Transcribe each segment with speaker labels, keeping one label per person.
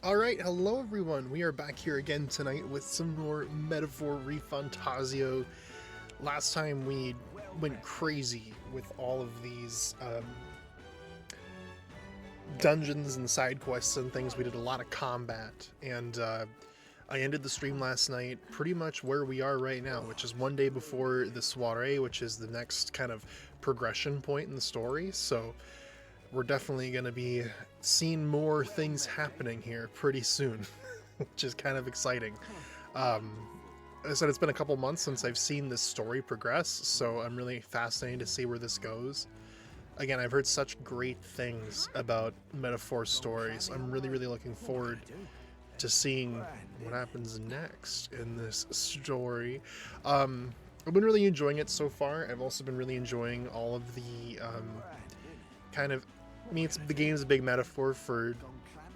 Speaker 1: Alright, hello everyone. We are back here again tonight with some more Metaphor ReFantazio. Last time we went crazy with all of these dungeons and side quests and things. We did a lot of combat, and I ended the stream last night pretty much where we are right now, which is one day before the soiree, which is the next kind of progression point in the story. So we're definitely going to be seeing more things happening here pretty soon, which is kind of exciting. As I said, it's been a couple months since I've seen this story progress, so I'm really fascinated to see where this goes. Again, I've heard such great things about Metaphor stories. I'm really looking forward to seeing what happens next in this story. I've been really enjoying it so far. I've also been really enjoying all of the kind of, the game's a big metaphor for,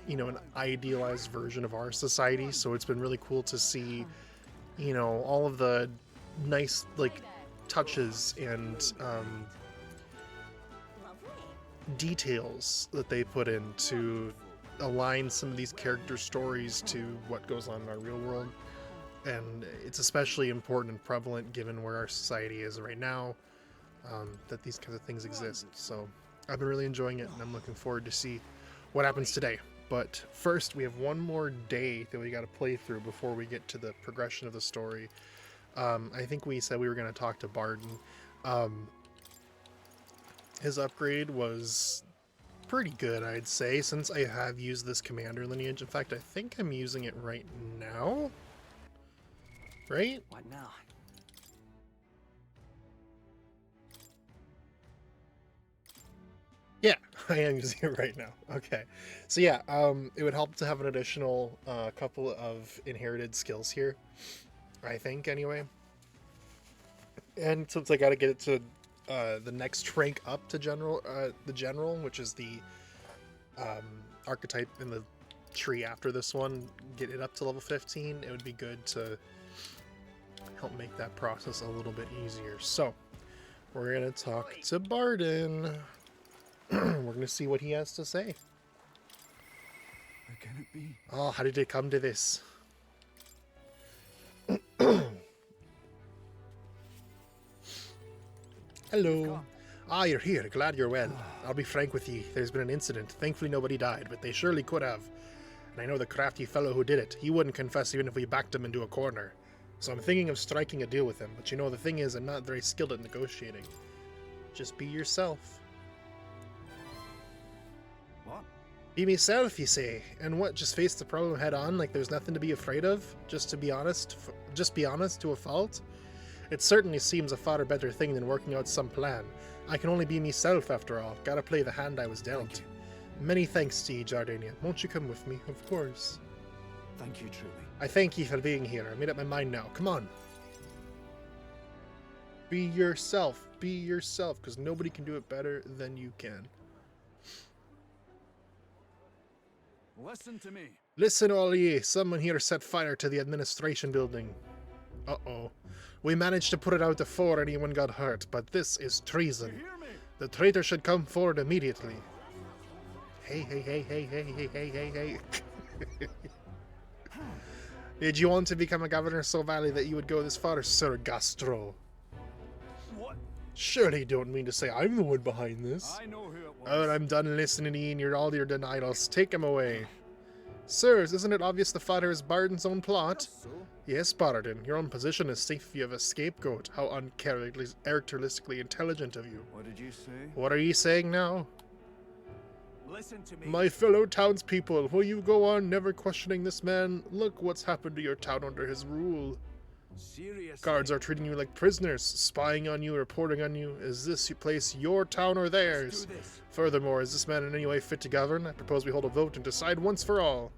Speaker 1: an idealized version of our society, so it's been really cool to see, all of the nice, touches and details that they put in to align some of these character stories to what goes on in our real world. And it's especially important and prevalent given where our society is right now, that these kinds of things exist. So I've been really enjoying it, and I'm looking forward to see what happens today. But first, we have one more day that we got to play through before we get to the progression of the story. I think we said we were going to talk to Barden. His upgrade was pretty good, I'd say, since I have used this commander lineage. In fact, I think I'm using it right now. Right?
Speaker 2: What now?
Speaker 1: Yeah, I am using it right now. Okay. So yeah, it would help to have an additional couple of inherited skills here, I think, anyway. And since I gotta get it to the next rank up to the general, which is the archetype in the tree after this one, get it up to level 15, it would be good to help make that process a little bit easier. So, we're gonna talk to Barden. We're going to see what he has to say.
Speaker 2: Where can it be?
Speaker 1: Oh, how did it come to this? Hello. Ah, you're here. Glad you're well. I'll be frank with you. There's been an incident. Thankfully nobody died, but they surely could have. And I know the crafty fellow who did it. He wouldn't confess even if we backed him into a corner. So I'm thinking of striking a deal with him. But the thing is, I'm not very skilled at negotiating. Just be yourself.
Speaker 2: What?
Speaker 1: Be myself, you say, and what? Just face the problem head on, like there's nothing to be afraid of? Just be honest to a fault? It certainly seems a far better thing than working out some plan. I can only be myself after all. Gotta play the hand I was dealt. Many thanks to you, Jardania. Won't you come with me? Of course.
Speaker 2: Thank you, truly.
Speaker 1: I thank you for being here. I made up my mind now. Come on. Be yourself. Be yourself, because nobody can do it better than you can.
Speaker 2: Listen to me.
Speaker 1: Listen, all ye. Someone here set fire to the administration building. Uh-oh. We managed to put it out before anyone got hurt, but this is treason.
Speaker 2: You hear me?
Speaker 1: The traitor should come forward immediately. Hey. Did you want to become a governor so badly that you would go this far, Sir Gastro?
Speaker 2: What?
Speaker 1: Surely you don't mean to say I'm the one behind this.
Speaker 2: I know who it was.
Speaker 1: Oh, I'm done listening to you and all your denials. Take him away. Sirs, isn't it obvious the fire is Barden's own plot?
Speaker 2: Just so?
Speaker 1: Yes, Barden. Your own position is safe if you have a scapegoat. How uncharacteristically intelligent of you.
Speaker 2: What did you say?
Speaker 1: What are you saying now?
Speaker 2: Listen to me.
Speaker 1: My fellow townspeople, will you go on never questioning this man? Look what's happened to your town under his rule.
Speaker 2: Seriously.
Speaker 1: Guards are treating you like prisoners, spying on you, reporting on you. Is this place your town or theirs?
Speaker 2: Let's do this.
Speaker 1: Furthermore, is this man in any way fit to govern? I propose we hold a vote and decide once for all.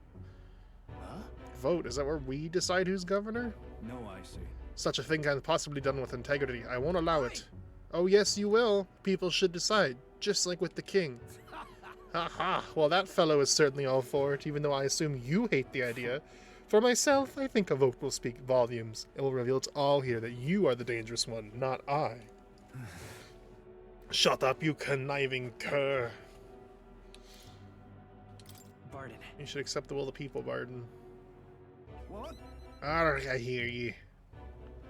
Speaker 2: Huh?
Speaker 1: Vote? Is that where we decide who's governor?
Speaker 2: No, I see.
Speaker 1: Such a thing can possibly done with integrity. I won't allow it. Oh yes, you will. People should decide, just like with the king. Haha, well that fellow is certainly all for it, even though I assume you hate the idea. For myself, I think a vote will speak volumes. It will reveal to all here that you are the dangerous one, not I. Shut up, you conniving cur.
Speaker 2: Pardon.
Speaker 1: You should accept the will of the people, Barden.
Speaker 2: What?
Speaker 1: Arrgh, I hear ye.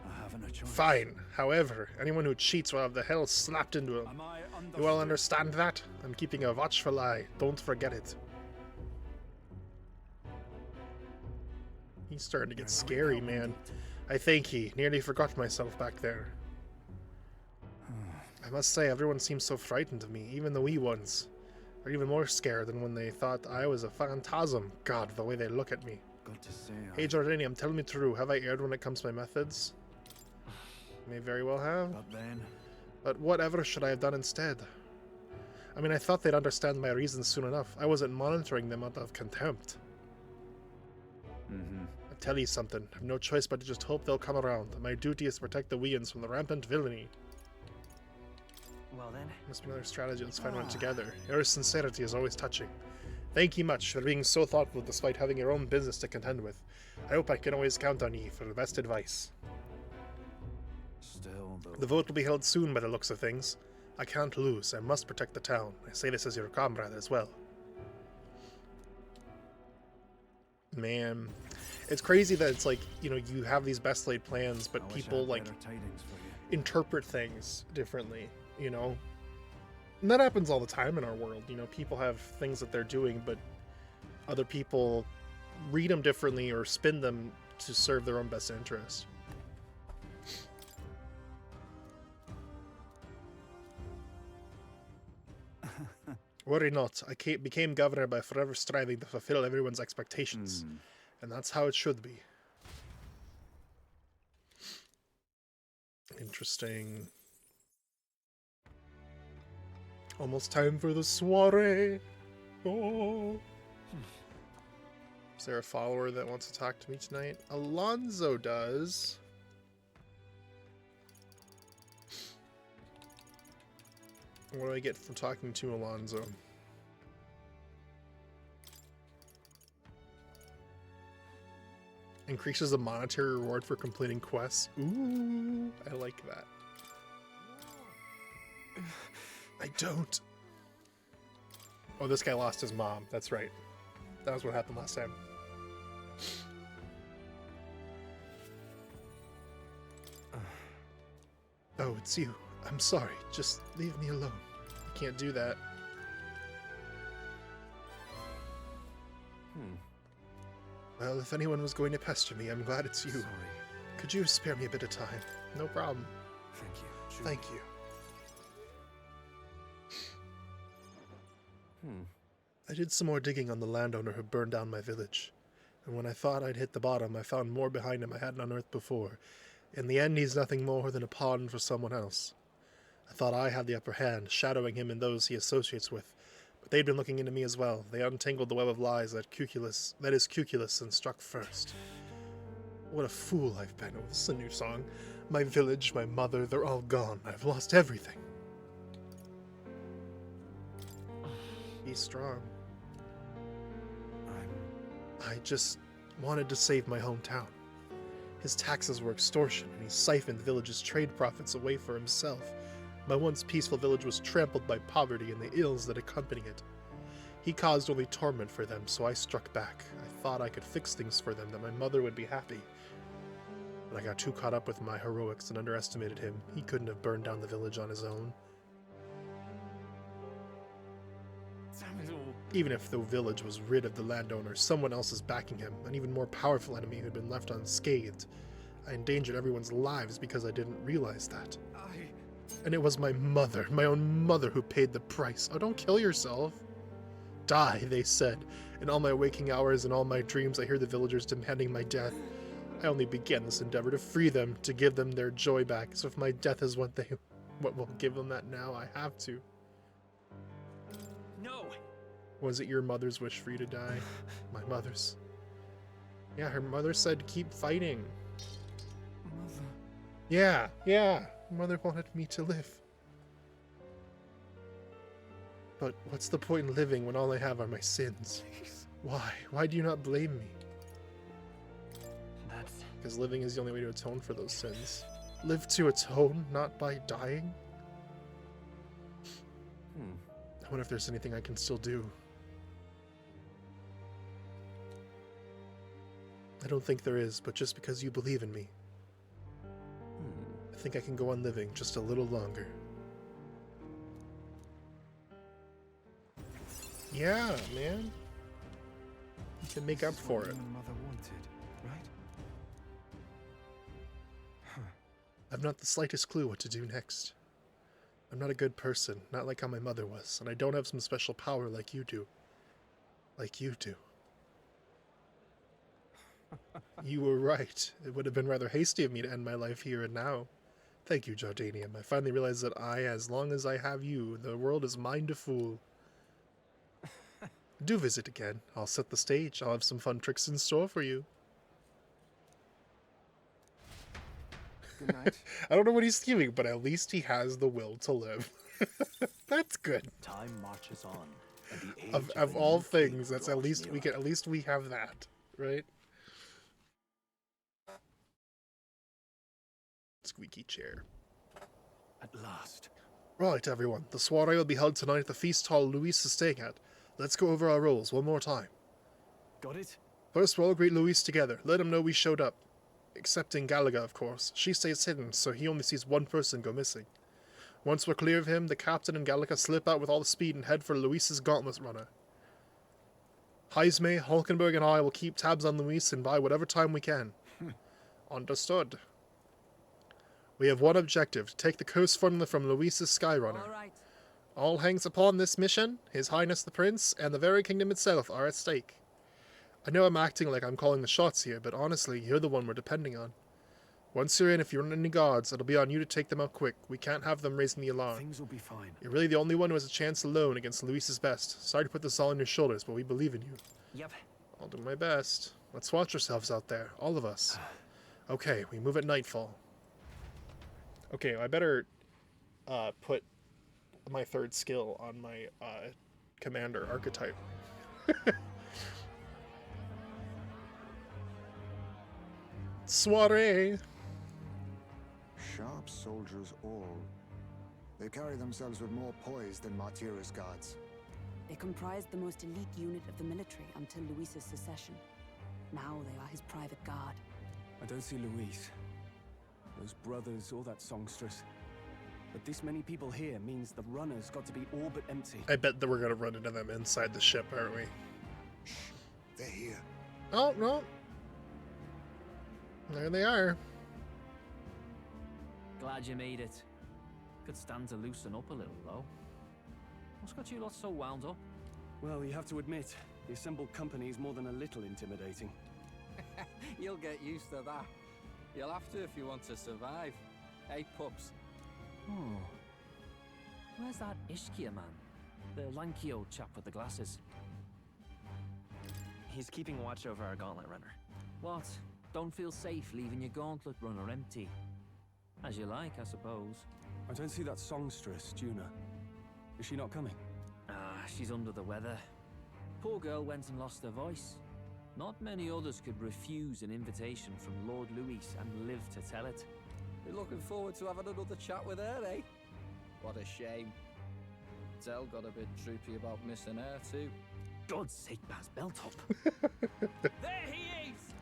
Speaker 2: I haven't a choice.
Speaker 1: Fine. However, anyone who cheats will have the hell slapped into him.
Speaker 2: Am I
Speaker 1: You all
Speaker 2: understood?
Speaker 1: understand that? I'm keeping a watchful eye. Don't forget it. He's starting to get scary, man. I think he nearly forgot myself back there. I must say, everyone seems so frightened of me, even the wee ones. They're even more scared than when they thought I was a phantasm. God, the way they look at me.
Speaker 2: Good to say.
Speaker 1: Hey, Jordanium, tell me true. Have I erred when it comes to my methods? May very well have.
Speaker 2: But then,
Speaker 1: But whatever should I have done instead? I mean, I thought they'd understand my reasons soon enough. I wasn't monitoring them out of contempt. I'll tell you something. I've no choice but to just hope they'll come around. My duty is to protect the Weans from the rampant villainy.
Speaker 3: Well then,
Speaker 1: Must be another strategy. Let's find one together. Your sincerity is always touching. Thank you much for being so thoughtful despite having your own business to contend with. I hope I can always count on ye for the best advice.
Speaker 2: still, though.
Speaker 1: The vote will be held soon by the looks of things. I can't lose. I must protect the town. I say this as your comrade as well. Man, it's crazy that it's like, you know, you have these best laid plans, but
Speaker 2: I wish I
Speaker 1: people
Speaker 2: had
Speaker 1: like
Speaker 2: better tidings for you.
Speaker 1: interpret things differently, you know? And that happens all the time in our world. You know, people have things that they're doing, but other people read them differently or spin them to serve their own best interest. Worry not, I became governor by forever striving to fulfill everyone's expectations. And that's how it should be. Interesting. Almost time for the soiree. Oh. Is there a follower that wants to talk to me tonight? Alonzo does. What do I get from talking to Alonzo? Increases the monetary reward for completing quests. Ooh, I like that. I don't. Oh, this guy lost his mom. That's right. That was what happened last time. Oh, it's you. I'm sorry. Just leave me alone. I can't do that. Well, if anyone was going to pester me, I'm glad it's you.
Speaker 2: Sorry.
Speaker 1: Could you spare me a bit of time? No problem.
Speaker 2: Thank you. Sure.
Speaker 1: Thank you. I did some more digging on the landowner who burned down my village. And when I thought I'd hit the bottom, I found more behind him I hadn't unearthed before. In the end, he's nothing more than a pawn for someone else. I thought I had the upper hand, shadowing him and those he associates with. But they'd been looking into me as well. They untangled the web of lies that is Cuculus and struck first. What a fool I've been. Oh, this is a new song. My village, my mother, they're all gone. I've lost everything. Be strong. I just wanted to save my hometown. His taxes were extortion, and he siphoned the village's trade profits away for himself. My once peaceful village was trampled by poverty and the ills that accompany it. He caused only torment for them, so I struck back. I thought I could fix things for them, that my mother would be happy. But I got too caught up with my heroics and underestimated him. He couldn't have burned down the village on his own. Even if the village was rid of the landowner, someone else is backing him, an even more powerful enemy who'd been left unscathed. I endangered everyone's lives because I didn't realize that. And it was my mother, my own mother, who paid the price. Oh, don't kill yourself. Die, they said. In all my waking hours and all my dreams, I hear the villagers demanding my death. I only began this endeavor to free them, to give them their joy back. So if my death is what will give them that now, I have to.
Speaker 3: no.
Speaker 1: Was it your mother's wish for you to die? My mother's. Yeah, her mother said keep fighting.
Speaker 2: Mother.
Speaker 1: Yeah. Mother wanted me to live. But what's the point in living when all I have are my sins?
Speaker 2: Please.
Speaker 1: Why? Why do you not blame me?
Speaker 3: That's...
Speaker 1: Because living is the only way to atone for those sins. Live to atone, not by dying? I wonder if there's anything I can still do. I don't think there is, but just because you believe in me, I think I can go on living just a little longer. Yeah, man. You can make up for it.
Speaker 2: Mother wanted, right?
Speaker 1: I've not the slightest clue what to do next. I'm not a good person, not like how my mother was, and I don't have some special power like you do. Like you do. You were right. It would have been rather hasty of me to end my life here and now. Thank you, Jardanium. I finally realized that as long as I have you, the world is mine to fool. Do visit again. I'll set the stage. I'll have some fun tricks in store for you.
Speaker 2: Good night.
Speaker 1: I don't know what he's scheming, but at least he has the will to live. That's good.
Speaker 4: Time marches on. And the age
Speaker 1: Of
Speaker 4: a
Speaker 1: all
Speaker 4: new
Speaker 1: things,
Speaker 4: king
Speaker 1: that's at
Speaker 4: draws
Speaker 1: least we
Speaker 4: nearer.
Speaker 1: can. At least we have that, right? Squeaky chair.
Speaker 2: At last.
Speaker 1: Right, everyone. The soiree will be held tonight at the feast hall Luis is staying at. Let's go over our roles one more time.
Speaker 2: Got it?
Speaker 1: First, we'll all greet Luis together. Let him know we showed up. Excepting Galaga, of course. She stays hidden, so he only sees one person go missing. Once we're clear of him, the captain and Galaga slip out with all the speed and head for Luis's gauntlet runner. Heisme, Hulkenberg, and I will keep tabs on Luis and buy whatever time we can. Understood. We have one objective, to take the curse formula from Luis's Skyrunner.
Speaker 3: All right.
Speaker 1: All hangs upon this mission. His Highness the Prince and the very kingdom itself are at stake. I know I'm acting like I'm calling the shots here, but honestly, you're the one we're depending on. Once you're in, if you run any guards, it'll be on you to take them out quick. We can't have them raising the alarm.
Speaker 2: Things will be fine.
Speaker 1: You're really the only one who has a chance alone against Luis's best. Sorry to put this all on your shoulders, but we believe in you.
Speaker 3: Yep.
Speaker 1: I'll do my best. Let's watch ourselves out there, all of us. Okay, we move at nightfall. Okay, I better put my third skill on my commander archetype. Soiree!
Speaker 5: Sharp soldiers all. They carry themselves with more poise than Martira's guards.
Speaker 6: They comprised the most elite unit of the military until Luis's secession. Now they are his private guard.
Speaker 2: I don't see Luis, those brothers, or that songstress. But this many people here means the runner's got to be all but empty.
Speaker 1: I bet that we're gonna run into them inside the ship, aren't we?
Speaker 5: Shh, they're here.
Speaker 1: Oh, no. There they are.
Speaker 3: Glad you made it. Could stand to loosen up a little, though. What's got you lot so wound up?
Speaker 2: Well, you have to admit, the assembled company is more than a little intimidating.
Speaker 7: You'll get used to that. You'll have to if you want to survive. Hey, pups.
Speaker 3: Oh. Where's that Ishkia man? The lanky old chap with the glasses.
Speaker 4: He's keeping watch over our gauntlet runner.
Speaker 3: What? Don't feel safe leaving your gauntlet runner empty? As you like, I suppose.
Speaker 2: I don't see that songstress, Juna. Is she not coming?
Speaker 3: Ah, she's under the weather. Poor girl went and lost her voice. Not many others could refuse an invitation from Lord Luis and live to tell it.
Speaker 7: You're looking forward to having another chat with her, eh? What a shame. Zell got a bit droopy about missing her, too.
Speaker 3: God's sake, Baz, belt up. There he is!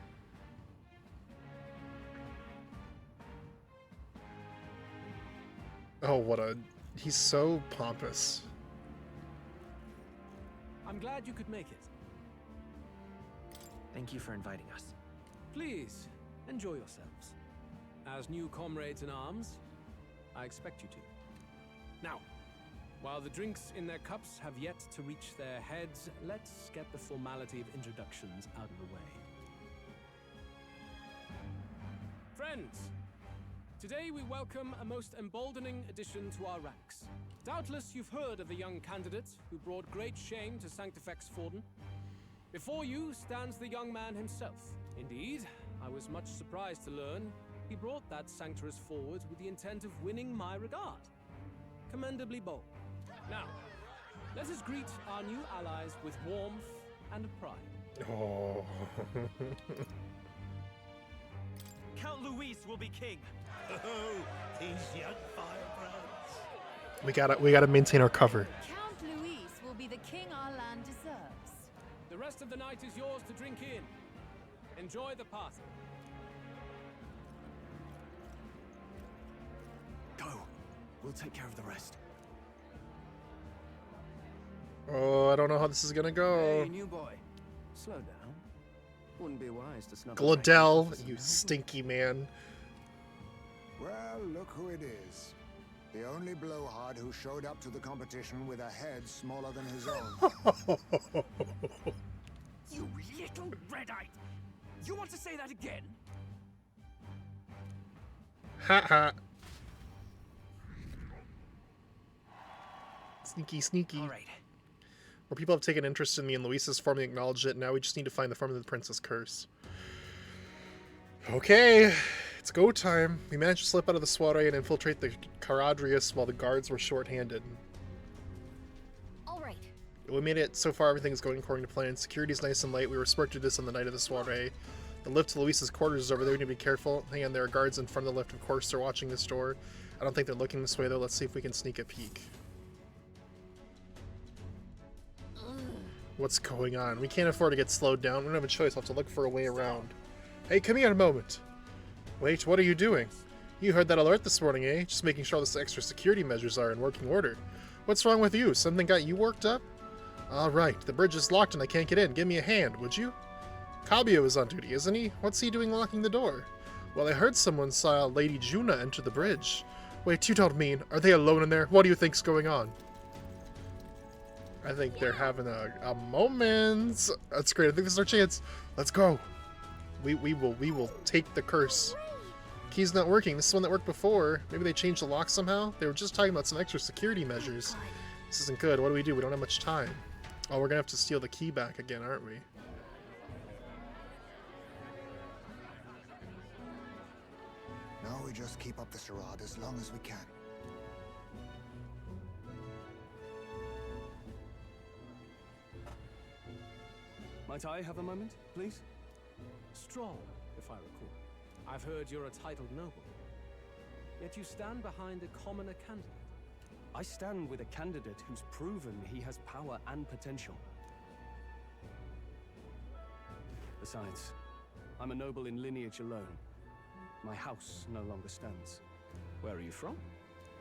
Speaker 1: Oh, what a... He's so pompous.
Speaker 8: I'm glad you could make it.
Speaker 4: Thank you for inviting us.
Speaker 8: Please, enjoy yourselves. As new comrades in arms, I expect you to. Now, while the drinks in their cups have yet to reach their heads, let's get the formality of introductions out of the way. Friends, today we welcome a most emboldening addition to our ranks. Doubtless you've heard of the young candidate who brought great shame to Sanctifex Forden. Before you stands the young man himself. Indeed, I was much surprised to learn he brought that sanctuarist forward with the intent of winning my regard. Commendably bold. Now, let us greet our new allies with warmth and pride.
Speaker 1: Oh.
Speaker 4: Count Luis will be king. Oh, these young firebrands.
Speaker 1: We gotta maintain our cover.
Speaker 6: Count Luis will be the king our land deserves.
Speaker 8: The rest of the night is yours to drink in. Enjoy the party.
Speaker 2: Go. We'll take care of the rest.
Speaker 1: Oh, I don't know how this is gonna go.
Speaker 7: Hey, new boy. Slow down. Wouldn't be wise to snub.
Speaker 1: Gladell, you stinky man.
Speaker 5: Well, look who it is. The only blowhard who showed up to the competition with a head smaller than his own.
Speaker 7: You little red-eyed! You want to say that again?
Speaker 1: Ha ha. Sneaky, sneaky.
Speaker 7: All right.
Speaker 1: More people have taken interest in me and Luis's formally acknowledged it. Now we just need to find the form of the Princess Curse. Okay, it's go time. We managed to slip out of the soiree and infiltrate the Caradrius while the guards were short-handed.
Speaker 6: All right.
Speaker 1: We made it so far, everything's going according to plan. Security's nice and light. We respected this on the night of the soiree. The lift to Luis's quarters is over there. We need to be careful. Hang on, there are guards in front of the lift. Of course, they're watching this door. I don't think they're looking this way, though. Let's see if we can sneak a peek. What's going on? We can't afford to get slowed down. We don't have a choice. We'll have to look for a way around. Hey, come here a moment. Wait, what are you doing? You heard that alert this morning, eh? Just making sure the extra security measures are in working order. What's wrong with you? Something got you worked up? All right, the bridge is locked and I can't get in. Give me a hand, would you? Cabio is on duty, isn't he? What's he doing locking the door? Well, I heard someone saw Lady Juna enter the bridge. Wait, you don't mean? Are they alone in there? What do you think's going on? I think they're having a moment. That's great. I think this is our chance. Let's go. We will take the curse. Key's not working. This is one that worked before. Maybe they changed the lock somehow? They were just talking about some extra security measures. This isn't good. What do? We don't have much time. Oh, we're gonna have to steal the key back again, aren't we?
Speaker 5: Now we just keep up the charade as long as we can.
Speaker 2: Might I have a moment, please?
Speaker 8: Strong, if I recall. I've heard you're a titled noble. Yet you stand behind a commoner candidate.
Speaker 2: I stand with a candidate who's proven he has power and potential. Besides, I'm a noble in lineage alone. My house no longer stands.
Speaker 8: Where are you from?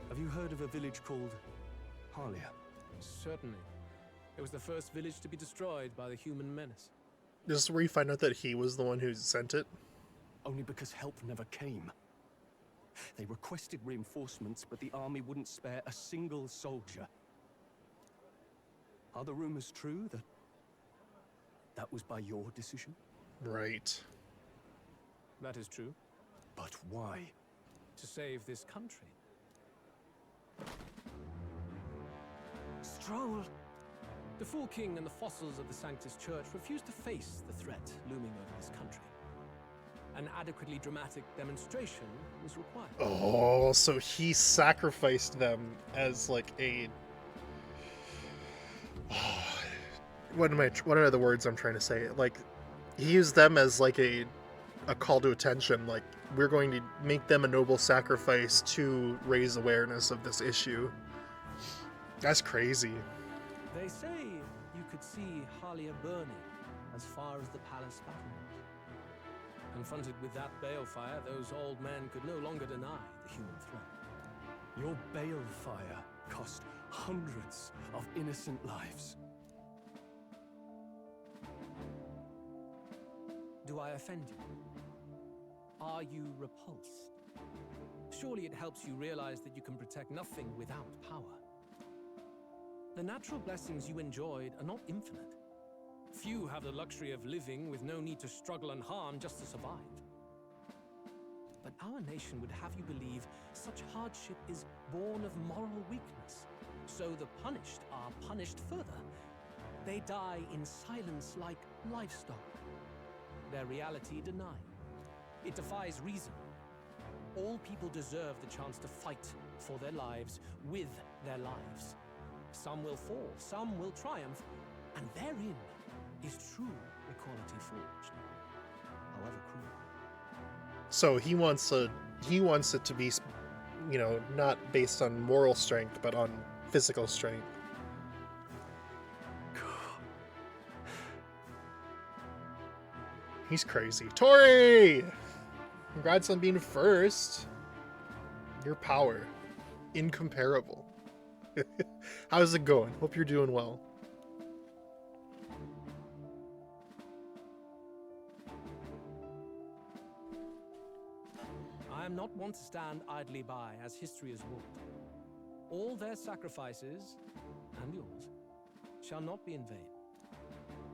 Speaker 2: Have you heard of a village called Harlia?
Speaker 8: Certainly. It was the first village to be destroyed by the human menace.
Speaker 1: This is where you find out that he was the one who sent it.
Speaker 2: Only because help never came. They requested reinforcements, but the army wouldn't spare a single soldier. Are the rumors true that was by your decision?
Speaker 1: Right.
Speaker 8: That is true.
Speaker 2: But why?
Speaker 8: To save this country. Stroll! The Fool King and the fossils of the Sanctus Church refused to face the threat looming over this country. An adequately dramatic demonstration was required.
Speaker 1: Oh, so he sacrificed them as like a... What are the words I'm trying to say? Like, he used them as like a call to attention. Like, we're going to make them a noble sacrifice to raise awareness of this issue. That's crazy.
Speaker 8: They say you could see Harlia burning as far as the palace battlements. Confronted with that balefire, those old men could no longer deny the human threat.
Speaker 2: Your balefire cost hundreds of innocent lives.
Speaker 8: Do I offend you? Are you repulsed? Surely it helps you realize that you can protect nothing without power. The natural blessings you enjoyed are not infinite. Few have the luxury of living with no need to struggle and harm just to survive. But our nation would have you believe such hardship is born of moral weakness. So the punished are punished further. They die in silence like livestock. Their reality denied. It defies reason. All people deserve the chance to fight for their lives with their lives. Some will fall, some will triumph, and therein is true equality forged, however cruel.
Speaker 1: So he wants it to be, you know, not based on moral strength, but on physical strength. He's crazy. Tori! Congrats on being first. Your power. Incomparable. How's it going? Hope you're doing well.
Speaker 8: I am not one to stand idly by as history is wrought. All their sacrifices, and yours, shall not be in vain.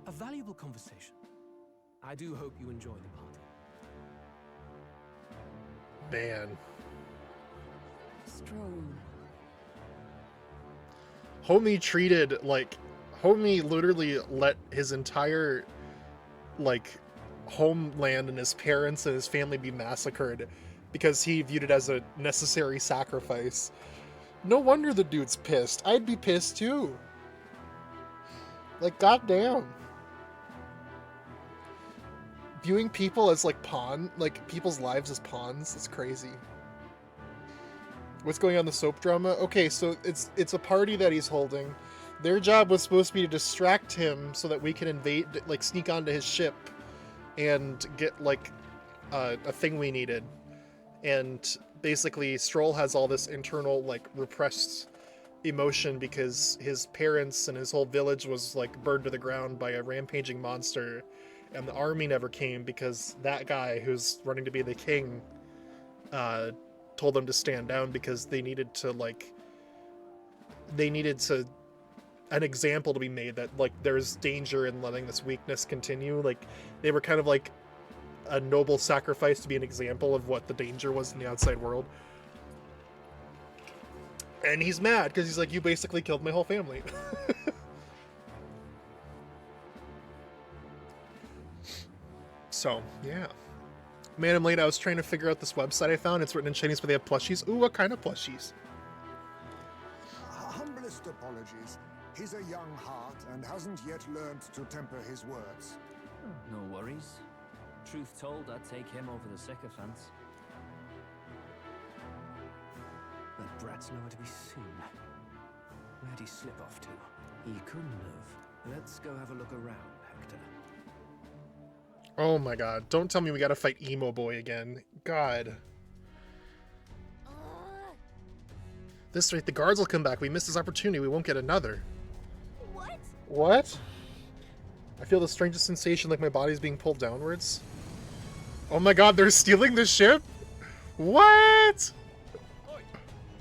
Speaker 8: A valuable conversation. I do hope you enjoy the party.
Speaker 1: Man.
Speaker 6: Strong.
Speaker 1: Homie treated, like, Homie literally let his entire, like, homeland and his parents and his family be massacred because he viewed it as a necessary sacrifice. No wonder the dude's pissed. I'd be pissed too. Like, goddamn. Viewing people as, like, people's lives as pawns, it's crazy. What's going on in the soap drama? Okay, so it's a party that he's holding. Their job was supposed to be to distract him so that we can invade, like, sneak onto his ship and get, like, a thing we needed. And basically, Stroll has all this internal, like, repressed emotion because his parents and his whole village was, like, burned to the ground by a rampaging monster. And the army never came because that guy who's running to be the king told them to stand down because they needed an example to be made that, like, there's danger in letting this weakness continue. Like, they were kind of like a noble sacrifice to be an example of what the danger was in the outside world. And he's mad because he's like, you basically killed my whole family. So, yeah. Man, I'm late. I was trying to figure out this website I found. It's written in Chinese, but they have plushies. Ooh, what kind of plushies?
Speaker 5: Humblest apologies. He's a young heart and hasn't yet learned to temper his words.
Speaker 3: No worries. Truth told, I'd take him over the sycophants.
Speaker 2: That brat's nowhere to be seen. Where'd he slip off to? He couldn't have. Let's go have a look around, Hector.
Speaker 1: Oh my god. Don't tell me we gotta fight Emo Boy again. God. This rate, the guards will come back. We missed this opportunity. We won't get another.
Speaker 6: What?
Speaker 1: What? I feel the strangest sensation like my body's being pulled downwards. Oh my god, they're stealing the ship? What?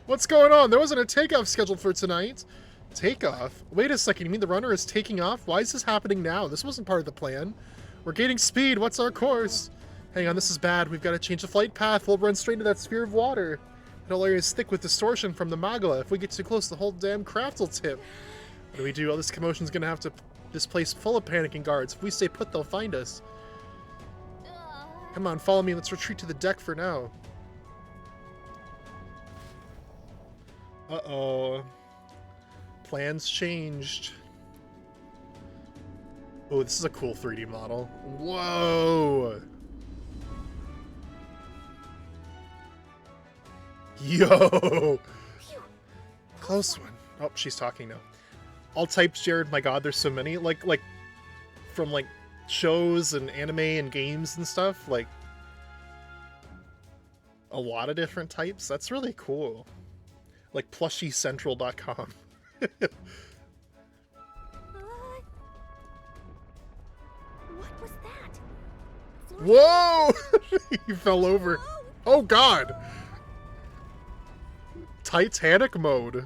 Speaker 1: What's going on? There wasn't a takeoff scheduled for tonight. Takeoff? Wait a second, you mean the runner is taking off? Why is this happening now? This wasn't part of the plan. We're gaining speed. What's our course? Hang on, this is bad. We've got to change the flight path. We'll run straight into that sphere of water. That whole area is thick with distortion from the Magla. If we get too close, the whole damn craft will tip. What do we do? All this commotion's gonna have to... This place full of panicking guards. If we stay put, they'll find us. Come on, follow me. Let's retreat to the deck for now. Uh-oh. Plans changed. Oh, this is a cool 3D model. Whoa! Yo! Close one. Oh, she's talking now. All types, Jared. My god, there's so many. Like from, like, shows and anime and games and stuff. Like, a lot of different types. That's really cool. Like, plushiecentral.com.
Speaker 6: What was that?
Speaker 1: Whoa! He fell over. Oh god! Titanic mode.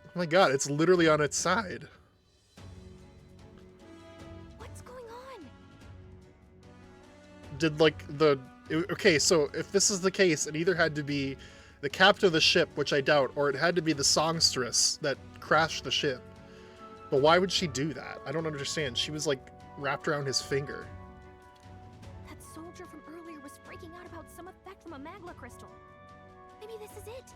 Speaker 1: Oh my god, it's literally on its side.
Speaker 6: What's going on?
Speaker 1: Did, like, okay, so if this is the case, it either had to be the captain of the ship, which I doubt, or it had to be the songstress that crashed the ship. But why would she do that? I don't understand. She was, like, wrapped around his finger.
Speaker 6: That soldier from earlier was freaking out about some effect from a magla crystal. Maybe this is it.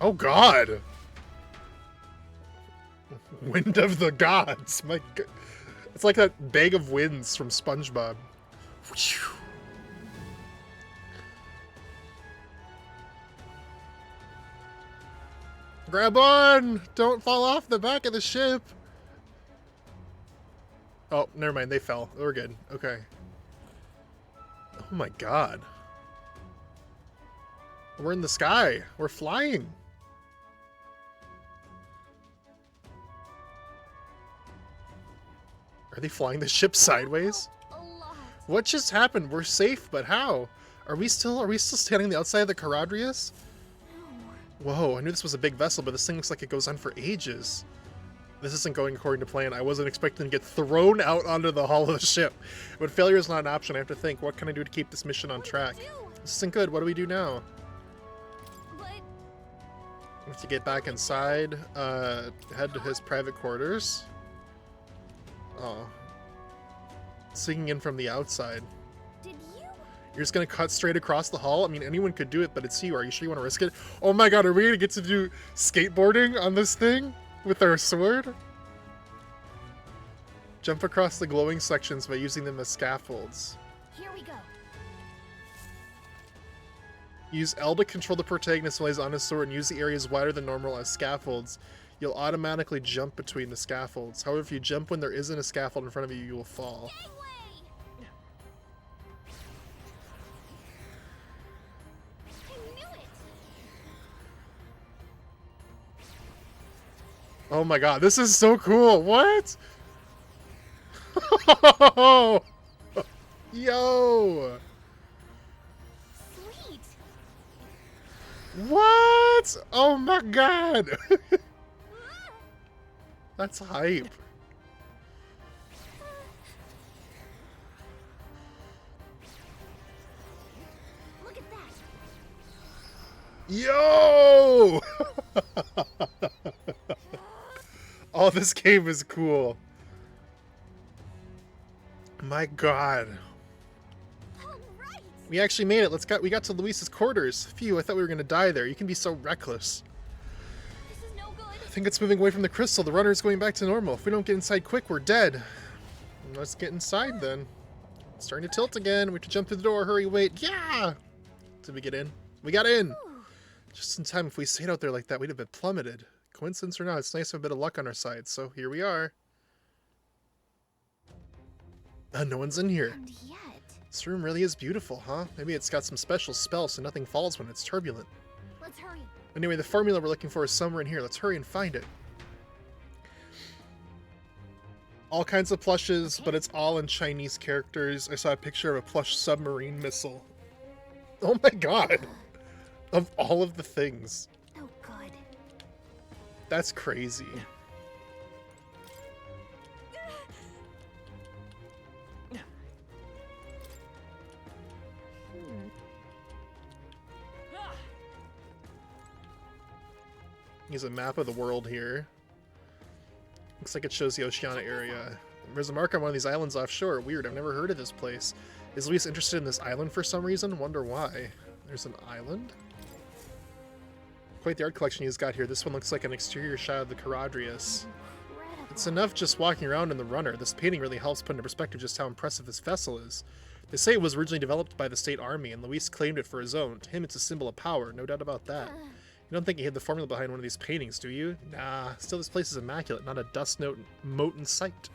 Speaker 1: Oh god! Wind of the gods. My god. It's like that bag of winds from SpongeBob. Grab on! Don't fall off the back of the ship! Oh, never mind. They fell. We're good. Okay. Oh my god. We're in the sky. We're flying. Are they flying the ship sideways? What just happened? We're safe, but how? Are we still standing on the outside of the Caradrius? Whoa, I knew this was a big vessel, but this thing looks like it goes on for ages. This isn't going according to plan. I wasn't expecting to get thrown out onto the hull of the ship. But failure is not an option. I have to think, what can I do to keep this mission on track? This isn't good. What do we do now? We have to get back inside, head to his private quarters. Oh. Sinking in from the outside. You're just gonna cut straight across the hull? I mean, anyone could do it, but it's you. Are you sure you want to risk it? Oh my god, are we gonna get to do skateboarding on this thing? With our sword? Jump across the glowing sections by using them as scaffolds.
Speaker 9: Here we go.
Speaker 1: Use L to control the protagonist while he's on his sword and use the areas wider than normal as scaffolds. You'll automatically jump between the scaffolds. However, if you jump when there isn't a scaffold in front of you, you will fall. Oh my god, this is so cool! What? Yo!
Speaker 9: Sweet.
Speaker 1: What? Oh my god! That's hype.
Speaker 9: Look at that.
Speaker 1: Yo! Oh, this game is cool. My god.
Speaker 9: All right.
Speaker 1: We actually made it. We got to Luis's quarters. Phew, I thought we were gonna die there. You can be so reckless.
Speaker 9: This is no good.
Speaker 1: I think it's moving away from the crystal. The runner is going back to normal. If we don't get inside quick, we're dead. Let's get inside then. It's starting to tilt again. We have to jump through the door. Hurry, wait. Yeah! Did we get in? We got in! Just in time. If we stayed out there like that, we'd have been plummeted. Coincidence or not, it's nice to have a bit of luck on our side, so here we are. No one's in here.
Speaker 9: And yet.
Speaker 1: This room really is beautiful, huh? Maybe it's got some special spell so nothing falls when it's turbulent.
Speaker 9: Let's hurry.
Speaker 1: Anyway, the formula we're looking for is somewhere in here. Let's hurry and find it. All kinds of plushes, but it's all in Chinese characters. I saw a picture of a plush submarine missile. Oh my god! Of all of the things.
Speaker 9: Oh, good.
Speaker 1: That's crazy. Here's a map of the world here. Looks like it shows the Oceania area. There's a mark on one of these islands offshore. Weird, I've never heard of this place. Is Luis interested in this island for some reason? Wonder why. There's an island? Quite the art collection he's got here. This one looks like an exterior shot of the Caradrius.
Speaker 9: Incredible.
Speaker 1: It's enough just walking around in the runner. This painting really helps put into perspective just how impressive this vessel is. They say it was originally developed by the state army, and Luis claimed it for his own. To him, it's a symbol of power, no doubt about that. You don't think he hid the formula behind one of these paintings, do you? Nah, still this place is immaculate, not a dust mote in sight.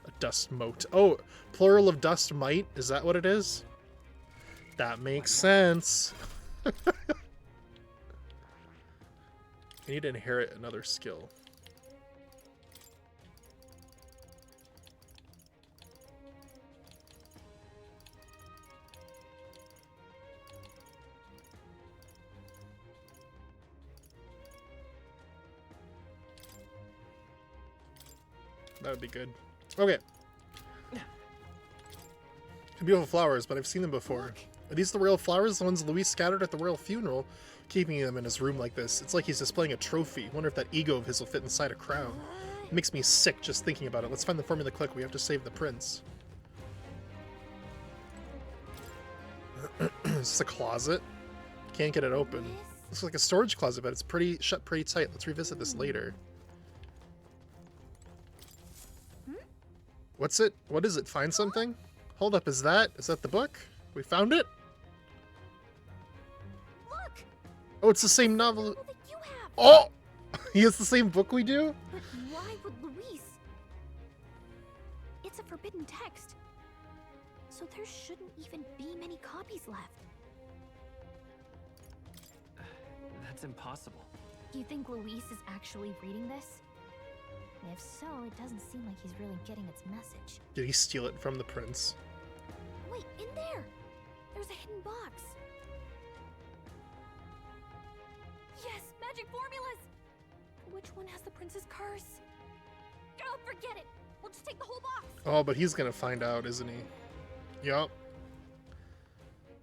Speaker 1: A dust mote. Oh, plural of dust mite? Is that what it is? That makes sense. I need to inherit another skill. That would be good. Okay. Beautiful flowers, but I've seen them before. Are these the royal flowers, the ones Luis scattered at the royal funeral? Keeping them in his room like this. It's like he's displaying a trophy. Wonder if that ego of his will fit inside a crown. It makes me sick just thinking about it. Let's find the formula click. We have to save the prince. Is this a closet? Can't get it open. Looks like a storage closet, but it's shut pretty tight. Let's revisit this later. What's it? What is it? Find something? Hold up, is that the book? We found it?
Speaker 9: Look.
Speaker 1: Oh, it's the same novel.
Speaker 9: That you have.
Speaker 1: Oh! He has the same book we do?
Speaker 9: But why would Luis? It's a forbidden text. So there shouldn't even be many copies left.
Speaker 3: That's impossible.
Speaker 9: Do you think Luis is actually reading this? If so, it doesn't seem like he's really getting its message.
Speaker 1: Did he steal it from the prince?
Speaker 9: Wait, in there! There's a hidden box. Yes, magic formulas! Which one has the prince's curse? Oh, forget it! We'll just take the whole box!
Speaker 1: Oh, but he's gonna find out, isn't he? Yup.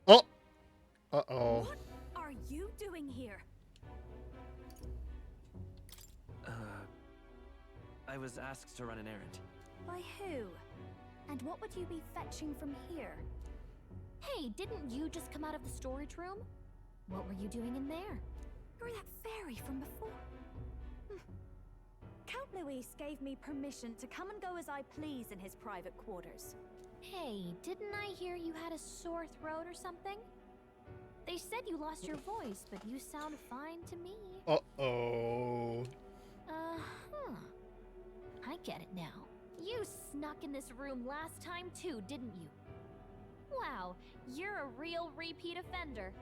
Speaker 1: Oh! Uh-oh.
Speaker 6: What are you doing here?
Speaker 3: I was asked to run an errand.
Speaker 6: By who? And what would you be fetching from here?
Speaker 9: Hey, didn't you just come out of the storage room? What were you doing in there?
Speaker 6: You're that fairy from before. Count Luis gave me permission to come and go as I please in his private quarters.
Speaker 9: Hey, didn't I hear you had a sore throat or something? They said you lost your voice, but you sound fine to me.
Speaker 1: Uh-oh.
Speaker 9: Uh-huh. I get it now. You snuck in this room last time too, didn't you? Wow, you're a real repeat offender.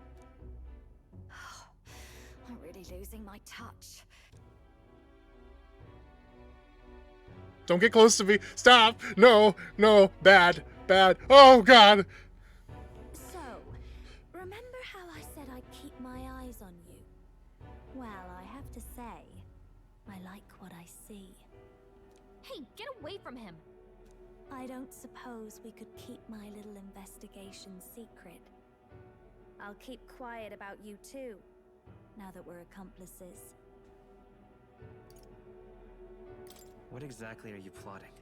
Speaker 6: I'm really losing my touch.
Speaker 1: Don't get close to me. Stop! No, no, bad, bad. Oh, God!
Speaker 6: So, remember how I said I'd keep my eyes on you? Well, I have to say, I like what I see.
Speaker 9: Hey, get away from him!
Speaker 6: I don't suppose we could keep my little investigation secret. I'll keep quiet about you too, now that we're accomplices.
Speaker 3: What exactly are you plotting?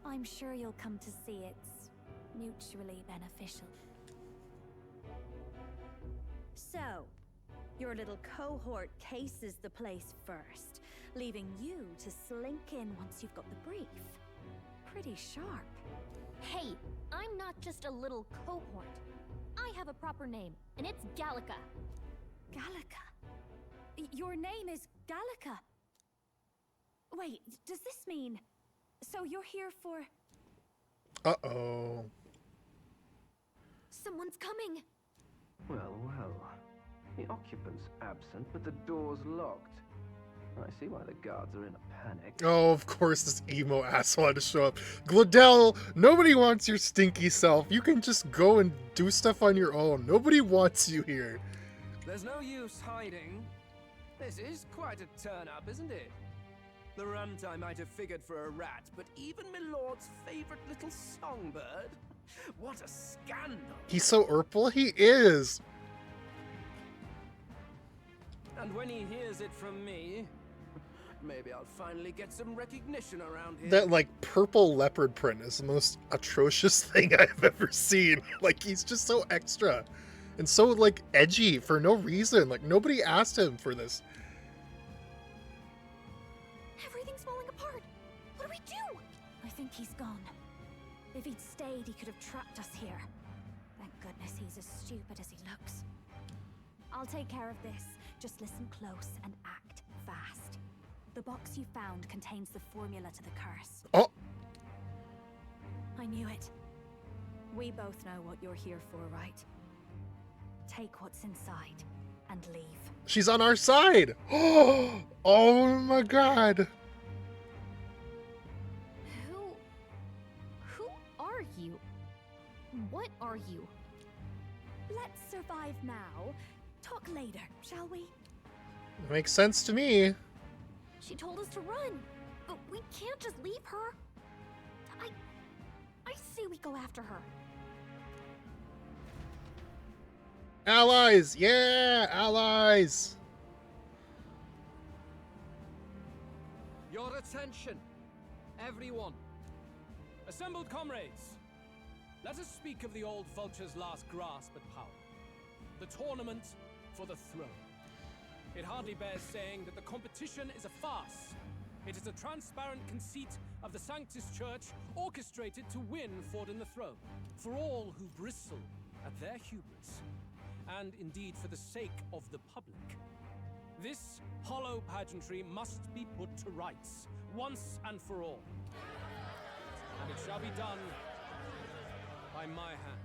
Speaker 6: I'm sure you'll come to see it's mutually beneficial. So, your little cohort cases the place first, leaving you to slink in once you've got the brief. Pretty sharp.
Speaker 9: Hey, I'm not just a little cohort. I have a proper name, and it's Gallica.
Speaker 6: Gallica? Your name is Gallica? Wait, does this mean... So you're here for...
Speaker 1: Uh-oh.
Speaker 9: Someone's coming!
Speaker 10: Well, well. The occupant's absent, but the door's locked. I see why the guards are in a panic.
Speaker 1: Oh, of course this emo asshole had to show up. Gladell, nobody wants your stinky self. You can just go and do stuff on your own. Nobody wants you here.
Speaker 2: There's no use hiding. This is quite a turn-up, isn't it? The runt I might have figured for a rat, but even Milord's favorite little songbird? What a scandal!
Speaker 1: He's so Urple, he is.
Speaker 2: And when he hears it from me, maybe I'll finally get some recognition around here.
Speaker 1: That, like, purple leopard print is the most atrocious thing I've ever seen. Like, he's just so extra. And so, like, edgy for no reason. Like, nobody asked him for this.
Speaker 9: Everything's falling apart! What do we do?
Speaker 6: I think he's gone. If he'd stayed, he could have trapped us here. Thank goodness he's as stupid as he looks. I'll take care of this. Just listen close and act fast. The box you found contains the formula to the curse.
Speaker 1: Oh!
Speaker 6: I knew it. We both know what you're here for, right? Take what's inside and leave.
Speaker 1: She's on our side! Oh my god!
Speaker 9: Who are you? What are you?
Speaker 6: Let's survive now. Talk later, shall we?
Speaker 1: Makes sense to me.
Speaker 9: She told us to run, but we can't just leave her. I say we go after her.
Speaker 1: Allies! Yeah! Allies!
Speaker 8: Your attention, everyone. Assembled comrades, let us speak of the old vulture's last grasp at power. The tournament for the throne. It hardly bears saying that the competition is a farce. It is a transparent conceit of the Sanctus Church orchestrated to win Forden the throne. For all who bristle at their hubris, and indeed for the sake of the public. This hollow pageantry must be put to rights, once and for all. And it shall be done by my hand.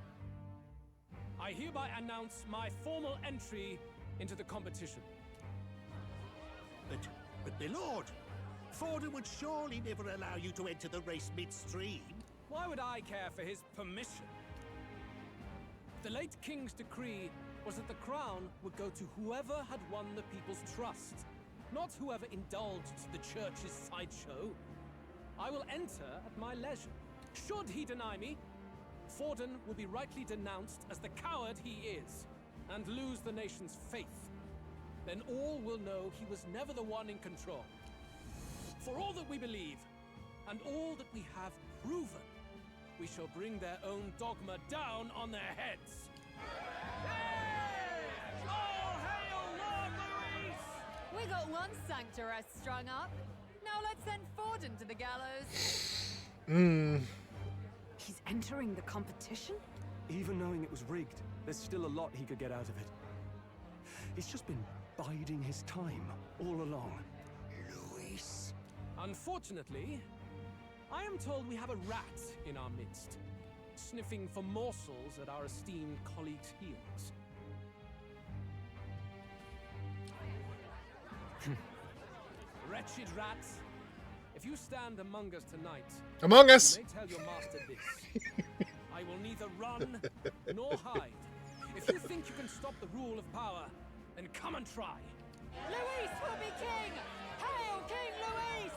Speaker 8: I hereby announce my formal entry into the competition.
Speaker 4: But my lord, Forden would surely never allow you to enter the race midstream.
Speaker 8: Why would I care for his permission? The late king's decree was that the crown would go to whoever had won the people's trust, not whoever indulged the church's sideshow. I will enter at my leisure. Should he deny me, Forden will be rightly denounced as the coward he is, and lose the nation's faith. Then all will know he was never the one in control. For all that we believe, and all that we have proven, we shall bring their own dogma down on their heads.
Speaker 2: All hail Lord Luis!
Speaker 11: We got one sanctoress strung up. Now let's send Forden to the gallows.
Speaker 12: He's entering the competition?
Speaker 13: Even knowing it was rigged, there's still a lot he could get out of it. He's just been biding his time all along.
Speaker 5: Luis.
Speaker 8: Unfortunately, I am told we have a rat in our midst, sniffing for morsels at our esteemed colleagues' heels. Wretched rat, if you stand among us tonight,
Speaker 1: Among Us!
Speaker 8: you may tell your master this. I will neither run nor hide. If you think you can stop the rule of power, then come and try.
Speaker 11: Luis will be king! Hail King Luis!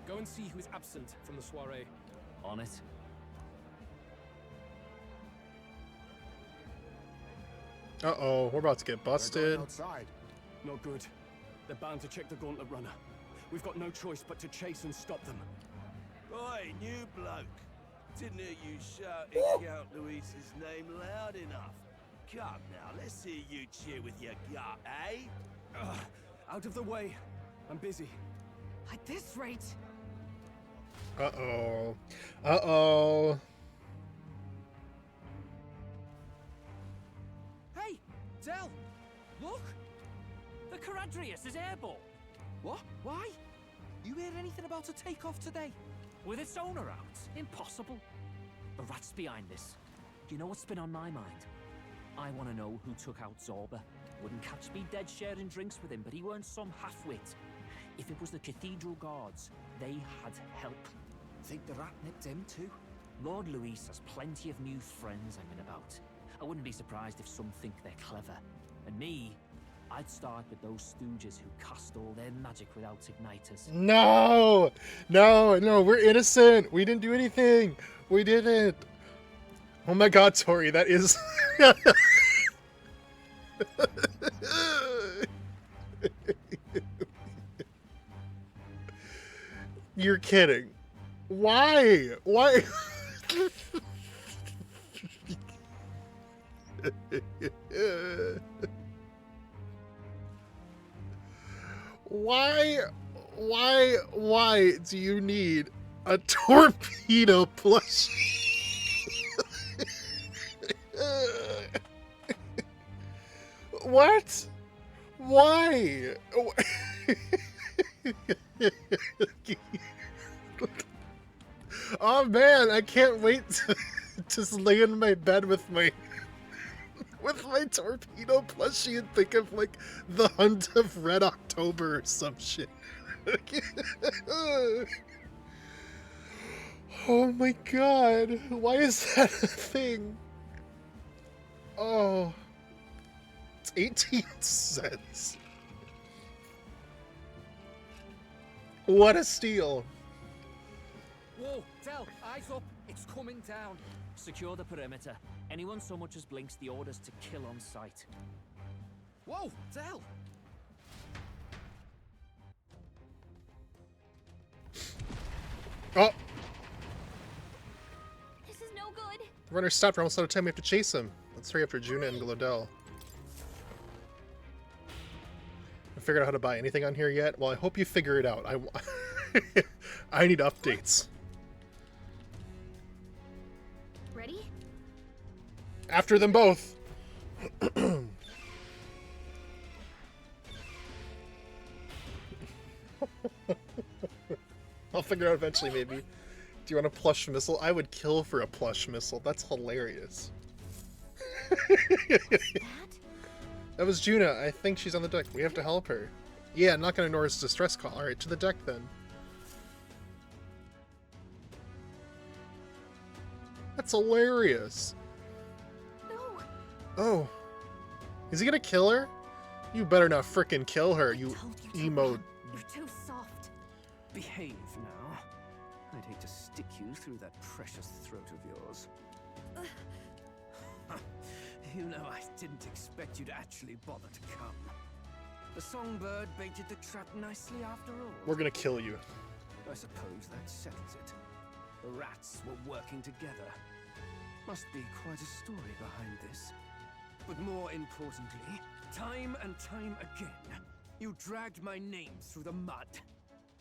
Speaker 8: Go and see who is absent from the soiree.
Speaker 3: On it.
Speaker 1: Uh-oh, we're about to get
Speaker 5: They're
Speaker 1: busted.
Speaker 5: going outside.
Speaker 13: Not good. They're bound to check the gauntlet runner. We've got no choice but to chase and stop them.
Speaker 14: Oi, new bloke. Didn't hear you shouting Count Luis's name loud enough. Come now, let's hear you cheer with your gut, eh?
Speaker 13: Out of the way. I'm busy.
Speaker 12: At this rate...
Speaker 1: Uh-oh. Uh-oh.
Speaker 3: Hey, Del! Look! The Caradrius is airborne!
Speaker 7: What? Why? You hear anything about a takeoff today?
Speaker 3: With its owner out? Impossible. The rat's behind this. Do you know what's been on my mind? I want to know who took out Zorba. Wouldn't catch me dead sharing drinks with him, but he weren't some half-wit. If it was the Cathedral Guards, they had help.
Speaker 7: Think the rat nipped him too?
Speaker 3: Lord Luis has plenty of new friends hanging about. I wouldn't be surprised if some think they're clever. And me, I'd start with those stooges who cast all their magic without igniters.
Speaker 1: No! No, no, we're innocent! We didn't do anything! We didn't! Oh my god, Tori, that is... You're kidding. Why? Why? Why do you need a torpedo plushie? What? Why? Oh man, I can't wait to just lay in my bed with my torpedo plushie and think of like the Hunt of Red October or some shit. Oh my god, why is that a thing? Oh, it's 18 cents. What a steal.
Speaker 8: Whoa, Del, eyes up. It's coming down.
Speaker 3: Secure the perimeter. Anyone so much as blinks, the orders to kill on sight.
Speaker 7: Whoa, Del!
Speaker 1: Oh!
Speaker 6: This is no good.
Speaker 1: The runner stopped. We're almost out of time. We have to chase him. Let's hurry after Juna and Glodell. I figured out how to buy anything on here yet? Well, I hope you figure it out. I need updates.
Speaker 6: Ready?
Speaker 1: After them both. I'll figure out eventually, maybe. Do you want a plush missile? I would kill for a plush missile. That's hilarious. That was Juna. I think she's on the deck. We have to help her. Yeah, I'm not going to ignore his distress call. Alright, to the deck then. That's hilarious.
Speaker 6: No.
Speaker 1: Oh. Is he going to kill her? You better not frickin' kill her, you emo.
Speaker 6: You're too soft.
Speaker 2: Behave now. I'd hate to stick you through that precious throat of yours. You know, I didn't expect you to actually bother to come. The songbird baited the trap nicely after all.
Speaker 1: We're gonna kill you.
Speaker 2: I suppose that settles it. The rats were working together. Must be quite a story behind this. But more importantly, time and time again, you dragged my name through the mud.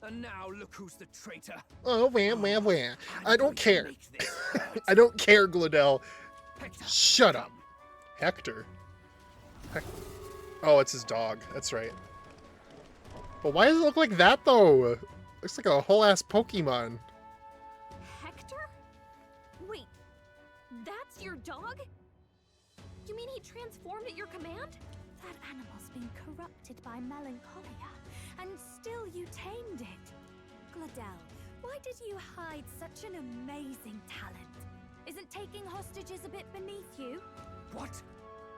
Speaker 2: And now look who's the traitor.
Speaker 1: Oh, wham. I don't care. I don't care, Gladell. Shut up. Hector? Oh, it's his dog. That's right. But why does it look like that, though? Looks like a whole-ass Pokemon.
Speaker 6: Hector? Wait, that's your dog? You mean he transformed at your command? That animal's been corrupted by melancholia, and still you tamed it. Gladell, why did you hide such an amazing talent? Isn't taking hostages a bit beneath you?
Speaker 2: What?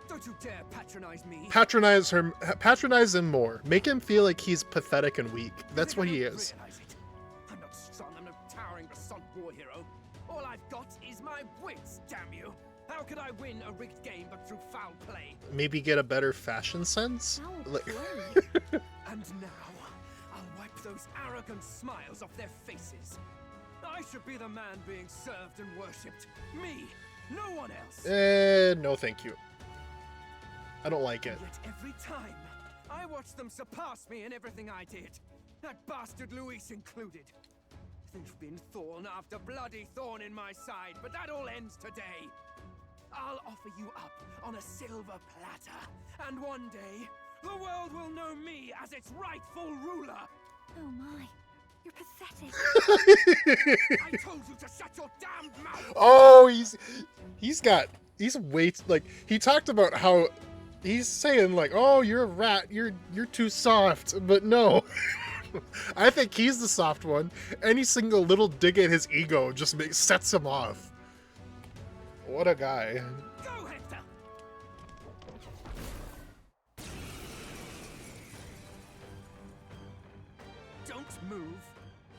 Speaker 2: Don't you dare patronize me.
Speaker 1: Patronize him more. Make him feel like he's pathetic and weak. That's what he is.
Speaker 2: I'm not strong, I'm no towering Basant war hero. All I've got is my wits, damn you. How could I win a rigged game but through foul play?
Speaker 1: Maybe get a better fashion sense?
Speaker 2: And now, I'll wipe those arrogant smiles off their faces. I should be the man being served and worshipped. Me, no one else.
Speaker 1: No thank you. I don't like it.
Speaker 2: Yet every time, I watch them surpass me in everything I did. That bastard Luis included. They've been thorn after bloody thorn in my side, but that all ends today. I'll offer you up on a silver platter, and one day, the world will know me as its rightful ruler.
Speaker 6: Oh my, you're pathetic.
Speaker 2: I told you to shut your damned mouth.
Speaker 1: Oh, he's way like he talked about how he's saying like, oh, you're a rat, you're too soft, but no. I think he's the soft one. Any single little dig at his ego just sets him off. What a guy.
Speaker 2: Go, Hector. Don't move.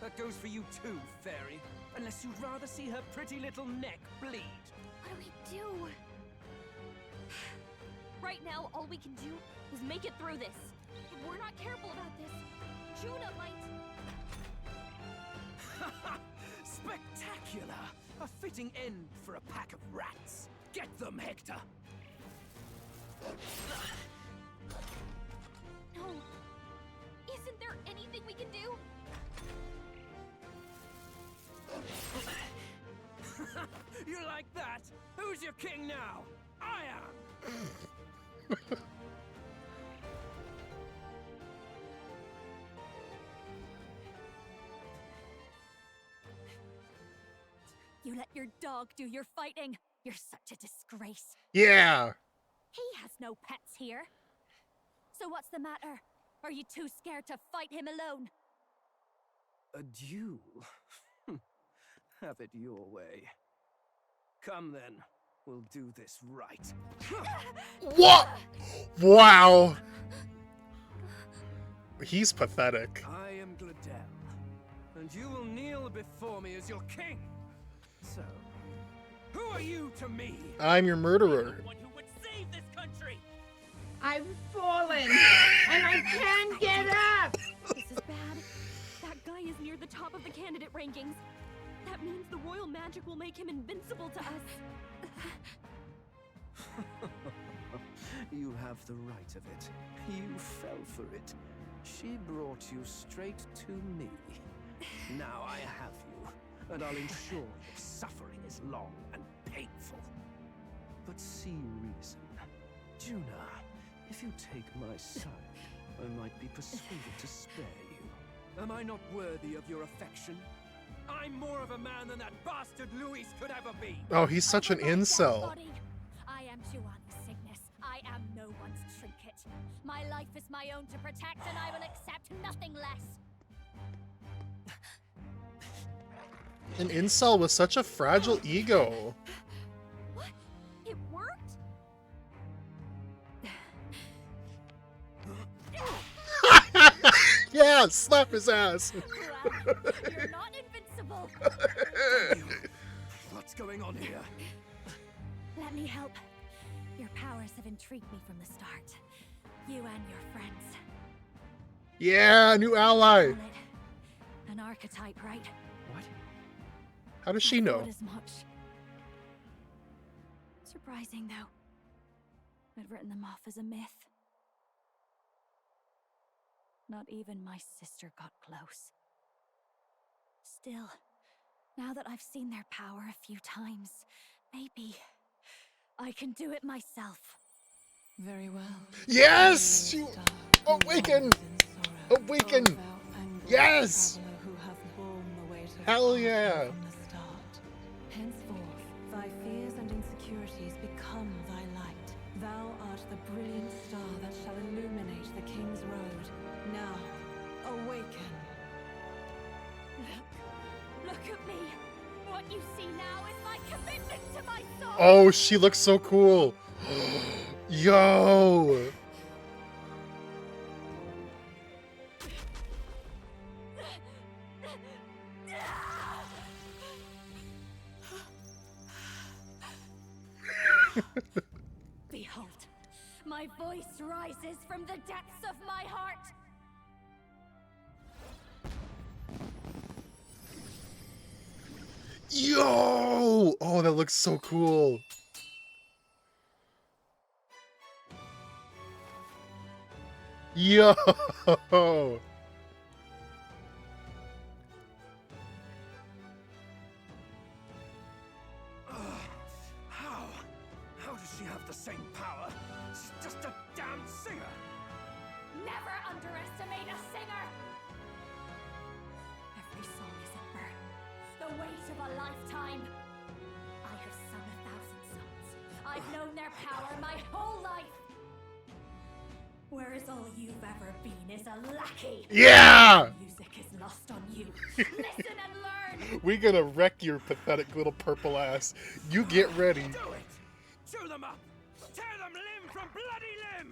Speaker 2: That goes for you too, fairy. Unless you'd rather see her pretty little neck bleed.
Speaker 6: What do we do?
Speaker 9: Right now, all we can do is make it through this. If we're not careful about this, Juna might...
Speaker 2: Spectacular! A fitting end for a pack of rats. Get them, Hector!
Speaker 9: No. Isn't there anything we can do?
Speaker 2: You like that? Who's your king now? I am!
Speaker 6: You let your dog do your fighting. You're such a disgrace.
Speaker 1: Yeah.
Speaker 6: He has no pets here. So what's the matter? Are you too scared to fight him alone?
Speaker 2: A duel? Have it your way. Come then, we'll do this right.
Speaker 1: What? Wow. He's pathetic.
Speaker 2: I am Gladell, and you will kneel before me as your king. So, who are you to me?
Speaker 1: I'm your murderer.
Speaker 2: One who would save this country.
Speaker 15: I've fallen, and I can't get up!
Speaker 9: This is bad. That guy is near the top of the candidate rankings. That means the royal magic will make him invincible to us.
Speaker 2: You have the right of it. You fell for it. She brought you straight to me. Now I have you, and I'll ensure your suffering is long and painful. But see reason. Juna, if you take my side, I might be persuaded to spare you. Am I not worthy of your affection? I'm more of a man than that bastard Luis could ever be.
Speaker 1: Oh, he's such an incel.
Speaker 6: Body. I am Juana's Cygnus. I am no one's trinket. My life is my own to protect, and I will accept nothing less.
Speaker 1: An incel with such a fragile ego.
Speaker 6: What? It worked?
Speaker 1: Yeah, slap his ass.
Speaker 6: Well, you're not invincible.
Speaker 2: What's going on here?
Speaker 6: Let me help. Your powers have intrigued me from the start. You and your friends.
Speaker 1: Yeah, new ally.
Speaker 6: An archetype, right?
Speaker 13: What?
Speaker 1: How does she know?
Speaker 6: Not as much. Surprising, though. I'd written them off as a myth. Not even my sister got close. Still, now that I've seen their power a few times, maybe I can do it myself.
Speaker 11: Very well.
Speaker 1: Yes! You awaken! Awaken! Yes! Hell yeah!
Speaker 11: Henceforth, thy fears and insecurities become thy light. Thou art the brilliant star that shall illuminate the king's road. Now, awaken.
Speaker 6: Look at me. What you see now is my commitment to my soul.
Speaker 1: Oh, she looks so cool. Yo!
Speaker 6: Behold, my voice rises from the depths of my heart.
Speaker 1: Yo! Oh, that looks so cool. Yo!
Speaker 2: How does she have the same power? She's just a damn singer.
Speaker 6: Never underestimate a singer. Every song is a burden, the weight of a lifetime. I have sung 1,000 songs. I've known their power my whole life. Whereas all you've ever been is a lackey.
Speaker 1: Yeah!
Speaker 6: Music is lost on you. Listen and learn.
Speaker 1: We gonna wreck your pathetic little purple ass. You get ready.
Speaker 2: Do it! Chew them up! Tear them limb from bloody limb!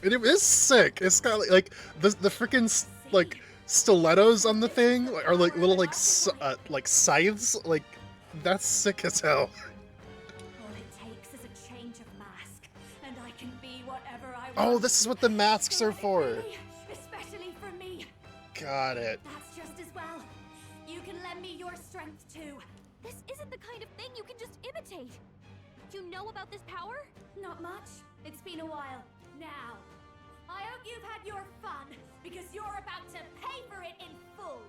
Speaker 1: And it is sick. It's got like the freaking like stilettos on the thing are like little like scythes. Like that's sick as hell.
Speaker 6: All it takes is a change of mask, and I can be whatever I want.
Speaker 1: Oh, this is what the masks are for.
Speaker 6: Especially for me.
Speaker 1: Got it.
Speaker 6: That's just as well. You can lend me your strength too.
Speaker 9: This isn't the kind of thing you can just imitate. You know about this power?
Speaker 6: Not much. It's been a while. Now, I hope you've had your fun, because you're about to pay for it in full.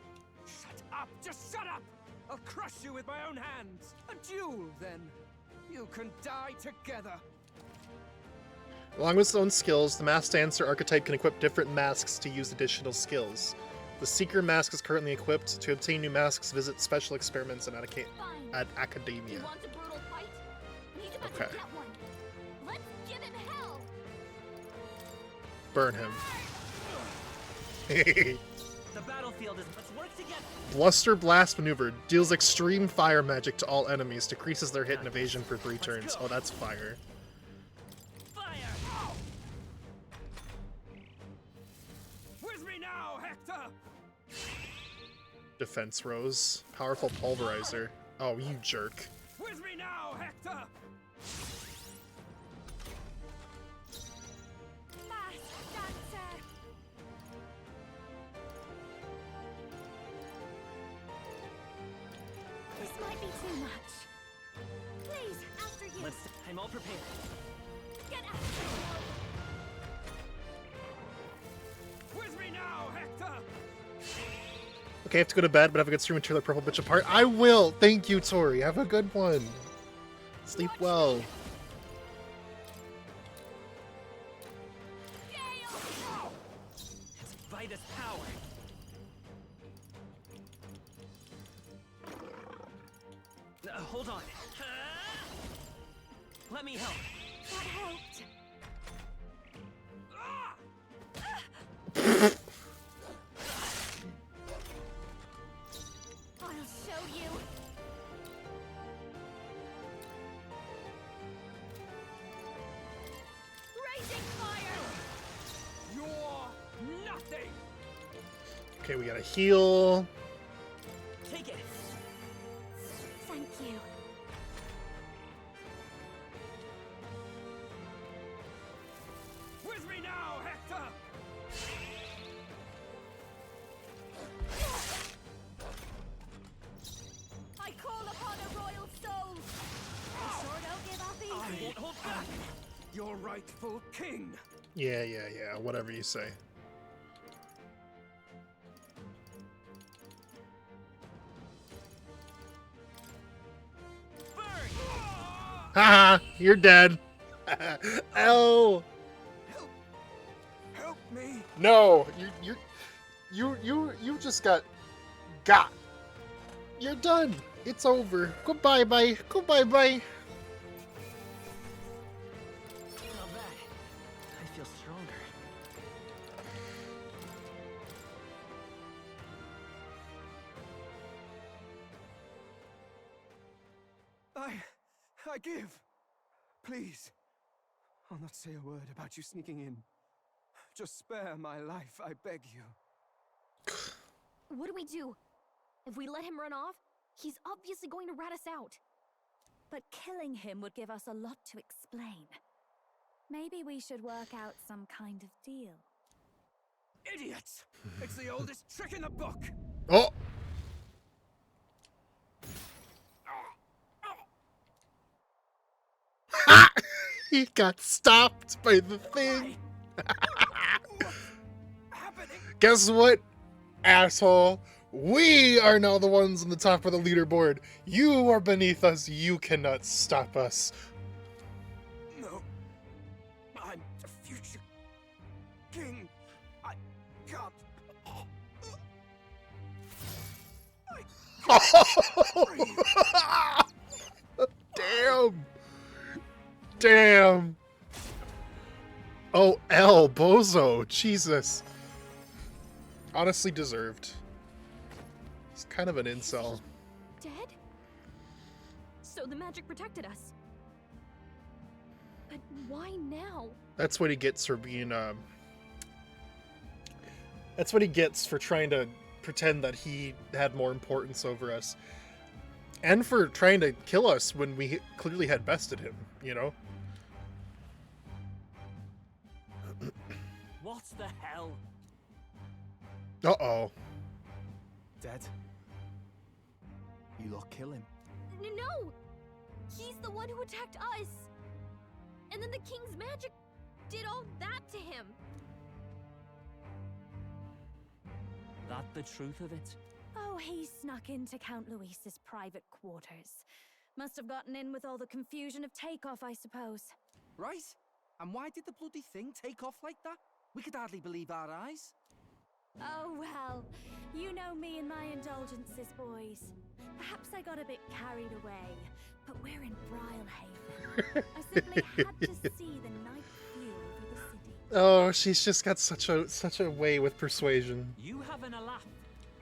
Speaker 2: Shut up! Just shut up! I'll crush you with my own hands. A duel, then. You can die together.
Speaker 1: Along with its own skills, the masked dancer archetype can equip different masks to use additional skills. The Seeker mask is currently equipped. To obtain new masks, visit special experiments at Academia.
Speaker 9: You want a brutal fight? He's about
Speaker 1: Okay.
Speaker 9: to get one. Let's give him hell.
Speaker 1: Burn him.
Speaker 3: The battlefield is. Let's work together.
Speaker 1: Bluster Blast Maneuver deals extreme fire magic to all enemies, decreases their hit and evasion for 3 turns. Oh, that's fire.
Speaker 2: With me now, Hector!
Speaker 1: Defense Rose. Powerful Pulverizer. Oh, you jerk.
Speaker 2: With me now, Hector!
Speaker 6: Masked dancer. This might be too much. Please, after you.
Speaker 3: I'm all prepared.
Speaker 6: Get after
Speaker 2: With me now, Hector!
Speaker 1: Okay, I have to go to bed, but have a good stream and tear the purple bitch apart. I will! Thank you, Tori. Have a good one. Sleep well.
Speaker 3: by this power. Hold on. Let me help.
Speaker 6: That helped. I'll show you. Raging fire!
Speaker 2: You're nothing!
Speaker 1: Okay, we gotta heal.
Speaker 3: Take it.
Speaker 6: Thank you.
Speaker 2: With me now, Hector!
Speaker 6: I call upon a royal soul. I'm sure don't give up easy.
Speaker 2: I won't hold back! Your rightful king!
Speaker 1: Yeah, whatever you say. Haha, you're dead. L.
Speaker 2: Help me!
Speaker 1: No, you just got. You're done. It's over. Goodbye, bye. Goodbye, bye.
Speaker 3: Not bad. I feel stronger.
Speaker 8: I give. Please. I'll not say a word about you sneaking in. Just spare my life, I beg you.
Speaker 9: What do we do? If we let him run off, he's obviously going to rat us out.
Speaker 6: But killing him would give us a lot to explain. Maybe we should work out some kind of deal.
Speaker 2: Idiots! It's the oldest trick in the book!
Speaker 1: Oh! He got stopped by the thing. Guess what, asshole? We are now the ones on the top of the leaderboard. You are beneath us. You cannot stop us.
Speaker 2: No. I'm the future king. I can't.
Speaker 1: Damn. Damn. Oh, L. Bozo. Jesus. Honestly deserved. He's kind of an incel.
Speaker 9: Dead? So the magic protected us. But why now?
Speaker 1: That's what he gets for being, That's what he gets for trying to pretend that he had more importance over us. And for trying to kill us when we clearly had bested him, you know?
Speaker 3: What the hell?
Speaker 1: Uh-oh.
Speaker 13: Dead? You lot kill him.
Speaker 9: No! He's the one who attacked us! And then the king's magic did all that to him!
Speaker 3: That the truth of it?
Speaker 6: Oh, he snuck into Count Luis's private quarters. Must have gotten in with all the confusion of takeoff, I suppose.
Speaker 7: Right? And why did the bloody thing take off like that? We could hardly believe our eyes.
Speaker 6: Oh, well, you know me and my indulgences, boys. Perhaps I got a bit carried away, but we're in Brilehaven. I simply had to see the night view over the city.
Speaker 1: Oh, she's just got such a way with persuasion.
Speaker 3: You having a laugh?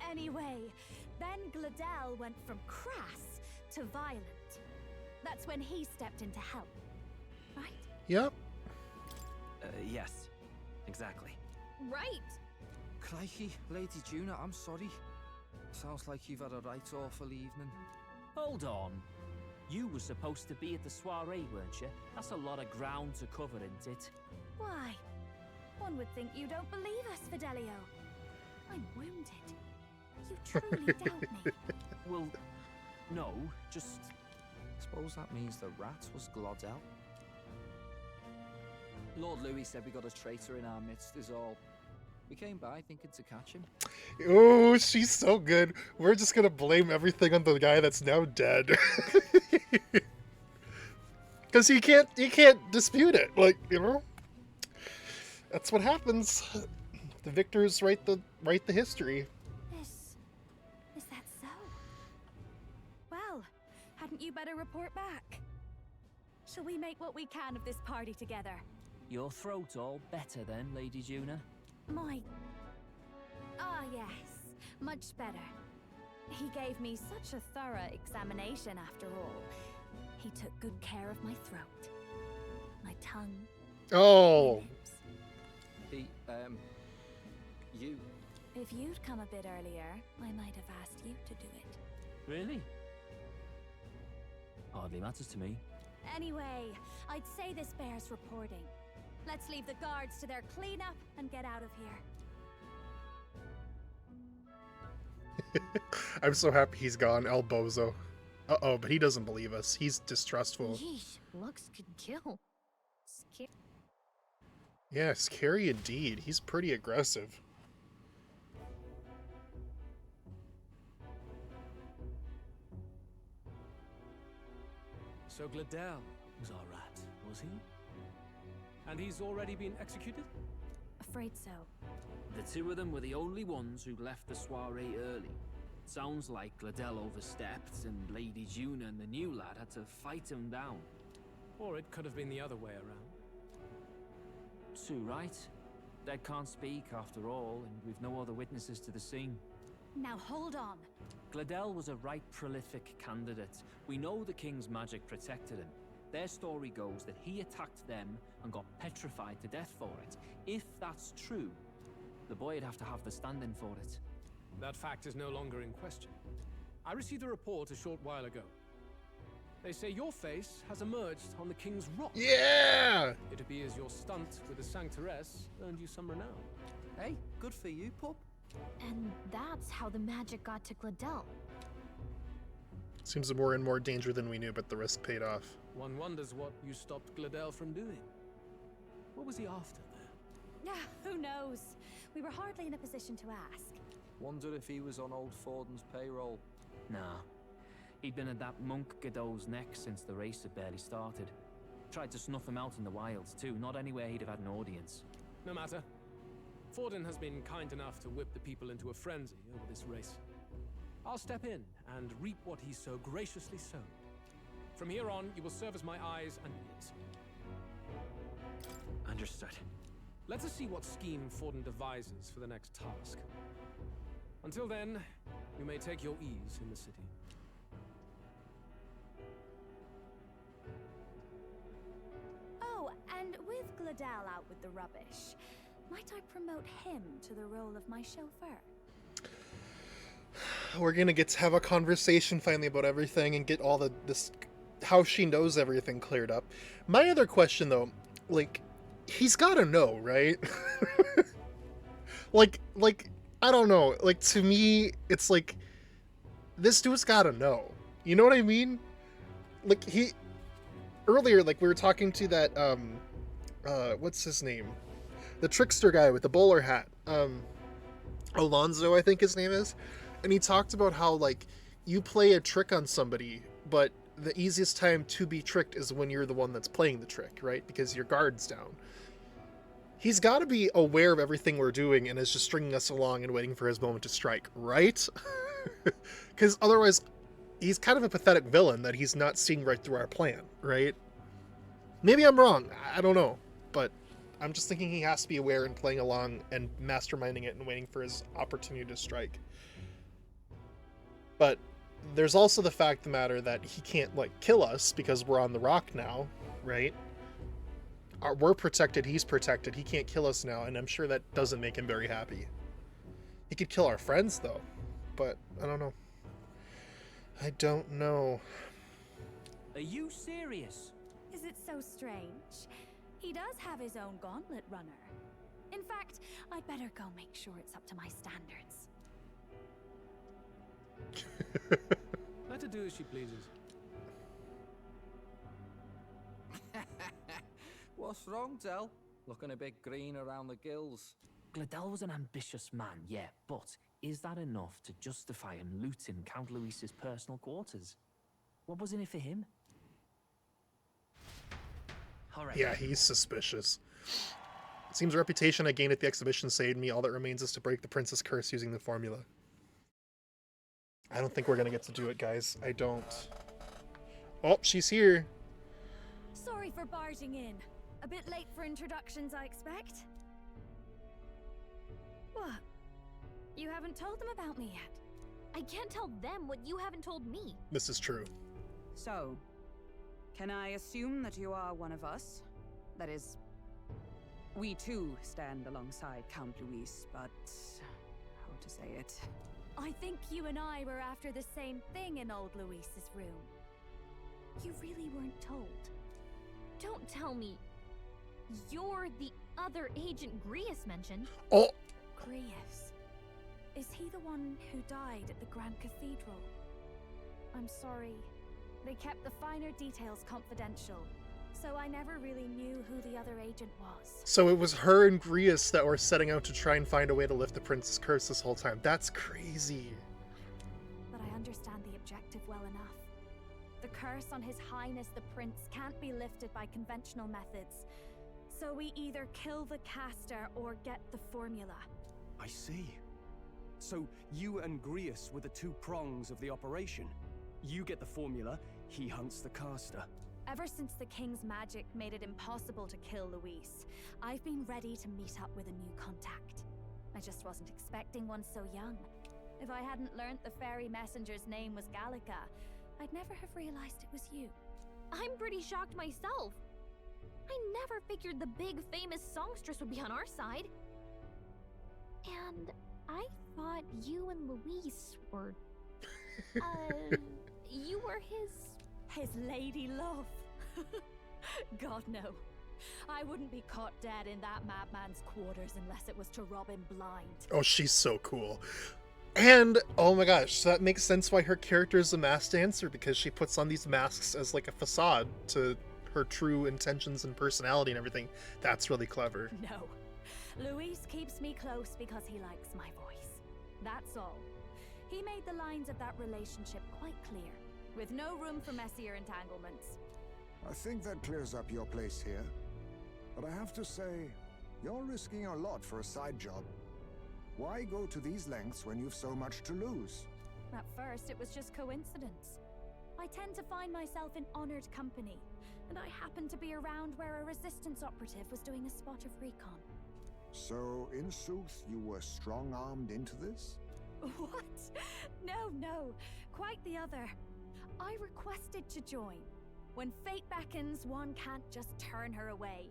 Speaker 6: Anyway, then Gladel went from crass to violent. That's when he stepped in to help, right?
Speaker 1: Yep.
Speaker 7: Yes. Exactly.
Speaker 9: Right!
Speaker 7: Crikey, Lady Juna, I'm sorry. Sounds like you've had a right awful evening.
Speaker 3: Hold on. You were supposed to be at the soiree, weren't you? That's a lot of ground to cover, isn't it?
Speaker 6: Why? One would think you don't believe us, Fidelio. I'm wounded. You truly doubt me.
Speaker 3: Well, no, just...
Speaker 7: Suppose that means the rat was Glodell. Lord Louis said we got a traitor in our midst is all. We came by thinking to catch him.
Speaker 1: Oh, she's so good. We're just gonna blame everything on the guy that's now dead. Because he can't dispute it. Like, you know? That's what happens. The victors write the history.
Speaker 6: Is that so? Well, hadn't you better report back? Shall we make what we can of this party together?
Speaker 3: Your throat all better then, Lady Juna?
Speaker 6: Ah, yes. Much better. He gave me such a thorough examination after all. He took good care of my throat. My tongue.
Speaker 1: Oh!
Speaker 7: You...
Speaker 6: If you'd come a bit earlier, I might have asked you to do it.
Speaker 3: Really? Hardly matters to me.
Speaker 6: Anyway, I'd say this bears reporting. Let's leave the guards to their cleanup and get out of here.
Speaker 1: I'm so happy he's gone, El Bozo. Uh-oh, but he doesn't believe us. He's distrustful.
Speaker 9: Yeesh, looks could kill.
Speaker 1: Yeah, scary indeed. He's pretty aggressive.
Speaker 8: So Gladel was our rat, was he? And he's already been executed?
Speaker 6: Afraid so.
Speaker 3: The two of them were the only ones who left the soiree early. Sounds like Gladel overstepped, and Lady Juna and the new lad had to fight him down.
Speaker 8: Or it could have been the other way around.
Speaker 3: Too right. Dead can't speak, after all, and we've no other witnesses to the scene.
Speaker 6: Now hold on.
Speaker 3: Gladel was a right prolific candidate. We know the king's magic protected him. Their story goes that he attacked them and got petrified to death for it. If that's true, the boy'd have to have the stand-in for it.
Speaker 8: That fact is no longer in question. I received a report a short while ago. They say your face has emerged on the King's Rock.
Speaker 1: Yeah!
Speaker 8: It appears your stunt with the Sanctoress earned you some renown.
Speaker 7: Hey, good for you, pup.
Speaker 9: And that's how the magic got to Gladel.
Speaker 1: Seems we're in more danger than we knew, but the risk paid off.
Speaker 8: One wonders what you stopped Gladel from doing. What was he after there?
Speaker 6: Who knows? We were hardly in a position to ask.
Speaker 7: Wonder if he was on old Forden's payroll.
Speaker 3: Nah. He'd been at that monk Godot's neck since the race had barely started. Tried to snuff him out in the wilds too, not anywhere he'd have had an audience.
Speaker 8: No matter. Forden has been kind enough to whip the people into a frenzy over this race. I'll step in and reap what he so graciously sowed. From here on, you will serve as my eyes and ears.
Speaker 3: Understood.
Speaker 8: Let us see what scheme Forden devises for the next task. Until then, you may take your ease in the city.
Speaker 6: Oh, and with Gladel out with the rubbish, might I promote him to the role of my chauffeur?
Speaker 1: We're gonna get to have a conversation finally about everything and get all this how she knows everything cleared up. My other question though, like, he's gotta know, right? like I don't know. Like, to me, it's like, this dude's gotta know. You know what I mean? Like, earlier, like, we were talking to that, what's his name? The trickster guy with the bowler hat. Alonzo, I think his name is. And he talked about how, like, you play a trick on somebody, but the easiest time to be tricked is when you're the one that's playing the trick, right? Because your guard's down. He's got to be aware of everything we're doing and is just stringing us along and waiting for his moment to strike, right? Because otherwise, he's kind of a pathetic villain that he's not seeing right through our plan, right? Maybe I'm wrong. I don't know. But I'm just thinking he has to be aware and playing along and masterminding it and waiting for his opportunity to strike. But there's also the fact of the matter that he can't, like, kill us because we're on the rock now, right? We're protected, he's protected, he can't kill us now, and I'm sure that doesn't make him very happy. He could kill our friends, though, but I don't know. I don't know.
Speaker 3: Are you serious?
Speaker 6: Is it so strange? He does have his own gauntlet runner. In fact, I'd better go make sure it's up to my standards.
Speaker 8: Let her do as she pleases.
Speaker 7: What's wrong, Del? Looking a bit green around the gills.
Speaker 3: Gladel was an ambitious man, yeah, but is that enough to justify him looting Count Luis's personal quarters? What was in it for him? All right.
Speaker 1: Yeah, he's suspicious. It seems the reputation I gained at the exhibition saved me. All that remains is to break the princess curse using the formula. I don't think we're gonna get to do it, guys. I don't. Oh, she's here.
Speaker 6: Sorry for barging in. A bit late for introductions, I expect. What? You haven't told them about me yet?
Speaker 9: I can't tell them what you haven't told me.
Speaker 1: This is true.
Speaker 12: So, can I assume that you are one of us? That is, we too stand alongside Count Luis, but how to say it?
Speaker 6: I think you and I were after the same thing in old Luis's room. You really weren't told.
Speaker 9: Don't tell me you're the other agent Grius mentioned.
Speaker 1: Oh!
Speaker 6: Grius. Is he the one who died at the Grand Cathedral? I'm sorry. They kept the finer details confidential, so I never really knew who the other agent was.
Speaker 1: So it was her and Grius that were setting out to try and find a way to lift the prince's curse this whole time. That's crazy.
Speaker 6: But I understand the objective well enough. The curse on His Highness the Prince can't be lifted by conventional methods. So we either kill the caster or get the formula.
Speaker 13: I see. So you and Grius were the two prongs of the operation. You get the formula, he hunts the caster.
Speaker 6: Ever since the King's magic made it impossible to kill Luis, I've been ready to meet up with a new contact. I just wasn't expecting one so young. If I hadn't learnt the fairy messenger's name was Gallica, I'd never have realized it was you.
Speaker 9: I'm pretty shocked myself. I never figured the big famous songstress would be on our side. And I thought you and Luis were... you were
Speaker 6: his lady love. God, no. I wouldn't be caught dead in that madman's quarters unless it was to rob him blind.
Speaker 1: Oh, she's so cool. And, oh my gosh, so that makes sense why her character is a masked dancer, because she puts on these masks as like a facade to her true intentions and personality and everything. That's really clever.
Speaker 6: No. Luis keeps me close because he likes my voice. That's all. He made the lines of that relationship quite clear, with no room for messier entanglements.
Speaker 5: I think that clears up your place here. But I have to say, you're risking a lot for a side job. Why go to these lengths when you've so much to lose?
Speaker 6: At first, it was just coincidence. I tend to find myself in honored company, and I happened to be around where a resistance operative was doing a spot of recon.
Speaker 5: So, in sooth, you were strong-armed into this?
Speaker 6: What? No. Quite the other. I requested to join. When fate beckons, one can't just turn her away.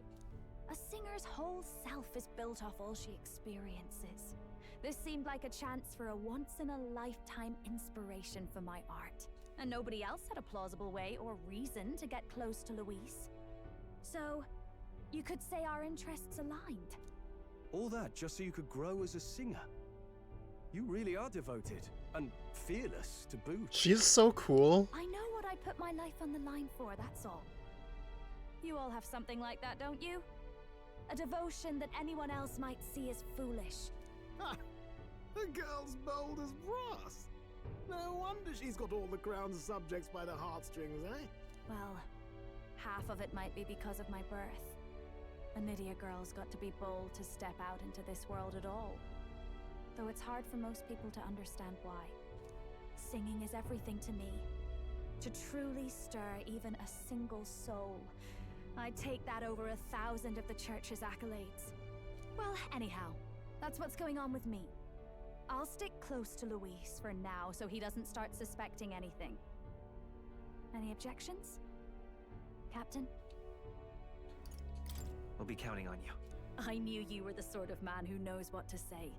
Speaker 6: A singer's whole self is built off all she experiences. This seemed like a chance for a once-in-a-lifetime inspiration for my art. And nobody else had a plausible way or reason to get close to Luis. So, you could say our interests aligned.
Speaker 13: All that just so you could grow as a singer. You really are devoted, and fearless to boot.
Speaker 1: She's so cool.
Speaker 6: I know what I put my life on the line for, that's all. You all have something like that, don't you? A devotion that anyone else might see as foolish.
Speaker 4: Ha! The girl's bold as brass. No wonder she's got all the crown's subjects by the heartstrings, eh?
Speaker 6: Well, half of it might be because of my birth. A Nydia girl's got to be bold to step out into this world at all. Though it's hard for most people to understand why. Singing is everything to me. To truly stir even a single soul, I'd take that over 1,000 of the church's accolades. Well, anyhow, that's what's going on with me. I'll stick close to Luis for now so he doesn't start suspecting anything. Any objections? Captain?
Speaker 16: We'll be counting on you.
Speaker 6: I knew you were the sort of man who knows what to say.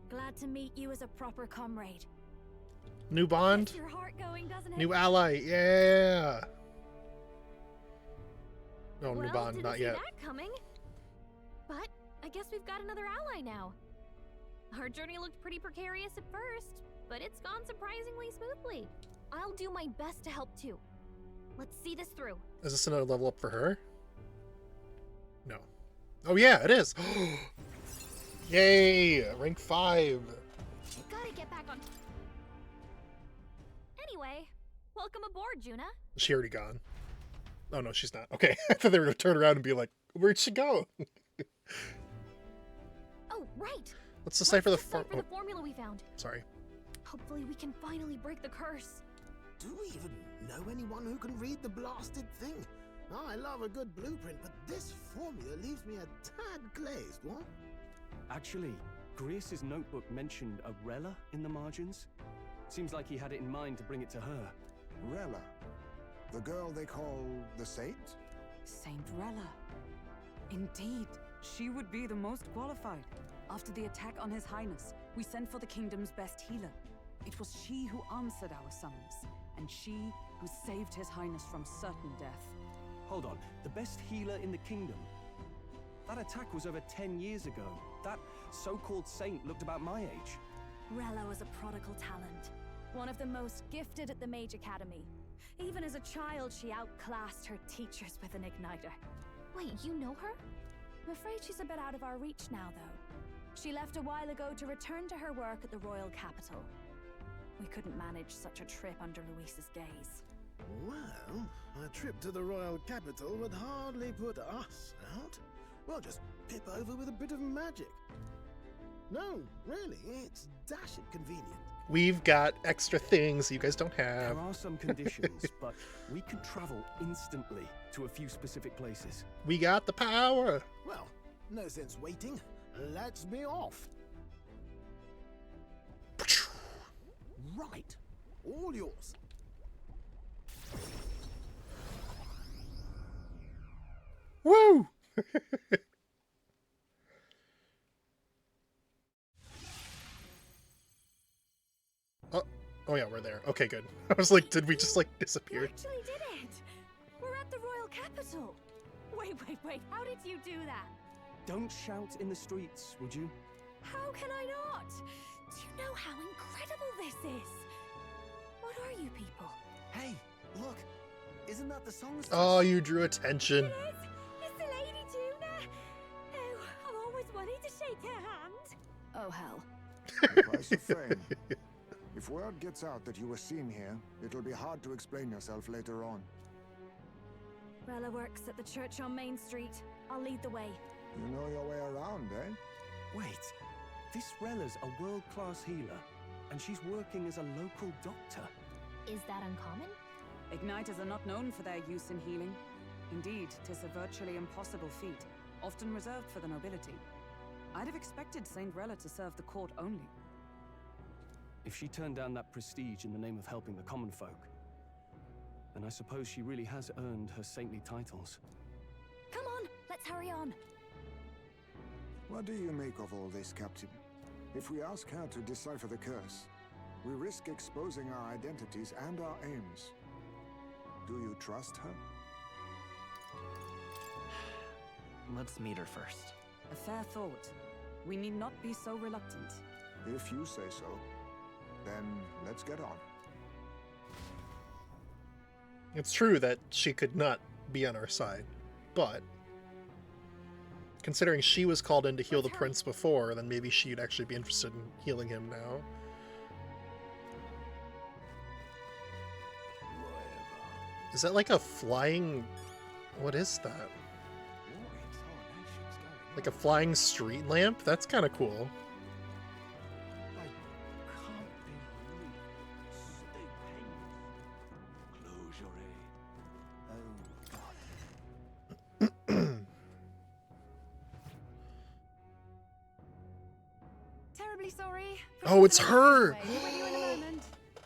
Speaker 6: Glad to meet you as a proper comrade.
Speaker 1: New bond.
Speaker 6: Gets your heart going, doesn't it?
Speaker 1: New ally. Yeah. No,
Speaker 9: well,
Speaker 1: new bond, not yet.
Speaker 9: Didn't see that coming. But I guess we've got another ally now. Our journey looked pretty precarious at first, but it's gone surprisingly smoothly. I'll do my best to help too. Let's see this through.
Speaker 1: Is this another level up for her? No. Oh yeah, it is. Yay! Rank 5.
Speaker 9: Gotta get back on. Anyway, welcome aboard, Juna.
Speaker 1: Is she already gone? Oh no, she's not. Okay, I thought they were gonna turn around and be like, "Where'd she go?"
Speaker 6: Oh, right!
Speaker 1: Let's decipher the
Speaker 6: the formula we found.
Speaker 1: Sorry.
Speaker 6: Hopefully we can finally break the curse.
Speaker 4: Do we even know anyone who can read the blasted thing? I love a good blueprint, but this formula leaves me a tad glazed, what?
Speaker 13: Actually, Grius's notebook mentioned a Rella in the margins. Seems like he had it in mind to bring it to her.
Speaker 5: Rella? The girl they call the Saint?
Speaker 12: Saint Rella. Indeed, she would be the most qualified. After the attack on His Highness, we sent for the kingdom's best healer. It was she who answered our summons, and she who saved His Highness from certain death.
Speaker 13: Hold on, the best healer in the kingdom? That attack was over 10 years ago. That so-called saint looked about my age.
Speaker 6: Rella was a prodigal talent. One of the most gifted at the Mage Academy. Even as a child, she outclassed her teachers with an igniter. Wait, you know her? I'm afraid she's a bit out of our reach now, though. She left a while ago to return to her work at the royal capital. We couldn't manage such a trip under Luis's gaze.
Speaker 4: Well, a trip to the royal capital would hardly put us out. We'll just pip over with a bit of magic. No, really, it's dashed convenient.
Speaker 1: We've got extra things you guys don't have.
Speaker 13: There are some conditions, but we can travel instantly to a few specific places.
Speaker 1: We got the power!
Speaker 4: Well, no sense waiting. Let's be off. Right. All yours.
Speaker 1: Woo! Oh yeah, we're there. Okay, good. I was like, did we just like disappear?
Speaker 6: We actually did it! We're at the royal capital! Wait, how did you do that?
Speaker 13: Don't shout in the streets, would you?
Speaker 6: How can I not? Do you know how incredible this is? What are you people?
Speaker 13: Hey, look! Isn't that the songstress?
Speaker 1: Oh, you drew attention.
Speaker 6: It is! It's the Lady Tuna! Oh, I've always wanted to shake her hand. Oh, hell.
Speaker 5: The price of fame. If word gets out that you were seen here, it'll be hard to explain yourself later on.
Speaker 6: Rella works at the church on Main Street. I'll lead the way.
Speaker 5: You know your way around, eh?
Speaker 13: Wait, this Rella's a world-class healer, and she's working as a local doctor.
Speaker 9: Is that uncommon?
Speaker 12: Igniters are not known for their use in healing. Indeed, 'tis a virtually impossible feat, often reserved for the nobility. I'd have expected Saint Rella to serve the court only.
Speaker 13: If she turned down that prestige in the name of helping the common folk, then I suppose she really has earned her saintly titles.
Speaker 6: Come on, let's hurry on.
Speaker 5: What do you make of all this, Captain? If we ask her to decipher the curse, we risk exposing our identities and our aims. Do you trust her?
Speaker 16: Let's meet her first.
Speaker 12: A fair thought. We need not be so reluctant.
Speaker 5: If you say so, then let's get on.
Speaker 1: It's true that she could not be on our side, but considering she was called in to heal the prince before, then maybe she'd actually be interested in healing him now. Is that like a flying... What is that? Like a flying street lamp? That's kind of cool.
Speaker 6: Terribly sorry.
Speaker 1: Oh, it's her!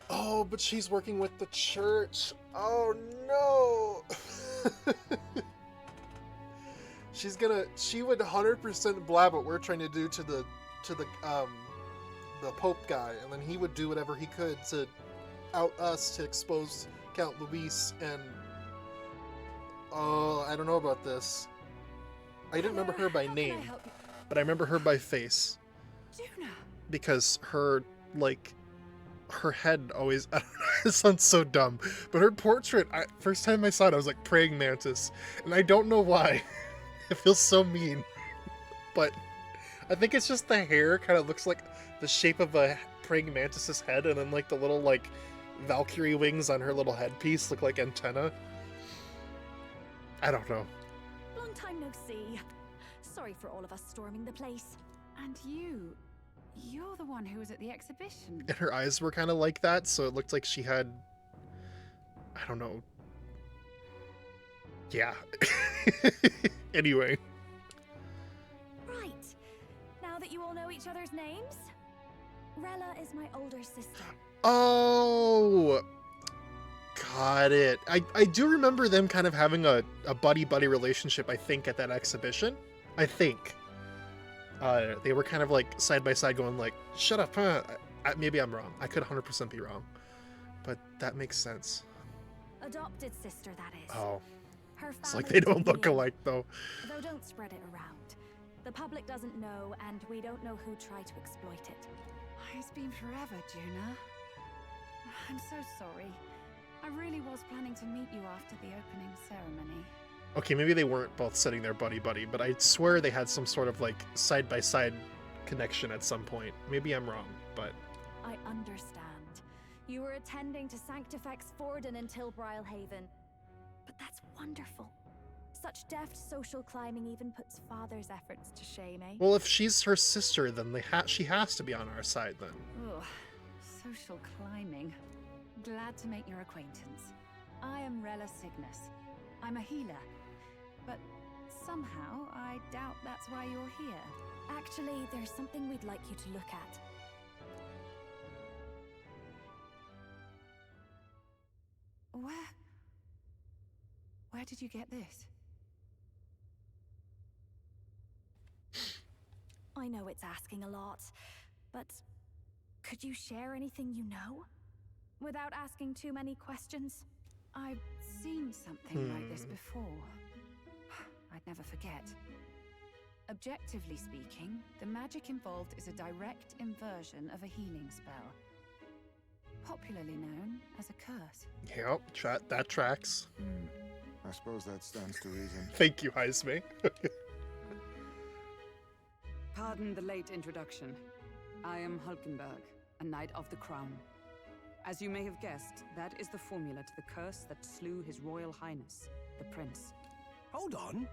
Speaker 1: Oh, but she's working with the church. Oh no! She would 100% blab what we're trying to do to the Pope guy, and then he would do whatever he could to out us to expose Count Luis, and oh, I don't know about this. I didn't remember her by name, but I remember her by face.
Speaker 6: Juna.
Speaker 1: Because her, like, her head always, I don't know, it sounds so dumb, but her portrait, first time I saw it, I was like, praying mantis, and I don't know why. It feels so mean, but I think it's just the hair kind of looks like the shape of a praying mantis's head, and then like the little like Valkyrie wings on her little headpiece look like antenna. I don't know.
Speaker 6: Long time no see. Sorry for all of us storming the place.
Speaker 12: And you're the one who was at the exhibition.
Speaker 1: And her eyes were kind of like that, so it looked like she had, I don't know. Yeah. Anyway.
Speaker 6: Right. Now that you all know each other's names, Rella is my older sister.
Speaker 1: Oh, got it. I do remember them kind of having a buddy-buddy relationship, I think, at that exhibition. I think. They were kind of like side by side going like, shut up, huh? Maybe I'm wrong. I could 100% be wrong. But that makes sense.
Speaker 6: Adopted sister, that is.
Speaker 1: Oh.
Speaker 6: Her
Speaker 1: It's like they don't
Speaker 6: family's
Speaker 1: look
Speaker 6: near.
Speaker 1: alike, though.
Speaker 6: Though don't spread it around. The public doesn't know, and we don't know who tried to exploit it.
Speaker 12: It's been forever, Juna. I'm so sorry. I really was planning to meet you after the opening ceremony.
Speaker 1: Okay, maybe they weren't both sitting there buddy-buddy, but I swear they had some sort of, like, side-by-side connection at some point. Maybe I'm wrong, but...
Speaker 6: I understand. You were attending to Sanctifex Forden in Tilbrile Haven. But that's wonderful. Such deft social climbing even puts father's efforts to shame, eh?
Speaker 1: Well, if she's her sister, then she has to be on our side, then.
Speaker 12: Ugh, social climbing. Glad to make your acquaintance. I am Rella Cygnus. I'm a healer. But somehow, I doubt that's why you're here.
Speaker 6: Actually, there's something we'd like you to look at.
Speaker 12: Where did you get this?
Speaker 6: I know it's asking a lot, but could you share anything you know? Without asking too many questions?
Speaker 12: I've seen something like this before. I'd never forget. Objectively speaking, the magic involved is a direct inversion of a healing spell. Popularly known as a curse.
Speaker 1: Yep, that tracks.
Speaker 5: I suppose that stands to reason.
Speaker 1: Thank you, Heisme.
Speaker 12: Pardon the late introduction. I am Hulkenberg, a Knight of the Crown. As you may have guessed, that is the formula to the curse that slew His Royal Highness, the Prince.
Speaker 13: Hold on.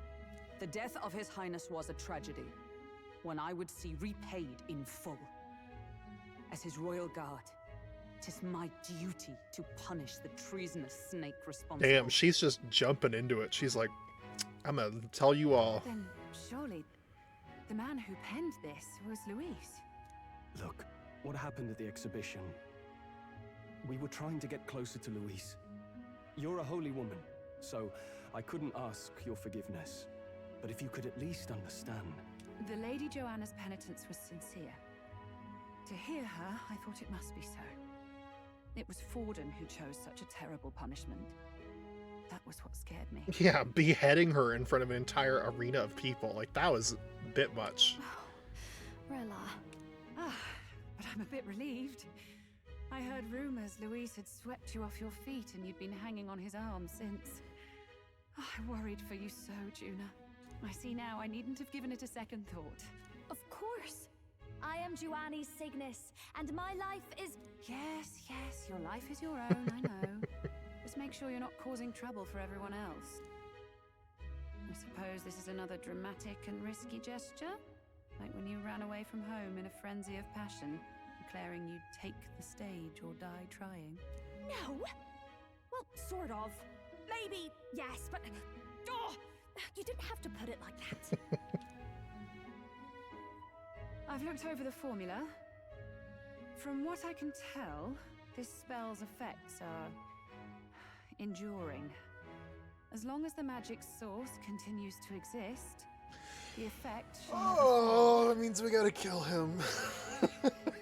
Speaker 12: The death of His Highness was a tragedy, one I would see repaid in full. As His Royal Guard, 'tis my duty to punish the treasonous snake responsible.
Speaker 1: Damn, she's just jumping into it. She's like, I'm gonna tell you all.
Speaker 12: Then surely the man who penned this was Luis.
Speaker 13: Look, what happened at the exhibition? We were trying to get closer to Luis. You're a holy woman, so I couldn't ask your forgiveness. But if you could at least understand.
Speaker 12: The Lady Joanna's penitence was sincere. To hear her, I thought it must be so. It was Forden who chose such a terrible punishment. That was what scared me.
Speaker 1: Yeah, beheading her in front of an entire arena of people. Like, that was a bit much.
Speaker 6: Rella.
Speaker 12: But I'm a bit relieved. I heard rumors Luis had swept you off your feet and you'd been hanging on his arm since. I worried for you so, Juna. I see now I needn't have given it a second thought.
Speaker 6: Of course. I am Joanni Cygnus, and my life is...
Speaker 12: Yes, your life is your own, I know. Just make sure you're not causing trouble for everyone else. I suppose this is another dramatic and risky gesture? Like when you ran away from home in a frenzy of passion, declaring you'd take the stage or die trying.
Speaker 6: No! Well, sort of. Maybe, yes, but... Oh, you didn't have to put it like that.
Speaker 12: I've looked over the formula. From what I can tell, this spell's effects are enduring. As long as the magic source continues to exist, the effect shall
Speaker 1: Oh, that means we gotta kill him.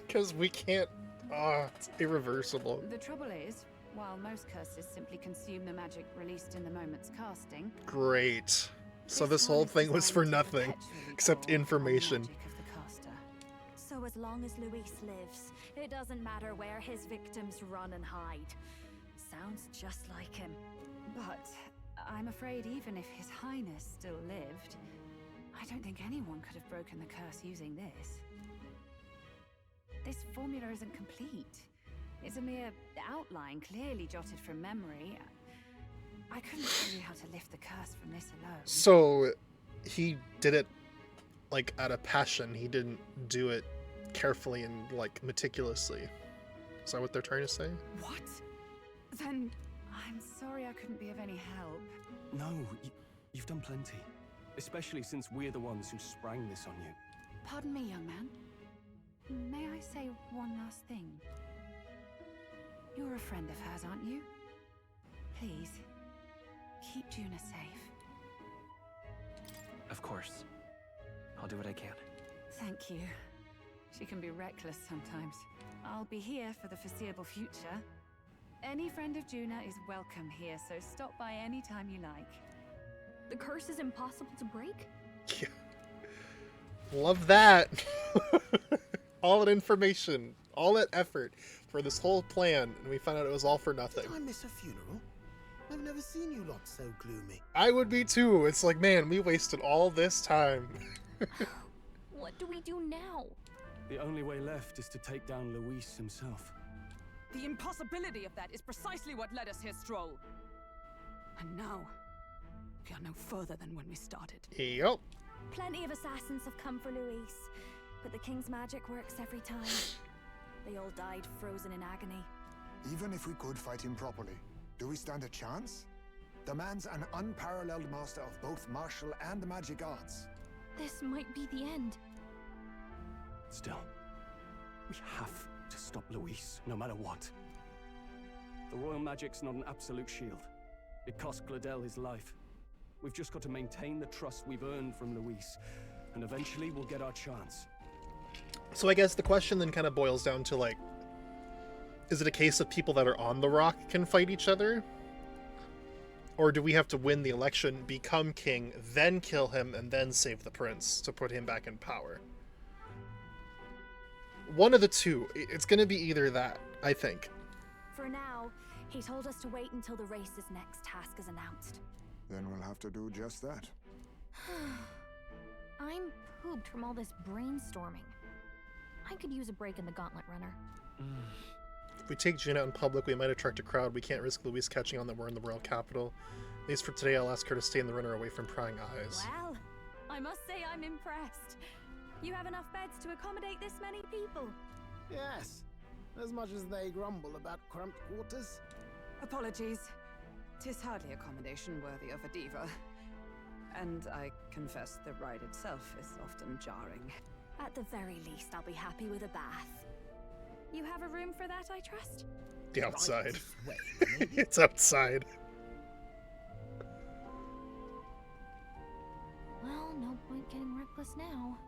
Speaker 1: Because we can't... Oh, it's irreversible.
Speaker 12: The trouble is, while most curses simply consume the magic released in the moment's casting...
Speaker 1: Great. So this whole thing was for nothing, except information.
Speaker 6: So as long as Luis lives, it doesn't matter where his victims run and hide. Sounds just like him.
Speaker 12: But I'm afraid even if His Highness still lived, I don't think anyone could have broken the curse using this. This formula isn't complete. It's a mere outline, clearly jotted from memory. I couldn't tell you how to lift the curse from this alone.
Speaker 1: So he did it like out of passion. He didn't do it carefully and like meticulously. Is that what they're trying to say?
Speaker 12: What? Then I'm sorry I couldn't be of any help.
Speaker 13: No, you've done plenty. Especially since we're the ones who sprang this on you.
Speaker 12: Pardon me, young man. May I say one last thing? You're a friend of hers, aren't you? Please, keep Juna safe.
Speaker 16: Of course. I'll do what I can.
Speaker 12: Thank you. She can be reckless sometimes. I'll be here for the foreseeable future. Any friend of Juna is welcome here, so stop by any time you like.
Speaker 9: The curse is impossible to break?
Speaker 1: Yeah. Love that. All that information, all that effort for this whole plan, and we found out it was all for nothing.
Speaker 4: Did I miss a funeral? I've never seen you lot so gloomy.
Speaker 1: I would be too. It's like, man, we wasted all this time.
Speaker 9: What do we do now?
Speaker 13: The only way left is to take down Luis himself.
Speaker 12: The impossibility of that is precisely what led us here, Stroll. And now, we are no further than when we started.
Speaker 1: Yep.
Speaker 6: Plenty of assassins have come for Luis, but the king's magic works every time. They all died frozen in agony.
Speaker 5: Even if we could fight him properly, do we stand a chance? The man's an unparalleled master of both martial and magic arts.
Speaker 9: This might be the end.
Speaker 13: Still, we have to stop Luis, no matter what. The royal magic's not an absolute shield. It cost Gladel his life. We've just got to maintain the trust we've earned from Luis, and eventually we'll get our chance.
Speaker 1: So I guess the question then kind of boils down to, like, is it a case of people that are on the rock can fight each other? Or do we have to win the election, become king, then kill him, and then save the prince to put him back in power? One of the two. It's going to be either that, I think.
Speaker 6: For now, he told us to wait until the race's next task is announced.
Speaker 5: Then we'll have to do just that.
Speaker 9: I'm pooped from all this brainstorming. I could use a break in the gauntlet runner.
Speaker 1: If we take June out in public, we might attract a crowd. We can't risk Luis catching on that we're in the royal capital. At least for today, I'll ask her to stay in the runner away from prying eyes.
Speaker 6: Well, I must say I'm impressed. You have enough beds to accommodate this many people?
Speaker 4: Yes, as much as they grumble about cramped quarters.
Speaker 12: Apologies. 'Tis hardly accommodation worthy of a diva. And I confess the ride itself is often jarring.
Speaker 6: At the very least, I'll be happy with a bath. You have a room for that, I trust?
Speaker 1: The outside. It's outside.
Speaker 9: Well, no point getting reckless now.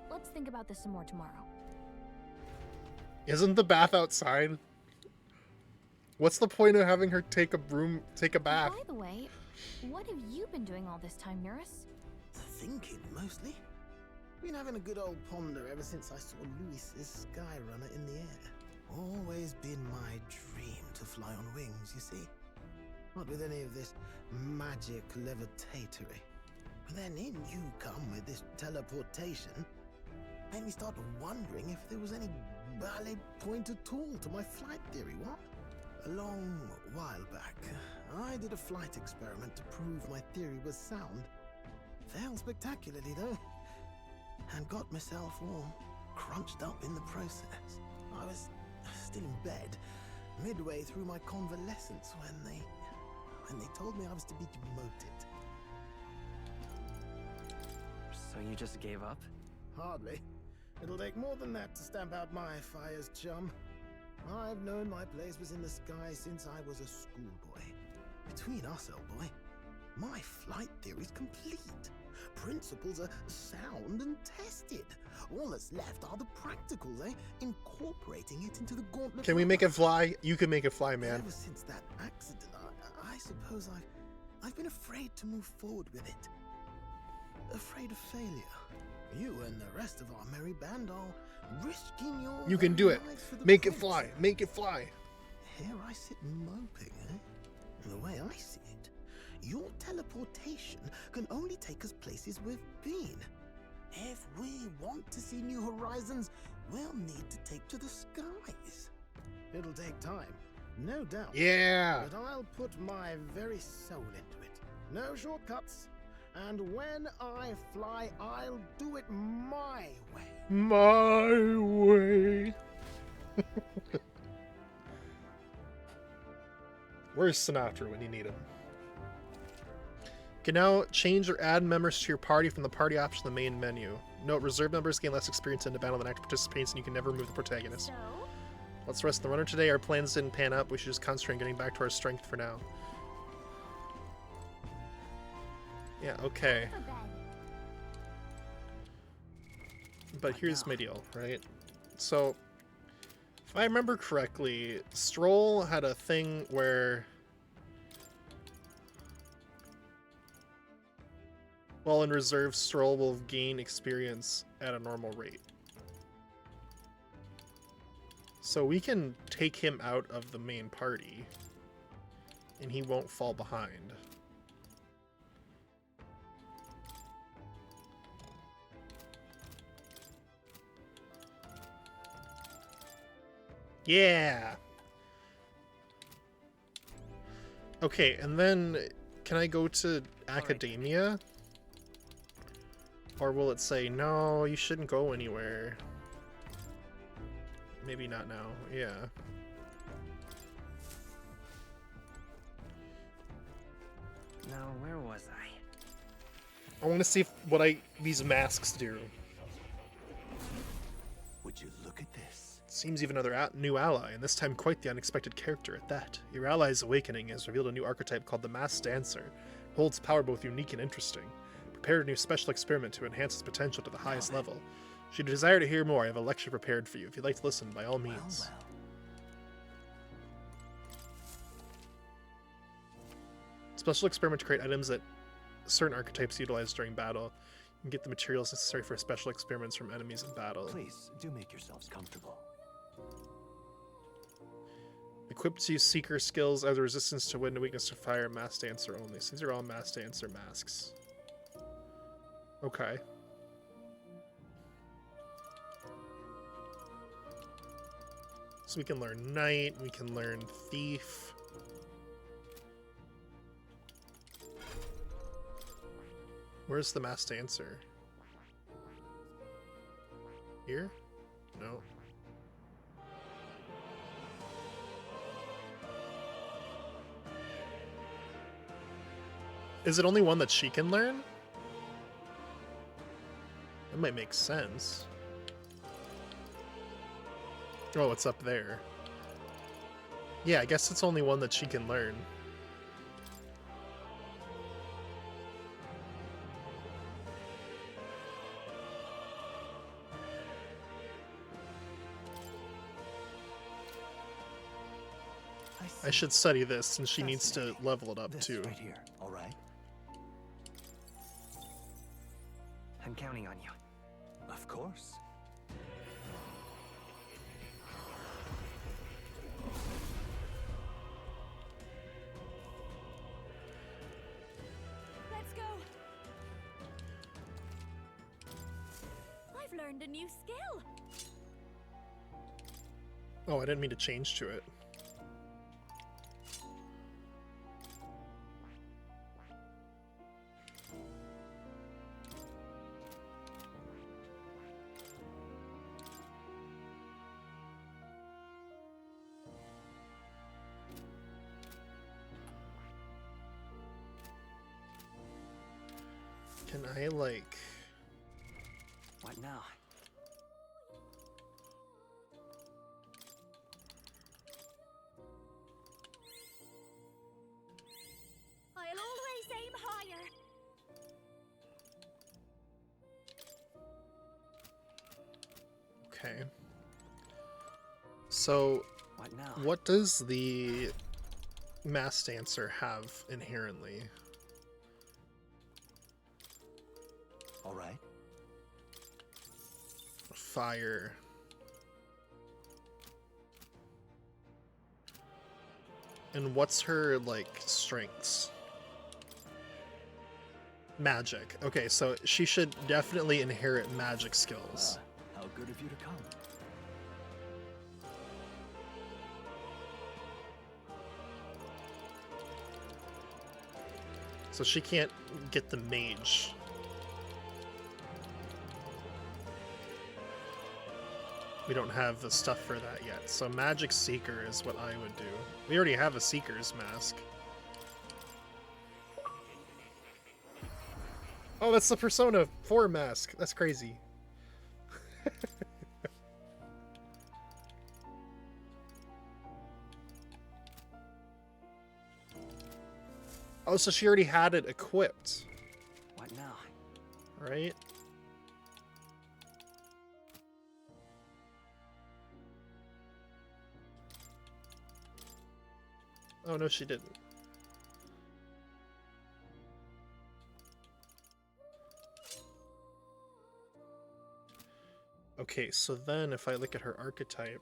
Speaker 9: Let's think about this some more tomorrow.
Speaker 1: Isn't the bath outside? What's the point of having her take a bath?
Speaker 9: By the way, what have you been doing all this time, Eurus?
Speaker 4: Thinking, mostly. Been having a good old ponder ever since I saw Luis's Skyrunner in the air. Always been my dream to fly on wings, you see. Not with any of this magic levitatory. But then in you come with this teleportation. Made me start wondering if there was any valid point at all to my flight theory, what? A long while back, I did a flight experiment to prove my theory was sound. Failed spectacularly, though. And got myself all crunched up in the process. I was still in bed, midway through my convalescence when they told me I was to be demoted.
Speaker 16: So you just gave up?
Speaker 4: Hardly. It'll take more than that to stamp out my fires, chum. I've known my place was in the sky since I was a schoolboy. Between us, old boy, my flight theory's complete. Principles are sound and tested. All that's left are the practicals, incorporating it into the gauntlet.
Speaker 1: Can we make it fly? You can make it fly, man.
Speaker 4: Ever since that accident, I suppose I've been afraid to move forward with it. Afraid of failure. You and the rest of our merry band are risking your
Speaker 1: You can do it. Make it fly. Make it fly.
Speaker 4: Here I sit moping, And the way I see it, your teleportation can only take us places we've been. If we want to see new horizons, we'll need to take to the skies. It'll take time, no doubt.
Speaker 1: Yeah.
Speaker 4: But I'll put my very soul into it. No shortcuts. And when I fly, I'll do it my way.
Speaker 1: My way. Where's Sinatra when you need him? You can now change or add members to your party from the party option in the main menu. Note, reserve members gain less experience into battle than active participants, and you can never remove the protagonist.
Speaker 6: So?
Speaker 1: Let's rest the runner today. Our plans didn't pan out. We should just concentrate on getting back to our strength for now. Yeah, okay. But here's my deal, right? So, if I remember correctly, Stroll had a thing where, while in reserve, Stroll will gain experience at a normal rate. So we can take him out of the main party, and he won't fall behind. Yeah! Okay, and then can I go to Academia? Or will it say, no, you shouldn't go anywhere? Maybe not now, yeah.
Speaker 16: Now, where was I?
Speaker 1: I want to see what these masks do.
Speaker 14: Would you look at this?
Speaker 1: Seems you've another new ally, and this time quite the unexpected character at that. Your ally's awakening has revealed a new archetype called the Masked Dancer. It holds power both unique and interesting. Prepare a new special experiment to enhance its potential to the highest level. Should you desire to hear more, I have a lecture prepared for you. If you'd like to listen, by all means. Special experiment to create items that certain archetypes utilize during battle. You can get the materials necessary for special experiments from enemies in battle.
Speaker 17: Please, do make yourselves comfortable.
Speaker 1: Equipped to use Seeker skills as a resistance to wind and weakness to fire, Masked Dancer only. So these are all Masked Dancer masks. Okay. So we can learn Knight, we can learn Thief. Where's the Masked Dancer? Here? No. Is it only one that she can learn? That might make sense. Oh, it's up there. Yeah, I guess it's only one that she can learn. I should study this since she needs to level it up
Speaker 17: This
Speaker 1: too.
Speaker 17: right here, all right?
Speaker 16: I'm counting on you.
Speaker 17: Of course.
Speaker 6: Let's go. I've learned a new skill.
Speaker 1: Oh, I didn't mean to change to it. Can I, like...
Speaker 16: What now?
Speaker 6: I'll always aim higher.
Speaker 1: Okay. So,
Speaker 16: What now?
Speaker 1: what does the Masked Dancer have inherently?
Speaker 17: All right.
Speaker 1: Fire. And what's her, like, strengths? Magic. Okay, so she should definitely inherit magic skills.
Speaker 17: How good of you to come.
Speaker 1: So she can't get the mage. We don't have the stuff for that yet. So Magic Seeker is what I would do. We already have a Seeker's Mask. Oh, that's the Persona 4 mask. That's crazy. Oh, so she already had it equipped.
Speaker 16: What now?
Speaker 1: Right? Oh, no, she didn't. Okay, so then if I look at her archetype,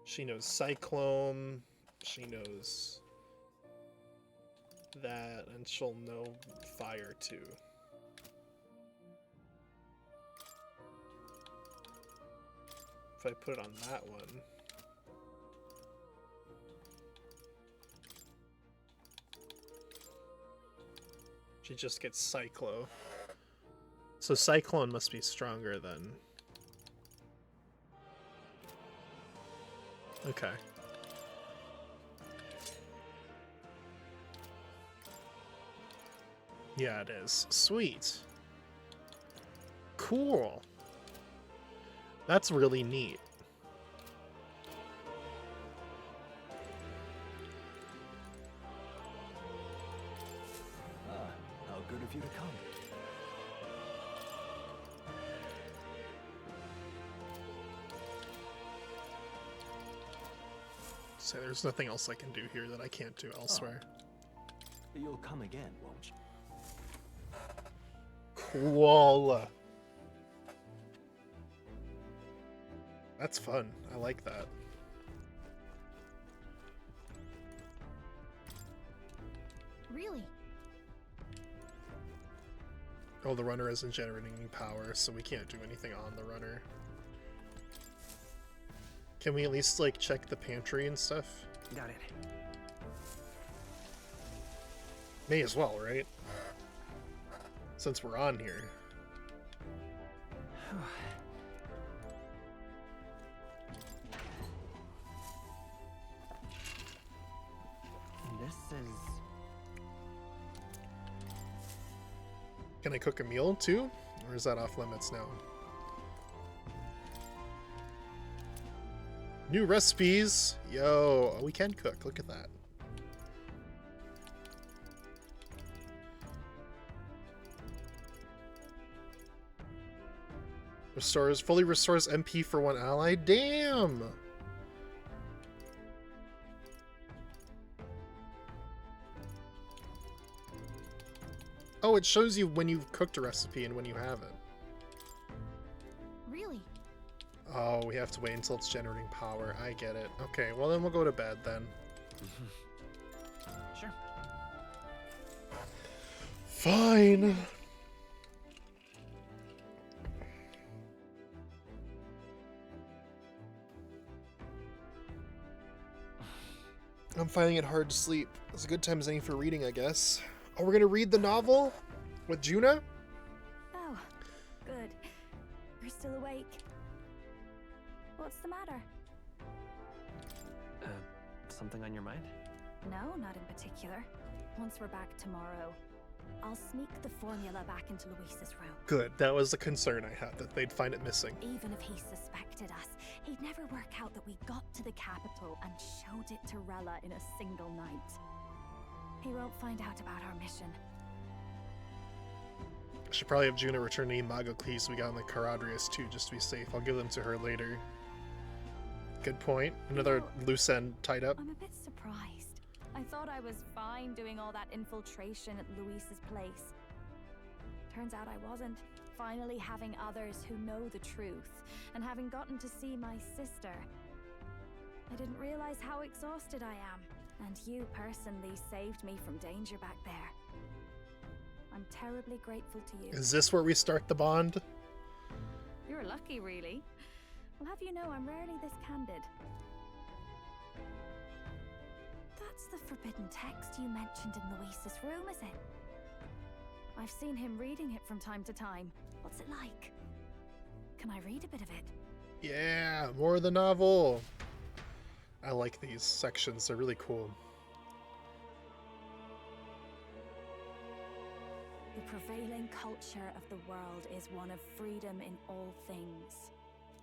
Speaker 1: she knows Cyclone, she knows that, and she'll know Fire too. If I put it on that one, she just gets Cyclo. So Cyclone must be stronger then. Okay. Yeah, it is. Sweet. Cool. That's really neat.
Speaker 17: How good of you to come.
Speaker 1: So there's nothing else I can do here that I can't do elsewhere.
Speaker 17: You'll come again, won't you?
Speaker 1: Cool. That's fun. I like that.
Speaker 9: Really?
Speaker 1: Oh, the runner isn't generating any power, so we can't do anything on the runner. Can we at least, like, check the pantry and stuff?
Speaker 16: Got it.
Speaker 1: May as well, right? Since we're on here.
Speaker 16: This is...
Speaker 1: Can I cook a meal too? Or is that off limits now? New recipes! Yo, we can cook. Look at that. Fully restores MP for one ally. Damn! Oh, it shows you when you've cooked a recipe and when you haven't.
Speaker 9: Really?
Speaker 1: Oh, we have to wait until it's generating power. I get it. Okay, well then we'll go to bed then.
Speaker 16: Sure.
Speaker 1: Fine. I'm finding it hard to sleep. It's a good time as any for reading, I guess. Oh, we're gonna read the novel with Juna?
Speaker 6: Oh, good. You're still awake. What's the matter?
Speaker 16: Something on your mind?
Speaker 6: No, not in particular. Once we're back tomorrow, I'll sneak the formula back into Luis's room.
Speaker 1: Good. That was the concern I had, that they'd find it missing.
Speaker 6: Even if he suspected us, he'd never work out that we got to the capital and showed it to Rella in a single night. He won't find out about our mission.
Speaker 1: I should probably have Juna return the Imago keys we got in the Caradrius too, just to be safe. I'll give them to her later. Good point. Another loose end tied up.
Speaker 6: I'm a bit surprised. I thought I was fine doing all that infiltration at Luis's place. Turns out I wasn't. Finally having others who know the truth, and having gotten to see my sister. I didn't realize how exhausted I am, and you personally saved me from danger back there. I'm terribly grateful to you.
Speaker 1: Is this where we start the bond?
Speaker 6: You're lucky, really. I'll have you know I'm rarely this candid. That's the forbidden text you mentioned in Luis's room, is it? I've seen him reading it from time to time. What's it like? Can I read a bit of it?
Speaker 1: Yeah, more of the novel. I like these sections, they're really cool.
Speaker 6: The prevailing culture of the world is one of freedom in all things.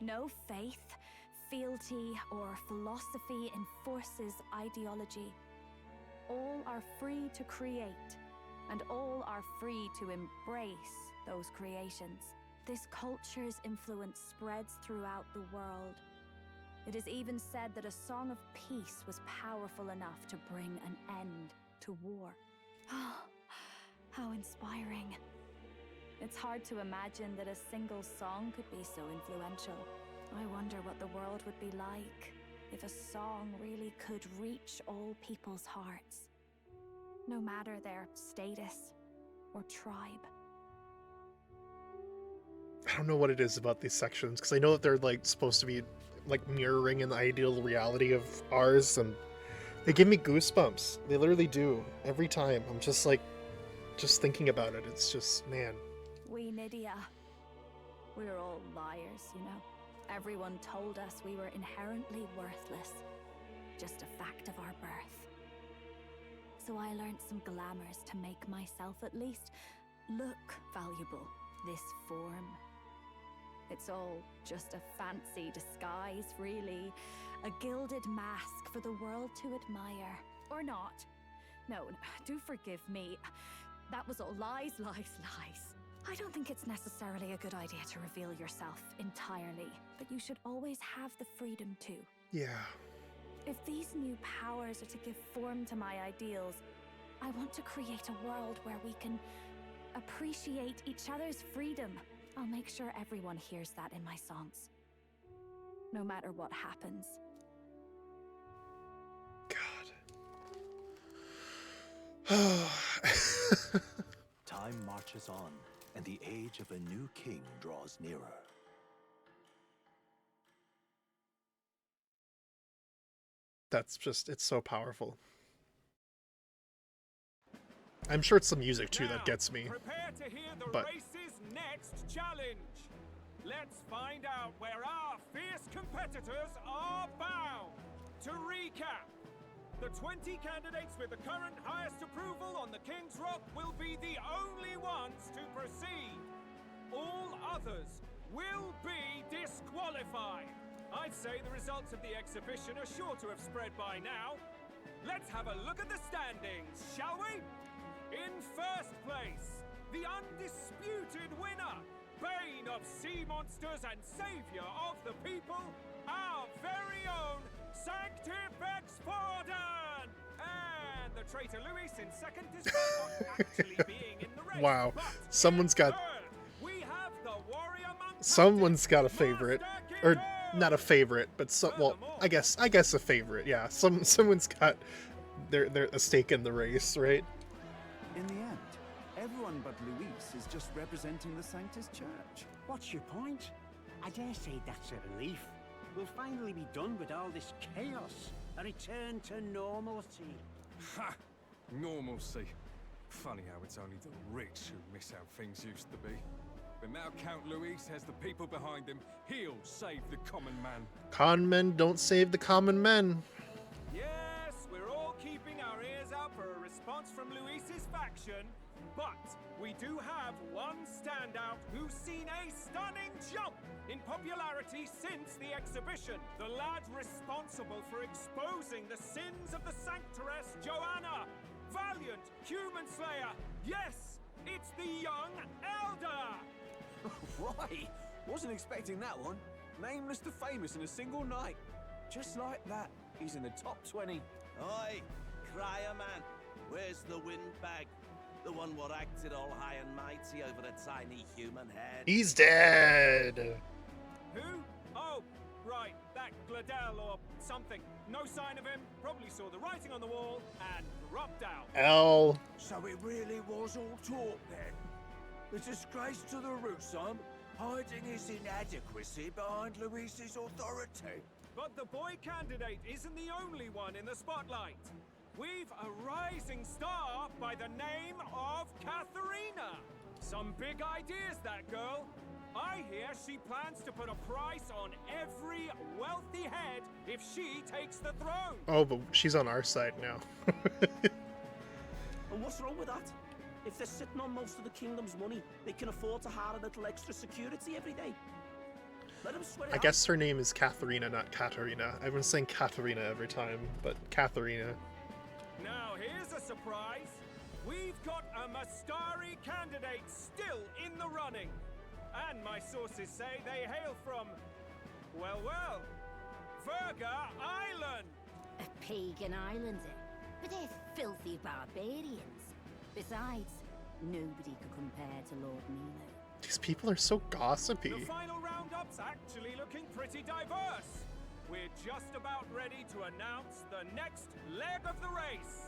Speaker 6: No faith, fealty, or philosophy enforces ideology. All are free to create, and all are free to embrace those creations. This culture's influence spreads throughout the world. It is even said that a song of peace was powerful enough to bring an end to war. How inspiring. It's hard to imagine that a single song could be so influential. I wonder what the world would be like if a song really could reach all people's hearts, no matter their status or tribe.
Speaker 1: I don't know what it is about these sections, because I know that they're like supposed to be like mirroring an ideal reality of ours, and they give me goosebumps. They literally do. Every time. I'm just like, just thinking about it, it's just, man.
Speaker 6: We Nydia, we're all liars, you know. Everyone told us we were inherently worthless, just a fact of our birth. So I learned some glamours to make myself at least look valuable. This form. It's all just a fancy disguise, really. A gilded mask for the world to admire. Or not. No, do forgive me. That was all lies, lies, lies. I don't think it's necessarily a good idea to reveal yourself entirely, but you should always have the freedom to.
Speaker 1: Yeah.
Speaker 6: If these new powers are to give form to my ideals, I want to create a world where we can appreciate each other's freedom. I'll make sure everyone hears that in my songs. No matter what happens.
Speaker 17: Time marches on, and the age of a new king draws nearer.
Speaker 1: That's just, it's so powerful. I'm sure it's the music too that gets me.
Speaker 18: Prepare to hear the
Speaker 1: But
Speaker 18: race's next challenge. Let's find out where our fierce competitors are bound. To recap, the 20 candidates with the current highest approval on the King's Rock will be the only ones to proceed. All others will be disqualified. I'd say the results of the exhibition are sure to have spread by now. Let's have a look at the standings, shall we? In first place, the undisputed winner, bane of sea monsters and savior of the people, our very own Sanctifex Forden! And the traitor Luis in second, despite not actually being in the race.
Speaker 1: wow, someone's got
Speaker 18: We have the warrior monk.
Speaker 1: someone's got a favorite, or not a favorite, but some, well, I guess a favorite. Yeah, someone's got their a stake in the race, right?
Speaker 19: In the end, everyone but Luis is just representing the Sanctus Church.
Speaker 20: What's your point? I dare say that's a relief. We'll finally be done with all this chaos. A return to normalcy.
Speaker 18: Ha! Normalcy. Funny how it's only the rich who miss how things used to be. But now Count Luis has the people behind him. He'll save the common man.
Speaker 1: Con men don't save the common men.
Speaker 18: Yes, we're all keeping our ears out for a response from Luis's faction, but we do have one standout who's seen a stunning jump in popularity since the exhibition. The lad responsible for exposing the sins of the Sanctress Joanna. Valiant human slayer. Yes, it's the young elder.
Speaker 17: Right! Wasn't expecting that one. Nameless to famous in a single night. Just like that, he's in the top 20.
Speaker 14: Oi, crier man, where's the windbag? The one what acted all high and mighty over a tiny human head.
Speaker 1: He's dead.
Speaker 18: Who? Oh, right, that Gladel or something. No sign of him, probably saw the writing on the wall and dropped out.
Speaker 1: L.
Speaker 14: So it really was all talk then? A disgrace to the Rusum, hiding his inadequacy behind Luis's authority.
Speaker 18: But the boy candidate isn't the only one in the spotlight. we've a rising star by the name of Katharina. Some big ideas, that girl. I hear she plans to put a price on every wealthy head if she takes the throne.
Speaker 1: Oh, but she's on our side now.
Speaker 21: And what's wrong with that? If they're sitting on most of the kingdom's money, they can afford to hire a little extra security every day. Let them sweat it
Speaker 1: I
Speaker 21: out.
Speaker 1: guess her name is Katharina, not Katarina. I've been saying Katarina every time, but Katharina.
Speaker 18: Now here's a surprise. We've got a Mastari candidate still in the running. And my sources say they hail from, well, Verga Island.
Speaker 22: A pagan island, eh? But they're filthy barbarians. Besides, nobody could compare to Lord Milo.
Speaker 1: These people are so gossipy.
Speaker 18: The final roundup's actually looking pretty diverse. We're just about ready to announce the next leg of the race.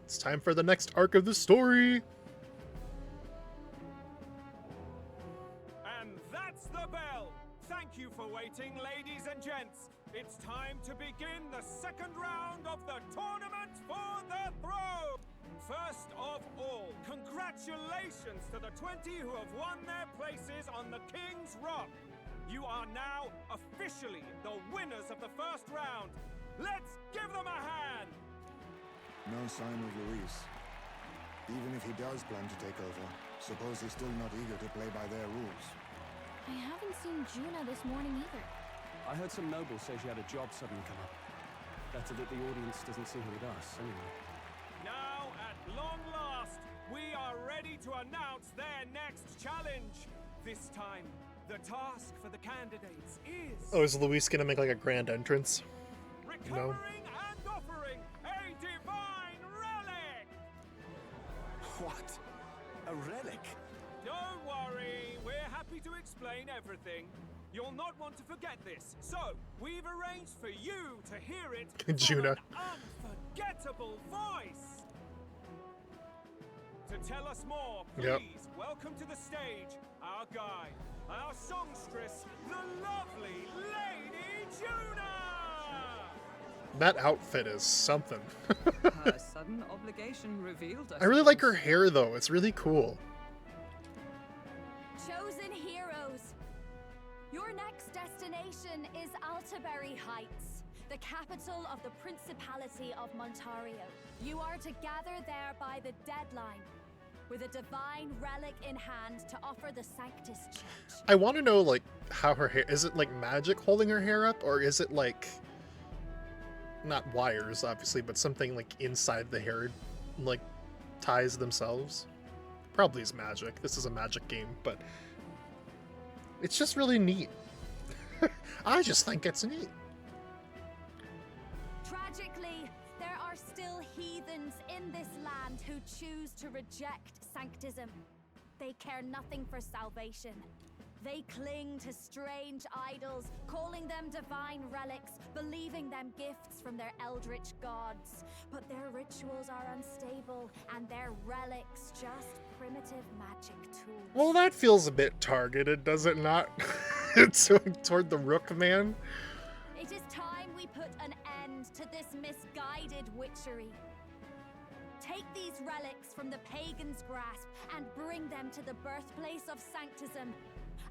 Speaker 1: It's time for the next arc of the story.
Speaker 18: And that's the bell. Thank you for waiting, ladies and gents. It's time to begin the second round of the tournament for the throne. First of all, congratulations to the 20 who have won their places on the King's Rock. You are now officially the winners of the first round. Let's give them a hand.
Speaker 5: No sign of Luis. Even if he does plan to take over, suppose he's still not eager to play by their rules.
Speaker 9: I haven't seen Juna this morning either.
Speaker 13: I heard some nobles say she had a job suddenly come up. Better that the audience doesn't see her with us, anyway.
Speaker 18: Now, at long last, we are ready to announce their next challenge. This time, the task for the candidates is...
Speaker 1: Oh, is Luis gonna make like a grand entrance? No.
Speaker 18: and offering a divine relic!
Speaker 17: What? A relic?
Speaker 18: Don't worry, we're happy to explain everything. You'll not want to forget this, so we've arranged for you to hear it from
Speaker 1: Juna.
Speaker 18: an unforgettable voice. To tell us more, please welcome to the stage our guide, our songstress, the lovely Lady Juna!
Speaker 1: That outfit is something.
Speaker 12: Her sudden obligation revealed us.
Speaker 1: I really like her hair though, it's really cool.
Speaker 6: Chosen heroes, your next destination is Altaberry Heights, the capital of the Principality of Montario. You are to gather there by the deadline, with a divine relic in hand to offer the Sanctus Church.
Speaker 1: I want to know like how her hair, is it like magic holding her hair up, or is it like, not wires obviously, but something like inside the hair, like ties themselves? Probably is magic. This is a magic game, but it's just really neat. I just think it's neat.
Speaker 6: Tragically, there are still heathens in this land who choose to reject sanctism. They care nothing for salvation. They cling to strange idols, calling them divine relics, believing them gifts from their eldritch gods. But their rituals are unstable, and their relics just primitive magic tools.
Speaker 1: Well, that feels a bit targeted, does it not? Toward the Rook man?
Speaker 6: It is time we put an end to this misguided witchery. Take these relics from the pagan's grasp and bring them to the birthplace of sanctism,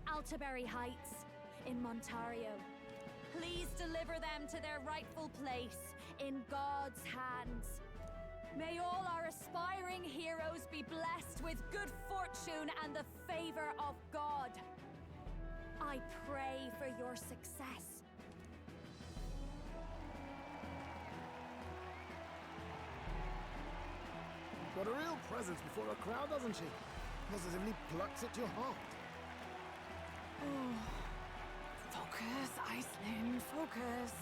Speaker 6: Altaberry Heights in Montario. Please deliver them to their rightful place in God's hands. May all our aspiring heroes be blessed with good fortune and the favor of God. I pray for your success.
Speaker 4: Got a real presence before a crowd, doesn't she? Positively plucks at your heart.
Speaker 12: Focus, Iceland, focus.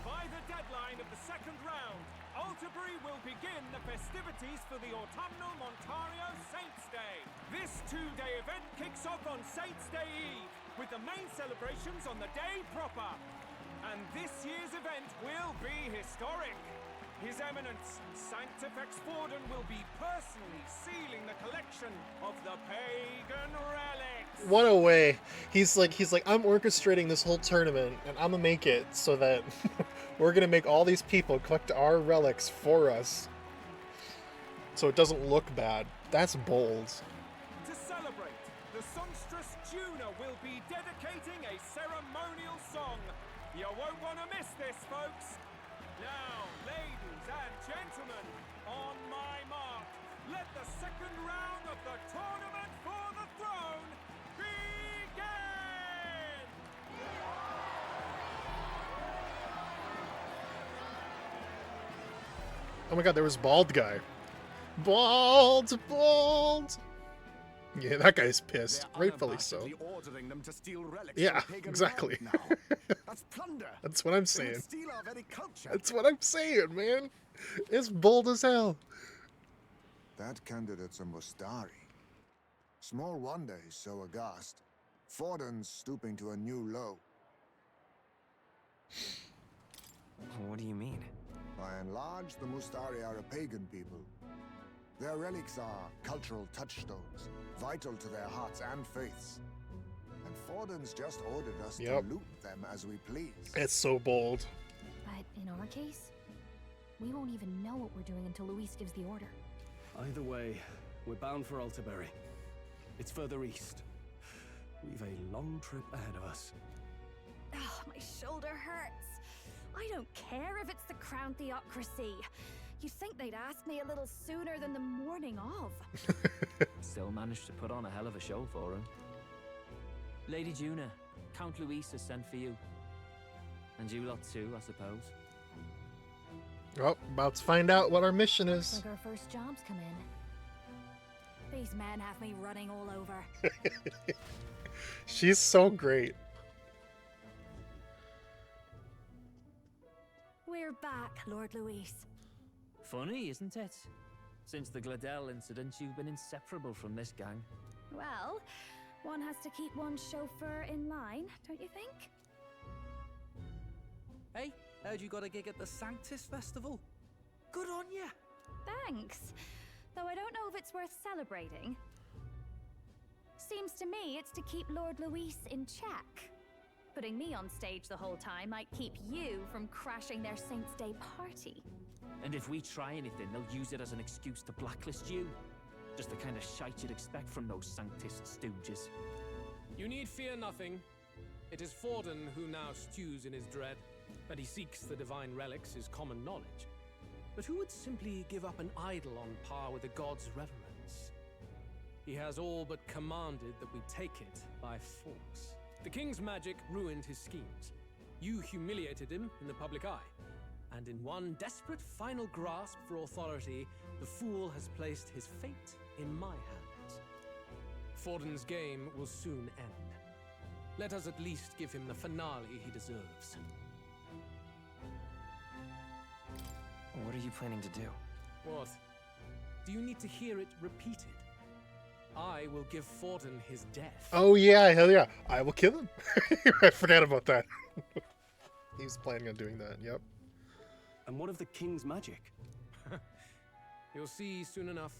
Speaker 18: By the deadline of the second round, Altaberry will begin the festivities for the autumnal Montario Saints' Day. This two-day event kicks off on Saints' Day Eve, with the main celebrations on the day proper. And this year's event will be historic. His Eminence, Sanctifex Forden will be personally sealing the collection of the pagan relics.
Speaker 1: What a way. He's like, I'm orchestrating this whole tournament, and I'm gonna make it so that we're gonna make all these people collect our relics for us, so it doesn't look bad. That's bold.
Speaker 18: To celebrate, the songstress Juna will be dedicating a ceremonial song. You won't want to miss this, folks. Now, ladies and gentlemen, on my mark, let the second round of the tournament for the throne begin!
Speaker 1: Oh my god, there was bald guy. Bald! Yeah, that guy's pissed. Rightfully so.
Speaker 17: Ordering them to steal relics
Speaker 1: Yeah,
Speaker 17: from pagan
Speaker 1: exactly.
Speaker 17: land now. That's plunder.
Speaker 1: That's what I'm
Speaker 17: They
Speaker 1: saying.
Speaker 17: would steal our very culture.
Speaker 1: That's what I'm saying, man. It's bold as hell.
Speaker 5: That candidate's a Mustari. Small wonder he's so aghast. Forden's stooping to a new low.
Speaker 16: What do you mean?
Speaker 5: By and large, the Mustari are a pagan people. Their relics are cultural touchstones, vital to their hearts and faiths. And Forden's just ordered us to loot them as we please.
Speaker 1: It's so bold.
Speaker 6: But in our case, we won't even know what we're doing until Luis gives the order.
Speaker 13: Either way, we're bound for Altaberry. It's further east. We've a long trip ahead of us.
Speaker 6: Oh, my shoulder hurts. I don't care if it's the Crown Theocracy. You'd think they'd ask me a little sooner than the morning of.
Speaker 3: Still managed to put on a hell of a show for him. Lady Juna, Count Luis has sent for you. And you lot too, I suppose.
Speaker 1: Oh, about to find out what our mission is.
Speaker 6: Like our first jobs come in. These men have me running all over.
Speaker 1: She's so great.
Speaker 6: We're back, Lord Luis.
Speaker 3: Funny, isn't it? Since the Gladell incident, you've been inseparable from this gang.
Speaker 6: Well, one has to keep one's chauffeur in line, don't you think?
Speaker 7: Hey, heard you got a gig at the Sanctus Festival? Good on ya!
Speaker 6: Thanks. Though I don't know if it's worth celebrating. Seems to me it's to keep Lord Luis in check. Putting me on stage the whole time might keep you from crashing their Saints' Day party.
Speaker 3: And if we try anything, they'll use it as an excuse to blacklist you. Just the kind of shite you'd expect from those Sanctist stooges.
Speaker 8: You need fear nothing. It is Forden who now stews in his dread. That he seeks the divine relics is common knowledge. But who would simply give up an idol on par with the god's reverence? He has all but commanded that we take it by force. The king's magic ruined his schemes. You humiliated him in the public eye. And in one desperate final grasp for authority, the fool has placed his fate in my hands. Forden's game will soon end. Let us at least give him the finale he deserves.
Speaker 16: What are you planning to do?
Speaker 8: What? Do you need to hear it repeated? I will give Forden his death.
Speaker 1: Oh yeah, hell yeah. I will kill him. I forgot about that. He's planning on doing that, yep.
Speaker 13: And what of the king's magic?
Speaker 8: You'll see soon enough.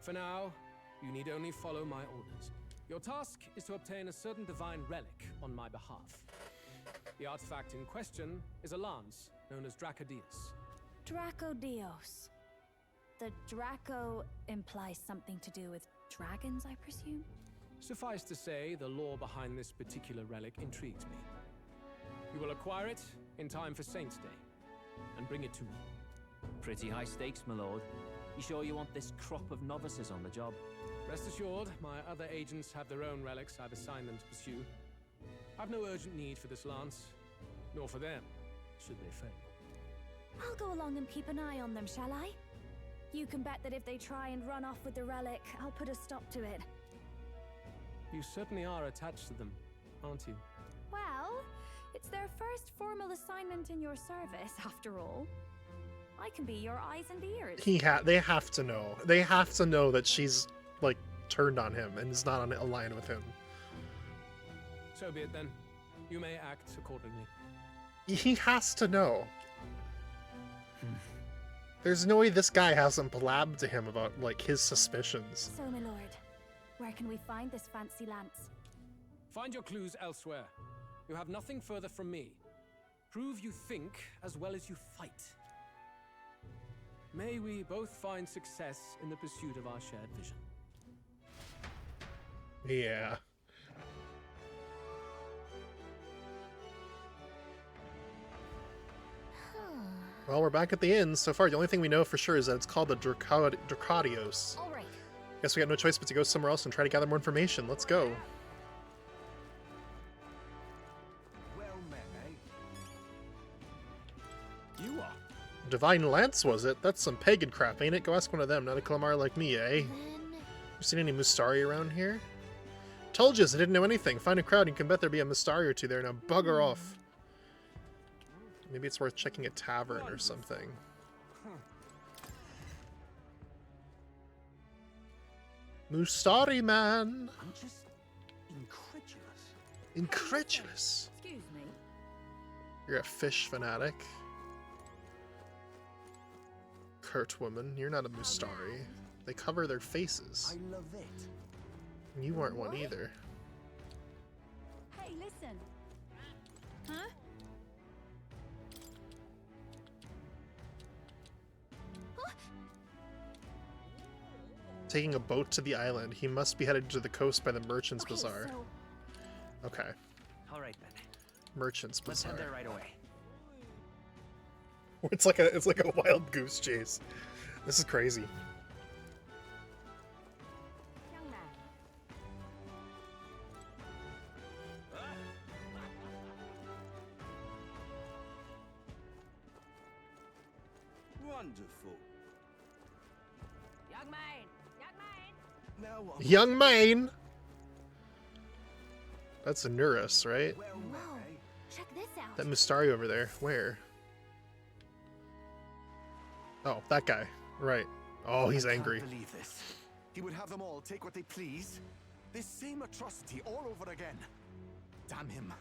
Speaker 8: For now, you need only follow my orders. Your task is to obtain a certain divine relic on my behalf. The artifact in question is a lance known as Dracodius.
Speaker 6: Dracodios. The Draco implies something to do with dragons, I presume?
Speaker 8: Suffice to say, the lore behind this particular relic intrigues me. You will acquire it in time for Saints' Day, and bring it to me.
Speaker 3: Pretty high stakes, my lord. You sure you want this crop of novices on the job?
Speaker 8: Rest assured, my other agents have their own relics I've assigned them to pursue. I've no urgent need for this lance, nor for them, should they fail.
Speaker 6: I'll go along and keep an eye on them, shall I? You can bet that if they try and run off with the relic, I'll put a stop to it.
Speaker 8: You certainly are attached to them, aren't you?
Speaker 6: Well, it's their first formal assignment in your service, after all. I can be your eyes and ears.
Speaker 1: They have to know. They have to know that she's, like, turned on him and is not on a line with him.
Speaker 8: So be it then. You may act accordingly.
Speaker 1: He has to know. There's no way this guy hasn't blabbed to him about, like, his suspicions.
Speaker 6: So, my lord, where can we find this fancy lance?
Speaker 8: Find your clues elsewhere. You have nothing further from me. Prove you think as well as you fight. May we both find success in the pursuit of our shared vision.
Speaker 1: Yeah. Well, we're back at the inn. So far, the only thing we know for sure is that it's called the Dracadios.
Speaker 6: All right.
Speaker 1: Guess we got no choice but to go somewhere else and try to gather more information. Let's go.
Speaker 14: Well met, eh?
Speaker 17: You are.
Speaker 1: Divine Lance, was it? That's some pagan crap, ain't it? Go ask one of them, not a Calamar like me, eh? You seen any Mustari around here? Told yous, I didn't know anything. Find a crowd and you can bet there'd be a Mustari or two there. Now bugger off. Maybe it's worth checking a tavern or something. Mustari man!
Speaker 20: I'm just incredulous.
Speaker 1: Incredulous!
Speaker 22: Excuse me.
Speaker 1: You're a fish fanatic. Curt woman, you're not a Mustari. They cover their faces.
Speaker 20: I love it.
Speaker 1: You aren't one either.
Speaker 22: Hey, listen. Huh?
Speaker 1: Taking a boat to the island. He must be headed to the coast by the Merchant's
Speaker 22: Okay,
Speaker 1: Bazaar.
Speaker 22: so
Speaker 1: Okay.
Speaker 16: All right then.
Speaker 1: Merchant's
Speaker 16: Let's
Speaker 1: Bazaar.
Speaker 16: head there right away.
Speaker 1: It's like a wild goose chase. This is crazy.
Speaker 22: young man.
Speaker 14: Wonderful.
Speaker 22: Young man. Young man.
Speaker 14: Now what?
Speaker 1: Young Maine! That's a Nurus, right?
Speaker 14: Well met, eh?
Speaker 6: Check this out.
Speaker 1: That Mustari over there. Where? Oh, that guy. Right. Oh, he's angry.
Speaker 17: I can't believe this. He would have them all take what they please. This same atrocity all over again. Damn him.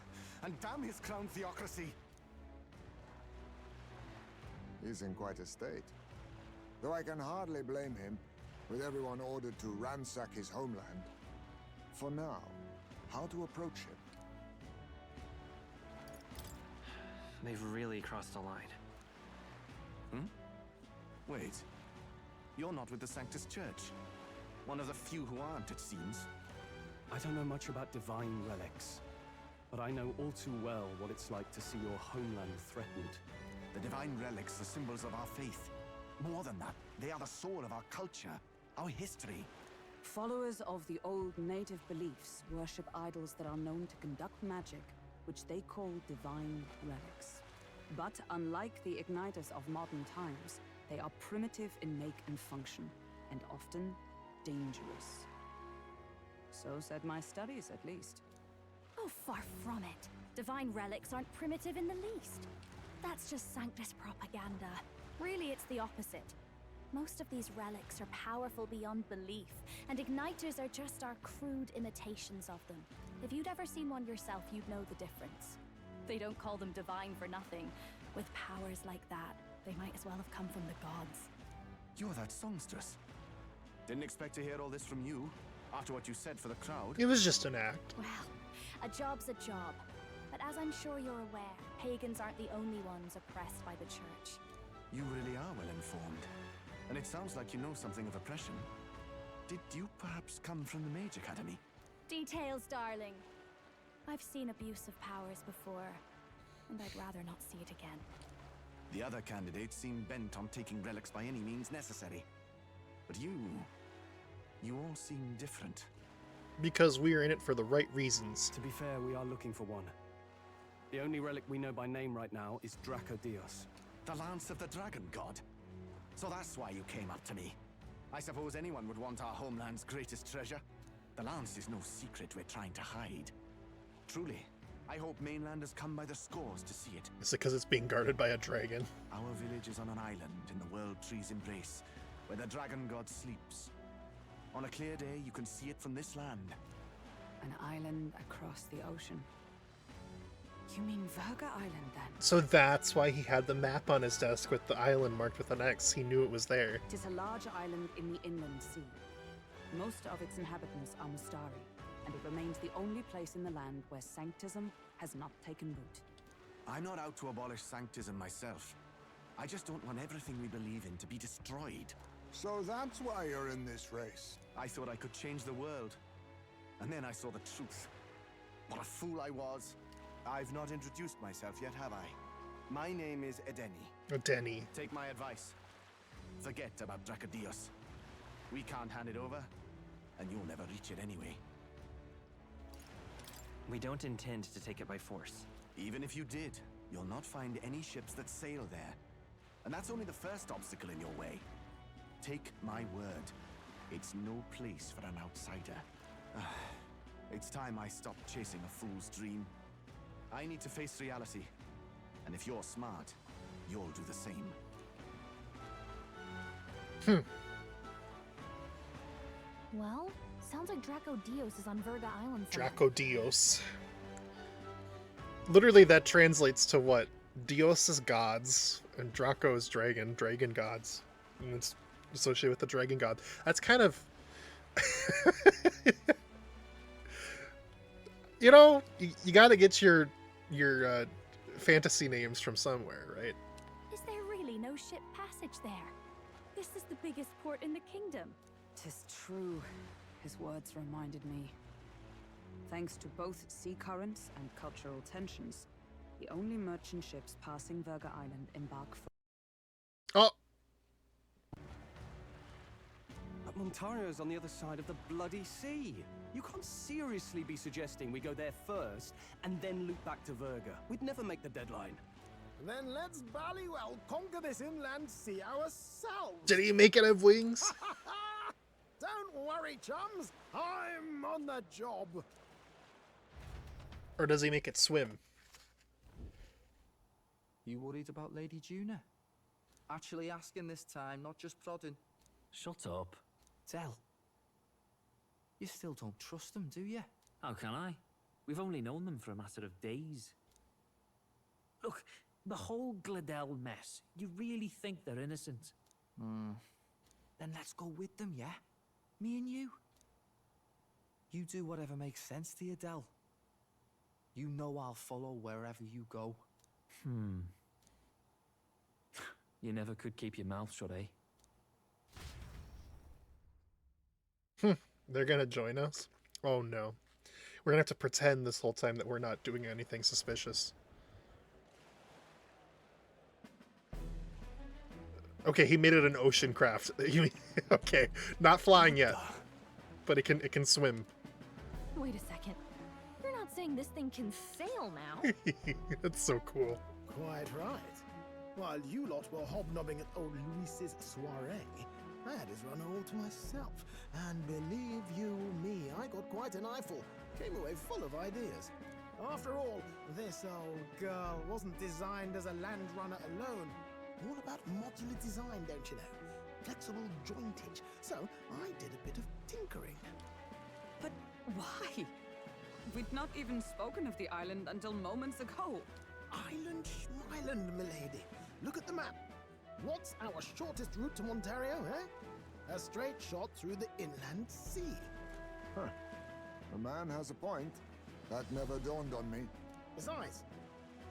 Speaker 17: And damn his crown theocracy.
Speaker 5: He's in quite a state. Though I can hardly blame him, with everyone ordered to ransack his homeland. For now, how to approach him?
Speaker 16: They've really crossed a line.
Speaker 17: Wait. You're not with the Sanctus Church. One of the few who aren't, it seems.
Speaker 13: I don't know much about divine relics, but I know all too well what it's like to see your homeland threatened.
Speaker 17: The divine relics are symbols of our faith. More than that, they are the soul of our culture, our history.
Speaker 12: Followers of the old native beliefs worship idols that are known to conduct magic, which they call divine relics. But unlike the igniters of modern times, they are primitive in make and function, and often dangerous. So said my studies, at least.
Speaker 6: Oh, far from it. Divine relics aren't primitive in the least. That's just Sanctus propaganda. Really, it's the opposite. Most of these relics are powerful beyond belief, and igniters are just our crude imitations of them. If you'd ever seen one yourself, you'd know the difference. They don't call them divine for nothing. With powers like that, they might as well have come from the gods.
Speaker 17: You're that songstress. Didn't expect to hear all this from you, after what you said for the crowd.
Speaker 1: It was just an act.
Speaker 6: Well, a job's a job. But as I'm sure you're aware, pagans aren't the only ones oppressed by the church.
Speaker 17: You really are well informed. And it sounds like you know something of oppression. Did you perhaps come from the Mage Academy?
Speaker 6: Details, darling. I've seen abuse of powers before, and I'd rather not see it again.
Speaker 17: The other candidates seem bent on taking relics by any means necessary. But you all seem different.
Speaker 1: Because we're in it for the right reasons.
Speaker 13: To be fair, we are looking for one. The only relic we know by name right now is Dracodios.
Speaker 17: The Lance of the Dragon God. So that's why you came up to me. I suppose anyone would want our homeland's greatest treasure. The Lance is no secret we're trying to hide. Truly, I hope mainlanders come by the scores to see it.
Speaker 1: Is it because it's being guarded by a dragon?
Speaker 17: Our village is on an island in the World Tree's embrace, where the Dragon God sleeps. On a clear day, you can see it from this land.
Speaker 12: An island across the ocean. You mean Verga Island, then?
Speaker 1: So that's why he had the map on his desk with the island marked with an X. He knew it was there.
Speaker 12: It is a large island in the inland sea. Most of its inhabitants are Mustari, and it remains the only place in the land where sanctism has not taken root.
Speaker 17: I'm not out to abolish sanctism myself. I just don't want everything we believe in to be destroyed.
Speaker 5: So that's why you're in this race.
Speaker 17: I thought I could change the world. And then I saw the truth. What a fool I was. I've not introduced myself yet, have I? My name is Edeni.
Speaker 1: Edeni.
Speaker 17: Take my advice. Forget about Dracodios. We can't hand it over, and you'll never reach it anyway.
Speaker 16: We don't intend to take it by force.
Speaker 17: Even if you did, you'll not find any ships that sail there. And that's only the first obstacle in your way. Take my word. It's no place for an outsider. It's time I stopped chasing a fool's dream. I need to face reality. And if you're smart, you'll do the same.
Speaker 9: Well, sounds like Dracodios is on Verga Island.
Speaker 1: Dracodios. Literally, that translates to what? Dios is gods, and Draco is dragon, dragon gods. And it's associated with the dragon god. That's kind of... you know, you gotta get your fantasy names from somewhere, right?
Speaker 6: Is there really no ship passage there? This is the biggest port in the kingdom.
Speaker 12: 'Tis true. His words reminded me. Thanks to both sea currents and cultural tensions, the only merchant ships passing Verga Island embark for...
Speaker 1: Oh!
Speaker 13: But Montario's on the other side of the bloody sea. You can't seriously be suggesting we go there first and then loop back to Verga. We'd never make the deadline.
Speaker 4: Then let's ballywell conquer this inland sea ourselves.
Speaker 1: Did he make it have wings?
Speaker 4: Don't worry, chums. I'm on the job.
Speaker 1: Or does he make it swim?
Speaker 7: You worried about Lady Juna? Actually asking this time, not just prodding.
Speaker 3: Shut up.
Speaker 7: Tell. You still don't trust them, do you?
Speaker 3: How can I? We've only known them for a matter of days. Look, the whole Gladell mess, you really think they're innocent?
Speaker 7: Then let's go with them, yeah? Me and you. You do whatever makes sense to you, Del. You know I'll follow wherever you go.
Speaker 3: You never could keep your mouth shut, eh?
Speaker 1: They're gonna join us? Oh no. We're gonna have to pretend this whole time that we're not doing anything suspicious. Okay, he made it an ocean craft. Okay, not flying yet, but it can swim.
Speaker 9: Wait a second. You're not saying this thing can sail now?
Speaker 1: That's so cool.
Speaker 4: Quite right. While you lot were hobnobbing at old Luis's soiree, I had his run all to myself. And believe you me, I got quite an eyeful. Came away full of ideas. After all, this old girl wasn't designed as a land runner alone. All about modular design, don't you know? Flexible jointage. So I did a bit of tinkering.
Speaker 12: But why? We'd not even spoken of the island until moments ago.
Speaker 4: Island schmilend, milady. Look at the map. What's our shortest route to Montario, eh? A straight shot through the inland sea.
Speaker 5: Huh. The man has a point. That never dawned on me.
Speaker 4: Besides,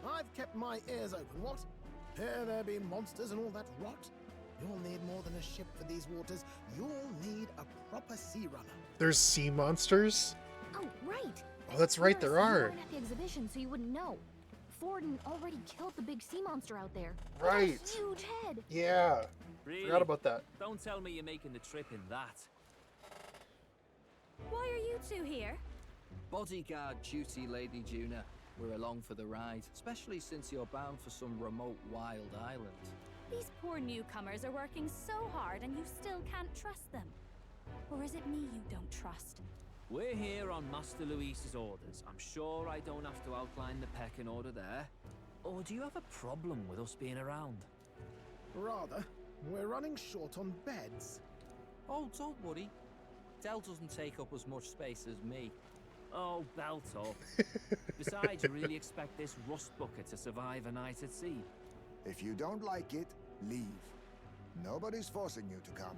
Speaker 4: I've kept my ears open, what? Here there be monsters and all that rot? You'll need more than a ship for these waters. You'll need a proper sea runner.
Speaker 1: There's sea monsters?
Speaker 9: Oh, right.
Speaker 1: Oh, that's right, there are.
Speaker 9: You weren't at the exhibition, so you wouldn't know. Forden already killed the big sea monster out there.
Speaker 1: Right.
Speaker 9: With a huge head.
Speaker 1: Yeah.
Speaker 3: Really?
Speaker 1: Forgot about that.
Speaker 3: Don't tell me you're making the trip in that.
Speaker 6: Why are you two here?
Speaker 7: Bodyguard duty, Lady Juna. We're along for the ride, especially since you're bound for some remote wild island.
Speaker 6: These poor newcomers are working so hard and you still can't trust them. Or is it me you don't trust?
Speaker 3: We're here on Master Luis's orders. I'm sure I don't have to outline the pecking order there. Or do you have a problem with us being around?
Speaker 4: Rather, we're running short on beds.
Speaker 7: Oh, don't worry. Del doesn't take up as much space as me.
Speaker 3: Oh, belt up. Besides, you really expect this rust bucket to survive a night at sea?
Speaker 5: If you don't like it, leave. Nobody's forcing you to come.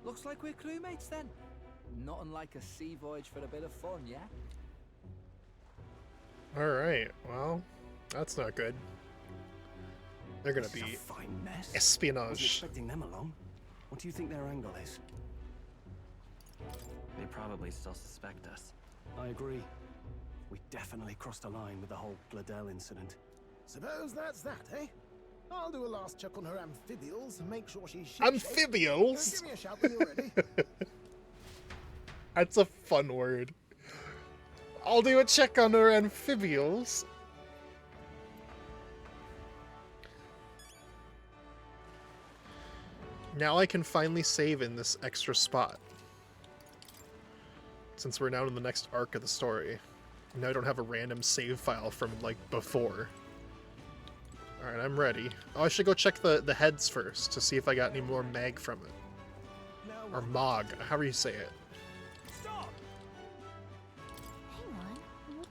Speaker 7: Looks like we're crewmates then. Nothing like a sea voyage for a bit of fun, yeah?
Speaker 1: Alright, well, that's not good. They're gonna
Speaker 13: This is
Speaker 1: be
Speaker 13: a fine mess. Wasn't
Speaker 1: espionage.
Speaker 13: expecting them along. What do you think their angle is?
Speaker 16: They probably still suspect us.
Speaker 13: I agree. We definitely crossed a line with the whole Gladell incident.
Speaker 4: Suppose that's that, eh? I'll do a last check on her amphibials and make sure she's
Speaker 1: Amphibials?
Speaker 4: Give me a shout when you're ready.
Speaker 1: That's a fun word. I'll do a check on her amphibials. Now I can finally save in this extra spot. Since we're now in the next arc of the story. Now I don't have a random save file from, like, before. Alright, I'm ready. Oh, I should go check the heads first to see if I got any more mag from it. Or Mog, however you say it.
Speaker 9: Hang on.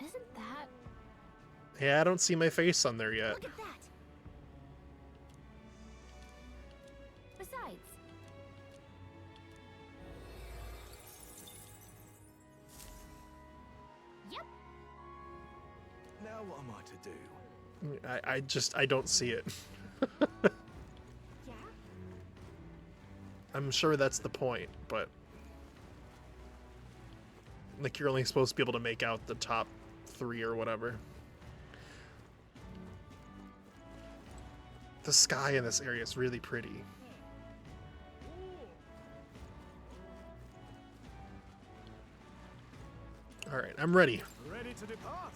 Speaker 9: Isn't that...
Speaker 1: Yeah, I don't see my face on there yet.
Speaker 9: Look at that! Besides... Yep.
Speaker 13: Now what am I to do?
Speaker 1: I don't see it.
Speaker 9: Yeah?
Speaker 1: I'm sure that's the point, but... Like, you're only supposed to be able to make out the top 3 or whatever. The sky in this area is really pretty. Alright, I'm ready.
Speaker 4: Ready to depart?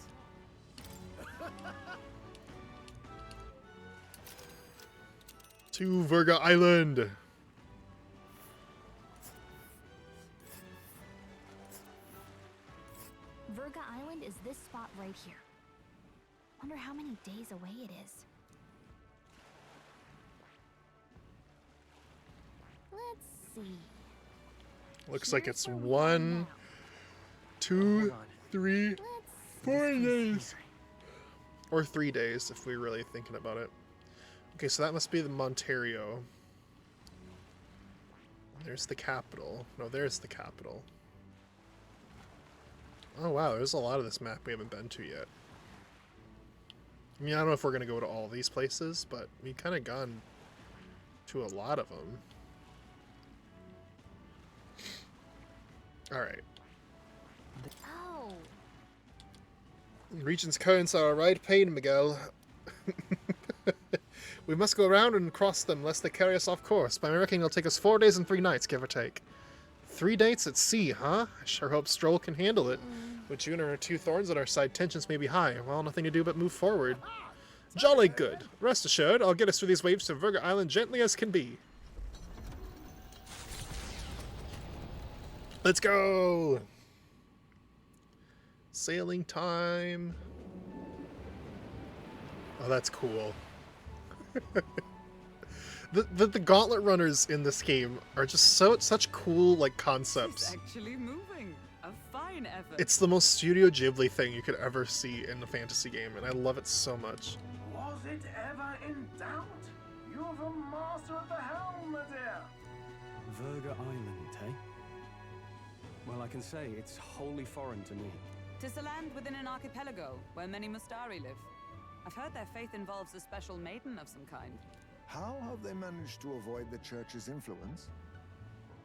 Speaker 1: To Virga Island!
Speaker 6: Virga Island is this spot right here. Wonder how many days away it is. Let's see.
Speaker 1: Looks like it's 1, 2, 3, 4 days. Or 3 days, if we're really thinking about it. Okay, so that must be the Montario. There's the capital. No, there's the capital. Oh wow, there's a lot of this map we haven't been to yet. I mean, I don't know if we're going to go to all these places, but we've kind of gone to a lot of them. Alright.
Speaker 6: Oh,
Speaker 1: Region's currents are a right pain, Miguel. We must go around and cross them lest they carry us off course. By my reckoning, it'll take us 4 days and 3 nights, give or take. 3 dates at sea, huh? I sure hope Stroll can handle it. With June and her 2 thorns on our side, tensions may be high. Well, nothing to do but move forward. Jolly good. Rest assured, I'll get us through these waves to Virga Island gently as can be. Let's go! Sailing time. Oh, that's cool. The gauntlet runners in this game are just such cool, like, concepts.
Speaker 12: It's actually moving. A fine effort.
Speaker 1: It's the most Studio Ghibli thing you could ever see in a fantasy game, and I love it so much.
Speaker 18: Was it ever in doubt? You're the master of the helm, my dear.
Speaker 13: Virga Island, eh? Well, I can say it's wholly foreign to me.
Speaker 12: 'Tis a land within an archipelago where many Mustari live. I've heard their faith involves a special maiden of some kind.
Speaker 5: How have they managed to avoid the church's influence?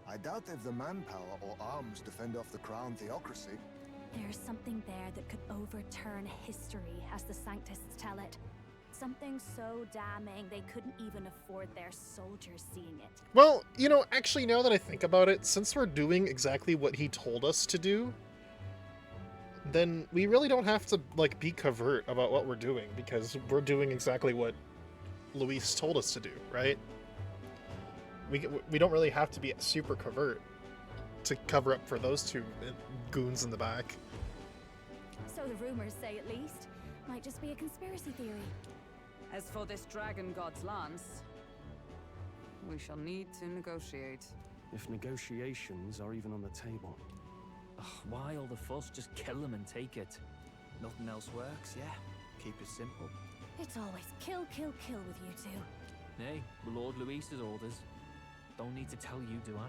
Speaker 5: I doubt they've the manpower or arms to fend off the crown theocracy.
Speaker 6: there's something there that could overturn history, as the Sanctists tell it. Something so damning they couldn't even afford their soldiers seeing it.
Speaker 1: Well, you know, actually, now that I think about it, since we're doing exactly what he told us to do, then we really don't have to, like, be covert about what we're doing, because we're doing exactly what Luis told us to do, right? We don't really have to be super covert to cover up for those 2 goons in the back.
Speaker 6: So the rumors say, at least. Might just be a conspiracy theory.
Speaker 12: As for this dragon god's lance, we shall need to negotiate.
Speaker 13: if negotiations are even on the table.
Speaker 3: Ugh, why all the fuss? Just kill them and take it.
Speaker 7: Nothing else works, yeah? Keep it simple.
Speaker 6: It's always kill, kill, kill with you two.
Speaker 3: Hey, Lord Luis's orders. Don't need to tell you, do I?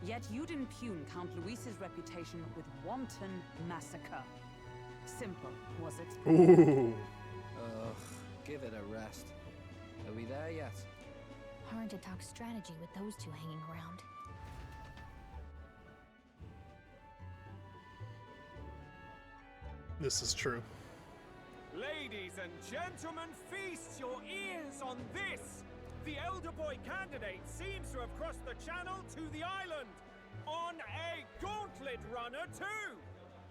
Speaker 12: Yet you'd impugn Count Luis's reputation with wanton massacre. Simple, was it?
Speaker 1: Ooh.
Speaker 7: Ugh, give it a rest. Are we there yet?
Speaker 6: Hard to talk strategy with those two hanging around.
Speaker 1: This is true.
Speaker 18: Ladies and gentlemen, feast your ears on this! The elder boy candidate seems to have crossed the channel to the island on a gauntlet runner too!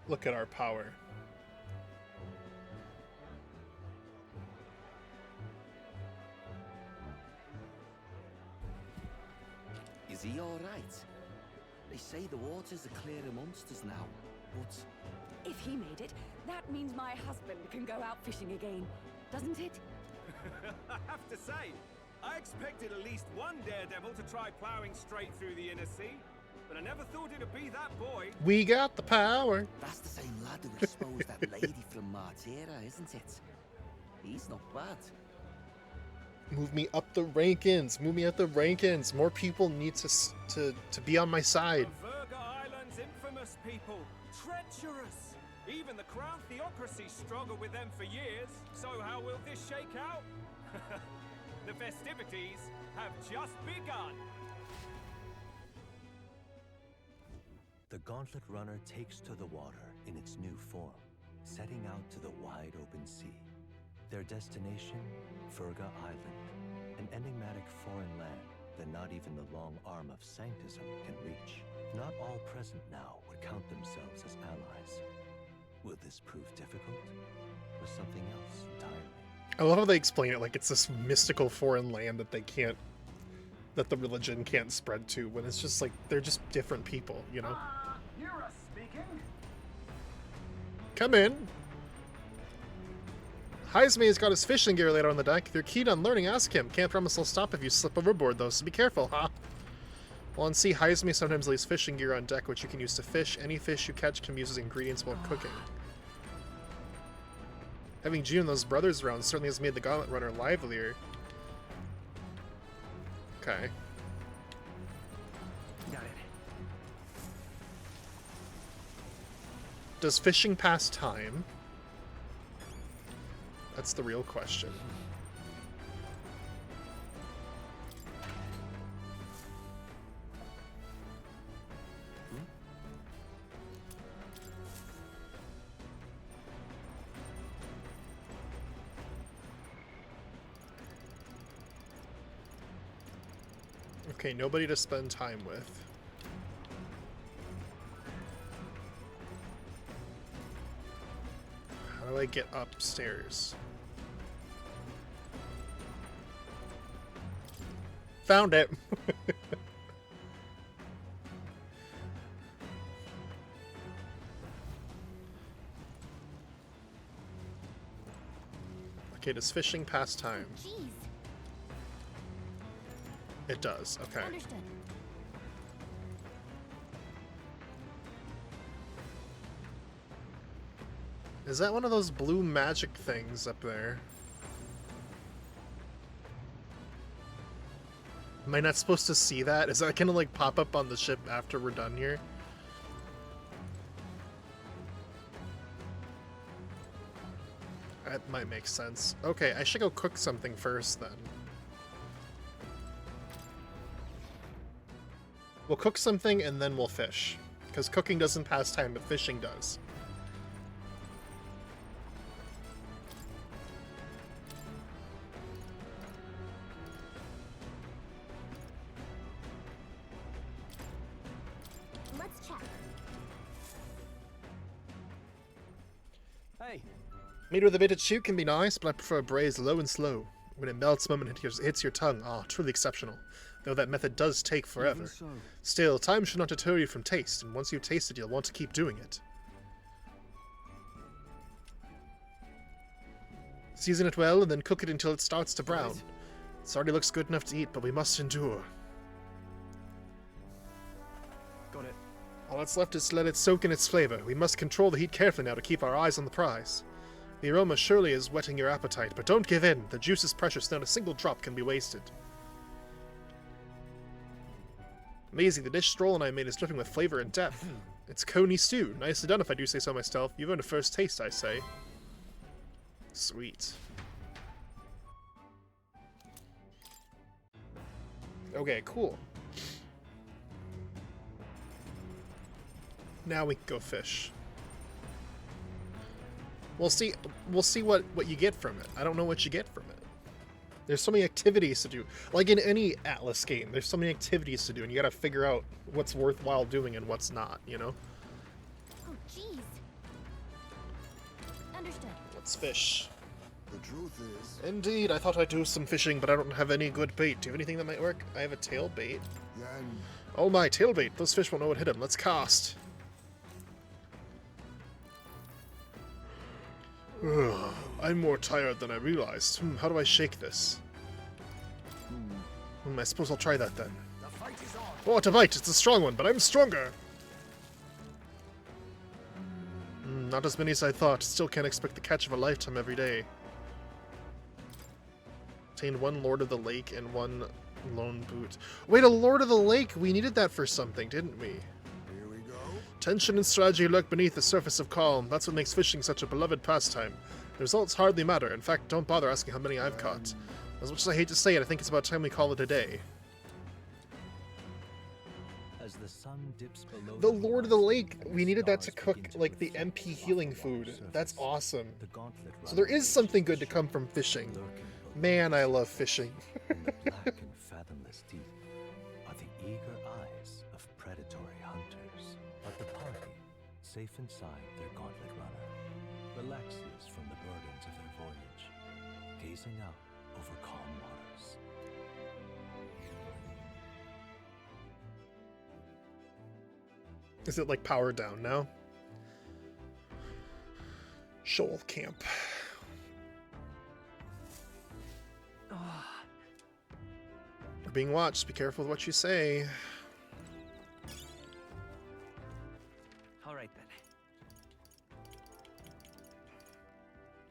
Speaker 1: Look at our power.
Speaker 10: Is he alright? They say the waters are clear of monsters now, but...
Speaker 12: If he made it, that means my husband can go out fishing again, doesn't it?
Speaker 18: I have to say, I expected at least one daredevil to try plowing straight through the inner sea, but I never thought it'd be that boy.
Speaker 1: We got the power.
Speaker 10: That's the same lad who exposed that lady from Martira, isn't it? He's not bad.
Speaker 1: Move me up the rankings. Move me up the rankings. More people need to be on my side.
Speaker 18: The Virga Island's infamous people, treacherous. Even the crown theocracy struggled with them for years. So how will this shake out? The festivities have just begun.
Speaker 15: The Gauntlet Runner takes to the water in its new form, setting out to the wide open sea. Their destination, Virga Island, an enigmatic foreign land that not even the long arm of Sanctism can reach. Not all present now would count themselves as allies. Will this prove difficult, or something else entirely?
Speaker 1: I love how they explain it like it's this mystical foreign land that that the religion can't spread to, when it's just like, they're just different people, you know?
Speaker 18: Yura speaking.
Speaker 1: Come in. Heisme has got his fishing gear laid on the deck. If you're keen on learning, ask him. Can't promise he'll stop if you slip overboard, though, so be careful, huh? Well, on sea, Heisme sometimes leaves fishing gear on deck, which you can use to fish. Any fish you catch can be used as ingredients while cooking. Having June and those brothers around certainly has made the Gauntlet Runner livelier. Okay.
Speaker 7: Got it.
Speaker 1: Does fishing pass time? That's the real question. Okay, nobody to spend time with. How do I get upstairs? Found it! Okay, does fishing pass time?
Speaker 6: Jeez.
Speaker 1: It does, okay.
Speaker 6: Understood.
Speaker 1: Is that one of those blue magic things up there? Am I not supposed to see that? Is that gonna like pop up on the ship after we're done here? That might make sense. Okay, I should go cook something first then. We'll cook something and then we'll fish. Because cooking doesn't pass time, but fishing does.
Speaker 6: Let's check.
Speaker 13: Hey.
Speaker 1: Meat with a bit of chew can be nice, but I prefer braised low and slow. When it melts the moment it hits your tongue, truly exceptional. Though that method does take forever.
Speaker 13: So.
Speaker 1: Still, time should not deter you from taste, and once you've tasted, you'll want to keep doing it. Season it well, and then cook it until it starts to brown. It already looks good enough to eat, but we must endure. All that's left is to let it soak in its flavor. We must control the heat carefully now to keep our eyes on the prize. The aroma surely is whetting your appetite, but don't give in. The juice is precious, not a single drop can be wasted. Amazing, the dish Stroll and I made is dripping with flavor and depth. It's coney stew. Nicely done if I do say so myself. You've earned a first taste, I say. Sweet. Okay, cool. Now we can go fish. We'll see what you get from it. I don't know what you get from it. There's so many activities to do. Like in any Atlas game, there's so many activities to do, and you gotta figure out what's worthwhile doing and what's not, you know?
Speaker 6: Oh, jeez. Understood.
Speaker 1: Let's fish.
Speaker 5: The truth is...
Speaker 1: Indeed, I thought I'd do some fishing, but I don't have any good bait. Do you have anything that might work? I have a tail bait.
Speaker 5: Then...
Speaker 1: Oh my, tail bait. Those fish won't know what hit them. Let's cast. Ugh, I'm more tired than I realized. How do I shake this? I suppose I'll try that then. Oh, it's a bite! It's a strong one, but I'm stronger! Not as many as I thought. Still can't expect the catch of a lifetime every day. Obtained 1 Lord of the Lake and 1 Lone Boot. Wait, a Lord of the Lake? We needed that for something, didn't we?
Speaker 5: Here we go.
Speaker 1: Tension and strategy lurk beneath the surface of calm. That's what makes fishing such a beloved pastime. The results hardly matter. In fact, don't bother asking how many I've caught. As much as I hate to say it, I think it's about time we call it a day.
Speaker 15: As the sun dips below
Speaker 1: The Lord of the Lake! We needed that to cook, like, the MP healing food. That's awesome. So there is something good to come from fishing. Man, I love fishing.
Speaker 15: black and fathomless deep are the eager eyes of predatory hunters. But the party, safe inside their gauntlet runner, relaxes from the burdens of their voyage, gazing out over calm waters.
Speaker 1: Is it like powered down now? Shoal camp. We're being watched. Be careful with what you say.
Speaker 3: All right then.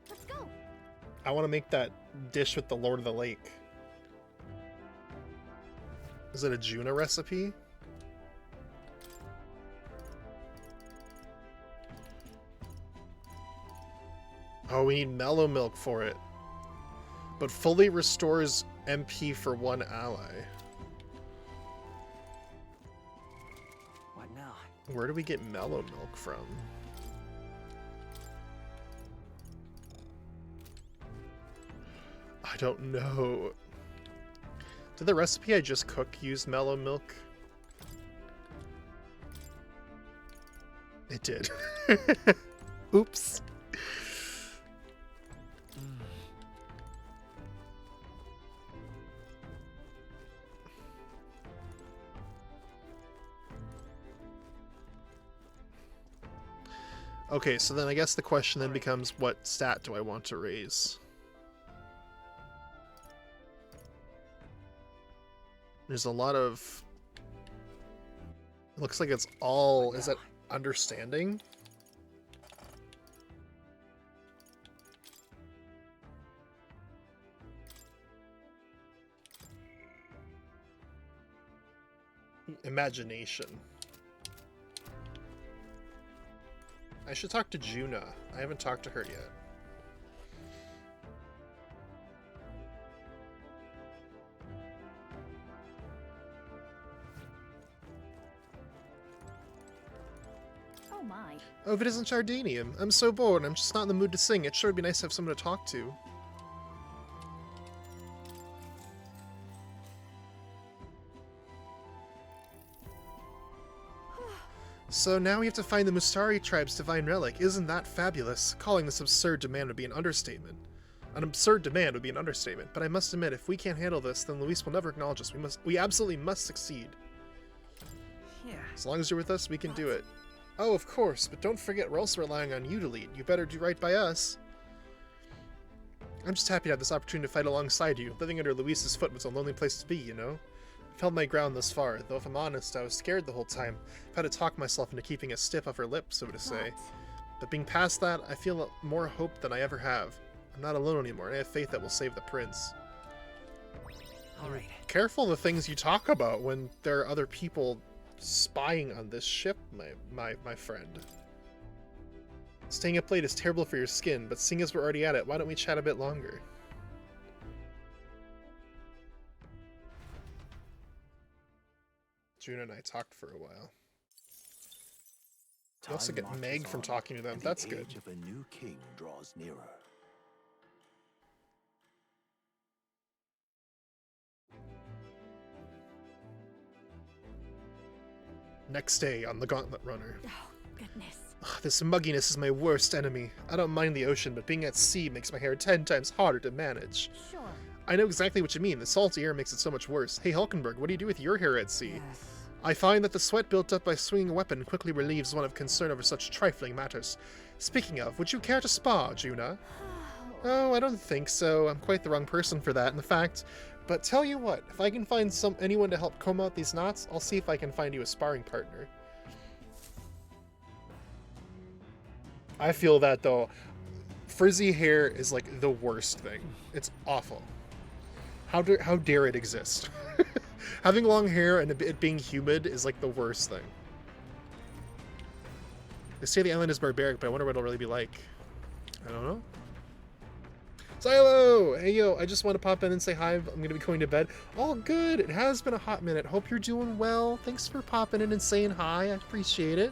Speaker 6: Let's go.
Speaker 1: I want to make that dish with the Lord of the Lake. Is it a Juna recipe? Oh, we need mellow milk for it. But fully restores MP for 1 ally.
Speaker 3: What now?
Speaker 1: Where do we get mellow milk from? I don't know. Did the recipe I just cooked use mellow milk? It did. Oops. Okay, so then I guess the question then becomes, what stat do I want to raise? There's a lot of... It looks like it's all... Is that understanding? Imagination. I should talk to Juna. I haven't talked to her yet.
Speaker 6: Oh my.
Speaker 1: Oh, if it isn't Jardinium. I'm so bored. I'm just not in the mood to sing. It sure would be nice to have someone to talk to. So now we have to find the Mustari tribe's divine relic. Isn't that fabulous? Calling this absurd demand would be an understatement. An absurd demand would be an understatement, but I must admit, if we can't handle this, then Luis will never acknowledge us. We absolutely must succeed.
Speaker 3: Yeah.
Speaker 1: As long as you're with us, we can do it. Oh, of course, but don't forget we're also relying on you to lead. You better do right by us. I'm just happy to have this opportunity to fight alongside you. Living under Luis's foot was a lonely place to be, you know? I've held my ground thus far, though if I'm honest, I was scared the whole time. I've had to talk myself into keeping a stiff upper lip, so to say. But being past that, I feel more hope than I ever have. I'm not alone anymore, and I have faith that we'll save the prince.
Speaker 7: Alright.
Speaker 1: Careful the things you talk about when there are other people spying on this ship, my friend. Staying up late is terrible for your skin, but seeing as we're already at it, why don't we chat a bit longer? Juna and I talked for a while. You also get Meg from talking to them. That's good.
Speaker 15: The age of a new king draws nearer.
Speaker 1: Next day on the Gauntlet Runner.
Speaker 6: Oh, goodness.
Speaker 1: This mugginess is my worst enemy. I don't mind the ocean, but being at sea makes my hair 10 times harder to manage.
Speaker 6: Sure.
Speaker 1: I know exactly what you mean. The salty air makes it so much worse. Hey, Hulkenberg, what do you do with your hair at sea?
Speaker 12: Yes.
Speaker 1: I find that the sweat built up by swinging a weapon quickly relieves one of concern over such trifling matters. Speaking of, would you care to spar, Juna? Oh, I don't think so. I'm quite the wrong person for that, in fact. But tell you what, if I can find anyone to help comb out these knots, I'll see if I can find you a sparring partner. I feel that, though. Frizzy hair is, like, the worst thing. It's awful. How dare it exist? Having long hair and it being humid is, like, the worst thing. They say the island is barbaric, but I wonder what it'll really be like. I don't know. Silo! Hey, yo, I just want to pop in and say hi. I'm going to be going to bed. All good. It has been a hot minute. Hope you're doing well. Thanks for popping in and saying hi. I appreciate it.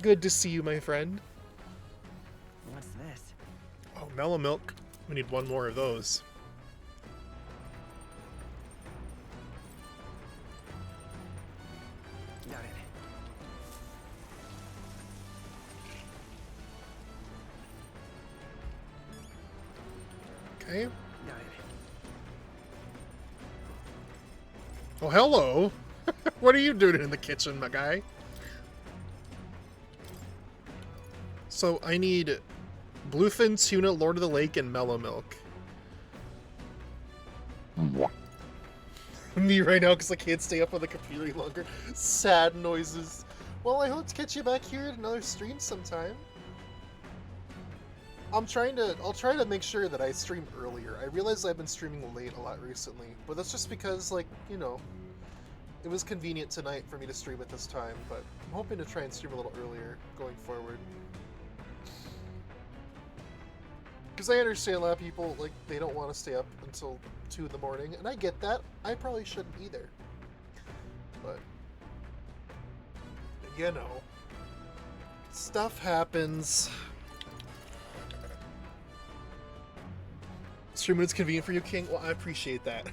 Speaker 1: Good to see you, my friend.
Speaker 7: What's this?
Speaker 1: Oh, mellow milk. We need one more of those.
Speaker 7: Got it.
Speaker 1: Okay.
Speaker 7: Got it.
Speaker 1: Oh, hello. What are you doing in the kitchen, my guy? So I need bluefin tuna, Lord of the Lake, and mellow milk. Me right now because I can't stay up on the computer any longer. Sad noises. Well, I hope to catch you back here at another stream sometime. I'll try to make sure that I stream earlier. I realize I've been streaming late a lot recently, but that's just because, like, you know, it was convenient tonight for me to stream at this time, but I'm hoping to try and stream a little earlier going forward. Because I understand a lot of people, like, they don't want to stay up until 2 in the morning, and I get that. I probably shouldn't either. But, you know, stuff happens. Stream when it's convenient for you, King? Well, I appreciate that.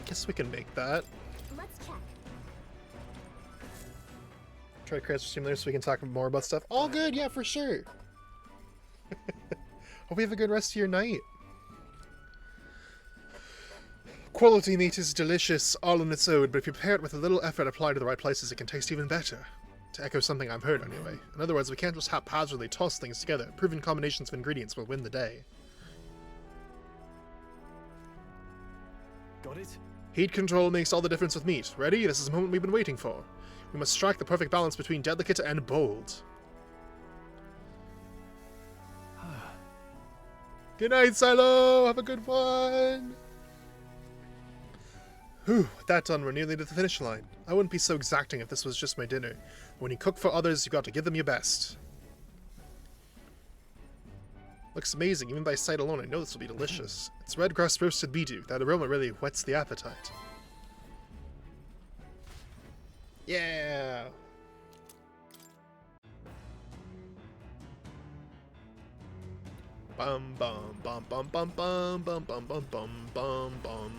Speaker 1: Guess we can make that.
Speaker 6: Let's check.
Speaker 1: Try to crash the stream there so we can talk more about stuff. All good, yeah, for sure. Hope you have a good rest of your night. Quality meat is delicious all on its own, but if you prepare it with a little effort applied to the right places, it can taste even better. To echo something I've heard, anyway. In other words, we can't just haphazardly toss things together. Proven combinations of ingredients will win the day.
Speaker 13: Got it?
Speaker 1: Heat control makes all the difference with meat. Ready? This is the moment we've been waiting for. We must strike the perfect balance between delicate and bold. Good night, Silo! Have a good one! Whew, with that done, we're nearly to the finish line. I wouldn't be so exacting if this was just my dinner. When you cook for others, you've got to give them your best. Looks amazing, even by sight alone. I know this will be delicious. It's red crust roasted bidu. That aroma really whets the appetite. Yeah! Bum bum bum bum bum bum bum bum bum bum bum bum.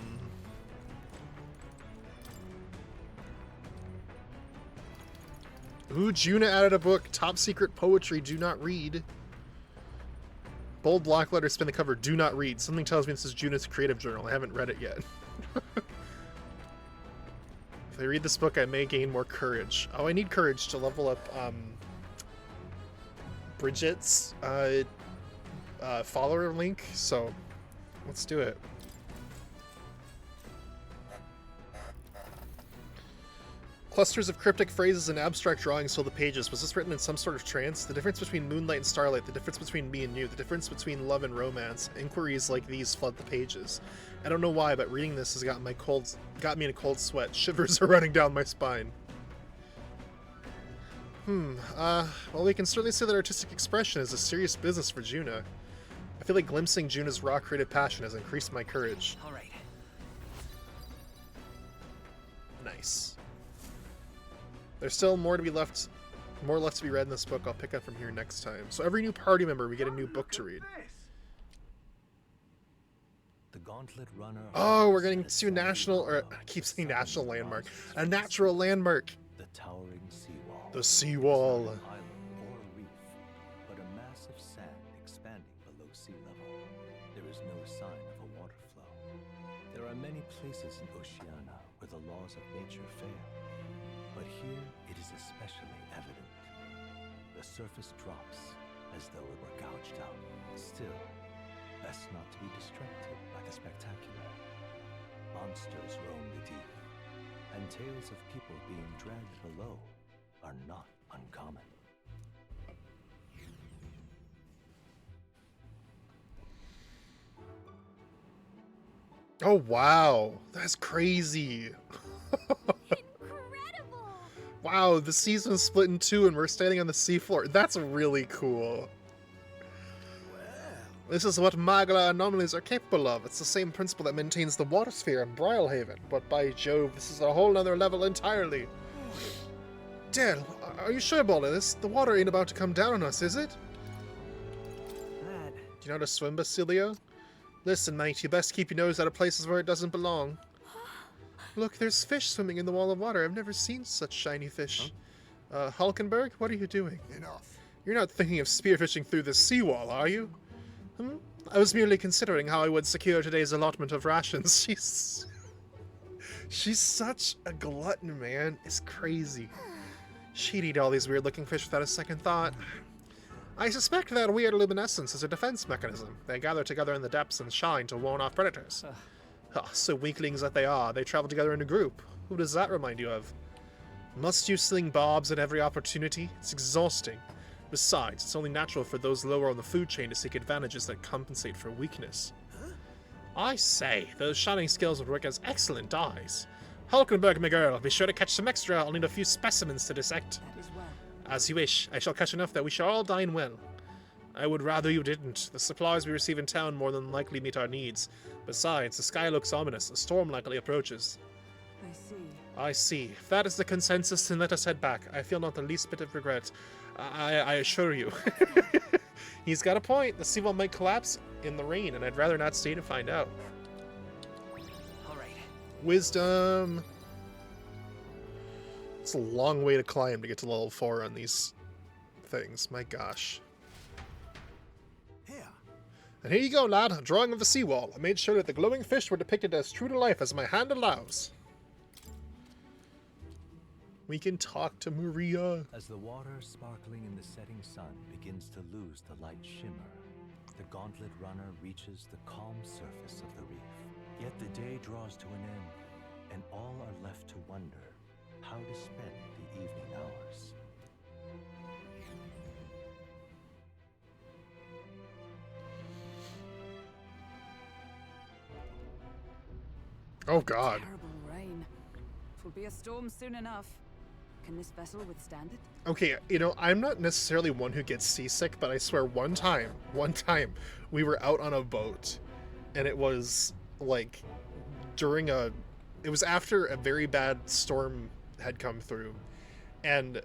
Speaker 1: Ooh, Juna added a book. Top secret poetry, do not read. Bold block letters spin the cover. Do not read. Something tells me this is Juna's creative journal. I haven't read it yet. If I read this book, I may gain more courage. Oh, I need courage to level up Bridget's follower link, so let's do it. Clusters of cryptic phrases and abstract drawings fill the pages. Was this written in some sort of trance? The difference between moonlight and starlight, the difference between me and you, the difference between love and romance. Inquiries like these flood the pages. I don't know why, but reading this has got me in a cold sweat. Shivers are running down my spine. Well, we can certainly say that artistic expression is a serious business for Juna. I feel like glimpsing Juna's raw creative passion has increased my courage.
Speaker 3: All right.
Speaker 1: Nice. There's still more left to be read in this book. I'll pick up from here next time. So every new party member, we get a new book to read.
Speaker 15: The Gauntlet Runner.
Speaker 1: Oh, we're getting to national, or I keep saying national landmark. A natural landmark.
Speaker 15: The towering seawall.
Speaker 1: The seawall.
Speaker 15: An island or a reef, but a mass of sand expanding below sea level. There is no sign of a water flow. There are many places in Oceania where the laws of nature fail. But here, it is especially evident. The surface drops as though it were gouged out. Still, best not to be distracted by the spectacular. Monsters roam the deep, and tales of people being dragged below are not uncommon.
Speaker 1: Oh, wow. That's crazy. Wow, the season's split in two and we're standing on the seafloor. That's really cool. This is what Magla anomalies are capable of. It's the same principle that maintains the water sphere in Brylehaven. But by Jove, this is a whole nother level entirely. Dale, are you sure about this? The water ain't about to come down on us, is it?
Speaker 16: Lad.
Speaker 1: Do you know how to swim, Basilio? Listen, mate, you best keep your nose out of places where it doesn't belong. Look, there's fish swimming in the wall of water. I've never seen such shiny fish. Hulkenberg, what are you doing?
Speaker 5: Enough.
Speaker 1: You're not thinking of spearfishing through the seawall, are you? I was merely considering how I would secure today's allotment of rations. She's such a glutton, man. It's crazy. She'd eat all these weird-looking fish without a second thought. I suspect that weird luminescence is a defense mechanism. They gather together in the depths and shine to warn off predators. So weaklings that they are, they travel together in a group. Who does that remind you of? Must you sling barbs at every opportunity? It's exhausting. Besides, it's only natural for those lower on the food chain to seek advantages that compensate for weakness. I say, those shining scales would work as excellent dyes. Hulkenberg, my girl, be sure to catch some extra. I'll need a few specimens to dissect.
Speaker 12: That is well.
Speaker 1: As you wish. I shall catch enough that we shall all dine well. I would rather you didn't. The supplies we receive in town more than likely meet our needs. Besides, the sky looks ominous. A storm likely approaches.
Speaker 12: I see.
Speaker 1: I see. If that is the consensus, then let us head back. I feel not the least bit of regret. I assure you. He's got a point. The seawall might collapse in the rain, and I'd rather not stay to find out.
Speaker 3: All right.
Speaker 1: Wisdom. It's a long way to climb to get to level 4 on these things. My gosh. And here you go, lad. A drawing of the seawall. I made sure that the glowing fish were depicted as true to life as my hand allows. We can talk to Maria.
Speaker 15: As the water sparkling in the setting sun begins to lose the light shimmer, the Gauntlet Runner reaches the calm surface of the reef. Yet the day draws to an end, and all are left to wonder how to spend the evening hours.
Speaker 1: Oh God.
Speaker 12: Terrible rain. It will be a storm soon enough. Can this vessel withstand it?
Speaker 1: Okay, you know, I'm not necessarily one who gets seasick, but I swear one time, we were out on a boat, and it was like it was after a very bad storm had come through, and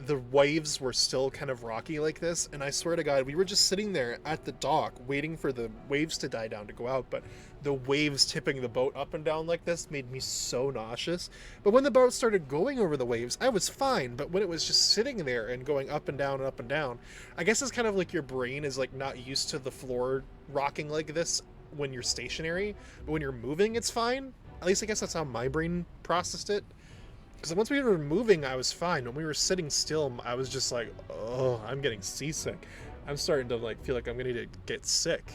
Speaker 1: the waves were still kind of rocky like this, and I swear to God, we were just sitting there at the dock waiting for the waves to die down to go out, but the waves tipping the boat up and down like this made me so nauseous. But when the boat started going over the waves, I was fine, but when it was just sitting there and going up and down and up and down, I guess it's kind of like your brain is like not used to the floor rocking like this when you're stationary, but when you're moving, it's fine. At least I guess that's how my brain processed it. Because once we were moving, I was fine. When we were sitting still, I was just like, oh, I'm getting seasick. I'm starting to like feel like I'm gonna need to get sick.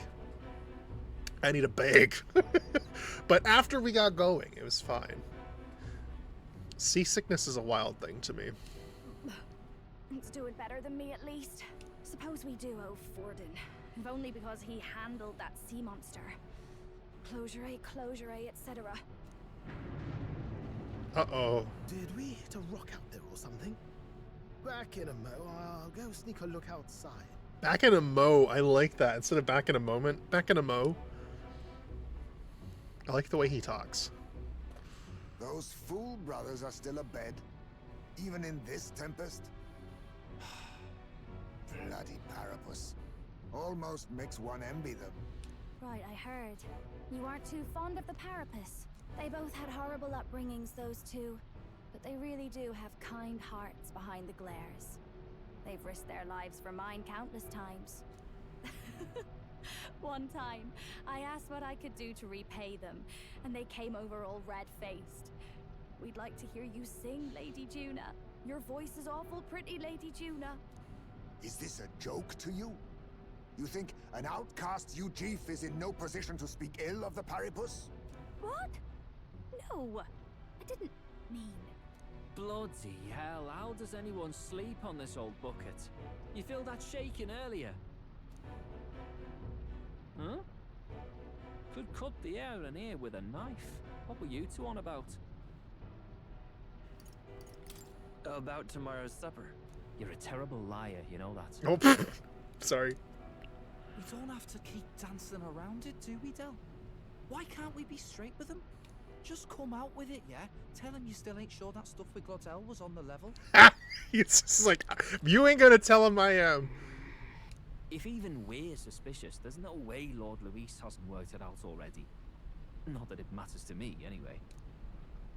Speaker 1: I need a bag. But after we got going, it was fine. Seasickness is a wild thing to me.
Speaker 6: It's doing better than me, at least. Suppose we do owe Forden, if only because he handled that sea monster. Closure, etc.
Speaker 1: Uh-oh.
Speaker 4: Did we hit a rock out there or something? Back in a mo, I'll go sneak a look outside.
Speaker 1: Back in a mo, I like that. Instead of back in a moment, back in a mo. I like the way he talks.
Speaker 5: Those fool brothers are still abed, even in this tempest. Bloody Parapus. Almost makes one envy them.
Speaker 6: Right, I heard. You aren't too fond of the Parapus. They both had horrible upbringings, those two. But they really do have kind hearts behind the glares. They've risked their lives for mine countless times. One time, I asked what I could do to repay them, and they came over all red-faced. We'd like to hear you sing, Lady Juna. Your voice is awful pretty, Lady Juna.
Speaker 5: Is this a joke to you? You think an outcast Ujif is in no position to speak ill of the Paripus?
Speaker 6: What? No, I didn't mean...
Speaker 3: Bloody hell, how does anyone sleep on this old bucket? You feel that shaking earlier? Huh? Could cut the air in here with a knife. What were you two on about? About tomorrow's supper. You're a terrible liar, you know that.
Speaker 1: Oh, sorry.
Speaker 7: We don't have to keep dancing around it, do we, Del? Why can't we be straight with them? Just come out with it, yeah? Tell him you still ain't sure that stuff with Glottel was on the level.
Speaker 1: It's just like, you ain't gonna tell him I am.
Speaker 3: If even we're suspicious, there's no way Lord Luis hasn't worked it out already. Not that it matters to me, anyway.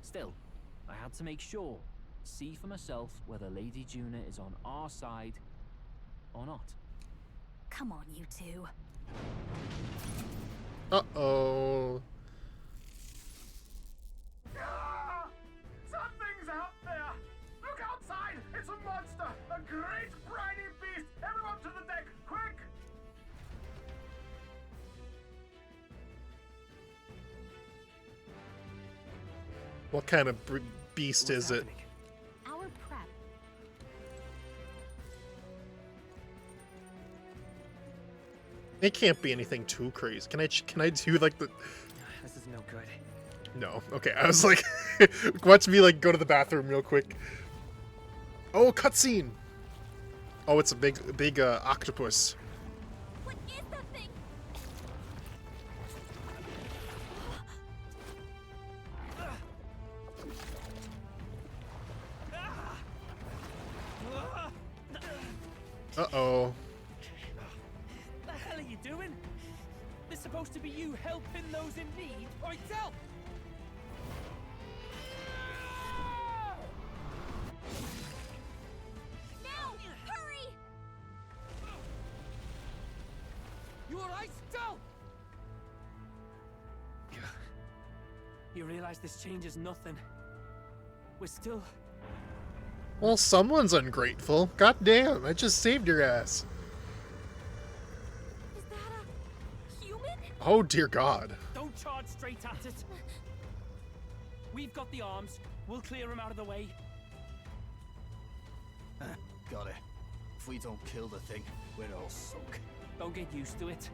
Speaker 3: Still, I had to make sure. See for myself whether Lady Juna is on our side or not.
Speaker 6: Come on, you two.
Speaker 1: Uh-oh.
Speaker 18: Something's out there! Look outside! It's a monster! A great briny beast! Everyone to the deck, quick!
Speaker 1: What kind of beast is it?
Speaker 6: Our prep.
Speaker 1: It can't be anything too crazy. Can I do like the...
Speaker 2: This is no good.
Speaker 1: No. Okay, I was like... watch me like go to the bathroom real quick. Oh, cutscene! Oh, it's a big octopus.
Speaker 6: What is that thing?
Speaker 1: Uh-oh.
Speaker 3: The hell are you doing? This supposed to be you helping those in need, right, Del?
Speaker 6: Now, hurry!
Speaker 3: You alright, Del? You realize this changes nothing. We're still...
Speaker 1: Well, someone's ungrateful. God damn, I just saved your ass.
Speaker 6: Is that a human?
Speaker 1: Oh, dear God.
Speaker 3: Don't charge straight at it. We've got the arms. We'll clear him out of the way.
Speaker 17: Got it. If we don't kill the thing, we're all sunk.
Speaker 3: Don't get used to it.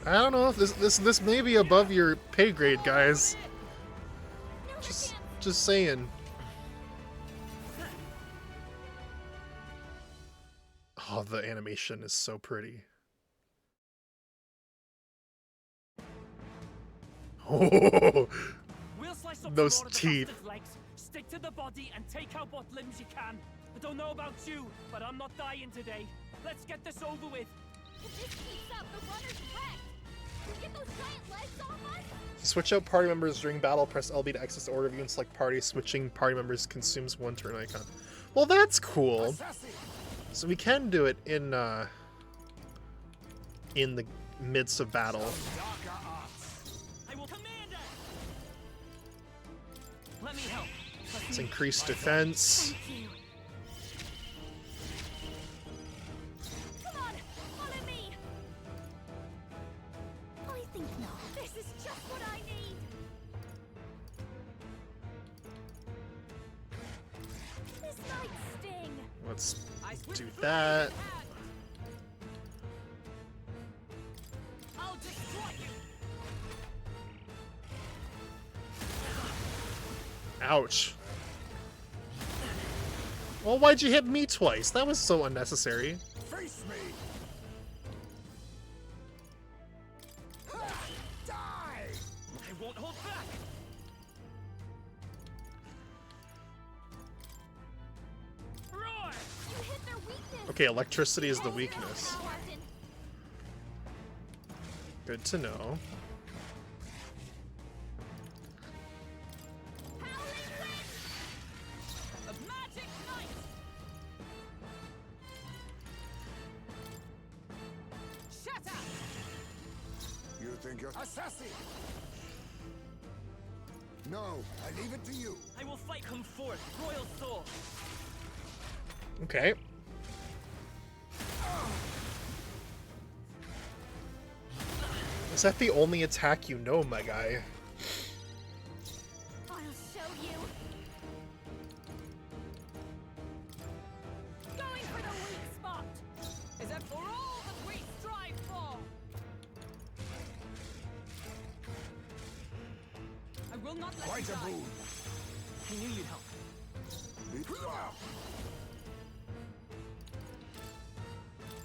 Speaker 1: I don't know if this may be above your pay grade, guys. Just saying. Oh, the animation is so pretty. Oh,
Speaker 3: We'll slice up
Speaker 1: those
Speaker 3: some more of the
Speaker 1: teeth.
Speaker 3: bastard's legs, stick Stick to the body and take out what limbs you can. I don't know about you, but I'm not dying today. Let's get this over with.
Speaker 9: If this keeps up, the runner's wrecked. Get those giant legs off us?
Speaker 1: Switch out party members during battle. Press LB to access the order view and select party. Switching party members consumes 1 turn icon. Well, that's cool. So we can do it in the midst of battle.
Speaker 3: I will command it. Let me help.
Speaker 1: Let's increase defense.
Speaker 9: Come on, follow me. I think not. This is just what I need. This might sting.
Speaker 1: Let's do that.
Speaker 9: I'll destroy you.
Speaker 1: Ouch. Well, why'd you hit me twice? That was so unnecessary.
Speaker 5: Face me! Die!
Speaker 3: I won't hold back. Roar!
Speaker 9: You hit their weakness.
Speaker 1: Okay, electricity is the weakness. Good to know.
Speaker 9: A magic knight. Shatter.
Speaker 5: You think you're assassin? No, I leave it to you.
Speaker 3: I will fight come forth, royal soul.
Speaker 1: Okay. Is that the only attack you know, my guy?
Speaker 9: I'll show you. Going for the weak spot. Is that for all that we strive for?
Speaker 12: I will not let
Speaker 5: Quite
Speaker 12: you
Speaker 5: a
Speaker 12: die.
Speaker 5: boon.
Speaker 3: I knew you'd help.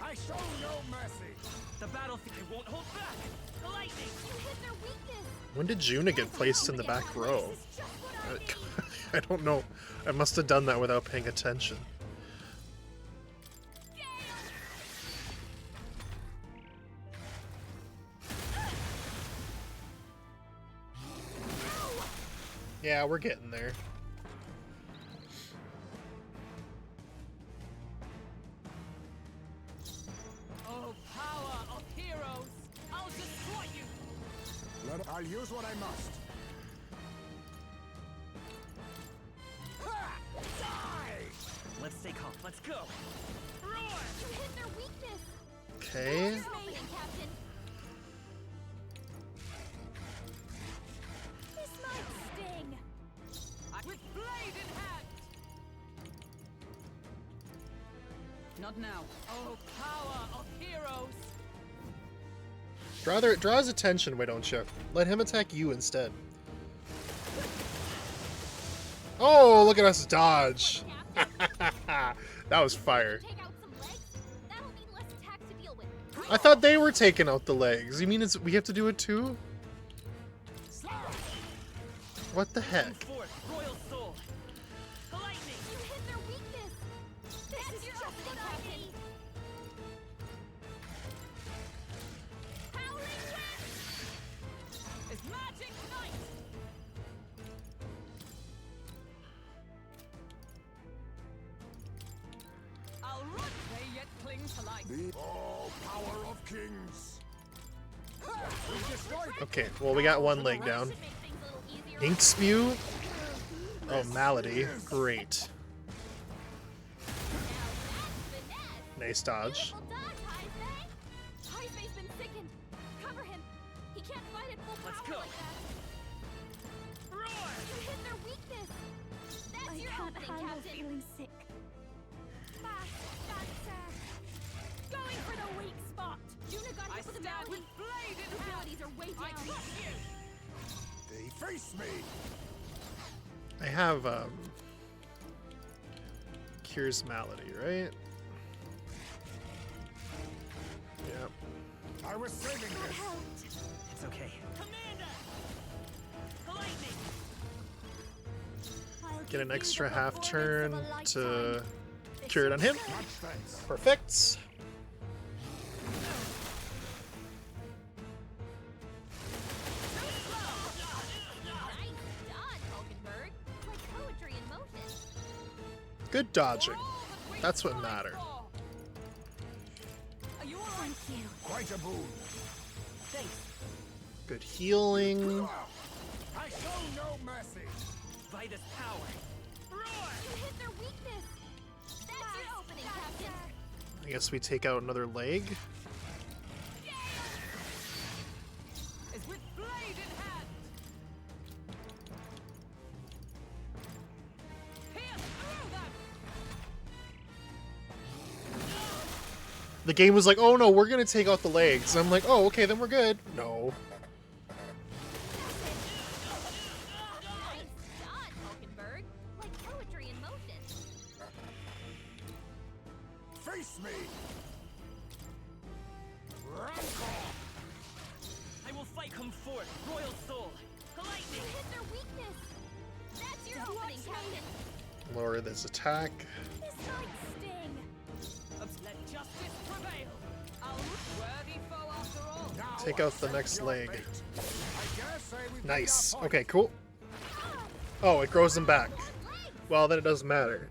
Speaker 5: I show no mercy.
Speaker 3: The battlefield won't hold back. The lightning.
Speaker 9: You hit their weakness.
Speaker 1: When did Juna get placed in the back row? I don't know. I must have done that without paying attention. Yeah, we're getting there.
Speaker 9: Oh, power of heroes! I'll destroy you!
Speaker 5: I'll use what I must.
Speaker 3: Let's take off. Let's go.
Speaker 9: Roar! You hit their weakness!
Speaker 1: Okay.
Speaker 9: You're opening, Captain. This might sting.
Speaker 12: With blade in hand. Not now.
Speaker 9: Oh, power of heroes!
Speaker 1: Draw his attention, why don't you? Let him attack you instead. Oh, look at us dodge! That was fire.
Speaker 9: Take out some legs? That'll mean less attacks to deal with.
Speaker 1: I thought they were taking out the legs. You mean we have to do it too? What the heck?
Speaker 3: Forth, royal soul. The lightning.
Speaker 9: You hit their weakness. This is just what I need. Howling wind.
Speaker 12: Is magic knight. I'll run. They yet cling to life.
Speaker 5: The all power of kings. We destroyed.
Speaker 1: Okay, well we got one leg down. Ink spew? Oh, malady. Great. Nice dodge.
Speaker 9: Heismay's been sickened. Cover him. He can't fight at full power like that. Roar! You hit their weakness. That's your opening, Captain. Feeling sick. Fast, dancer. Going for the weak spot. Juna got hit with a
Speaker 12: stand
Speaker 9: malady.
Speaker 12: with blade in hand.
Speaker 9: Abilities are way down.
Speaker 5: They face me.
Speaker 1: I have, Cures malady, right? Yep.
Speaker 5: I was saving this.
Speaker 3: It's okay. Commander! The lightning!
Speaker 9: I'll
Speaker 1: Get an extra half turn to cure it on him. Perfect. Good dodging. That's what mattered.
Speaker 5: Quite a boon.
Speaker 1: Good healing.
Speaker 5: I show no mercy.
Speaker 3: Vitus power.
Speaker 9: You hit their weakness. That's your opening, Captain.
Speaker 1: I guess we take out another leg.
Speaker 12: Is with blade in hand. Pierce through them.
Speaker 1: The game was like, oh no, we're gonna take out the legs. I'm like, oh, okay, then we're good. No.
Speaker 5: Face me.
Speaker 3: I will fight come forth, royal soul. Lightning.
Speaker 9: You hit their weakness. That's your opening, Captain.
Speaker 1: Lower this attack.
Speaker 9: This might sting.
Speaker 12: Let justice prevail. Worthy foe after all.
Speaker 1: Take out the next leg. Nice. Okay, cool. Oh, it grows them back. Well, then it doesn't matter.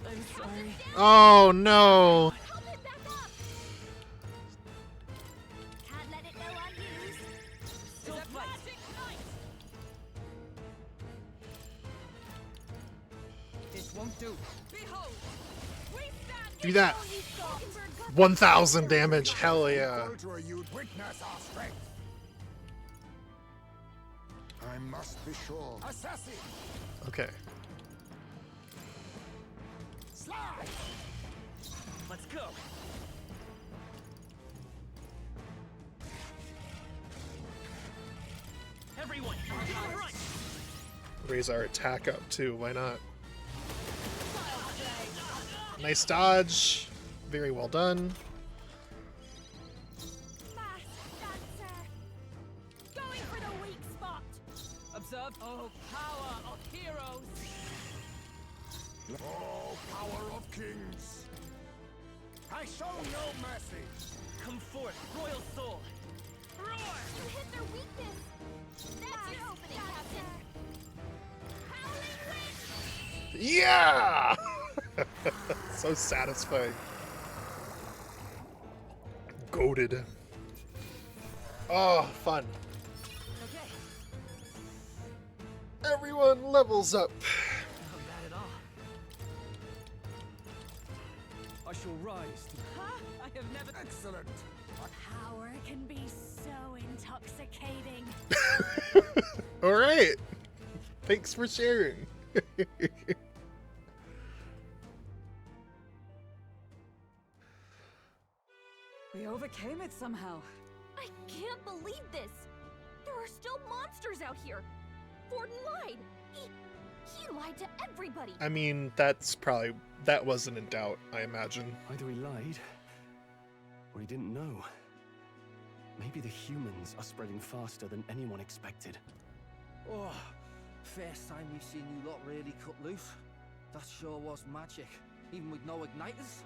Speaker 12: I'm sorry.
Speaker 1: Oh no.
Speaker 9: Can't let it go unused.
Speaker 12: Still magic night. This won't do. Behold, we stand.
Speaker 1: Do that. 1,000 damage. Hell yeah.
Speaker 5: You'd witness our strength. I must be sure. Assassin.
Speaker 1: Okay.
Speaker 5: Slide.
Speaker 3: Let's go. Everyone, front.
Speaker 1: Raise our attack up too. Why not? Nice dodge. Very well done.
Speaker 9: Going for the weak spot.
Speaker 12: Observe. Oh, power of heroes.
Speaker 5: Oh, power of kings. I show no mercy.
Speaker 3: Come forth, royal soul. Roar!
Speaker 9: You hit their weakness. That's your opening, Captain. Howling wind.
Speaker 1: Yeah! So satisfying. Goated. Oh, fun. Everyone levels up.
Speaker 3: Not bad at all.
Speaker 13: I shall rise.
Speaker 12: Huh? I have never.
Speaker 5: Excellent.
Speaker 6: Power can be so intoxicating.
Speaker 1: All right. Thanks for sharing.
Speaker 12: We overcame it somehow.
Speaker 9: I can't believe this. There are still monsters out here. Forden lied. He lied to everybody.
Speaker 1: I mean, that wasn't in doubt, I imagine.
Speaker 13: Either he lied, or he didn't know. Maybe the humans are spreading faster than anyone expected.
Speaker 7: Oh, first time we've seen you lot really cut loose. That sure was magic, even with no igniters.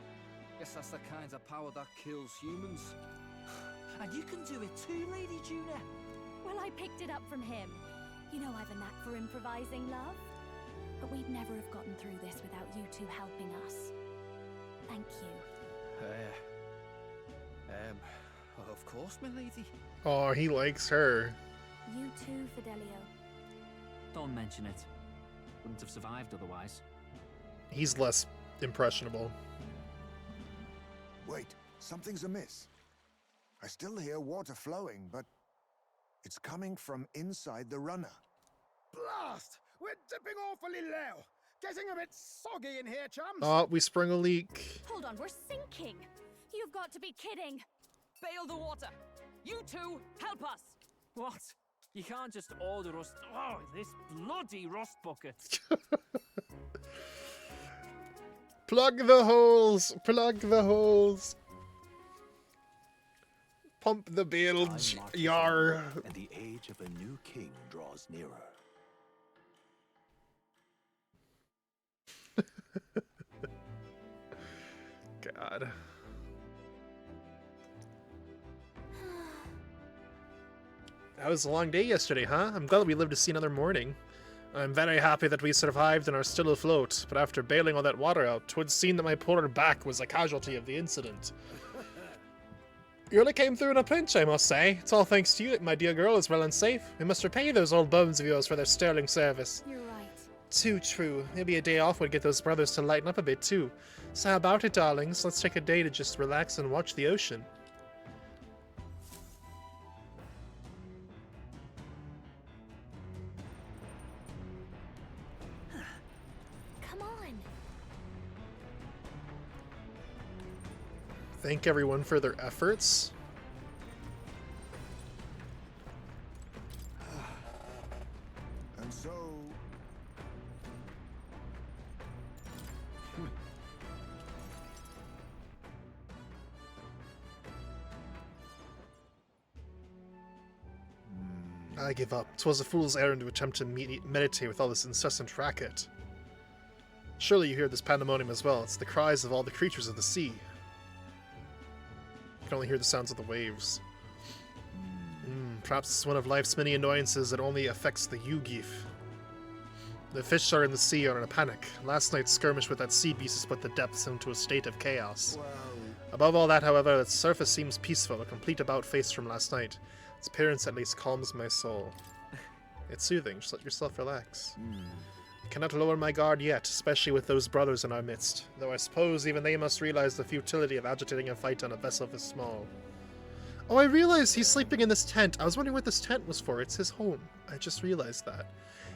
Speaker 7: Guess that's the kind of power that kills humans. And you can do it too, Lady Juna.
Speaker 6: Well, I picked it up from him. You know I've a knack for improvising, love. But we'd never have gotten through this without you two helping us. Thank you.
Speaker 7: Of course, my lady.
Speaker 1: Oh, he likes her.
Speaker 6: You too, Fidelio.
Speaker 3: Don't mention it. Wouldn't have survived otherwise.
Speaker 1: He's less impressionable.
Speaker 5: Wait, something's amiss. I still hear water flowing, but it's coming from inside the runner.
Speaker 4: Blast! We're dipping awfully low. Getting a bit soggy in here, chums.
Speaker 1: Oh, we sprung a leak.
Speaker 6: Hold on, we're sinking. You've got to be kidding.
Speaker 12: Bail the water. You two, help us.
Speaker 3: What? You can't just order us. Oh, this bloody rust bucket.
Speaker 1: Plug the holes! Plug the holes! Pump the bilge, yar!
Speaker 15: And the age of a new king draws nearer.
Speaker 1: God. That was a long day yesterday, huh? I'm glad we lived to see another morning. I'm very happy that we survived and are still afloat, but after bailing all that water out, 'twould seem that my poor back was a casualty of the incident. You really came through in a pinch, I must say. It's all thanks to you that my dear girl is well and safe. We must repay those old bones of yours for their sterling service.
Speaker 6: You're right.
Speaker 1: Too true. Maybe a day off would get those brothers to lighten up a bit, too. So how about it, darlings? Let's take a day to just relax and watch the ocean.
Speaker 6: Come on.
Speaker 1: Thank everyone for their efforts.
Speaker 5: And so...
Speaker 1: I give up. 'Twas a fool's errand to attempt to meditate with all this incessant racket. Surely you hear this pandemonium as well. It's the cries of all the creatures of the sea. You can only hear the sounds of the waves. Perhaps it's one of life's many annoyances that only affects the Yugif. The fish are in the sea are in a panic. Last night's skirmish with that sea beast has put the depths into a state of chaos. Above all that, however, its surface seems peaceful, a complete about-face from last night. Its appearance at least calms my soul. It's soothing, just let yourself relax. I cannot lower my guard yet, especially with those brothers in our midst, though I suppose even they must realize the futility of agitating a fight on a vessel this small. Oh, I realized he's sleeping in this tent. I was wondering what this tent was for. It's his home. I just realized that.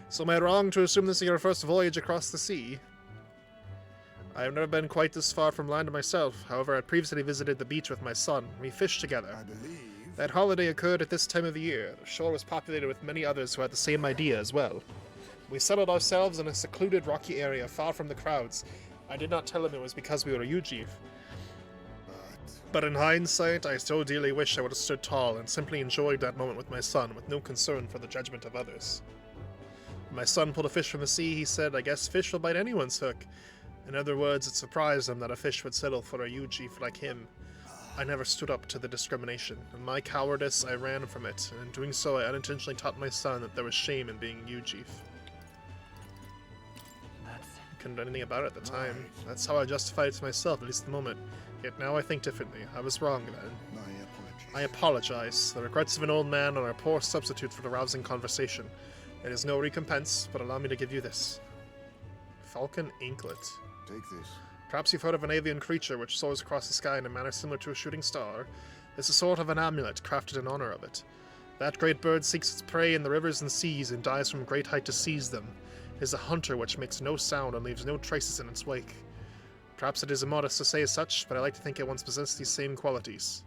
Speaker 1: So am I wrong to assume this is your first voyage across the sea? I have never been quite this far from land myself. However, I previously visited the beach with my son. We fished together.
Speaker 5: I believe...
Speaker 1: That holiday occurred at this time of the year. The shore was populated with many others who had the same idea as well. We settled ourselves in a secluded rocky area far from the crowds. I did not tell him it was because we were Yujiv. But in hindsight, I still dearly wish I would have stood tall and simply enjoyed that moment with my son, with no concern for the judgment of others. When my son pulled a fish from the sea, he said, "I guess fish will bite anyone's hook." In other words, it surprised him that a fish would settle for a Yujiv like him. I never stood up to the discrimination. In my cowardice, I ran from it, and in doing so, I unintentionally taught my son that there was shame in being Yujiv. Couldn't do anything about it at the time. That's how I justified it to myself, at least at the moment. Yet now I think differently. I was wrong then. I apologize. The regrets of an old man are a poor substitute for the rousing conversation. It is no recompense, but allow me to give you this. Falcon Anklet.
Speaker 5: Take this.
Speaker 1: Perhaps you've heard of an avian creature which soars across the sky in a manner similar to a shooting star. It's a sort of an amulet crafted in honor of it. That great bird seeks its prey in the rivers and seas and dives from great height to seize them. It is a hunter which makes no sound and leaves no traces in its wake. Perhaps it is immodest to say as such, but I like to think it once possessed these same qualities.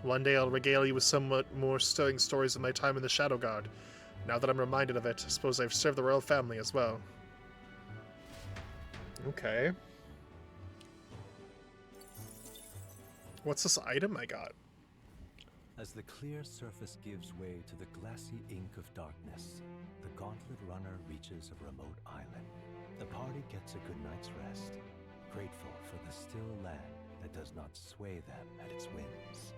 Speaker 1: One day I'll regale you with somewhat more stirring stories of my time in the Shadow Guard. Now that I'm reminded of it, I suppose I've served the royal family as well. Okay. What's this item I got?
Speaker 15: As the clear surface gives way to the glassy ink of darkness, the Gauntlet Runner reaches a remote island. The party gets a good night's rest, grateful for the still land that does not sway them at its whims.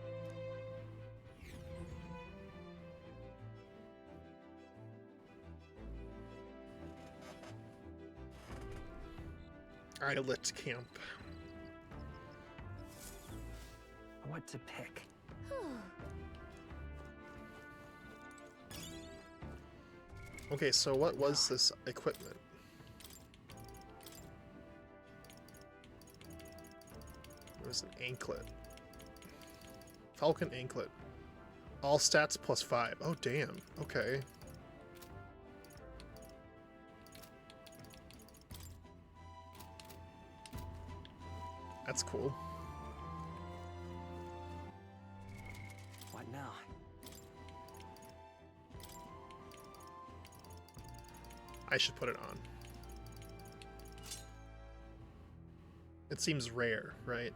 Speaker 1: Islet Camp.
Speaker 20: What to pick?
Speaker 1: Okay, so what was this equipment? It was an anklet. Falcon Anklet. All stats +5. Oh, damn. Okay. That's cool.
Speaker 20: What now?
Speaker 1: I should put it on. It seems rare, right?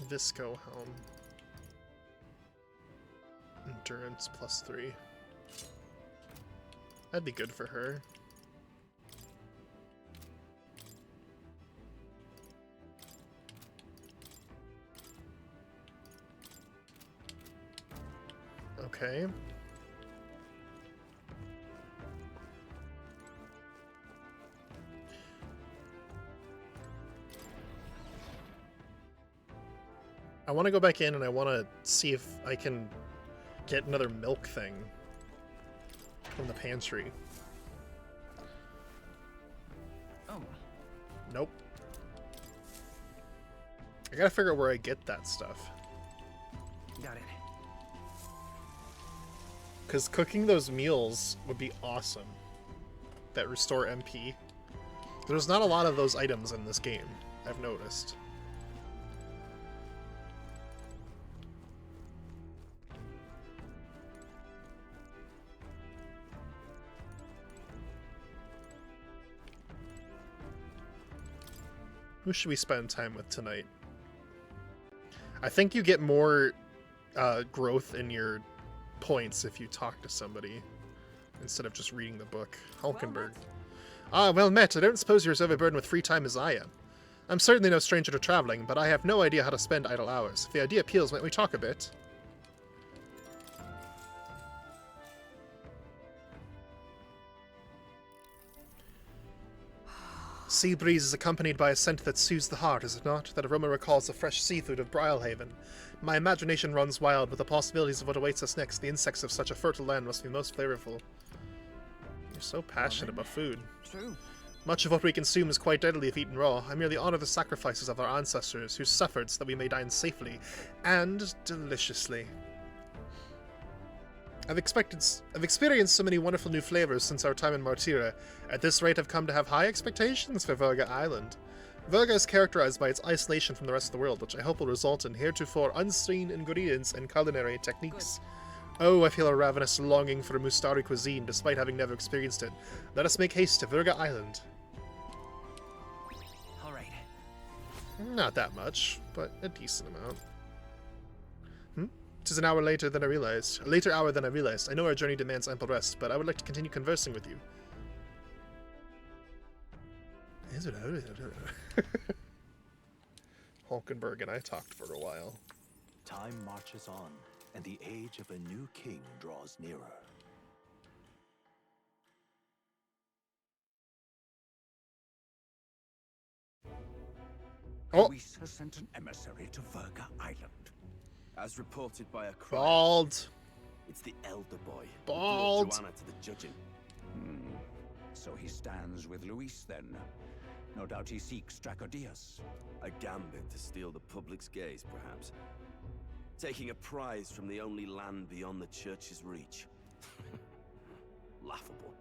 Speaker 1: Visco helm. Endurance +3. That'd be good for her. Okay. I want to go back in and I want to see if I can get another milk thing from the pantry.
Speaker 7: Oh.
Speaker 1: Nope. I gotta figure out where I get that stuff.
Speaker 7: Got it.
Speaker 1: Because cooking those meals would be awesome. That restore MP. There's not a lot of those items in this game, I've noticed. Who should we spend time with tonight? I think you get more growth in your points if you talk to somebody instead of just reading the book. Hulkenberg. Ah, well met. I don't suppose you're as overburdened with free time as I am. I'm certainly no stranger to traveling, but I have no idea how to spend idle hours. If the idea appeals, might we talk a bit? Sea breeze is accompanied by a scent that soothes the heart, is it not? That aroma recalls the fresh seafood of Brylehaven. My imagination runs wild with the possibilities of what awaits us next. The insects of such a fertile land must be most flavorful. You're so passionate about food.
Speaker 7: True.
Speaker 1: Much of what we consume is quite deadly if eaten raw. I merely honor the sacrifices of our ancestors, who suffered so that we may dine safely and deliciously. I've experienced so many wonderful new flavors since our time in Martira. At this rate, I've come to have high expectations for Verga Island. Verga is characterized by its isolation from the rest of the world, which I hope will result in heretofore unseen ingredients and culinary techniques. Oh, I feel a ravenous longing for Mustari cuisine, despite having never experienced it. Let us make haste to Verga Island.
Speaker 7: Alright.
Speaker 1: Not that much, but a decent amount. 'Tis an hour later than I realized. A later hour than I realized. I know our journey demands ample rest, but I would like to continue conversing with you. Hulkenberg and I talked for a while.
Speaker 15: Time marches on, and the age of a new king draws nearer.
Speaker 1: Oh.
Speaker 2: Luis has sent an emissary to Verga Island.
Speaker 14: As reported by a crier.
Speaker 1: Bald.
Speaker 14: It's the elder boy.
Speaker 1: Bald.
Speaker 14: Joanna to the judging.
Speaker 2: So he stands with Luis then. No doubt he seeks Dracodius.
Speaker 14: A gambit to steal the public's gaze, perhaps. Taking a prize from the only land beyond the church's reach. Laughable.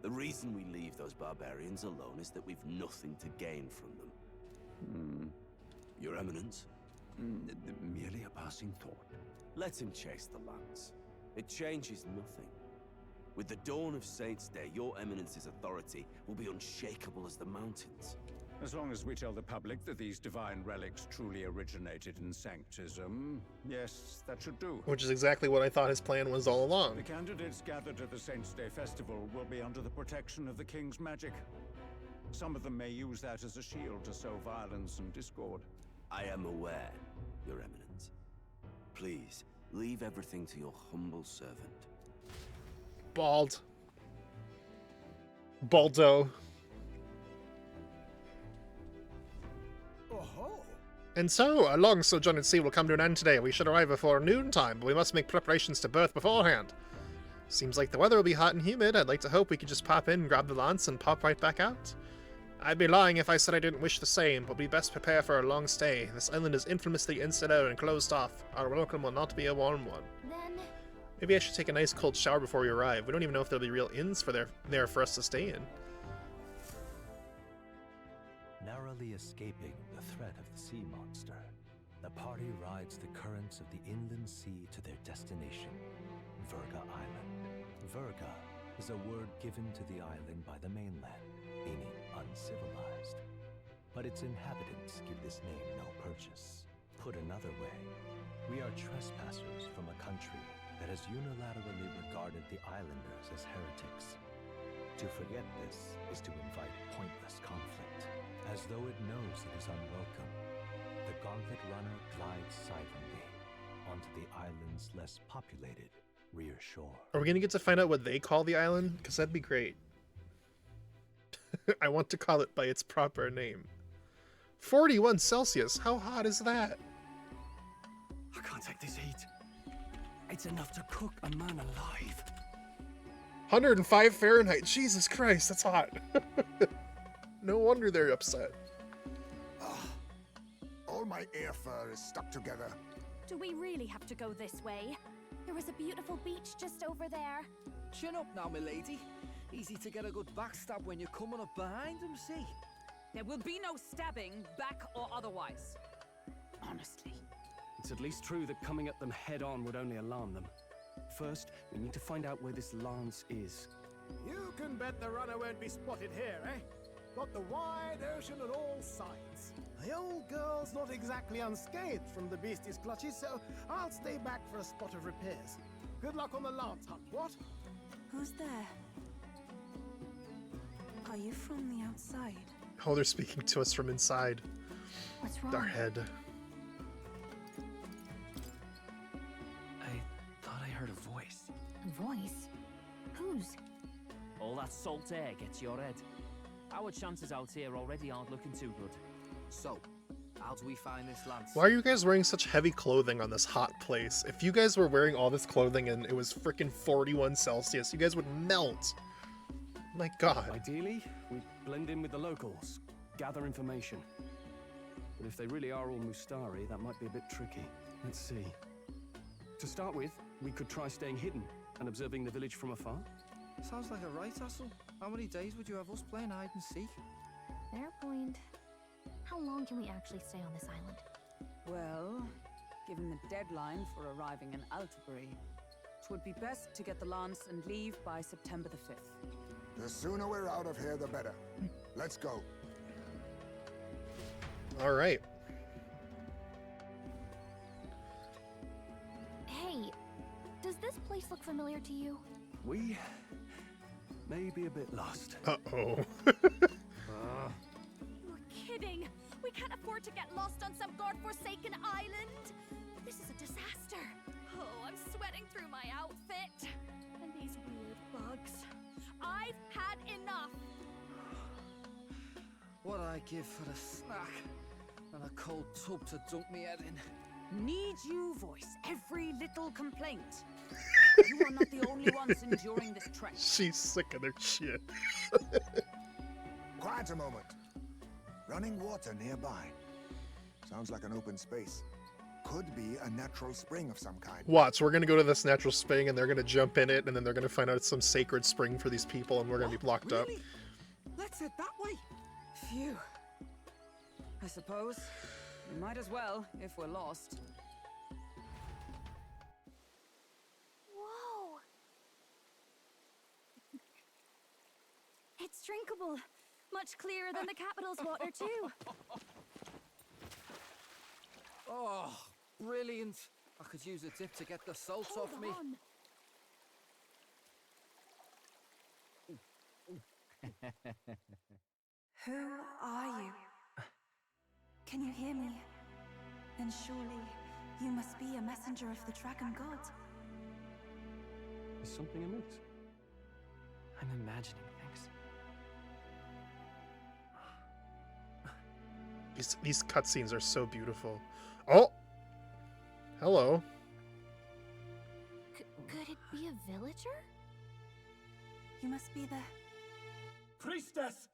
Speaker 14: The reason we leave those barbarians alone is that we've nothing to gain from them. Your Eminence?
Speaker 2: Merely a passing thought.
Speaker 14: Let him chase the lands. It changes nothing. With the dawn of Saints' Day, your Eminence's authority will be unshakable as the mountains.
Speaker 2: As long as we tell the public that these divine relics truly originated in Sanctism, yes, that should do.
Speaker 1: Which is exactly what I thought his plan was all along.
Speaker 2: The candidates gathered at the Saints' Day festival will be under the protection of the King's magic. Some of them may use that as a shield to sow violence and discord.
Speaker 14: I am aware, Your Eminence. Please, leave everything to your humble servant.
Speaker 1: Bald. Baldo. And so, a long sojourn at sea will come to an end today. We should arrive before noontime, but we must make preparations to berth beforehand. Seems like the weather will be hot and humid. I'd like to hope we could just pop in, grab the lance, and pop right back out. I'd be lying if I said I didn't wish the same, but we best prepare for a long stay. This island is infamously insular and closed off. Our welcome will not be a warm one.
Speaker 6: Then...
Speaker 1: Maybe I should take a nice cold shower before we arrive. We don't even know if there'll be real inns there for us to stay in.
Speaker 15: Narrowly escaping the threat of the sea monster, the party rides the currents of the inland sea to their destination, Verga Island. Verga is a word given to the island by the mainland, meaning uncivilized. But its inhabitants give this name no purchase. Put another way, we are trespassers from a country that has unilaterally regarded the islanders as heretics. To forget this is to invite pointless conflict, as though it knows it is unwelcome. The Gauntlet Runner glides silently onto the island's less populated rear shore.
Speaker 1: Are we gonna get to find out what they call the island? Because that'd be great. I want to call it by its proper name. 41 Celsius, how hot is that?
Speaker 13: I can't take this heat. It's enough to cook a man alive.
Speaker 1: 105 Fahrenheit, Jesus Christ, that's hot. No wonder they're upset.
Speaker 5: All my air fur is stuck together.
Speaker 6: Do we really have to go this way? There was a beautiful beach just over there.
Speaker 7: Chin up now, milady. Easy to get a good backstab when you're coming up behind them, see?
Speaker 12: There will be no stabbing, back or otherwise. Honestly.
Speaker 13: It's at least true that coming at them head-on would only alarm them. First, we need to find out where this lance is.
Speaker 4: You can bet the runner won't be spotted here, eh? Got the wide ocean on all sides. The old girl's not exactly unscathed from the beastie's clutches, so I'll stay back for a spot of repairs. Good luck on the lance hunt, what?
Speaker 11: Who's there? Are you from the outside?
Speaker 1: Oh, they're speaking to us from inside.
Speaker 6: What's wrong?
Speaker 1: Our head.
Speaker 3: I thought I heard a voice.
Speaker 6: A voice? Whose?
Speaker 3: All that salt air gets your head. Our chances out here already aren't looking too good.
Speaker 7: So, how do we find this lance?
Speaker 1: Why are you guys wearing such heavy clothing on this hot place? If you guys were wearing all this clothing and it was freaking 41 Celsius, you guys would melt. My God.
Speaker 13: Ideally, we blend in with the locals, gather information. But if they really are all Mustari, that might be a bit tricky. Let's see. To start with, we could try staying hidden and observing the village from afar.
Speaker 7: Sounds like a right hustle. How many days would you have us playing hide and seek?
Speaker 6: Fair point. How long can we actually stay on this island?
Speaker 12: Well, given the deadline for arriving in Altabury, it would be best to get the lance and leave by September the 5th.
Speaker 5: The sooner we're out of here, the better. Let's go.
Speaker 1: All right.
Speaker 6: Hey, does this place look familiar to you?
Speaker 13: We may be a bit lost.
Speaker 1: Uh-oh.
Speaker 6: You're kidding! We can't afford to get lost on some godforsaken island! This is a disaster! Oh, I'm sweating through my outfit! And these weird bugs. I've had enough!
Speaker 7: What I give for a snack and a cold tub to dunk me head in.
Speaker 12: Need you voice every little complaint? You are not the only ones enduring this trek.
Speaker 1: She's sick of their shit.
Speaker 5: Quiet a moment. Running water nearby. Sounds like an open space. Could be a natural spring of some kind.
Speaker 1: Watch, we're gonna go to this natural spring and they're gonna jump in it and then they're gonna find out it's some sacred spring for these people and we're gonna be locked up.
Speaker 7: Let's head that way.
Speaker 12: Phew. I suppose. We might as well, if we're lost.
Speaker 6: Whoa! It's drinkable. Much clearer than the capital's water, too.
Speaker 7: Oh, brilliant. I could use a dip to get the salt
Speaker 6: Hold
Speaker 7: off me.
Speaker 6: on.
Speaker 11: Who are you? Can you hear me? Then surely you must be a messenger of the dragon god.
Speaker 13: Is something amiss?
Speaker 3: I'm imagining things.
Speaker 1: These cutscenes are so beautiful. Oh! Hello.
Speaker 6: Could it be a villager?
Speaker 11: You must be the...
Speaker 18: Priestess!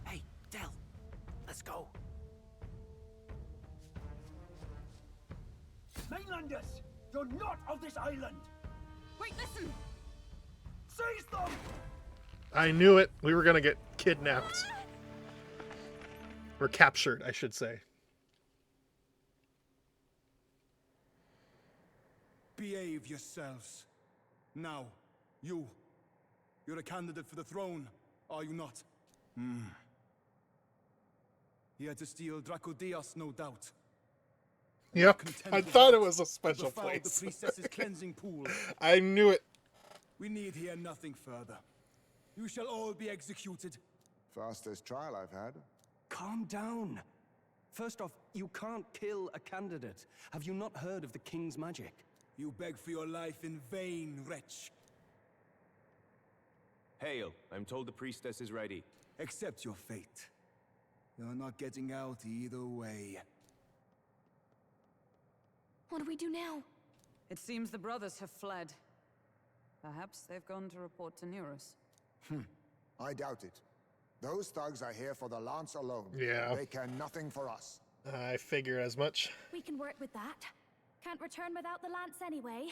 Speaker 21: Hey, Del, let's go.
Speaker 18: Mainlanders, you're not of this island!
Speaker 12: Wait, listen!
Speaker 18: Seize them!
Speaker 1: I knew it. We were gonna get kidnapped. Or captured, I should say.
Speaker 19: Behave yourselves. Now, you're a candidate for the throne, are you not? Here to steal Dracodios, no doubt.
Speaker 1: Yep, I thought it was a special
Speaker 19: Befouled the
Speaker 1: place.
Speaker 19: priestess's cleansing pool.
Speaker 1: I knew it.
Speaker 19: We need hear nothing further. You shall all be executed.
Speaker 5: Fastest trial I've had.
Speaker 13: Calm down. First off, you can't kill a candidate. Have you not heard of the king's magic?
Speaker 19: You beg for your life in vain, wretch.
Speaker 18: Hail. I'm told the priestess is ready.
Speaker 19: Accept your fate. You're not getting out either way.
Speaker 9: What do we do now?
Speaker 12: It seems the brothers have fled. Perhaps they've gone to report to Neurus.
Speaker 5: I doubt it. Those thugs are here for the lance alone.
Speaker 1: Yeah.
Speaker 5: They care nothing for us.
Speaker 1: I figured as much.
Speaker 6: We can work with that. Can't return without the lance anyway.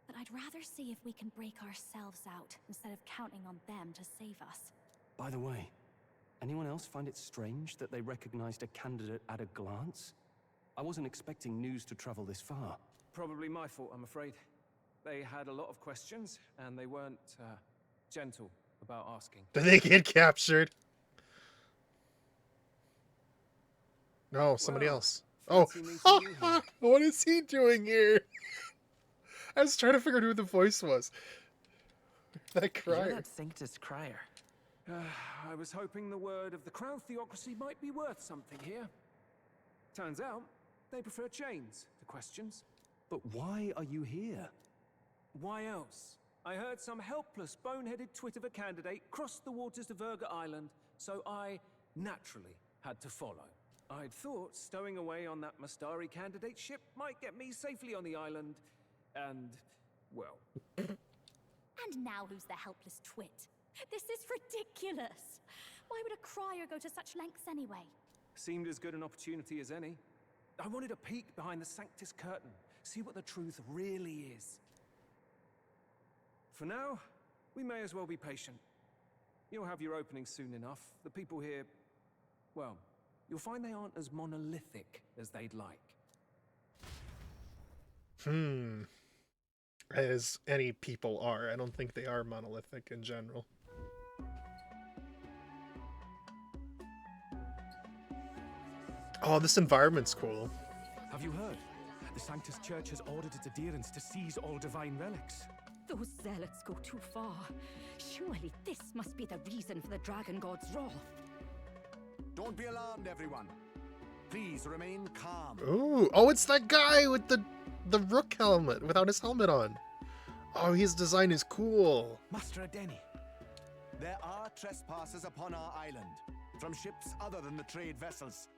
Speaker 6: But I'd rather see if we can break ourselves out instead of counting on them to save us.
Speaker 13: By the way, anyone else find it strange that they recognized a candidate at a glance? I wasn't expecting news to travel this far.
Speaker 18: Probably my fault, I'm afraid. They had a lot of questions, and they weren't gentle about asking.
Speaker 1: Did they get captured? No, somebody else. Oh, what is he doing here? I was trying to figure out who the voice was. That crier.
Speaker 8: You're that Sanctus crier.
Speaker 18: I was hoping the word of the Crown Theocracy might be worth something here. Turns out, they prefer chains to questions.
Speaker 13: But why are you here?
Speaker 18: Why else? I heard some helpless, boneheaded twit of a candidate crossed the waters of Verga Island, so I naturally had to follow. I'd thought stowing away on that Mastari candidate ship might get me safely on the island, and, well...
Speaker 6: And now who's the helpless twit? This is ridiculous. Why would a crier go to such lengths anyway?
Speaker 18: Seemed as good an opportunity as any. I wanted a peek behind the Sanctus curtain, see what the truth really is. For now, we may as well be patient. You'll have your opening soon enough. The people here, well, you'll find they aren't as monolithic as they'd like.
Speaker 1: As any people are. I don't think they are monolithic in general. Oh, this environment's cool.
Speaker 13: Have you heard? The Sanctus Church has ordered its adherents to seize all divine relics.
Speaker 12: Those zealots go too far. Surely this must be the reason for the Dragon God's wrath.
Speaker 17: Don't be alarmed, everyone. Please remain calm.
Speaker 1: Ooh, oh, it's that guy with the rook helmet without his helmet on. Oh, his design is cool.
Speaker 17: Master Adeni, there are trespassers upon our island, from ships other than the trade vessels.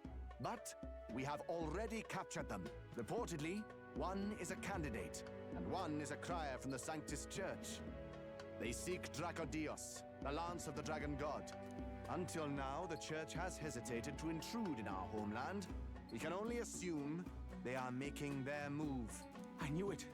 Speaker 17: But we have already captured them. Reportedly, one is a candidate, and one is a crier from the Sanctus Church. They seek Dracodios, the lance of the Dragon God. Until now, the Church has hesitated to intrude in our homeland. We can only assume they are making their move.
Speaker 22: I knew it.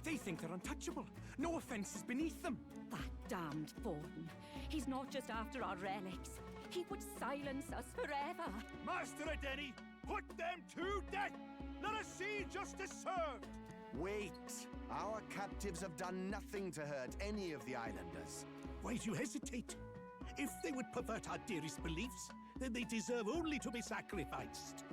Speaker 22: They think they're untouchable. No offense is beneath them.
Speaker 12: That damned Thorn. He's not just after our relics. He would silence us forever.
Speaker 14: Master Adeni, put them to death! Let us see justice served!
Speaker 17: Wait! Our captives have done nothing to hurt any of the islanders.
Speaker 14: Why do you hesitate? If they would pervert our dearest beliefs, then they deserve only to be sacrificed.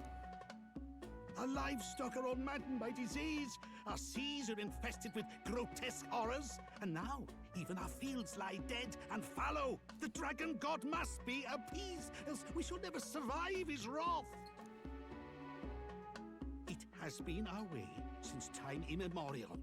Speaker 14: Our livestock are all maddened by disease, our seas are infested with grotesque horrors, and now even our fields lie dead and fallow. The Dragon God must be appeased, else we shall never survive his wrath. It has been our way since time immemorial.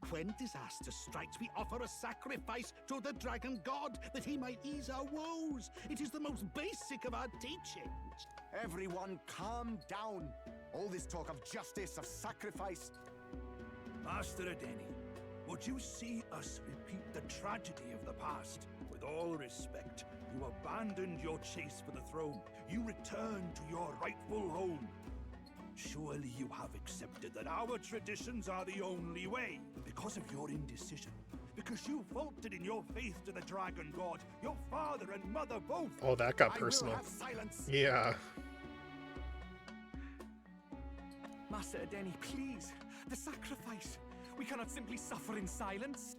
Speaker 14: When disaster strikes, we offer a sacrifice to the Dragon God that he might ease our woes. It is the most basic of our teachings.
Speaker 17: Everyone calm down. All this talk of justice, of sacrifice...
Speaker 14: Master Adeni, would you see us repeat the tragedy of the past? With all respect, you abandoned your chase for the throne. You returned to your rightful home. Surely you have accepted that our traditions are the only way. Because of your indecision, because you faltered in your faith to the Dragon God, your father and mother both.
Speaker 1: Oh, that got personal. Yeah.
Speaker 22: Master Adeni, please. The sacrifice. We cannot simply suffer in silence.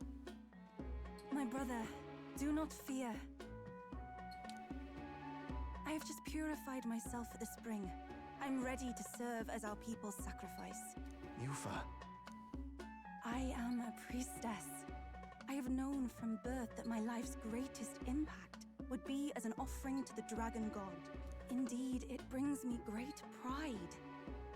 Speaker 11: My brother, do not fear. I I've just purified myself for the spring. I'm ready to serve as our people's sacrifice.
Speaker 17: Yufa.
Speaker 11: I am a priestess. I have known from birth that my life's greatest impact would be as an offering to the dragon god. Indeed, it brings me great pride.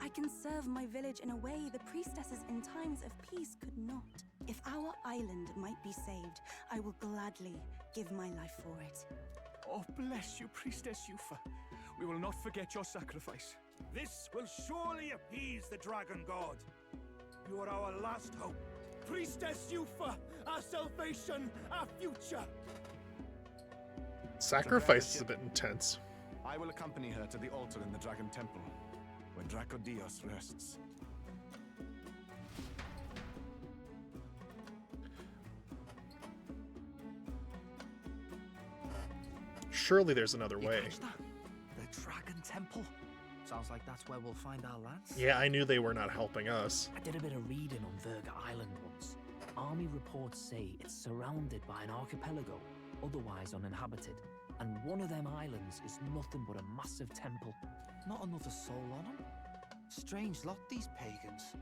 Speaker 11: I can serve my village in a way the priestesses in times of peace could not. If our island might be saved, I will gladly give my life for it.
Speaker 22: Oh, bless you, Priestess Yufa. We will not forget your sacrifice.
Speaker 14: This will surely appease the dragon god. You are our last hope. Priestess Yufa, our salvation, our future.
Speaker 1: Sacrifice is a bit intense.
Speaker 17: I will accompany her to the altar in the Dragon Temple, where Dracodios rests.
Speaker 1: Surely there's another way.
Speaker 7: The Dragon Temple? Sounds like that's where we'll find our lance.
Speaker 1: Yeah, I knew they were not helping us.
Speaker 3: I did a bit of reading on Verga Island once. Army reports say it's surrounded by an archipelago, otherwise uninhabited. And one of them islands is nothing but a massive temple.
Speaker 7: Not another soul on them? Strange lot, these pagans.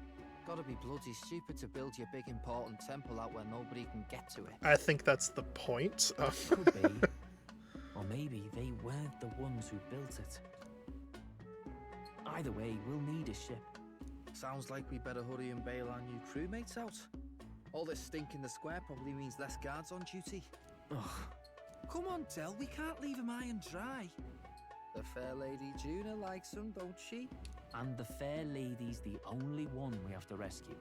Speaker 7: Gotta be bloody stupid to build your big important temple out where nobody can get to it.
Speaker 1: I think that's the point.
Speaker 3: Could be. Or maybe they weren't the ones who built it. Either way, we'll need a ship.
Speaker 7: Sounds like we better hurry and bail our new crewmates out. All this stink in the square probably means less guards on duty.
Speaker 3: Ugh.
Speaker 7: Come on, Del, we can't leave him high and dry. The fair lady Juna likes him, don't she?
Speaker 3: And the fair lady's the only one we have to rescue.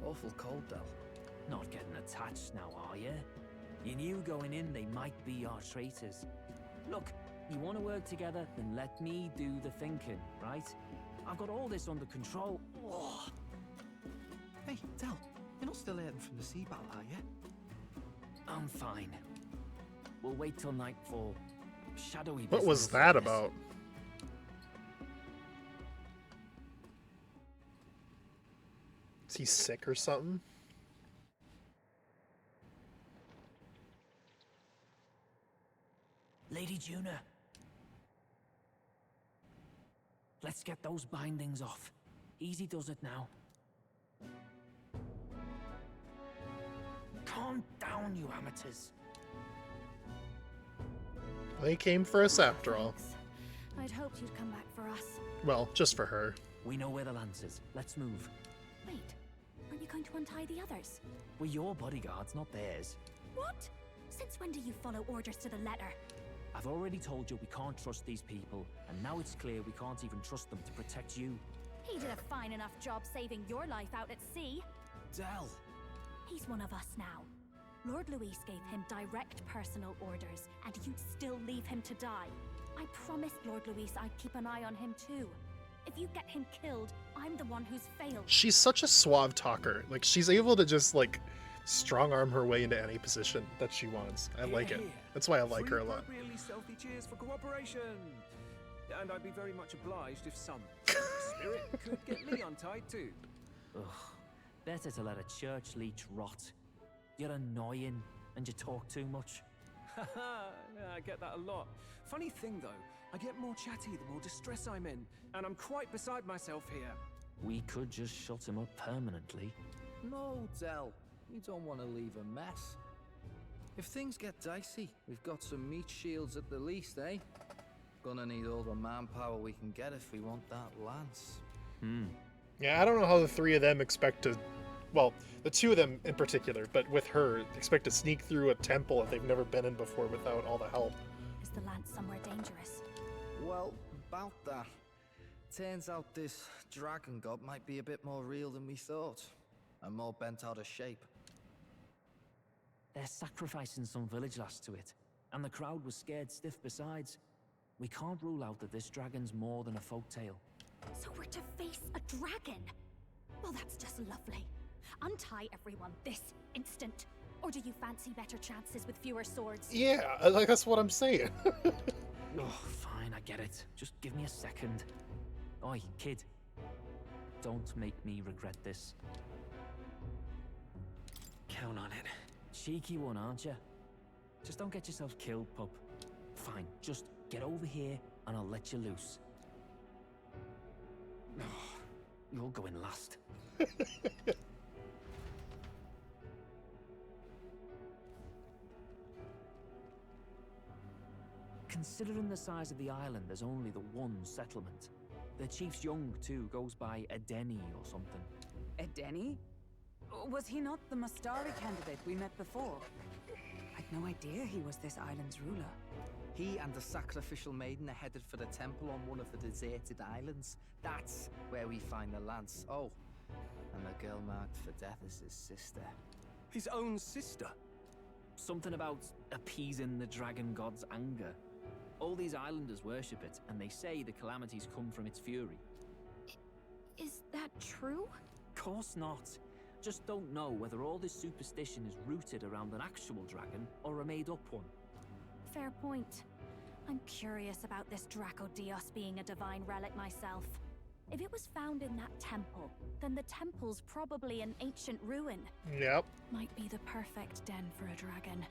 Speaker 7: Awful cold, Del.
Speaker 3: Not getting attached now, are you? You knew going in they might be our traitors. Look, you want to work together, then let me do the thinking, right? I've got all this under control. Oh.
Speaker 7: Hey, Del, you're not still hurting from the sea battle, are you?
Speaker 3: I'm fine. We'll wait till nightfall. Shadowy
Speaker 1: What was
Speaker 3: business
Speaker 1: that
Speaker 3: like this.
Speaker 1: about? Is he sick or something?
Speaker 3: Lady Juna. Let's get those bindings off. Easy does it now. Calm down, you amateurs.
Speaker 1: They came for us after all.
Speaker 6: I'd hoped you'd come back for us.
Speaker 1: Well, just for her.
Speaker 3: We know where the lance is. Let's move.
Speaker 6: Wait, aren't you going to untie the others?
Speaker 3: We're your bodyguards, not theirs.
Speaker 6: What? Since when do you follow orders to the letter?
Speaker 3: I've already told you we can't trust these people, and now it's clear we can't even trust them to protect you.
Speaker 6: He did a fine enough job saving your life out at sea.
Speaker 7: Del!
Speaker 6: He's one of us now. Lord Luis gave him direct personal orders, and you'd still leave him to die. I promised Lord Luis I'd keep an eye on him too. If you get him killed, I'm the one who's failed.
Speaker 1: She's such a suave talker. Like, she's able to just, like, strong arm her way into any position that she wants. I like it. That's why I like her a lot.
Speaker 18: Appropriately stealthy cheers for cooperation. And I'd be very much obliged if some spirit could get me untied too.
Speaker 3: Ugh. Better to let a church leech rot. You're annoying, and you talk too much.
Speaker 18: Haha, I get that a lot. Funny thing though, I get more chatty the more distress I'm in, and I'm quite beside myself here.
Speaker 3: We could just shut him up permanently.
Speaker 7: No, Del. We don't want to leave a mess. If things get dicey, we've got some meat shields at the least, eh? Gonna need all the manpower we can get if we want that lance.
Speaker 1: Yeah, I don't know how the three of them expect to... Well, the two of them in particular, but with her, expect to sneak through a temple that they've never been in before without all the help.
Speaker 6: Is the lance somewhere dangerous?
Speaker 7: Well, about that. Turns out this dragon god might be a bit more real than we thought. And more bent out of shape.
Speaker 3: They're sacrificing some village lass to it, and the crowd was scared stiff besides. We can't rule out that this dragon's more than a folktale.
Speaker 6: So we're to face a dragon? Well, that's just lovely. Untie everyone this instant. Or do you fancy better chances with fewer swords?
Speaker 1: Yeah, like that's what I'm saying.
Speaker 3: Oh, fine, I get it. Just give me a second. Oi, kid. Don't make me regret this.
Speaker 7: Count on it.
Speaker 3: Cheeky one, aren't you? Just don't get yourself killed, pup. Fine, just get over here and I'll let you loose. You're going last. Considering the size of the island, there's only the one settlement. The chief's young, too, goes by Edeni or something.
Speaker 12: Edeni? Was he not the Mastari candidate we met before? I'd no idea he was this island's ruler.
Speaker 7: He and the sacrificial maiden are headed for the temple on one of the deserted islands. That's where we find the lance. Oh, and the girl marked for death is his sister.
Speaker 13: His own sister?
Speaker 3: Something about appeasing the dragon god's anger. All these islanders worship it, and they say the calamities come from its fury.
Speaker 9: Is that true?
Speaker 3: Course not. Just don't know whether all this superstition is rooted around an actual dragon or a made-up one.
Speaker 6: Fair point. I'm curious about this Dracodios being a divine relic myself. If it was found in that temple, then the temple's probably an ancient ruin.
Speaker 1: Yep.
Speaker 6: Might be the perfect den for a dragon.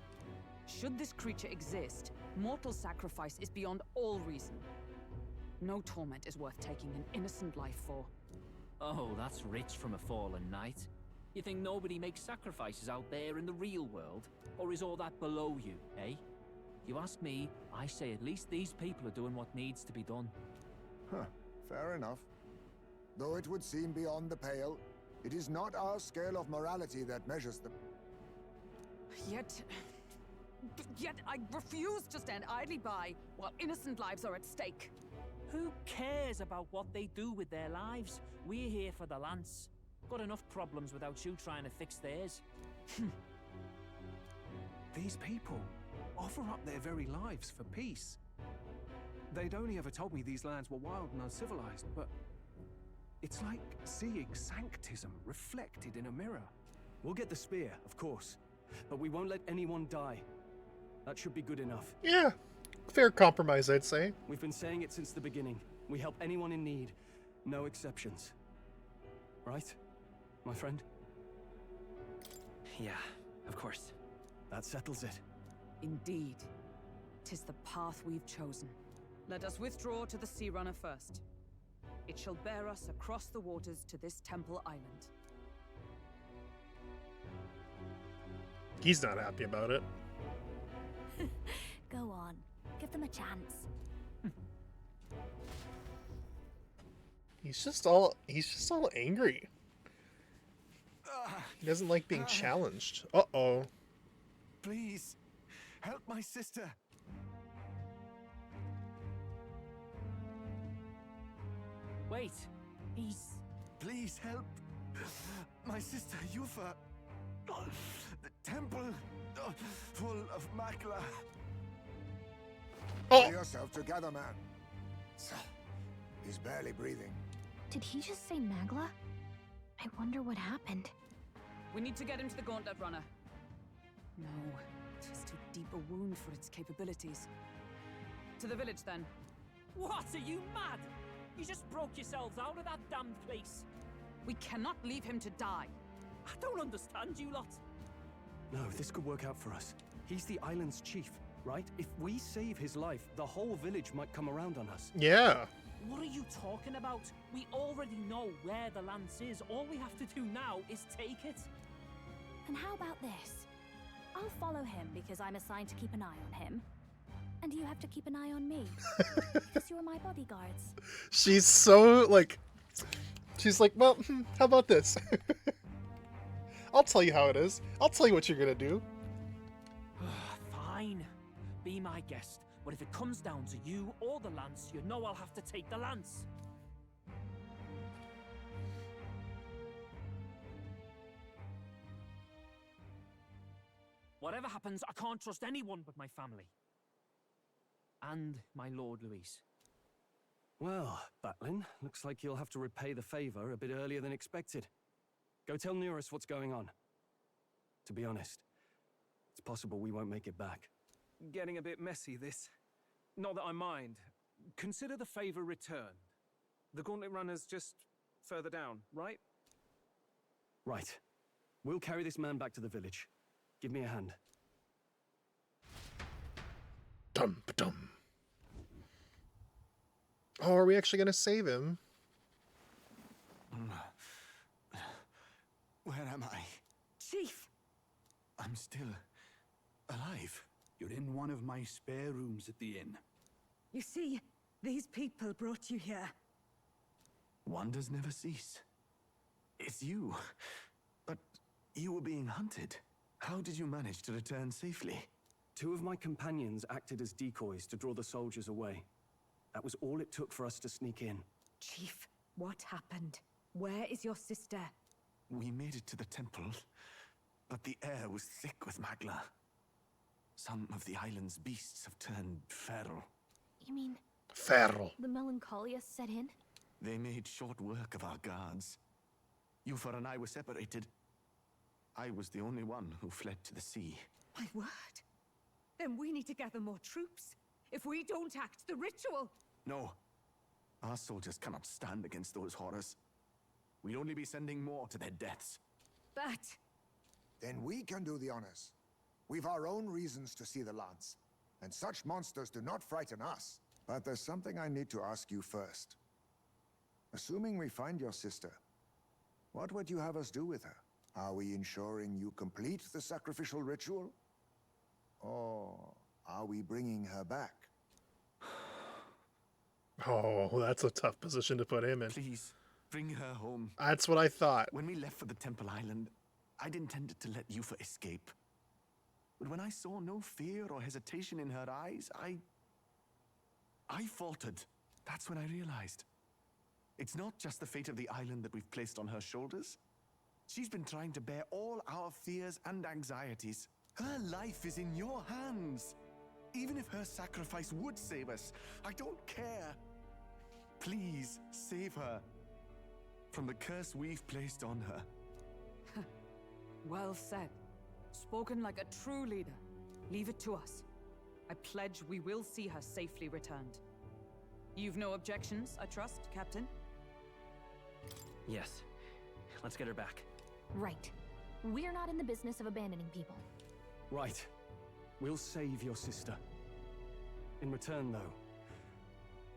Speaker 12: Should this creature exist, mortal sacrifice is beyond all reason. No torment is worth taking an innocent life for.
Speaker 3: Oh, that's rich from a fallen knight. You think nobody makes sacrifices out there in the real world? Or is all that below you, eh? You ask me, I say at least these people are doing what needs to be done.
Speaker 5: Huh, fair enough. Though it would seem beyond the pale, it is not our scale of morality that measures them.
Speaker 12: Yet I refuse to stand idly by while innocent lives are at stake.
Speaker 3: Who cares about what they do with their lives? We're here for the lance. Got enough problems without you trying to fix theirs.
Speaker 22: These people offer up their very lives for peace. They'd only ever told me these lands were wild and uncivilized, but it's like seeing sanctism reflected in a mirror.
Speaker 13: We'll get the spear, of course, but we won't let anyone die. That should be good enough.
Speaker 1: Yeah, fair compromise, I'd say.
Speaker 13: We've been saying it since the beginning. We help anyone in need, no exceptions. Right, my friend?
Speaker 3: Yeah, of course.
Speaker 13: That settles it.
Speaker 12: Indeed. 'Tis the path we've chosen. Let us withdraw to the Sea Runner first. It shall bear us across the waters to this temple island.
Speaker 1: He's not happy about it.
Speaker 6: Go on. Give them a chance.
Speaker 1: He's just all angry. He doesn't like being challenged. Uh-oh.
Speaker 17: Please, help my sister.
Speaker 3: Wait,
Speaker 17: Please help my sister Yufa. The temple full of Makla.
Speaker 5: Pull yourself together, man. He's barely breathing.
Speaker 9: Did he just say Magla? I wonder what happened.
Speaker 12: We need to get him to the Gauntlet Runner. No, 'tis too deep a wound for its capabilities. To the village, then.
Speaker 3: What, are you mad? You just broke yourselves out of that damned place.
Speaker 12: We cannot leave him to die.
Speaker 3: I don't understand you lot.
Speaker 13: No, this could work out for us. He's the island's chief, right? If we save his life, the whole village might come around on us.
Speaker 1: Yeah.
Speaker 3: What are you talking about? We already know where the lance is. All we have to do now is take it.
Speaker 6: And how about this? I'll follow him because I'm assigned to keep an eye on him. And you have to keep an eye on me. Because you're my bodyguards.
Speaker 1: She's so, like... She's like, well, how about this? I'll tell you how it is. I'll tell you what you're gonna do.
Speaker 3: Fine. Be my guest. But if it comes down to you or the lance, you know I'll have to take the lance. Whatever happens, I can't trust anyone but my family. And my Lord Luis.
Speaker 13: Well, Batlin, looks like you'll have to repay the favor a bit earlier than expected. Go tell Neurus what's going on. To be honest, it's possible we won't make it back.
Speaker 22: Getting a bit messy, this. Not that I mind. Consider the favor returned. The Gauntlet Runner's just further down, right?
Speaker 13: Right. We'll carry this man back to the village. Give me a hand.
Speaker 1: Dum-ba-dum. Oh, are we actually gonna save him?
Speaker 17: Where am I?
Speaker 12: Chief!
Speaker 17: I'm still alive.
Speaker 14: You're in one of my spare rooms at the inn.
Speaker 12: You see, these people brought you here.
Speaker 17: Wonders never cease. It's you. But you were being hunted. How did you manage to return safely?
Speaker 13: 2 of my companions acted as decoys to draw the soldiers away. That was all it took for us to sneak in.
Speaker 12: Chief, what happened? Where is your sister?
Speaker 17: We made it to the temple, but the air was thick with magla. Some of the island's beasts have turned feral.
Speaker 9: You mean...
Speaker 1: Feral.
Speaker 9: The melancholia set in?
Speaker 17: They made short work of our guards. Yufa and I were separated. I was the only one who fled to the sea.
Speaker 12: My word. Then we need to gather more troops. If we don't act, the ritual...
Speaker 17: No. Our soldiers cannot stand against those horrors. We'd only be sending more to their deaths.
Speaker 12: But...
Speaker 5: Then we can do the honors. We've our own reasons to see the lance, and such monsters do not frighten us. But there's something I need to ask you first. Assuming we find your sister, what would you have us do with her? Are we ensuring you complete the sacrificial ritual? Or are we bringing her back?
Speaker 1: Oh, that's a tough position to put him in.
Speaker 17: Please, bring her home.
Speaker 1: That's what I thought.
Speaker 17: When we left for the Temple Island, I'd intended to let Yufa escape. But when I saw no fear or hesitation in her eyes, I faltered. That's when I realized. It's not just the fate of the island that we've placed on her shoulders. She's been trying to bear all our fears and anxieties. Her life is in your hands. Even if her sacrifice would save us, I don't care. Please, save her from the curse we've placed on her.
Speaker 12: Well said. Spoken like a true leader. Leave it to us. I pledge we will see her safely returned. You've no objections, I trust, Captain?
Speaker 3: Yes. Let's get her back.
Speaker 9: Right. We're not in the business of abandoning people.
Speaker 13: Right. We'll save your sister. In return, though,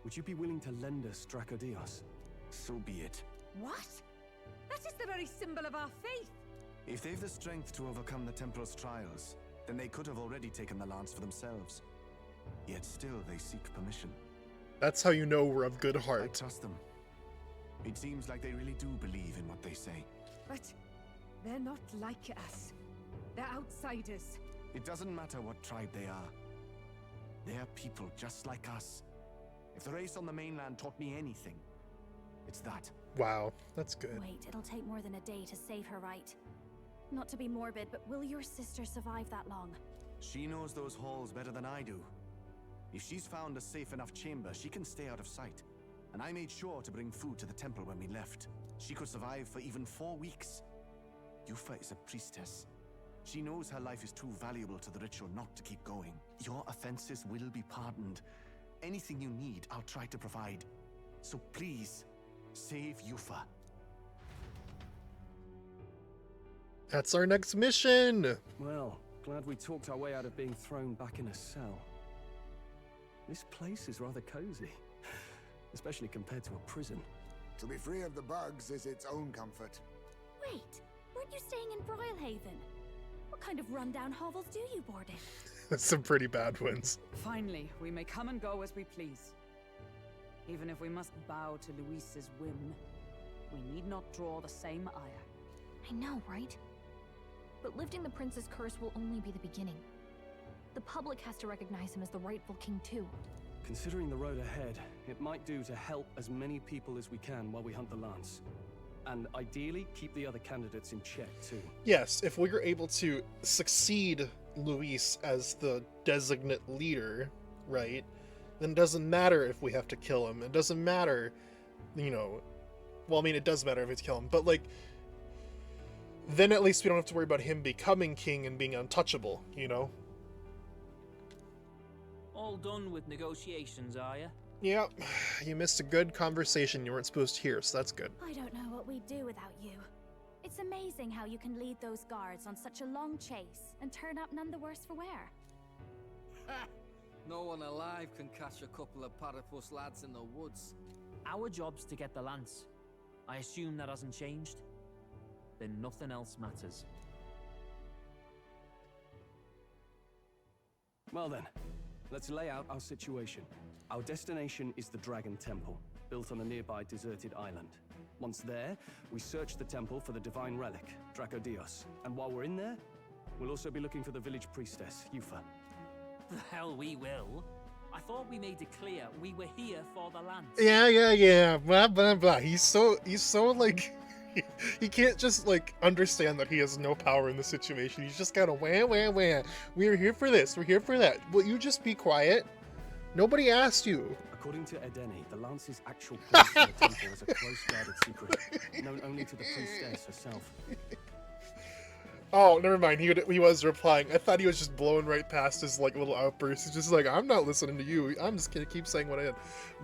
Speaker 13: would you be willing to lend us Dracodios?
Speaker 17: So be it.
Speaker 12: What? That is the very symbol of our faith!
Speaker 17: If they've the strength to overcome the Templars' trials, then they could have already taken the lance for themselves. Yet still they seek permission.
Speaker 1: That's how you know we're of good heart.
Speaker 17: I trust them. It seems like they really do believe in what they say.
Speaker 12: But they're not like us. They're outsiders.
Speaker 17: It doesn't matter what tribe they are. They're people just like us. If the race on the mainland taught me anything, it's that.
Speaker 1: Wow, that's good.
Speaker 6: Wait, it'll take more than a day to save her, right? Not to be morbid, but will your sister survive that long?
Speaker 17: She knows those halls better than I do. If she's found a safe enough chamber, she can stay out of sight. And I made sure to bring food to the temple when we left. She could survive for even 4 weeks. Yufa is a priestess. She knows her life is too valuable to the ritual not to keep going. Your offenses will be pardoned. Anything you need, I'll try to provide. So please, save Yufa.
Speaker 1: That's our next mission!
Speaker 13: Well, glad we talked our way out of being thrown back in a cell. This place is rather cozy, especially compared to a prison.
Speaker 5: To be free of the bugs is its own comfort.
Speaker 6: Wait, weren't you staying in Broilhaven? What kind of rundown hovels do you board in?
Speaker 1: Some pretty bad ones.
Speaker 12: Finally, we may come and go as we please. Even if we must bow to Luis's whim, we need not draw the same ire.
Speaker 9: I know, right? But lifting the prince's curse will only be the beginning. The public has to recognize him as the rightful king too.
Speaker 13: Considering the road ahead, it might do to help as many people as we can while we hunt the lance. And ideally, keep the other candidates in check too.
Speaker 1: Yes, if we're able to succeed Luis as the designate leader, right, then it doesn't matter if we have to kill him. It doesn't matter, you know, well, I mean, it does matter if we have to kill him, but like, then at least we don't have to worry about him becoming king and being untouchable, you know?
Speaker 3: All done with negotiations, are you?
Speaker 1: Yep, you missed a good conversation you weren't supposed to hear, so that's good.
Speaker 6: I don't know what we'd do without you. It's amazing how you can lead those guards on such a long chase and turn up none the worse for wear.
Speaker 7: No one alive can catch a couple of platypus lads in the woods.
Speaker 3: Our job's to get the lance. I assume that hasn't changed? Then nothing else matters.
Speaker 13: Well then, let's lay out our situation. Our destination is the Dragon Temple, built on a nearby deserted island. Once there, we search the temple for the divine relic, Dracodios. And while we're in there, we'll also be looking for the village priestess, Yufa.
Speaker 3: The hell we will. I thought we made it clear we were here for the lance.
Speaker 1: Yeah. Blah blah blah. He's so like he can't just like understand that he has no power in the situation. He's just gotta wah. We're here for this. We're here for that. Will you just be quiet? Nobody asked you.
Speaker 13: According to Edeni, the lance's actual place in the temple is a close-guarded secret, known only to the priestess herself.
Speaker 1: Oh, never mind. He was replying. I thought he was just blowing right past his like little outburst. He's just like, I'm not listening to you. I'm just gonna keep saying what I did.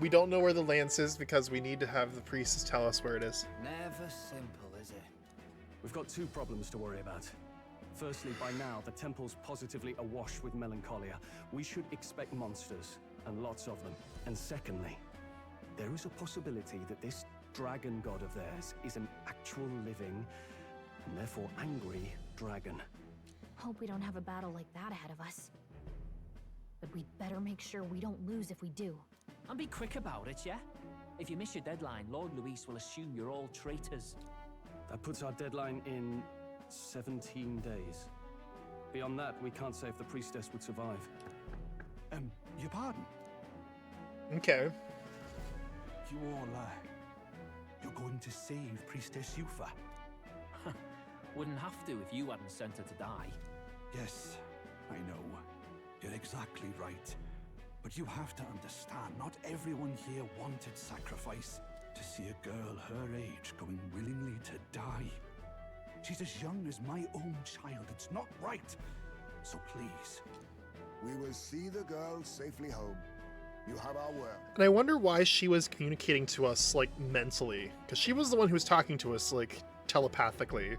Speaker 1: We don't know where the lance is because we need to have the priestess tell us where it is.
Speaker 7: Never simple, is it?
Speaker 13: We've got two problems to worry about. Firstly, by now, the temple's positively awash with melancholia. We should expect monsters, and lots of them. And secondly, there is a possibility that this dragon god of theirs is an actual living, and therefore angry, dragon.
Speaker 9: Hope we don't have a battle like that ahead of us. But we'd better make sure we don't lose if we do.
Speaker 3: And be quick about it, yeah? If you miss your deadline, Lord Luis will assume you're all traitors.
Speaker 13: That puts our deadline in 17 days. Beyond that, we can't say if the priestess would survive.
Speaker 14: Your pardon?
Speaker 1: Okay.
Speaker 14: You all, you're going to save Priestess Yufa?
Speaker 3: Wouldn't have to if you hadn't sent her to die.
Speaker 14: Yes, I know. You're exactly right. But you have to understand, not everyone here wanted sacrifice. To see a girl her age going willingly to die. She's as young as my own child. It's not right. So please.
Speaker 5: We will see the girl safely home. You have our word.
Speaker 1: And I wonder why she was communicating to us like mentally, because she was the one who was talking to us like telepathically,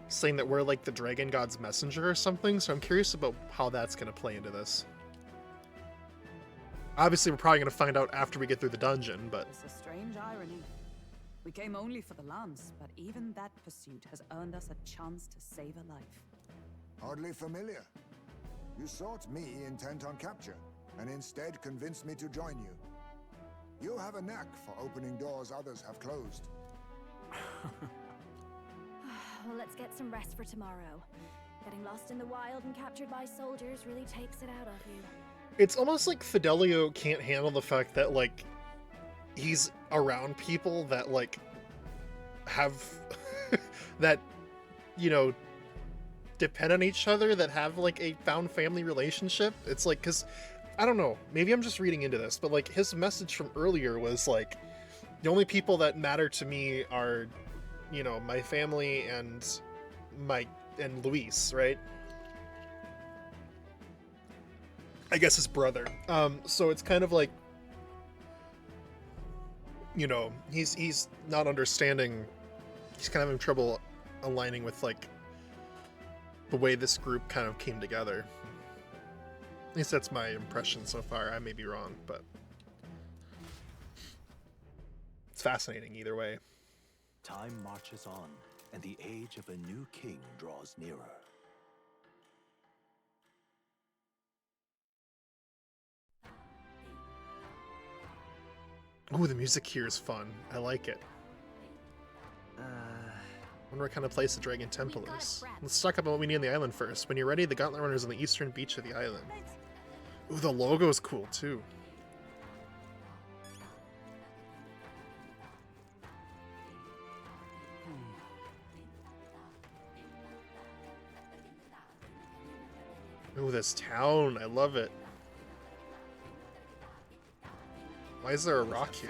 Speaker 1: saying that we're like the dragon god's messenger or something. So I'm curious about how that's going to play into this. Obviously, we're probably going to find out after we get through the dungeon, but
Speaker 12: It's a strange irony. We came only for the lance, but even that pursuit has earned us a chance to save a life.
Speaker 5: Hardly familiar. You sought me intent on capture, and instead convinced me to join you. You have a knack for opening doors others have closed.
Speaker 6: Well, let's get some rest for tomorrow. Getting lost in the wild and captured by soldiers really takes it out of you.
Speaker 1: it's almost like Fidelio can't handle the fact that like he's around people that like have that, you know, depend on each other, that have like a found family relationship. It's like, because I don't know, maybe I'm just reading into this, but like his message from earlier was like, the only people that matter to me are, you know, my family and Luis, right? I guess his brother. So it's kind of like, you know, he's not understanding. He's kind of having trouble aligning with like the way this group kind of came together. At least that's my impression so far. I may be wrong, but it's fascinating either way.
Speaker 15: Time marches on, and the age of a new king draws nearer.
Speaker 1: Ooh, the music here is fun. I like it. Wonder what kind of place the Dragon Temple is. Let's talk about what we need on the island first. When you're ready, the Gauntlet Runner is on the eastern beach of the island. Ooh, the logo is cool too. Ooh, this town. I love it. Why is there a rock here?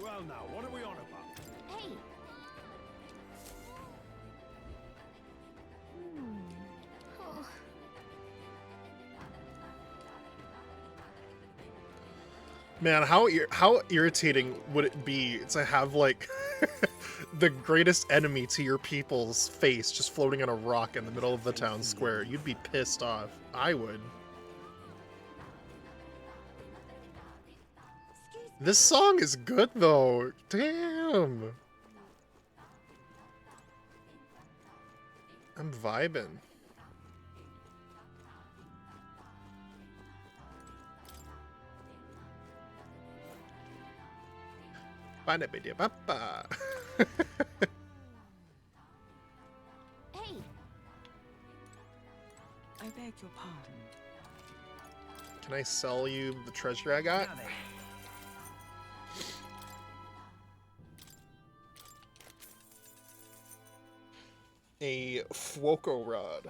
Speaker 14: Well now, what are we on about?
Speaker 6: Hey! Oh.
Speaker 1: Man, how irritating would it be to have like the greatest enemy to your people's face just floating on a rock in the middle of the town square? You'd be pissed off. I would. This song is good though. Damn. I'm vibing. Ba-da-ba-da-ba-ba.
Speaker 9: Hey,
Speaker 12: I beg your pardon.
Speaker 1: Can I sell you the treasure I got? A Fuoco rod.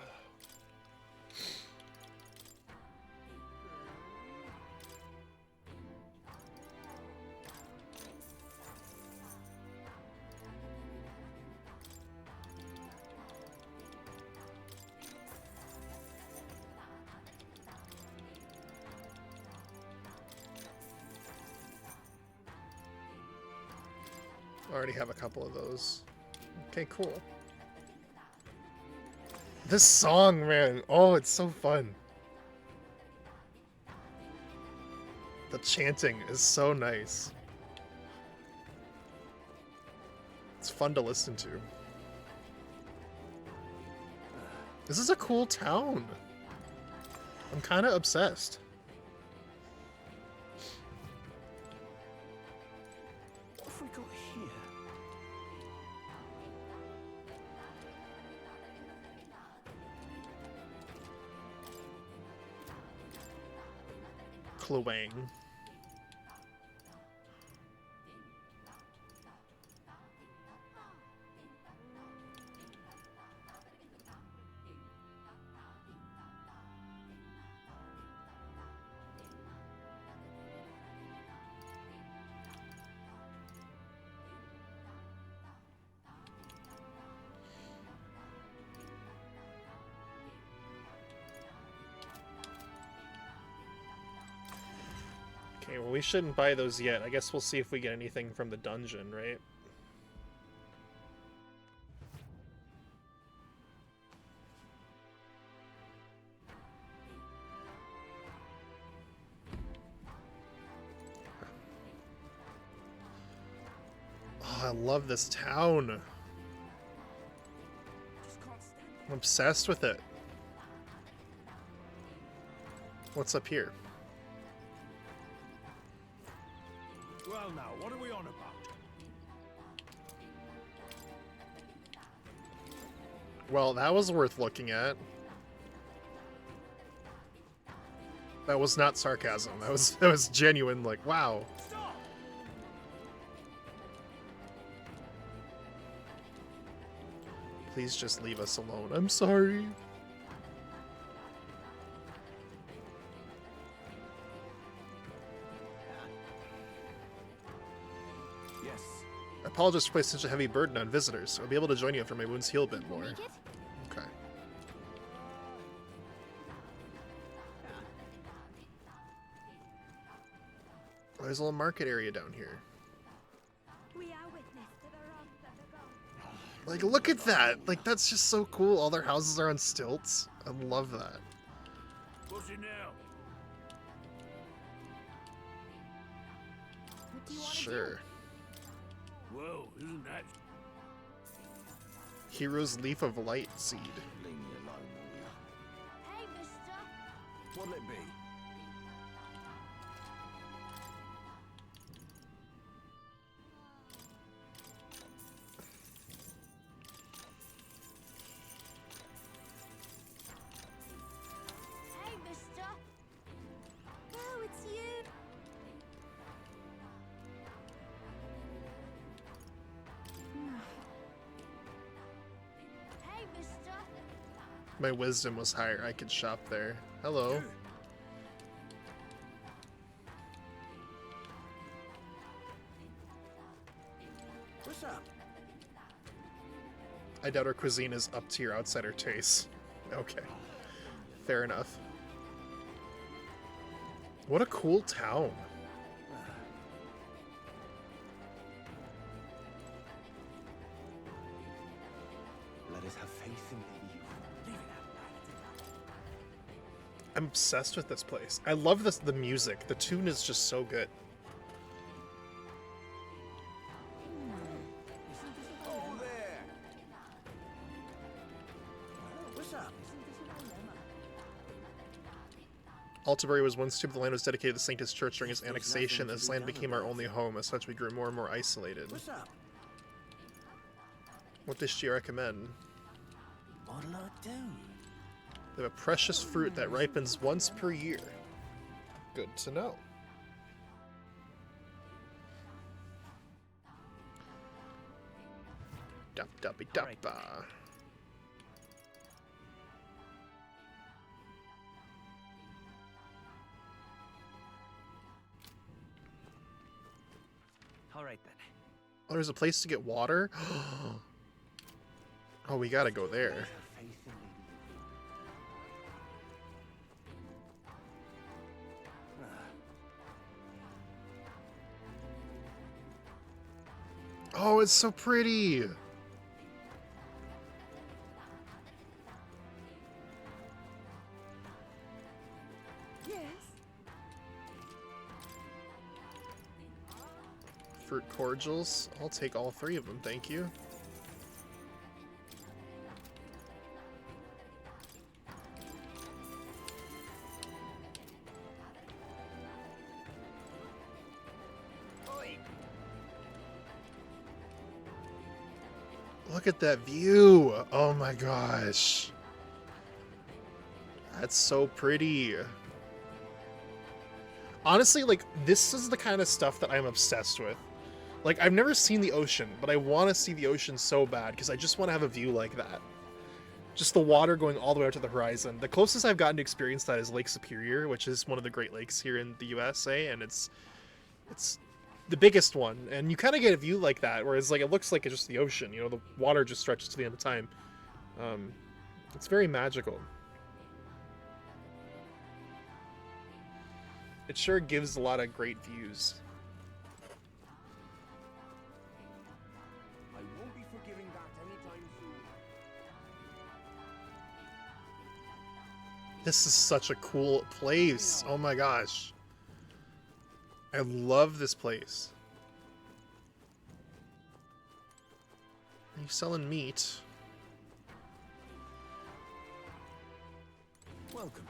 Speaker 1: I already have a couple of those. Okay, cool. This song, man. Oh, it's so fun. The chanting is so nice. It's fun to listen to. This is a cool town. I'm kind of obsessed.
Speaker 22: What have we got here?
Speaker 1: Kluang. Okay, well, we shouldn't buy those yet. I guess we'll see if we get anything from the dungeon, right? Oh, I love this town. I'm obsessed with it. What's up here?
Speaker 14: Well now, what are we on about?
Speaker 1: Well, that was worth looking at. That was not sarcasm. That was genuine, like, wow. Please just leave us alone. I'm sorry.
Speaker 17: Yes.
Speaker 1: I apologize for placing such a heavy burden on visitors. I'll be able to join you after my wounds heal a bit more. Okay. Oh, there's a little market area down here. Like, look at that! Like, that's just so cool. All their houses are on stilts. I love that.
Speaker 14: What's it now?
Speaker 9: what do you want to
Speaker 1: Sure.
Speaker 14: Whoa, isn't that...
Speaker 1: Hero's Leaf of Light Seed.
Speaker 14: Leave me alone, will ya?
Speaker 9: Hey, mister.
Speaker 17: What'll it be?
Speaker 9: Hey, mister. Oh, it's you. Hey, mister.
Speaker 1: My wisdom was higher. I could shop there. Hello.
Speaker 14: What's up?
Speaker 1: I doubt our cuisine is up to your outsider taste. Okay. Fair enough. What a cool town.
Speaker 15: Let us have faith in you.
Speaker 1: I'm obsessed with this place. I love the music. The tune is just so good.
Speaker 20: What's up?
Speaker 1: Altabury was once too, but the land was dedicated to the Sanctus Church during its annexation. This land became our only home. As such, we grew more and more isolated.
Speaker 20: What's up?
Speaker 1: What dish do you recommend?
Speaker 20: What'll I do?
Speaker 1: They have a precious fruit that ripens once per year. Good to know. Dup duppy duppa.
Speaker 20: All right then.
Speaker 1: Oh, there's a place to get water? Oh, we gotta go there. Oh, it's so pretty!
Speaker 11: Yes.
Speaker 1: Fruit cordials. I'll take all 3 of them, thank you. Look at that view! Oh my gosh. That's so pretty. Honestly, like, this is the kind of stuff that I'm obsessed with. Like, I've never seen the ocean, but I want to see the ocean so bad, because I just want to have a view like that. Just the water going all the way out to the horizon. The closest I've gotten to experience that is Lake Superior, which is one of the Great Lakes here in the USA, and it's the biggest one, and you kind of get a view like that, whereas like it looks like it's just the ocean, you know, the water just stretches to the end of time. It's very magical. It sure gives a lot of great views.
Speaker 14: I won't be forgiving that anytime soon.
Speaker 1: This is such a cool place. Oh my gosh. I love this place. Are you selling meat?
Speaker 13: Welcome.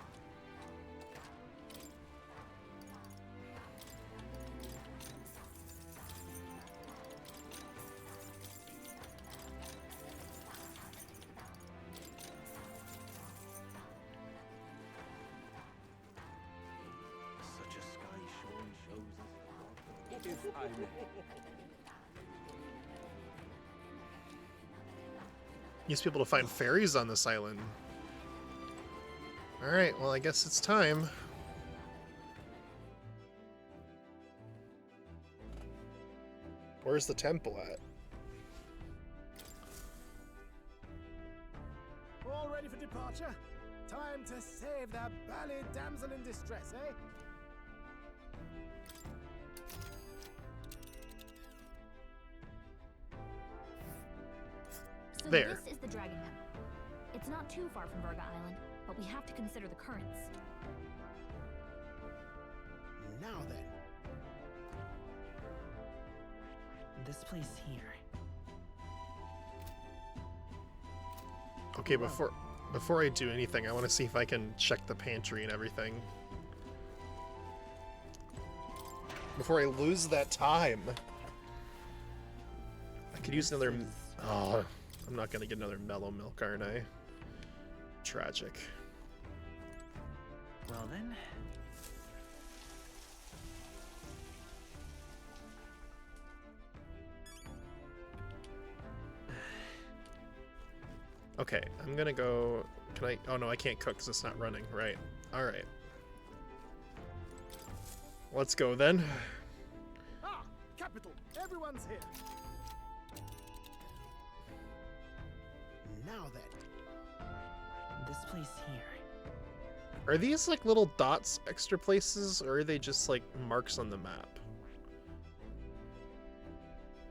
Speaker 14: Such a sky surely shows us. If I may.
Speaker 1: Used to be able to find fairies on this island. Alright, well I guess it's time. Where's the temple at?
Speaker 4: All ready for departure? Time to save that bally damsel in distress, eh?
Speaker 6: So
Speaker 1: There.
Speaker 6: this is the Dragon Map. It's not too far from Verga Island, but we have to consider the currents.
Speaker 4: Now then.
Speaker 8: This place here.
Speaker 1: Okay, before I do anything, I want to see if I can check the pantry and everything. Before I lose that time. I could use another... Oh, I'm not going to get another mellow milk, aren't I? Tragic.
Speaker 8: Well then.
Speaker 1: Okay, I'm gonna go... Can I... Oh no, I can't cook because it's not running. Right. Alright. Let's go then.
Speaker 4: Ah, capital. Everyone's here. Now then.
Speaker 8: This place here.
Speaker 1: Are these like little dots extra places, or are they just like marks on the map?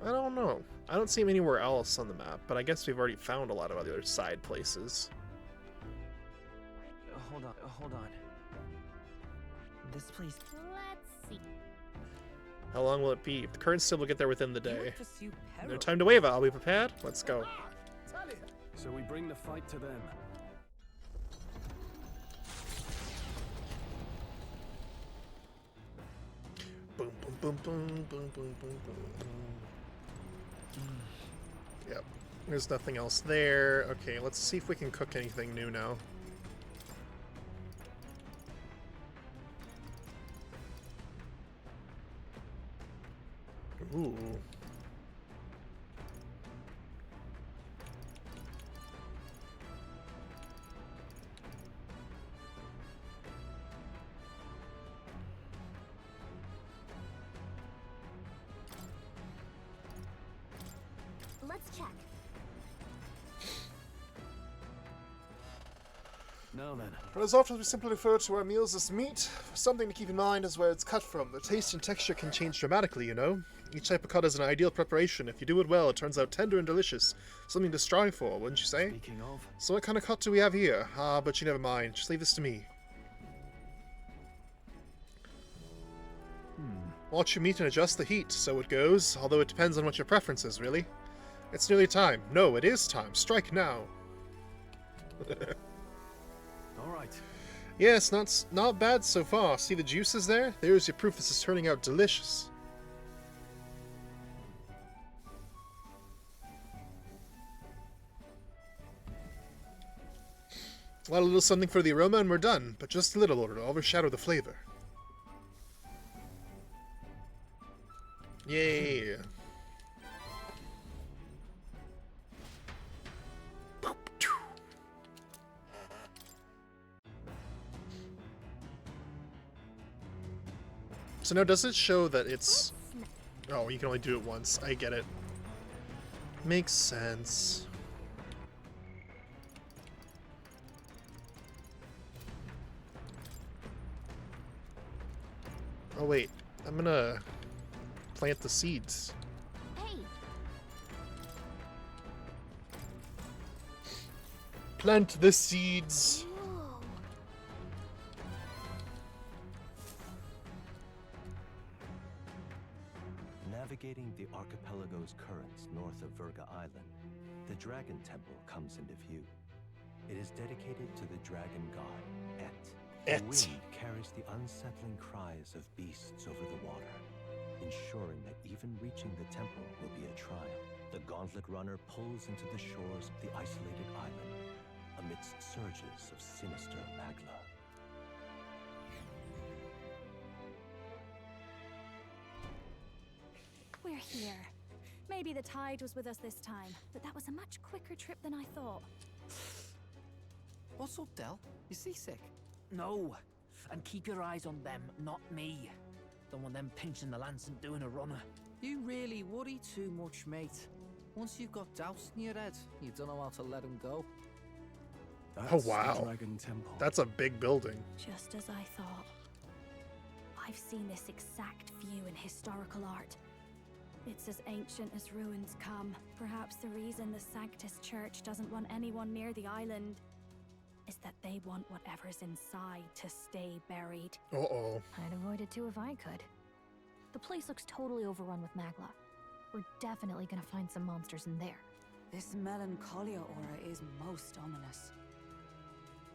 Speaker 1: I don't know. I don't see them anywhere else on the map, but I guess we've already found a lot of other side places.
Speaker 8: Hold on. This place.
Speaker 6: Let's see.
Speaker 1: How long will it be? The current still will get there within the day.
Speaker 12: pursue
Speaker 1: No time to wave. I'll be prepared. Let's go.
Speaker 13: So we bring the fight to them.
Speaker 1: Boom, boom, boom, boom, boom, boom, boom, boom. Yep. There's nothing else there. Okay, let's see if we can cook anything new now. Ooh.
Speaker 9: Let's check.
Speaker 13: Now then.
Speaker 1: Well, as often as we simply refer to our meals as meat, something to keep in mind is where it's cut from. The taste and texture can change dramatically, you know? Each type of cut is an ideal preparation. If you do it well, it turns out tender and delicious. Something to strive for, wouldn't you say?
Speaker 13: Speaking of...
Speaker 1: So what kind of cut do we have here? Ah, but you never mind. Just leave this to me. Watch your meat and adjust the heat, so it goes, although it depends on what your preference is, really. It's nearly time. No, it is time. Strike now.
Speaker 13: Alright.
Speaker 1: Yes, not bad so far. See the juices there? There's your proof this is turning out delicious. Well, a little something for the aroma and we're done, but just a little order to overshadow the flavor. Yay! So now does it show that it's... Oh, you can only do it once. I get it. Makes sense. Oh wait, I'm gonna plant the seeds.
Speaker 9: Hey.
Speaker 1: Plant the seeds.
Speaker 15: Navigating the archipelago's currents north of Virga Island, the Dragon Temple comes into view. It is dedicated to the dragon god, Et. The wind carries the unsettling cries of beasts over the water, ensuring that even reaching the temple will be a trial. The Gauntlet Runner pulls into the shores of the isolated island, amidst surges of sinister magla.
Speaker 6: We're here. Maybe the tide was with us this time, but that was a much quicker trip than I thought.
Speaker 7: What's up, Del? You seasick?
Speaker 3: No. And keep your eyes on them, not me. Don't want them pinching the lance and doing a runner.
Speaker 7: You really worry too much, mate. Once you've got doubts in your head, you don't know how to let them go.
Speaker 1: Oh wow,
Speaker 13: Dragon Temple.
Speaker 1: That's a big building.
Speaker 6: Just as I thought. I've seen this exact view in historical art. It's as ancient as ruins come. Perhaps the reason the Sanctus Church doesn't want anyone near the island is that they want whatever's inside to stay buried.
Speaker 1: Uh-oh.
Speaker 9: I'd avoid it too if I could. The place looks totally overrun with magla. We're definitely gonna find some monsters in there.
Speaker 12: This melancholia aura is most ominous.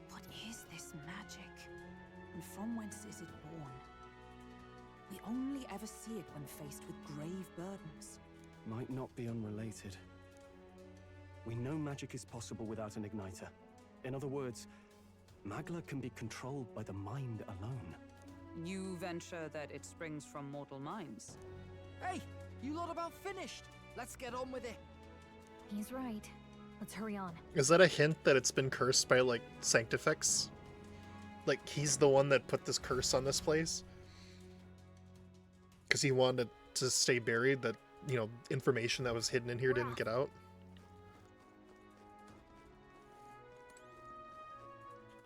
Speaker 12: What is this magic? And from whence is it born? We only ever see it when faced with grave burdens.
Speaker 13: Might not be unrelated. We know magic is possible without an igniter. In other words, magla can be controlled by the mind alone.
Speaker 12: You venture that it springs from mortal minds?
Speaker 7: Hey, you lot about finished. Let's get on with it.
Speaker 9: He's right. Let's hurry on.
Speaker 1: Is that a hint that it's been cursed by, like, Sanctifex? Like, he's the one that put this curse on this place? Because he wanted to stay buried, that, you know, information that was hidden in here didn't get out?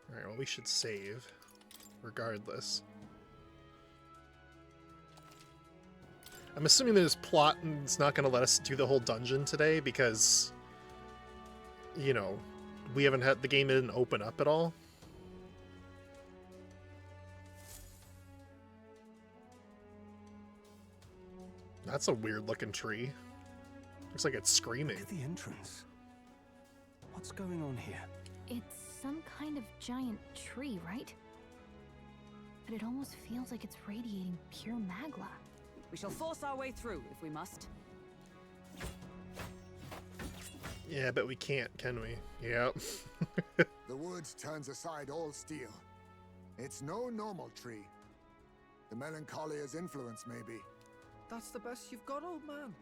Speaker 1: Alright, well, we should save, regardless. I'm assuming there's plot and it's not going to let us do the whole dungeon today because, you know, we haven't had, the game didn't open up at all. That's a weird looking tree. Looks like it's screaming.
Speaker 13: Look at the entrance. What's going on here?
Speaker 9: It's some kind of giant tree, right? but it almost feels like it's radiating pure magla.
Speaker 12: We shall force our way through if we must.
Speaker 1: Yeah, but we can't, can we? Yep.
Speaker 5: The woods turns aside all steel. It's no normal tree. The Melancholia's influence, maybe.
Speaker 7: That's the best you've got, old man.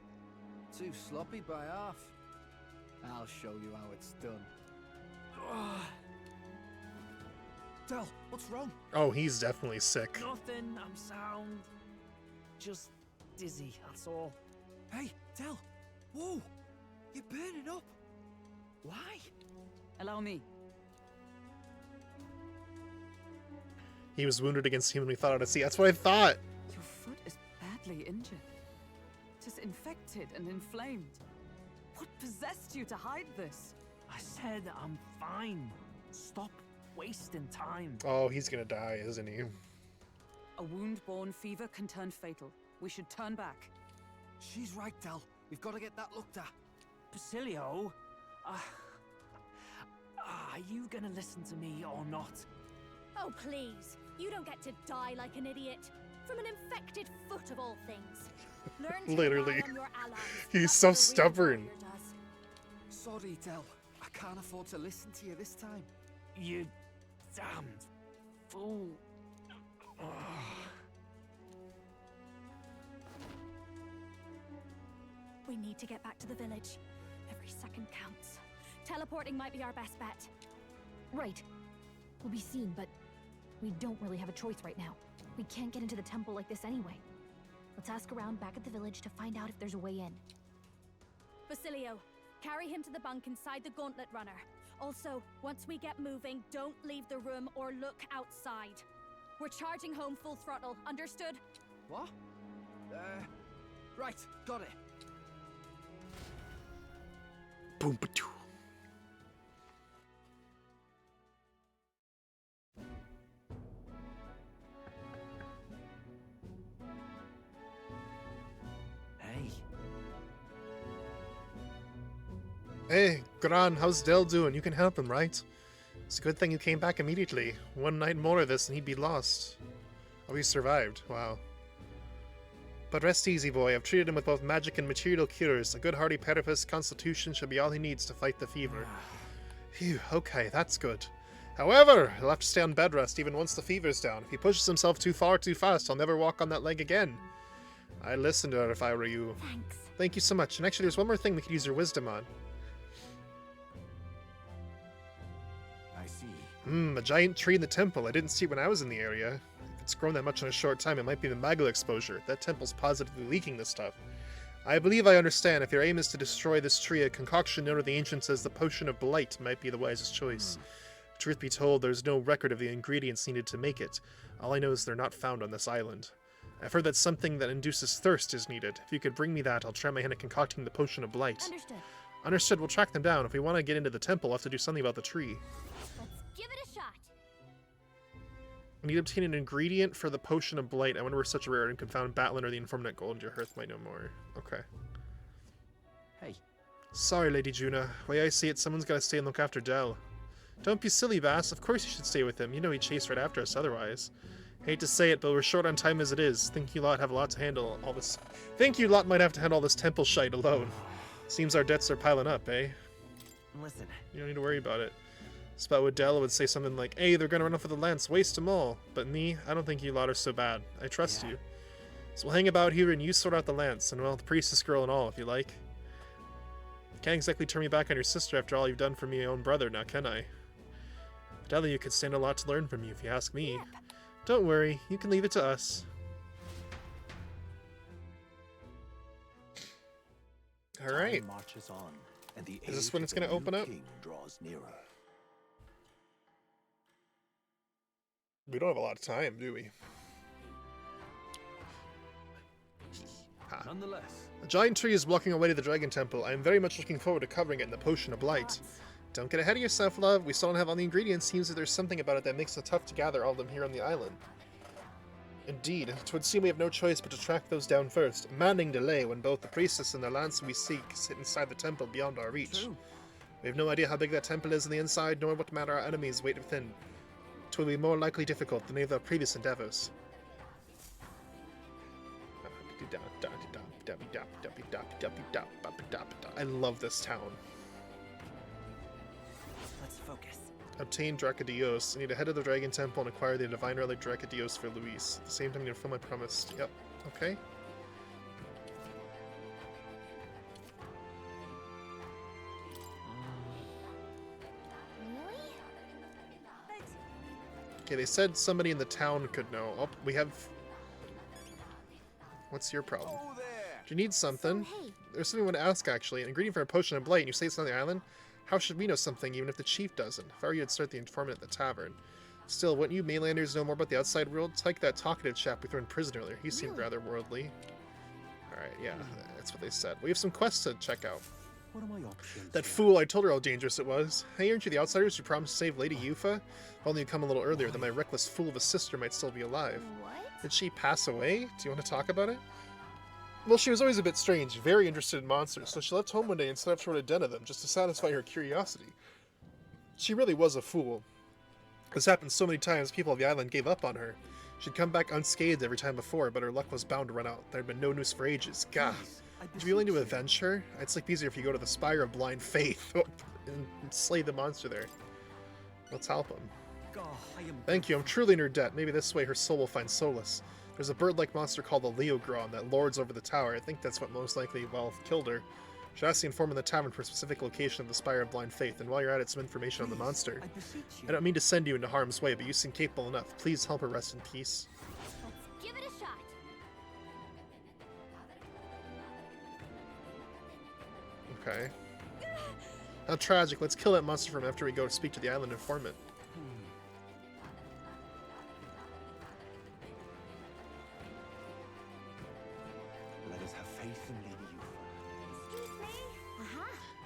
Speaker 7: Too sloppy by half. I'll show you how it's done. Del, what's wrong?
Speaker 1: Oh, he's definitely sick.
Speaker 3: Nothing, I'm sound. Just dizzy, that's all.
Speaker 7: Hey, Del! Whoa! You're burning up! Why?
Speaker 12: Allow me.
Speaker 1: He was wounded against him and we thought out at sea. That's what I thought!
Speaker 12: Your foot is badly injured. It is infected and inflamed. What possessed you to hide this?
Speaker 3: I said I'm fine. Stop wasting time.
Speaker 1: Oh, he's gonna die, isn't he?
Speaker 12: A wound-borne fever can turn fatal. We should turn back.
Speaker 7: She's right, Del. We've got to get that looked at.
Speaker 3: Basilio? Are you gonna listen to me or not?
Speaker 6: Oh, please. You don't get to die like an idiot. From an infected foot of all things. Learn to
Speaker 1: Literally.
Speaker 6: rely on your allies.
Speaker 1: He's
Speaker 6: That's
Speaker 1: so
Speaker 6: what a real
Speaker 1: stubborn.
Speaker 6: warrior does.
Speaker 7: Sorry, Del. I can't afford to listen to you this time.
Speaker 3: You damned fool.
Speaker 6: We need to get back to the village. Every second counts. Teleporting might be our best bet.
Speaker 9: Right. We'll be seen, but we don't really have a choice right now. We can't get into the temple like this anyway. Let's ask around back at the village to find out if there's a way in.
Speaker 6: Basilio, carry him to the bunk inside the Gauntlet Runner. Also, once we get moving, don't leave the room or look outside. We're charging home full throttle, understood?
Speaker 7: What? Right, got it.
Speaker 1: Boom, ba-doo. Hey, Gran, how's Del doing? You can help him, right? It's a good thing you came back immediately. One night more of this and he'd be lost. Oh, he survived. Wow. But rest easy, boy. I've treated him with both magic and material cures. A good hardy Pedipus constitution should be all he needs to fight the fever. Phew, okay, that's good. However, he'll have to stay on bed rest even once the fever's down. If he pushes himself too far too fast, I'll never walk on that leg again. I'd listen to her if I were you.
Speaker 6: Thanks.
Speaker 1: Thank you so much. And actually, there's one more thing we could use your wisdom on.
Speaker 17: I see.
Speaker 1: A giant tree in the temple. I didn't see it when I was in the area. If it's grown that much in a short time, it might be the magma exposure. That temple's positively leaking this stuff. I believe I understand. If your aim is to destroy this tree, a concoction known to the ancients as the Potion of Blight might be the wisest choice. Truth be told, there's no record of the ingredients needed to make it. All I know is they're not found on this island. I've heard that something that induces thirst is needed. If you could bring me that, I'll try my hand at concocting the Potion of Blight.
Speaker 6: Understood.
Speaker 1: Understood. We'll track them down. If we want to get into the temple, we'll have to do something about the tree.
Speaker 6: Let's give it a shot.
Speaker 1: We need to obtain an ingredient for the Potion of Blight. I wonder where such a rare and confound Batlin or the Informant Gold your Hearth might know more. Okay.
Speaker 17: Hey.
Speaker 1: Sorry, Lady Juna. Way I see it, someone's got to stay and look after Del. Don't be silly, Bass. Of course you should stay with him. You know he'd chase right after us otherwise. Hate to say it, but we're short on time as it is. Think you lot have a lot to handle all this. Think you lot might have to handle all this temple shite alone. Seems our debts are piling up, eh?
Speaker 8: Listen.
Speaker 1: You don't need to worry about it. Spot with Del would say something like, hey, they're gonna run off with the lance, waste them all. But me, I don't think you lot are so bad. I trust you. So we'll hang about here and you sort out the lance, and well, the priestess girl and all, if you like. Can't exactly turn me back on your sister after all you've done for me, my own brother, now can I? Delia could stand a lot to learn from you, if you ask me. Yep. Don't worry, you can leave it to us. Alright.
Speaker 15: Marches on, and the
Speaker 1: Is this when it's going to open up?
Speaker 15: Draws nearer.
Speaker 1: We don't have a lot of time, do we?
Speaker 13: Nonetheless.
Speaker 1: A giant tree is blocking our way to the Dragon Temple. I am very much looking forward to covering it in the Potion of Blight. Don't get ahead of yourself, love. We still don't have all the ingredients. Seems that there's something about it that makes it tough to gather all of them here on the island. Indeed, it would seem we have no choice but to track those down first. A maddening delay when both the priestess and the lance we seek sit inside the temple beyond our reach.
Speaker 12: True.
Speaker 1: We have no idea how big that temple is on the inside, nor what matter our enemies wait within. 'Twill be more likely difficult than any of the previous endeavors. I love this town.
Speaker 8: Let's focus.
Speaker 1: Obtain Dracadios. I need to head to the Dragon Temple and acquire the Divine Relic Dracadios for Luis. At the same time, I'm going to fulfill my promise. Yep. Okay.
Speaker 6: Really?
Speaker 1: Okay, they said somebody in the town could know. Oh, we have... What's your problem? Do you need something? There's something I want to ask, actually. An ingredient for a potion of blight, and you say it's on the island? How should we know something, even if the chief doesn't? If I were you, I'd start the informant at the tavern. Still, wouldn't you mainlanders know more about the outside world? It's like that talkative chap we threw in prison earlier. He seemed rather worldly. Alright, yeah, that's what they said. We have some quests to check out.
Speaker 15: What are my options?
Speaker 1: That fool, I told her how dangerous it was. Hey, aren't you the outsiders who promised to save Lady Yufa? If only you'd come a little earlier, then my reckless fool of a sister might still be alive.
Speaker 6: What?
Speaker 1: Did she pass away? Do you want to talk about it? Well, she was always a bit strange, very interested in monsters, so she left home one day and set up toward a den of them, just to satisfy her curiosity. She really was a fool. This happened so many times, people of the island gave up on her. She'd come back unscathed every time before, but her luck was bound to run out. There had been no news for ages. Gah. Would you be willing to avenge her? I'd sleep easier if you go to the Spire of Blind Faith and slay the monster there. Let's help him. Thank you, I'm truly in her debt. Maybe this way her soul will find solace. There's a bird-like monster called the Leogron that lords over the tower. I think that's what most likely, well, killed her. Should ask the informant in the tavern for a specific location of the Spire of Blind Faith, and while you're at it, some information on the monster. I don't mean to send you into harm's way, but you seem capable enough. Please help her rest in peace.
Speaker 6: Let's give it a shot.
Speaker 1: Okay. How tragic. Let's kill that monster from after we go to speak to the island informant.
Speaker 15: Let us have faith in Lady Yufa.
Speaker 6: Excuse me?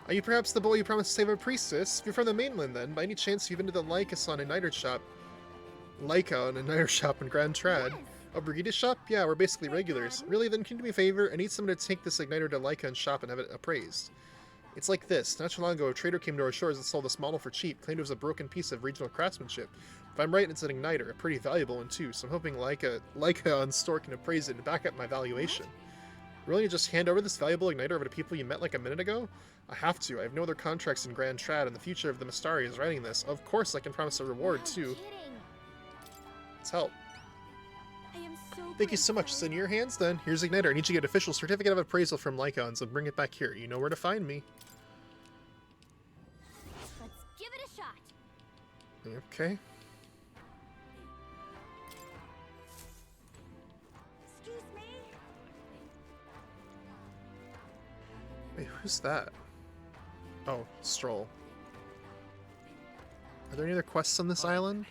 Speaker 1: Are you perhaps the boy you promised to save our priestess? If you're from the mainland, then, by any chance you've been to the Lyca Igniter shop? Lyca, an Igniter shop in Grand Trad?
Speaker 6: Yes.
Speaker 1: A Brigitte shop? Yeah, we're basically regulars. Really, then can you do me a favor? I need someone to take this Igniter to Lyca and shop and have it appraised. It's like this. Not too long ago, a trader came to our shores and sold this model for cheap, claimed it was a broken piece of regional craftsmanship. If I'm right, it's an Igniter, a pretty valuable one too, so I'm hoping Lyca on store can appraise it and back up my valuation. Really, you just hand over this valuable Igniter over to people you met like a minute ago? I have to. I have no other contracts in Grand Trad, and the future of the Mystari is writing this. Of course, I can promise a reward, too. Let's help. Thank you so much. It's in your hands, then. Here's Igniter. I need you to get an official certificate of appraisal from Lycons and bring it back here. You know where to find me.
Speaker 6: Let's give it a shot.
Speaker 1: Okay.
Speaker 6: Excuse me?
Speaker 1: Wait, who's that? Oh, Stroll. Are there any other quests on this island?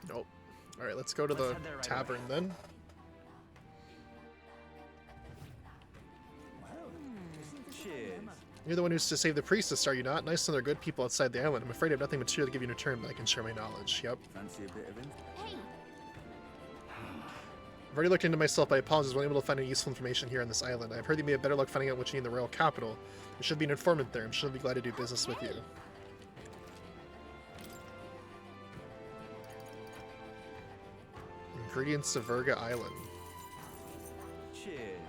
Speaker 1: Nope. Alright, let's go to the tavern then.
Speaker 15: Cheers.
Speaker 1: You're the one who's to save the priestess, are you not? Nice and they're good people outside the island. I'm afraid I have nothing material to give you in return, but I can share my knowledge. Yep.
Speaker 15: Fancy a bit of him?
Speaker 6: Hey,
Speaker 1: I've already looked into myself, but I apologize, I wasn't able to find any useful information here on this island. I've heard you may have better luck finding out what you need in the royal capital. There should be an informant there. I'm sure they'll be glad to do business with you. Ingredients to Verga Island.
Speaker 15: Cheers.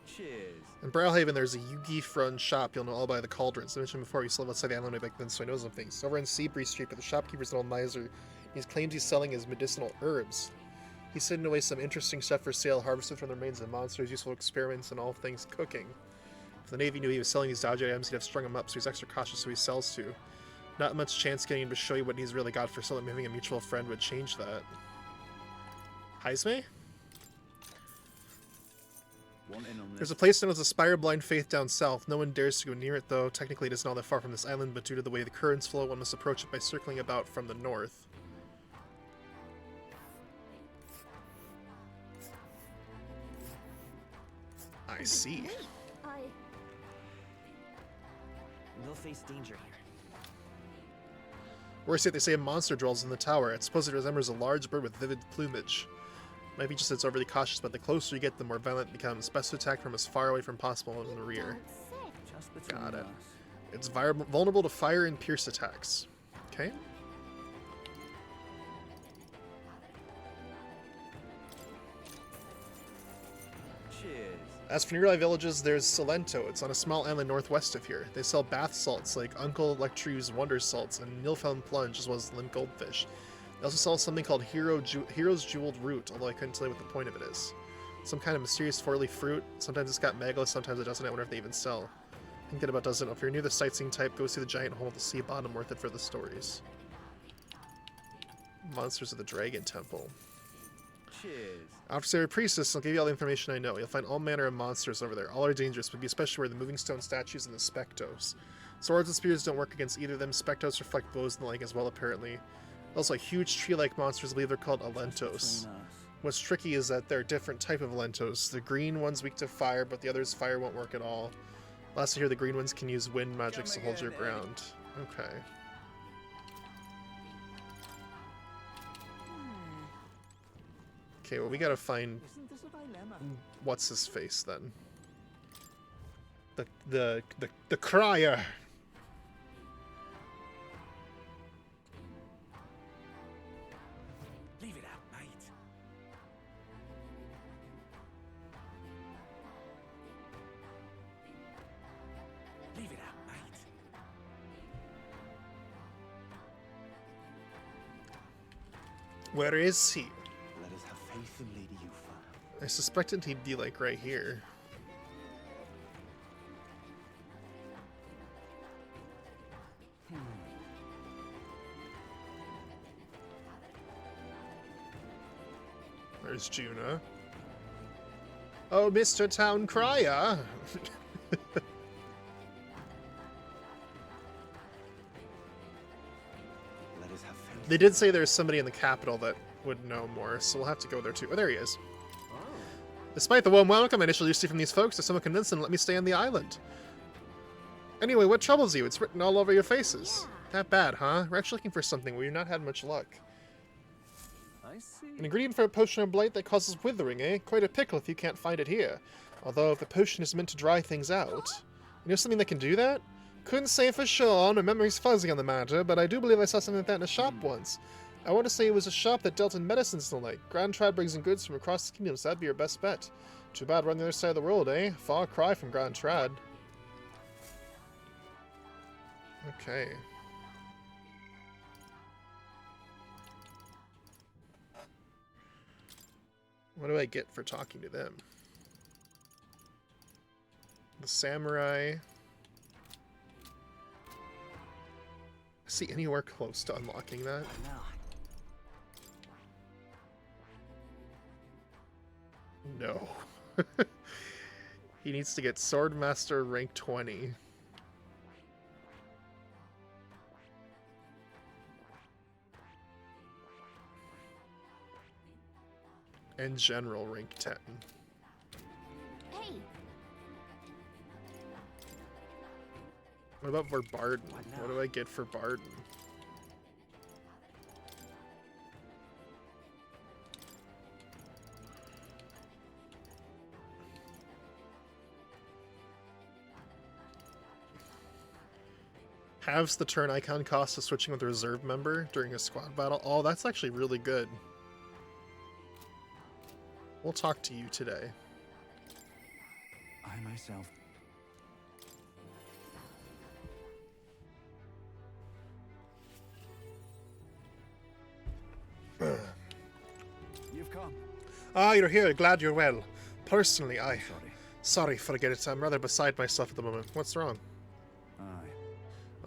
Speaker 15: Cheers.
Speaker 1: In Browhaven, there's a Yugi-run shop you'll know all by the cauldrons. As I mentioned before, we still live outside the island way back then, so I know some things. Over in Seabree Street, but the shopkeeper's an old miser. He claims he's selling his medicinal herbs. He's hidden away some interesting stuff for sale, harvested from the remains of monsters, useful experiments, and all things cooking. If the Navy knew he was selling these dodgy items, he'd have strung him up, so he's extra cautious who he sells to. Not much chance getting him to show you what he's really got for sale, and having a mutual friend would change that. Heisme? There's a place known as the Spire of Blind Faith down south. No one dares to go near it, though. Technically, it isn't all that far from this island, but due to the way the currents flow, one must approach it by circling about from the north. I see.
Speaker 8: We'll face danger here.
Speaker 1: Worse yet, they say a monster dwells in the tower. It supposedly resembles a large bird with vivid plumage. Might be just that it's overly cautious, but the closer you get, the more violent it becomes. Best to attack from as far away from possible in the rear. Got it. It's vulnerable to fire and pierce attacks. Okay.
Speaker 17: Cheers.
Speaker 1: As for nearby villages, there's Salento. It's on a small island northwest of here. They sell bath salts like Uncle Lectrue's Wonder Salts and Nilfound Plunge, as well as Limp Goldfish. They also sell something called Hero's Jeweled Root, although I couldn't tell you what the point of it is. Some kind of mysterious four-leaf fruit. Sometimes it's got megalith, sometimes it doesn't. I wonder if they even sell. I think it about doesn't. If you're near the sightseeing type, go see the giant hole at the sea bottom, worth it for the stories. Monsters of the Dragon Temple.
Speaker 17: Cheers.
Speaker 1: After a priestess, I'll give you all the information I know. You'll find all manner of monsters over there. All are dangerous, but be especially where the moving stone statues and the spectos. Swords and spears don't work against either of them. Spectos reflect bows and the like as well, apparently. Also, huge tree-like monsters, I believe they're called Alentos. What's tricky is that they're a different type of Alentos. The green one's weak to fire, but the other's fire won't work at all. Last I hear, the green ones can use wind magics to hold your ground. Okay. Okay, well, we gotta find what's his face then. The crier.
Speaker 14: Leave it at night. Leave it at night.
Speaker 1: Where is he?
Speaker 17: Let us have faith in Lady Yufa.
Speaker 1: I suspected he'd be like right here. There's Juna. Oh, Mr. Town Crier! They did say there's somebody in the capital that would know more, so we'll have to go there too. Oh, there he is. Despite the warm welcome I initially received from these folks, they're somewhat convinced and let me stay on the island. Anyway, what troubles you? It's written all over your faces. That bad, huh? We're actually looking for something where you've not had much luck.
Speaker 22: I see.
Speaker 1: An ingredient for a potion of blight that causes withering, eh? Quite a pickle if you can't find it here. Although if the potion is meant to dry things out... You know something that can do that? Couldn't say for sure, my memory's fuzzy on the matter, but I do believe I saw something like that in a shop once. I want to say it was a shop that dealt in medicines and the like. Grand Trad brings in goods from across the kingdom, so that'd be your best bet. Too bad we're on the other side of the world, eh? Far cry from Grand Trad. Okay. What do I get for talking to them? The samurai. See anywhere close to unlocking that? No. He needs to get Swordmaster rank 20. And General rank 10.
Speaker 9: Hey.
Speaker 1: What about for Barden? What do I get for Barden? Halves the turn icon cost of switching with a reserve member during a squad battle. Oh, that's actually really good. We'll talk to you today.
Speaker 2: I myself...
Speaker 14: You've come.
Speaker 1: Ah, you're here. Glad you're well. Personally, Sorry, forget it. I'm rather beside myself at the moment. What's wrong?
Speaker 2: Aye.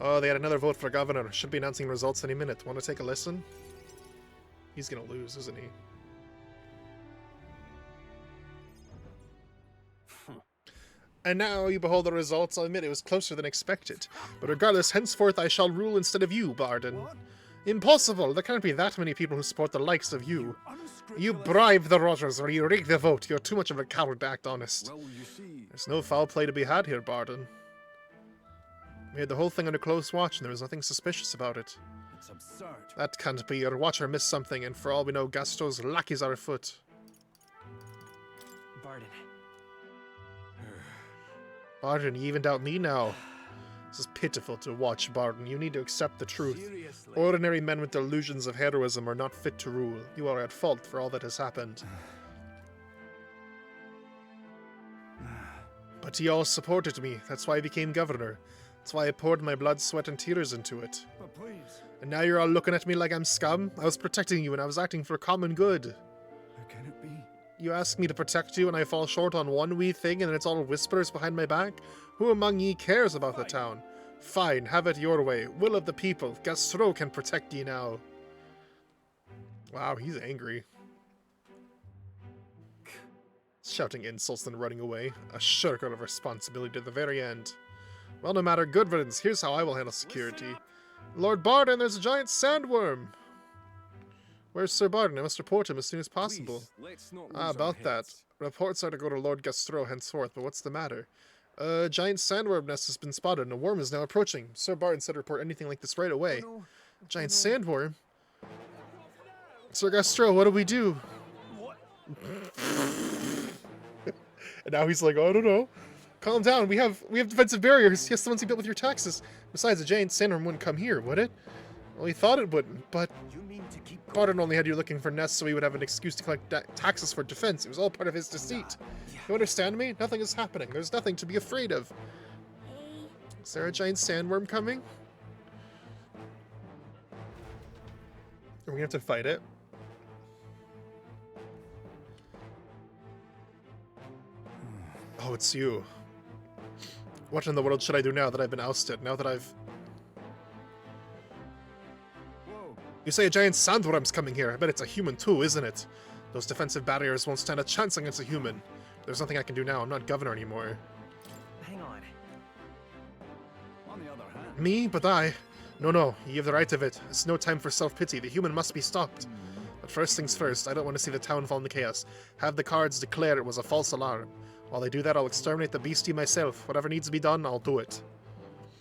Speaker 1: Oh, they had another vote for governor. Should be announcing results any minute. Want to take a listen? He's gonna lose, isn't he? And now you behold the results. I'll admit it was closer than expected. But regardless, henceforth I shall rule instead of you, Barden. Impossible! There can't be that many people who support the likes of you. You bribe the Rogers or you rig the vote. You're too much of a coward to act honest.
Speaker 14: Well, you see...
Speaker 1: There's no foul play to be had here, Barden. We had the whole thing under close watch and there was nothing suspicious about it.
Speaker 7: It's absurd.
Speaker 1: That can't be. Your watcher missed something, and for all we know, Gastro's lackeys are afoot.
Speaker 8: Barden.
Speaker 1: Barden, you even doubt me now. This is pitiful to watch, Barden. You need to accept the truth.
Speaker 7: Seriously?
Speaker 1: Ordinary men with delusions of heroism are not fit to rule. You are at fault for all that has happened. But you all supported me. That's why I became governor. That's why I poured my blood, sweat, and tears into it.
Speaker 14: But please,
Speaker 1: And now you're all looking at me like I'm scum? I was protecting you and I was acting for common good.
Speaker 14: how can it be?
Speaker 1: You ask me to protect you and I fall short on one wee thing and it's all whispers behind my back? Who among ye cares about the town? Fine, have it your way. Will of the people. Gastro can protect ye now. Wow, he's angry. Shouting insults and running away. A shirker of responsibility to the very end. Well, no matter, good riddance. Here's how I will handle security. Lord Barden, there's a giant sandworm! Where's Sir Barden? I must report him as soon as possible.
Speaker 22: Let's not
Speaker 1: Ah, about that. Reports are to go to Lord Gastro henceforth, but what's the matter? A giant sandworm nest has been spotted, and a worm is now approaching. Sir Barden said to report anything like this right away. Giant sandworm? Sir Gastro, what do we do?
Speaker 14: What?
Speaker 1: And now he's like, oh, I don't know. Calm down, we have defensive barriers. Yes, the ones you built with your taxes. Besides, a giant sandworm wouldn't come here, would it? Well, he thought it wouldn't, but Barden only had you looking for nests so he would have an excuse to collect taxes for defense. It was all part of his deceit. You understand me? Nothing is happening. There's nothing to be afraid of. Is there a giant sandworm coming? Are we gonna have to fight it? Oh, it's you. What in the world should I do now that I've been ousted? Now that I've... You say a giant sandworm's coming here. I bet it's a human too, isn't it? Those defensive barriers won't stand a chance against a human. There's nothing I can do now. I'm not governor anymore.
Speaker 8: Hang on.
Speaker 7: On the other hand,
Speaker 1: Me? But I... No, you have the right of it. It's no time for self-pity. The human must be stopped. But first things first, I don't want to see the town fall into chaos. Have the cards declare it was a false alarm. While they do that, I'll exterminate the beastie myself. Whatever needs to be done, I'll do it.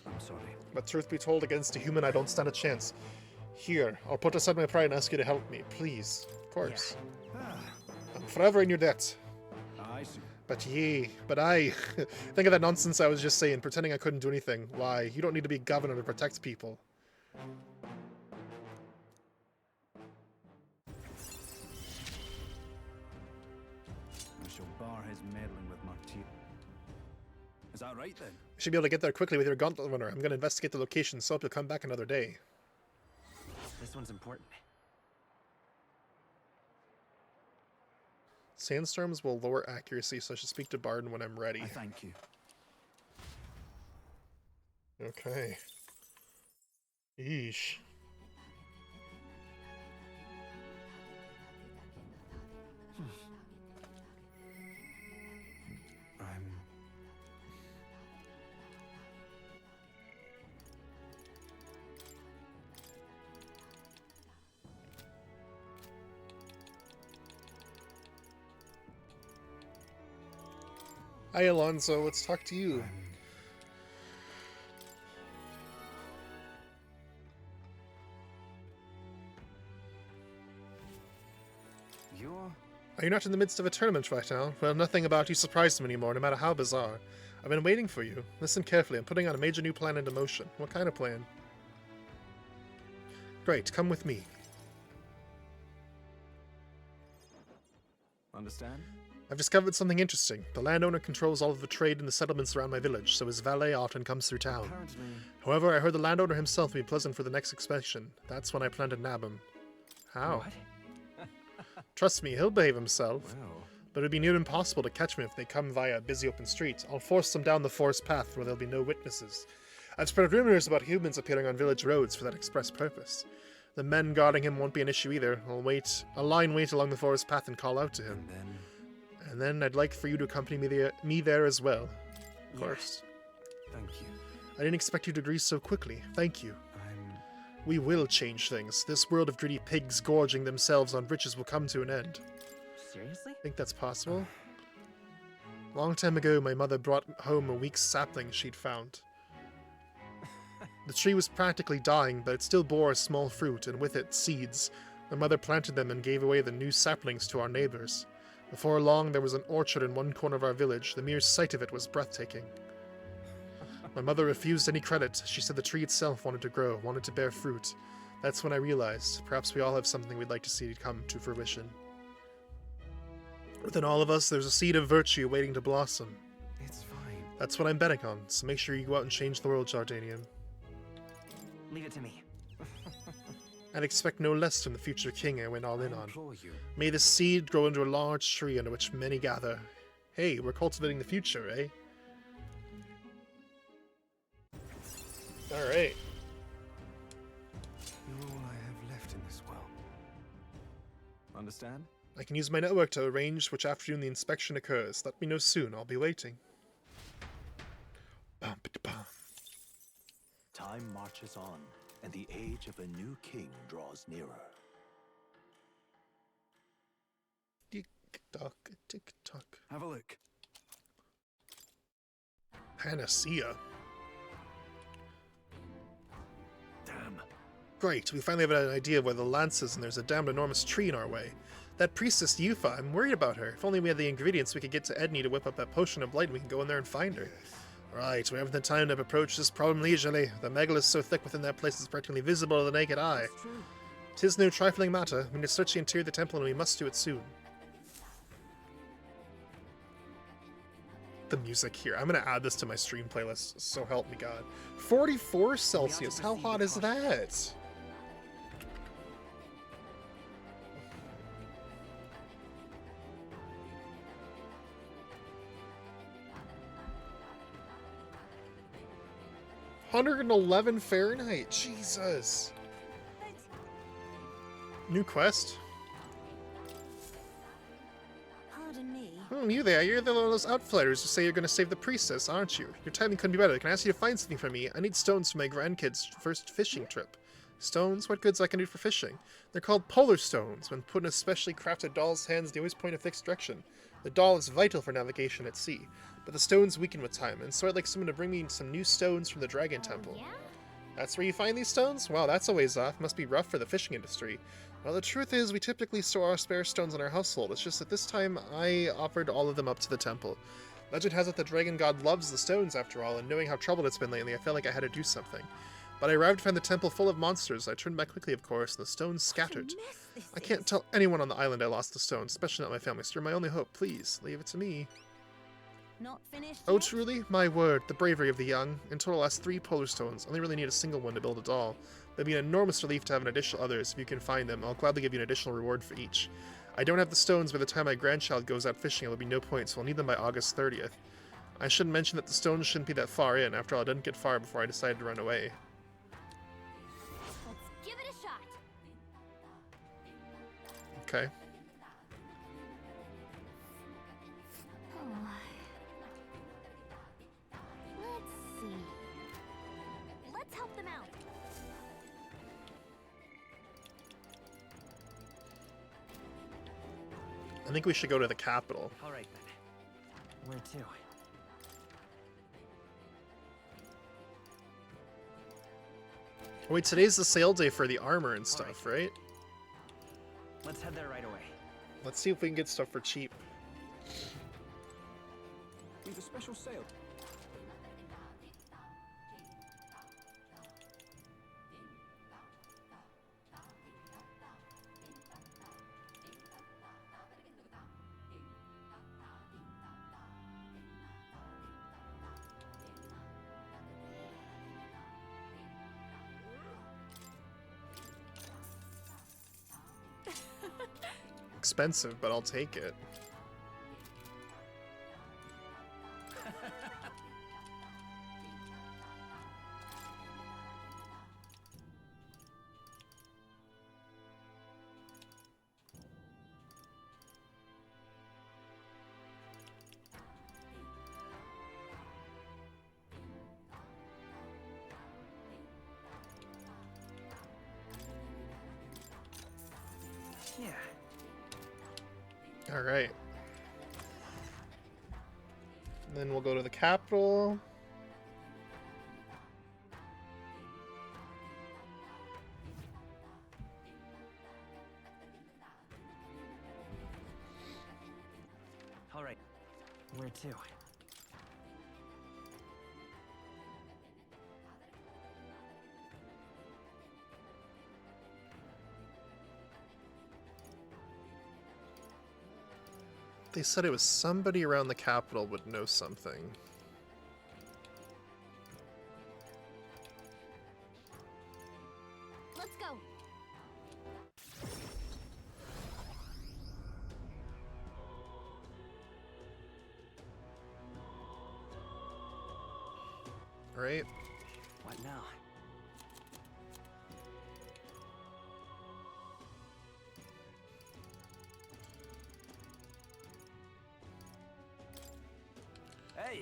Speaker 7: I'm sorry.
Speaker 1: But truth be told, against a human, I don't stand a chance. Here, I'll put aside my pride and ask you to help me, please. Of course. I'm forever in your debt.
Speaker 7: I see.
Speaker 1: But I... Think of that nonsense I was just saying, pretending I couldn't do anything. Why, you don't need to be governor to protect people.
Speaker 7: I shall bar his meddling with Martir. Is that right then?
Speaker 1: You should be able to get there quickly with your gauntlet runner. I'm going to investigate the location, so hope you'll come back another day.
Speaker 8: This one's important.
Speaker 1: Sandstorms will lower accuracy, so I should speak to Barden when I'm ready.
Speaker 7: I thank you.
Speaker 1: Okay. Yeesh. Hi, Alonso. Let's talk to you. Are you not in the midst of a tournament right now? Well, nothing about you surprises me anymore, no matter how bizarre. I've been waiting for you. Listen carefully. I'm putting on a major new plan into motion. What kind of plan? Great. Come with me.
Speaker 7: Understand?
Speaker 1: I've discovered something interesting. The landowner controls all of the trade in the settlements around my village, so his valet often comes through town.
Speaker 7: Apparently.
Speaker 1: However, I heard the landowner himself would be pleasant for the next expansion. That's when I plan to nab him. How?
Speaker 7: What?
Speaker 1: Trust me, he'll behave himself.
Speaker 7: Well.
Speaker 1: But it'd be near impossible to catch me if they come via a busy open street. I'll force them down the forest path where there'll be no witnesses. I've spread rumors about humans appearing on village roads for that express purpose. The men guarding him won't be an issue either. I'll line wait along the forest path and call out to him. And then I'd like for you to accompany me there as well. Of course.
Speaker 7: Thank you.
Speaker 1: I didn't expect you to agree so quickly. Thank you. We will change things. This world of greedy pigs gorging themselves on riches will come to an end.
Speaker 8: Seriously?
Speaker 1: Think that's possible? Long time ago, my mother brought home a weak sapling she'd found. The tree was practically dying, but it still bore a small fruit, and with it, seeds. My mother planted them and gave away the new saplings to our neighbors. Before long, there was an orchard in one corner of our village. The mere sight of it was breathtaking. My mother refused any credit. She said the tree itself wanted to grow, wanted to bear fruit. That's when I realized, perhaps we all have something we'd like to see come to fruition. Within all of us, there's a seed of virtue waiting to blossom.
Speaker 13: It's fine.
Speaker 1: That's what I'm betting on, so make sure you go out and change the world, Jardanian.
Speaker 8: Leave it to me.
Speaker 1: I'd expect no less from the future king I went all in on.
Speaker 13: Implore you.
Speaker 1: May this seed grow into a large tree under which many gather. Hey, we're cultivating the future, eh? Alright.
Speaker 13: You're all I have left in this world. Understand?
Speaker 1: I can use my network to arrange which afternoon the inspection occurs. Let me know soon. I'll be waiting.
Speaker 15: Time marches on, and the age of a new king draws nearer.
Speaker 1: Tick-tock, tick-tock.
Speaker 13: Have a look.
Speaker 1: Panacea.
Speaker 13: Damn.
Speaker 1: Great, we finally have an idea of where the lance is, and there's a damned enormous tree in our way. That priestess Yufa, I'm worried about her. If only we had the ingredients, we could get to Edney to whip up that potion of light and we can go in there and find her. Right, we haven't the time to approach this problem leisurely. The megal is so thick within that place it's practically visible to the naked eye. 'Tis no trifling matter. We need to search the interior of the temple and we must do it soon. The music here. I'm going to add this to my stream playlist, so help me God. 44 Celsius, how hot is that? $111 Fahrenheit. Jesus. New quest.
Speaker 6: Pardon me.
Speaker 1: You there. You're one of those outfighters who say you're going to save the priestess, aren't you? Your timing couldn't be better. Can I ask you to find something for me? I need stones for my grandkids' first fishing trip. Stones? What goods I can do for fishing? They're called polar stones. When put in a specially crafted doll's hands, they always point a fixed direction. The doll is vital for navigation at sea, but the stones weaken with time, and so I'd like someone to bring me some new stones from the Dragon Temple.
Speaker 6: Yeah?
Speaker 1: That's where you find these stones? Wow, that's a ways off. Must be rough for the fishing industry. Well, the truth is, we typically store our spare stones in our household. It's just that this time, I offered all of them up to the temple. Legend has it the dragon god loves the stones, after all, and knowing how troubled it's been lately, I felt like I had to do something. But I arrived to find the temple full of monsters. I turned back quickly, of course, and the stones scattered. I can't tell anyone on the island I lost the stones, especially not my family. So you're my only hope. Please, leave it to me.
Speaker 6: Not finished
Speaker 1: Oh,
Speaker 6: yet?
Speaker 1: truly? My word, the bravery of the young. In total, last 3 polar stones. Only really need a single one to build a doll. It'd be an enormous relief to have an additional others. If you can find them, I'll gladly give you an additional reward for each. I don't have the stones by the time my grandchild goes out fishing. There'll be no point, so I'll need them by August 30th. I should mention that the stones shouldn't be that far in. After all, I didn't get far before I decided to run away.
Speaker 6: Let's give it a shot.
Speaker 1: Okay.
Speaker 6: Let's see. Let's help them out.
Speaker 1: I think we should go to the capital.
Speaker 8: All right, then. Where to?
Speaker 1: Oh, wait, today's the sale day for the armor and stuff, right?
Speaker 8: Let's head there right away.
Speaker 1: Let's see if we can get stuff for cheap.
Speaker 22: There's a special sale.
Speaker 1: Expensive, but I'll take it.
Speaker 8: Yeah.
Speaker 1: All right. Then we'll go to the capital.
Speaker 8: Where to?
Speaker 1: They said it was somebody around the capital would know something.
Speaker 9: Let's go.
Speaker 1: All right.
Speaker 8: What now? Hey!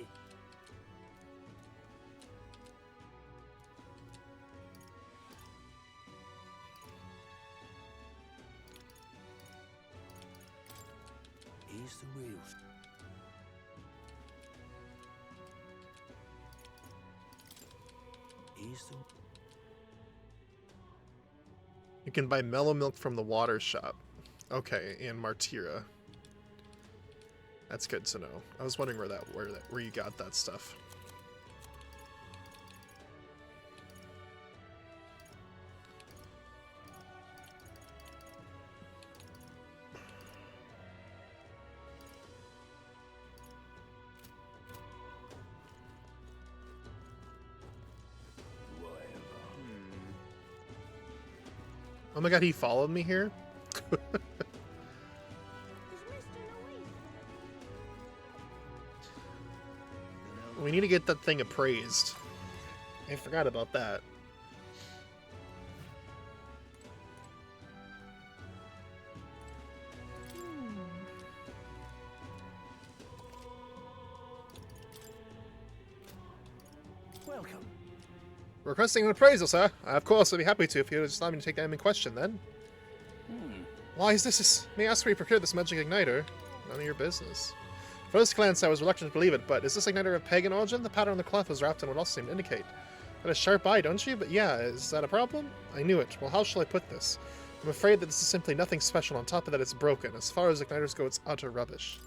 Speaker 20: Here's the wheels. Here's the...
Speaker 1: You can buy mellow milk from the water shop. Okay, and Martira. That's good to know. I was wondering where you got that stuff. Oh my god, he followed me here? We need to get that thing appraised. I forgot about that.
Speaker 20: Welcome.
Speaker 1: Requesting an appraisal, sir. Of course, I'd be happy to if you would just allow me to take them in question, then. Why is this? May I ask where you procured this magic igniter? None of your business. First glance, I was reluctant to believe it, but is this igniter of pagan origin? The pattern on the cloth was wrapped in what else seemed to indicate. Got a sharp eye, don't you? But yeah, is that a problem? I knew it. Well, how shall I put this? I'm afraid that this is simply nothing special. On top of that, it's broken. As far as igniters go, it's utter rubbish.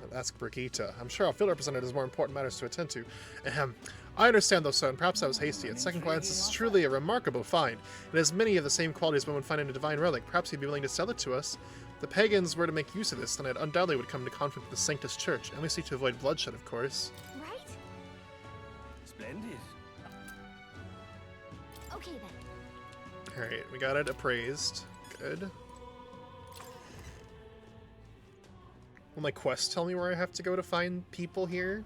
Speaker 1: I'll ask Brigitte. I'm sure our field representative has more important matters to attend to. Ahem. I understand, though, sir, and perhaps I was hasty. At second glance, this is truly a remarkable find. It has many of the same qualities one would find in a divine relic. Perhaps you'd be willing to sell it to us. If the pagans were to make use of this, then it undoubtedly would come into conflict with the Sanctus Church, and we seek to avoid bloodshed, of course.
Speaker 9: Right?
Speaker 20: Splendid.
Speaker 9: Okay then.
Speaker 1: Alright, we got it appraised. Good. Will my quest tell me where I have to go to find people here?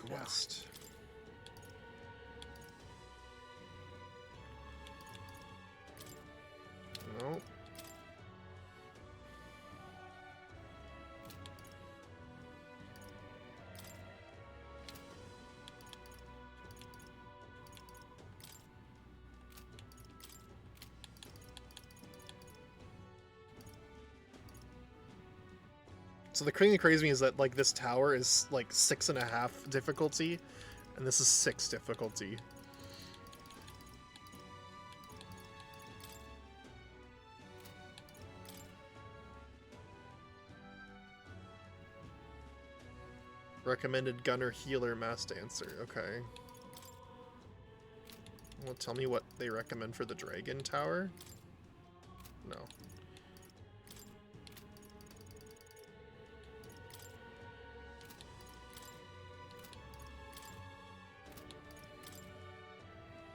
Speaker 1: Quest. No. So the thing that crazy me is that like this tower is like 6.5 difficulty, and this is 6 difficulty. Recommended gunner, healer, mass dancer. Okay. Well, tell me what they recommend for the dragon tower. No.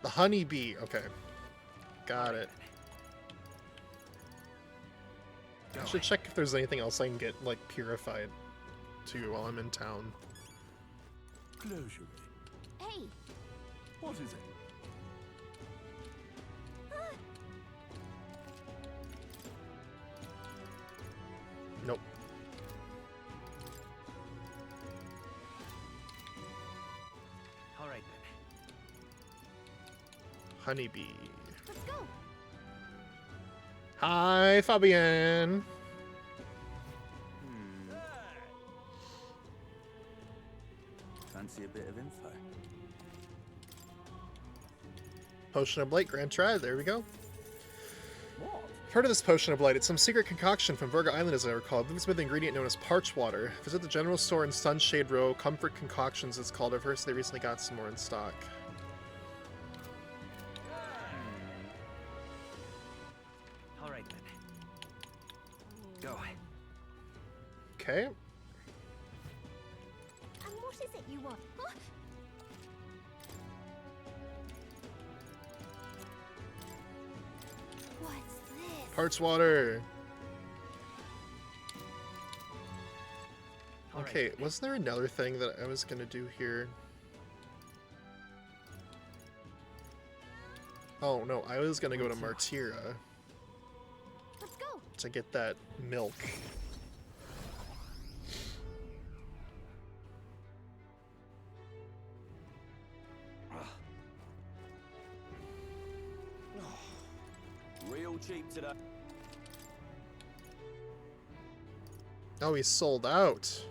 Speaker 1: The honeybee. Okay. Got it. I should check if there's anything else I can get, like, purified to while I'm in town.
Speaker 14: Closure.
Speaker 9: Hey!
Speaker 14: What is it?
Speaker 1: Nope.
Speaker 8: All right then.
Speaker 1: Honeybee.
Speaker 9: Let's go!
Speaker 1: Hi, Fabienne.
Speaker 20: Fancy a bit of info?
Speaker 1: Potion of Blight, Grand Triad. There we go.
Speaker 20: What?
Speaker 1: Part of this potion of blight, it's some secret concoction from Virga Island, as I recall. Brings with an ingredient known as parch water. Visit the general store in Sunshade Row. Comfort Concoctions, it's called. I've heard they recently got some more in stock.
Speaker 8: All right then. Go.
Speaker 1: Okay.
Speaker 6: And what is it you want? Huh? What's this?
Speaker 1: Parch water. Okay, wasn't there another thing that I was gonna do here? Oh no, I was gonna go to Martira.
Speaker 6: Let's go.
Speaker 1: To get that milk.
Speaker 21: Real cheap today.
Speaker 1: Oh, he's sold out.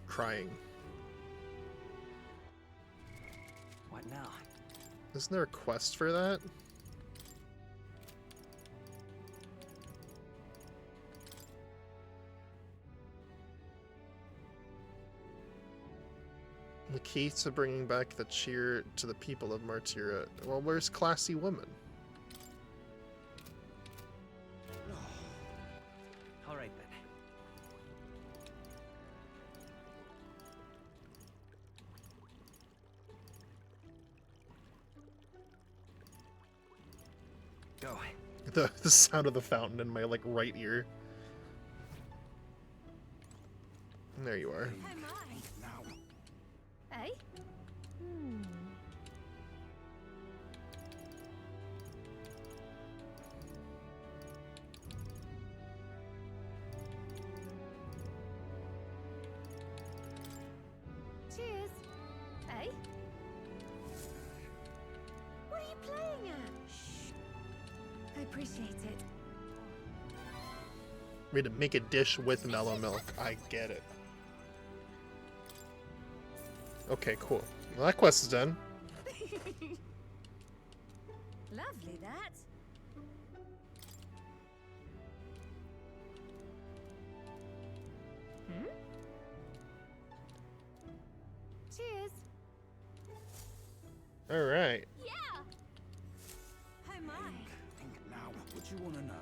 Speaker 1: Crying.
Speaker 8: What now?
Speaker 1: Isn't there a quest for that? The key to bringing back the cheer to the people of Martira. Well, where's Classy Woman?
Speaker 8: All right then. Go.
Speaker 1: The sound of the fountain in my like right ear. And there you are.
Speaker 6: Hey? Hmm. Cheers. Hey? What are you playing at? Shh. I appreciate it.
Speaker 1: We had to make a dish with mellow milk. I get it. Okay, cool. Well, that quest is done.
Speaker 6: Lovely, that. Hmm? Cheers.
Speaker 1: All right.
Speaker 6: Yeah. Oh my.
Speaker 14: Think now. What you want to know?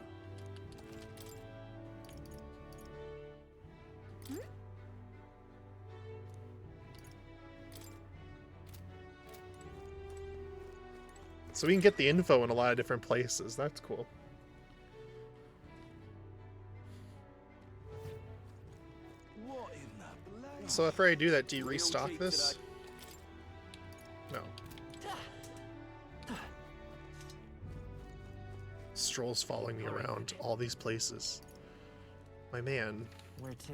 Speaker 6: Hmm?
Speaker 1: So we can get the info in a lot of different places. That's cool.
Speaker 14: What in the bloody?
Speaker 1: So after I do that, do you restock this? No. Stroll's following me around all these places. My man.
Speaker 8: Where to?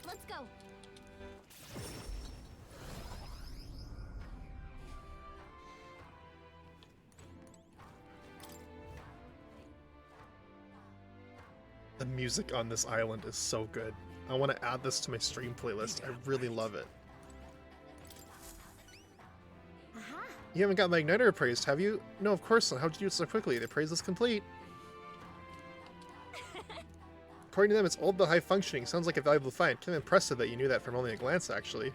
Speaker 6: Let's go.
Speaker 1: The music on this island is so good. I want to add this to my stream playlist. I really love it. You haven't got my igniter appraised, have you? No, of course not. How'd you do it so quickly? The appraisal is complete. According to them, it's old but high functioning. Sounds like a valuable find. Kind of impressive that you knew that from only a glance, actually.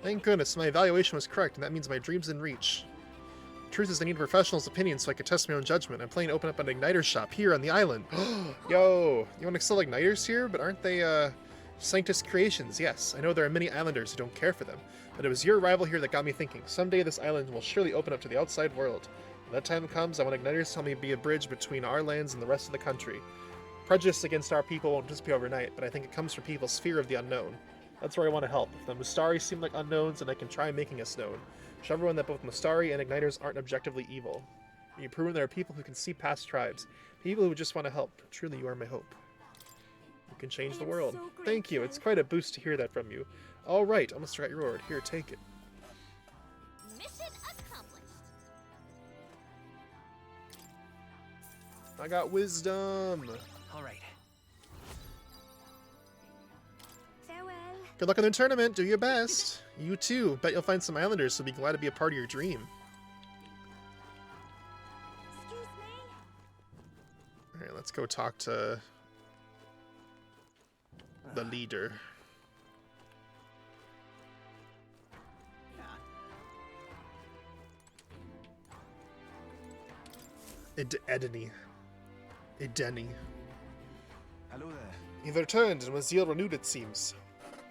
Speaker 1: Thank goodness, my evaluation was correct, and that means my dream's in reach. Truth is, I need a professional's opinion so I can test my own judgment. I'm planning to open up an igniter shop here on the island. Yo, you want to sell igniters here? But aren't they, Sanctus creations? Yes, I know there are many islanders who don't care for them, but it was your arrival here that got me thinking. Someday this island will surely open up to the outside world. When that time comes, I want igniters to help me be a bridge between our lands and the rest of the country. Prejudice against our people won't just be overnight, but I think it comes from people's fear of the unknown. That's where I want to help. If the Mustari seem like unknowns, then I can try making us known. Show everyone that both Mustari and Igniters aren't objectively evil. You've proven there are people who can see past tribes. People who just want to help. Truly, you are my hope. You can change the world.
Speaker 6: so
Speaker 1: Thank you. It's quite a boost to hear that from you. All right, almost forgot your word. Here, take it.
Speaker 6: Mission accomplished.
Speaker 1: I got wisdom.
Speaker 8: All right.
Speaker 1: Good luck in the tournament. Do your best. You too. Bet you'll find some islanders who'll be glad to be a part of your dream. Alright, let's go talk to the leader. Edeni.
Speaker 17: Hello there.
Speaker 1: You've returned, and with zeal renewed, it seems.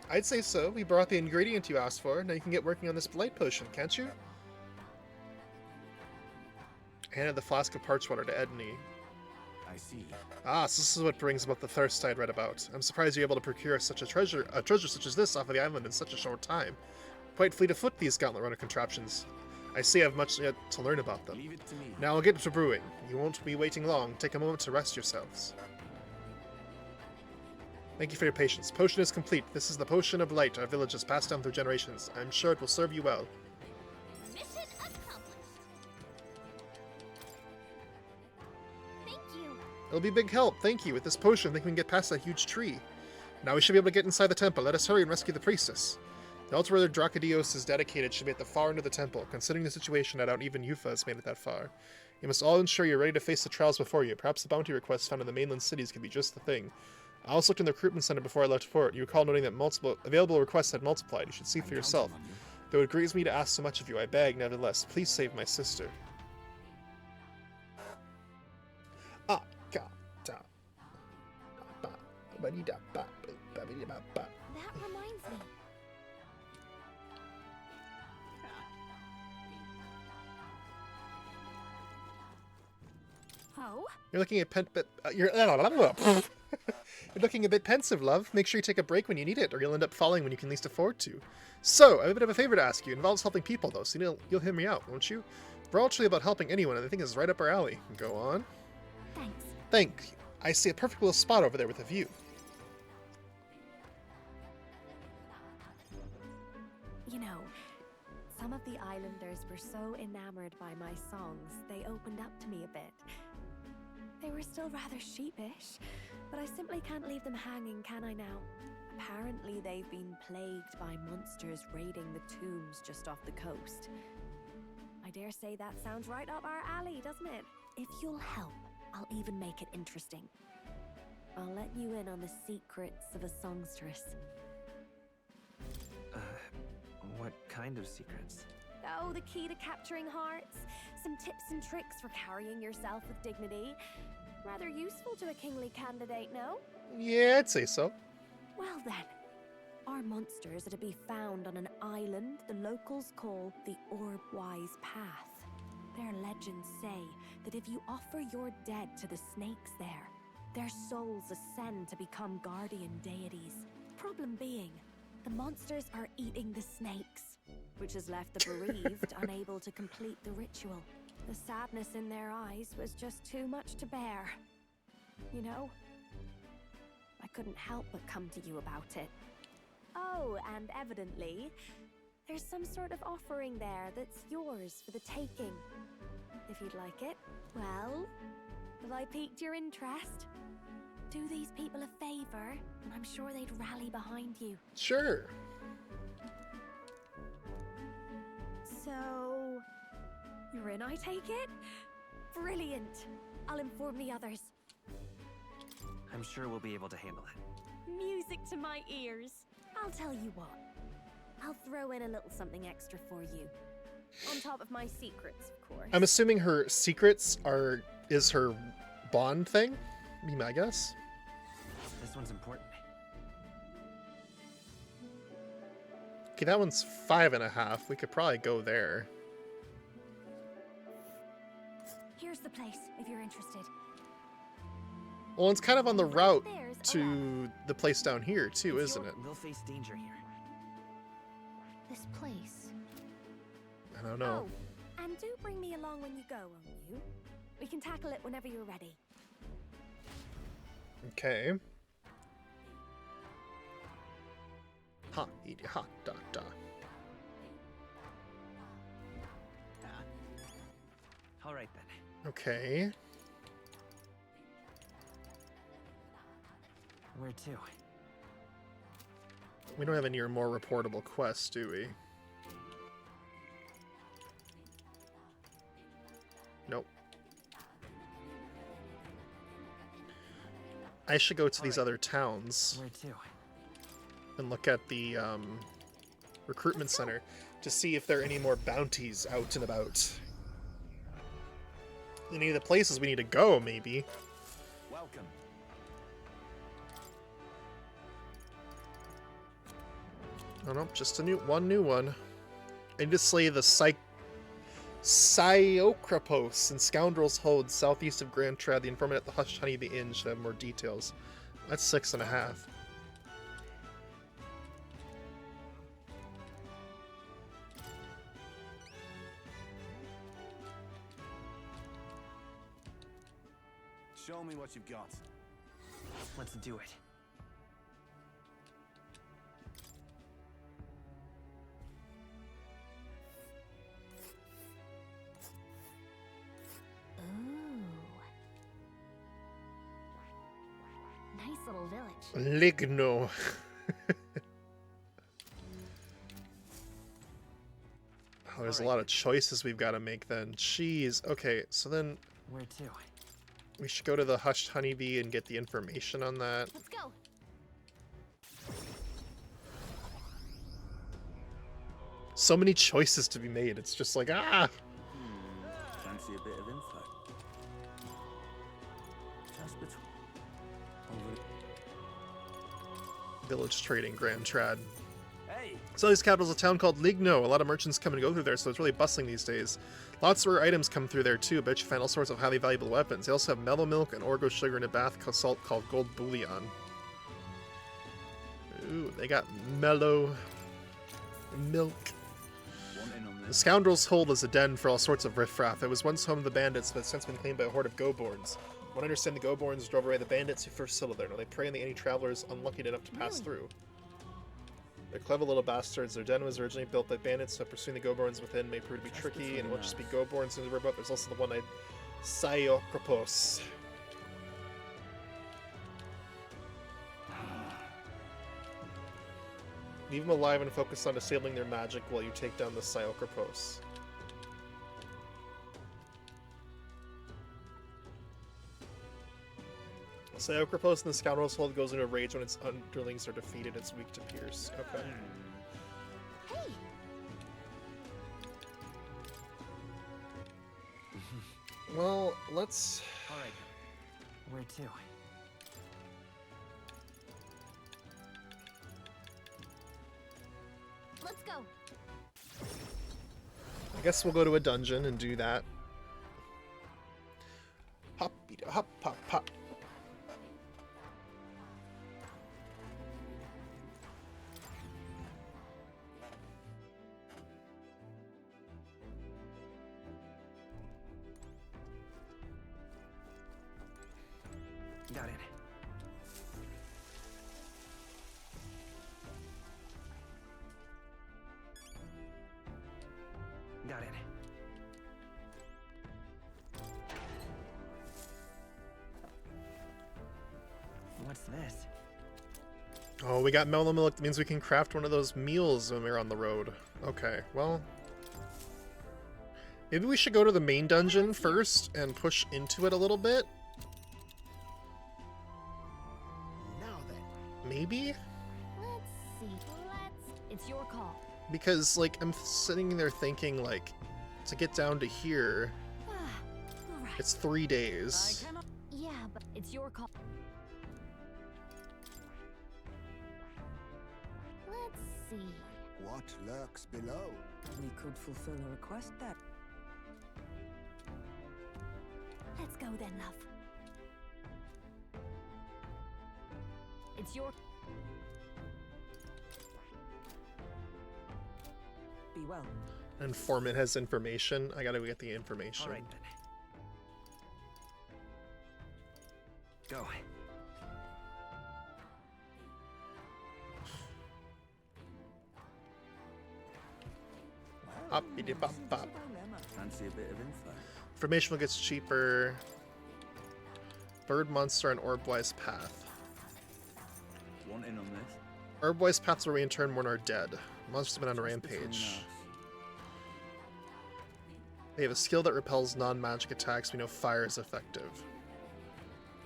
Speaker 1: I'd say so. We brought the ingredient you asked for. Now you can get working on this blight potion, can't you? I handed the flask of parched water to Edeni.
Speaker 17: I see.
Speaker 1: Ah, so this is what brings about the thirst I'd read about. I'm surprised you're able to procure such a treasure such as this off of the island in such a short time. Quite fleet of foot, these gauntlet runner contraptions. I see I have much yet to learn about them.
Speaker 17: Leave it to me.
Speaker 1: Now I'll get to brewing. You won't be waiting long. Take a moment to rest yourselves. Thank you for your patience. Potion is complete. This is the potion of light our village has passed down through generations. I'm sure it will serve you well.
Speaker 9: Mission accomplished. Thank you.
Speaker 1: It'll be a big help. Thank you. With this potion, I think we can get past that huge tree. Now we should be able to get inside the temple. Let us hurry and rescue the priestess. The altar where Dracodios is dedicated should be at the far end of the temple. Considering the situation, I doubt even Yufa has made it that far. You must all ensure you're ready to face the trials before you. Perhaps the bounty requests found in the mainland cities could be just the thing. I also looked in the recruitment center before I left fort. You recall noting that multiple available requests had multiplied. You should see for yourself. Though it grieves me to ask so much of you, I beg, nevertheless, please save my sister.
Speaker 9: That reminds me. Oh?
Speaker 1: You're looking at you're looking a bit pensive, love. Make sure you take a break when you need it, or you'll end up falling when you can least afford to. So, I have a bit of a favor to ask you. It involves helping people, though, so you'll hear me out, won't you? We're all truly about helping anyone, and I think it's right up our alley. Go on.
Speaker 9: Thanks.
Speaker 1: Thank you. I see a perfect little spot over there with a view.
Speaker 10: You know, some of the islanders were so enamored by my songs, they opened up to me a bit. They were still rather sheepish, but I simply can't leave them hanging, can I now? Apparently they've been plagued by monsters raiding the tombs just off the coast. I dare say that sounds right up our alley, doesn't it? If you'll help, I'll even make it interesting. I'll let you in on the secrets of a songstress.
Speaker 8: What kind of secrets?
Speaker 10: Oh, the key to capturing hearts. Some tips and tricks for carrying yourself with dignity. Rather useful to a kingly candidate, no?
Speaker 1: Yeah, I'd say so.
Speaker 10: Well then, our monsters are to be found on an island the locals call the Orb-Wise Path. Their legends say that if you offer your dead to the snakes there, their souls ascend to become guardian deities. Problem being, the monsters are eating the snakes, which has left the bereaved unable to complete the ritual. The sadness in their eyes was just too much to bear. You know, I couldn't help but come to you about it. Oh, and evidently, there's some sort of offering there that's yours for the taking. If you'd like it. Well, have I piqued your interest? Do these people a favor, and I'm sure they'd rally behind you.
Speaker 1: Sure.
Speaker 10: So, you're in, I take it? Brilliant. I'll inform the others.
Speaker 8: I'm sure we'll be able to handle it.
Speaker 10: Music to my ears. I'll tell you what. I'll throw in a little something extra for you. On top of my secrets, of course.
Speaker 1: I'm assuming her secrets is her bond thing? Be my guess.
Speaker 8: This one's important.
Speaker 1: Okay, that one's 5.5. We could probably go there.
Speaker 10: Here's the place, if you're interested.
Speaker 1: Well, it's kind of on the route to the place down here, too, isn't it?
Speaker 8: We'll face danger here.
Speaker 9: This place.
Speaker 1: I don't know.
Speaker 10: Oh, and do bring me along when you go, won't you? We can tackle it whenever you're ready.
Speaker 1: Okay. Ha, eat ha, da, da.
Speaker 8: All right then.
Speaker 1: Okay.
Speaker 8: Where to?
Speaker 1: We don't have any more reportable quests, do we? Nope. I should go to these other towns.
Speaker 8: Where to?
Speaker 1: And look at the recruitment center to see if there are any more bounties out and about. Any of the places we need to go, maybe.
Speaker 17: Welcome.
Speaker 1: Oh no, just a one new one. I need to slay the Psyocropos and Scoundrel's Hold southeast of Grand Trad. The informant at the Hushed Honeybee Inn should have more details. That's 6.5.
Speaker 17: Show me what you've got.
Speaker 8: Let's do it.
Speaker 9: Nice little village.
Speaker 1: Ligno. Oh, there's a lot of choices we've got to make then. Jeez. Okay, so then
Speaker 8: Where to?
Speaker 1: we should go to the Hushed Honeybee and get the information on that.
Speaker 9: Let's go.
Speaker 1: So many choices to be made. It's just like, ah!
Speaker 2: Fancy a bit of info. Just between.
Speaker 1: Village trading, Grand Trad.
Speaker 17: Hey!
Speaker 1: Sully's capital is a town called Ligno. A lot of merchants come and go through there, so it's really bustling these days. Lots of rare items come through there too. Bet you find all sorts of highly valuable weapons. They also have mellow milk and orgo sugar in a bath salt called gold bullion. Ooh, they got mellow milk. The Scoundrel's Hold is a den for all sorts of riffraff. It was once home to the bandits, but has since been claimed by a horde of Goborns. One understand the Goborns drove away the bandits who first settled there. Now they prey on any travelers unlucky enough to pass through. They're clever little bastards. Their den was originally built by bandits, so pursuing the Goborns within may prove to be tricky, and it won't just be Goborns in the riverboat. There's also the one-eyed Psyocropos. Leave them alive and focus on disabling their magic while you take down the Psyocropos. Psyocropos in the Scoundrel's Hold goes into a rage when its underlings are defeated. It's weak to pierce. Okay.
Speaker 9: Hey.
Speaker 1: Well, let's...
Speaker 8: Alright. Where to?
Speaker 9: Let's go.
Speaker 1: I guess we'll go to a dungeon and do that. Hop, hop, hop, hop.
Speaker 8: Got it. Got it. What's this?
Speaker 1: Oh, we got mellow milk. That means we can craft one of those meals when we're on the road. Okay, well... maybe we should go to the main dungeon first and push into it a little bit?
Speaker 4: Now then.
Speaker 1: Maybe?
Speaker 9: Let's see. It's your call.
Speaker 1: Because, like, I'm sitting there thinking, like, to get down to here, it's 3 days.
Speaker 9: Yeah, but it's your call. Let's see.
Speaker 5: What lurks below?
Speaker 12: We could fulfill a request there.
Speaker 9: Let's go then, love. It's your...
Speaker 12: Be well.
Speaker 1: Informant has information. I gotta get the information.
Speaker 8: Alright then. Go.
Speaker 1: Up-be-de-bop-bop.
Speaker 2: Fancy a bit of info.
Speaker 1: Information gets cheaper. Bird monster on Orbwise path.
Speaker 2: Want in on this?
Speaker 1: Our boys' paths where we in turn mourn are dead. Monsters have been on a rampage. They have a skill that repels non-magic attacks. We know fire is effective.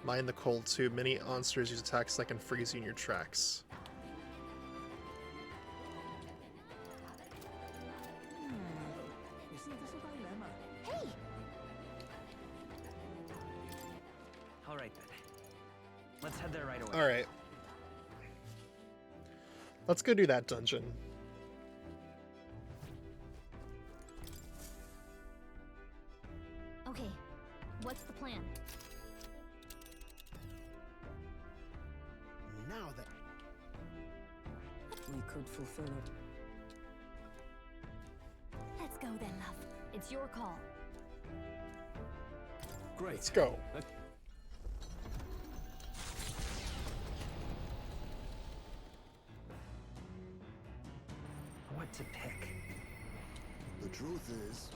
Speaker 1: Mind the cold too. Many monsters use attacks that can freeze you in your tracks.
Speaker 9: Hey!
Speaker 8: Alright then. Let's head there right away.
Speaker 1: Alright. Let's go do that dungeon.
Speaker 9: Okay, what's the plan?
Speaker 4: Now that
Speaker 12: we could fulfill it.
Speaker 9: Let's go then, love. It's your call.
Speaker 13: Great.
Speaker 1: Let's go.
Speaker 8: What to pick?
Speaker 5: The truth is,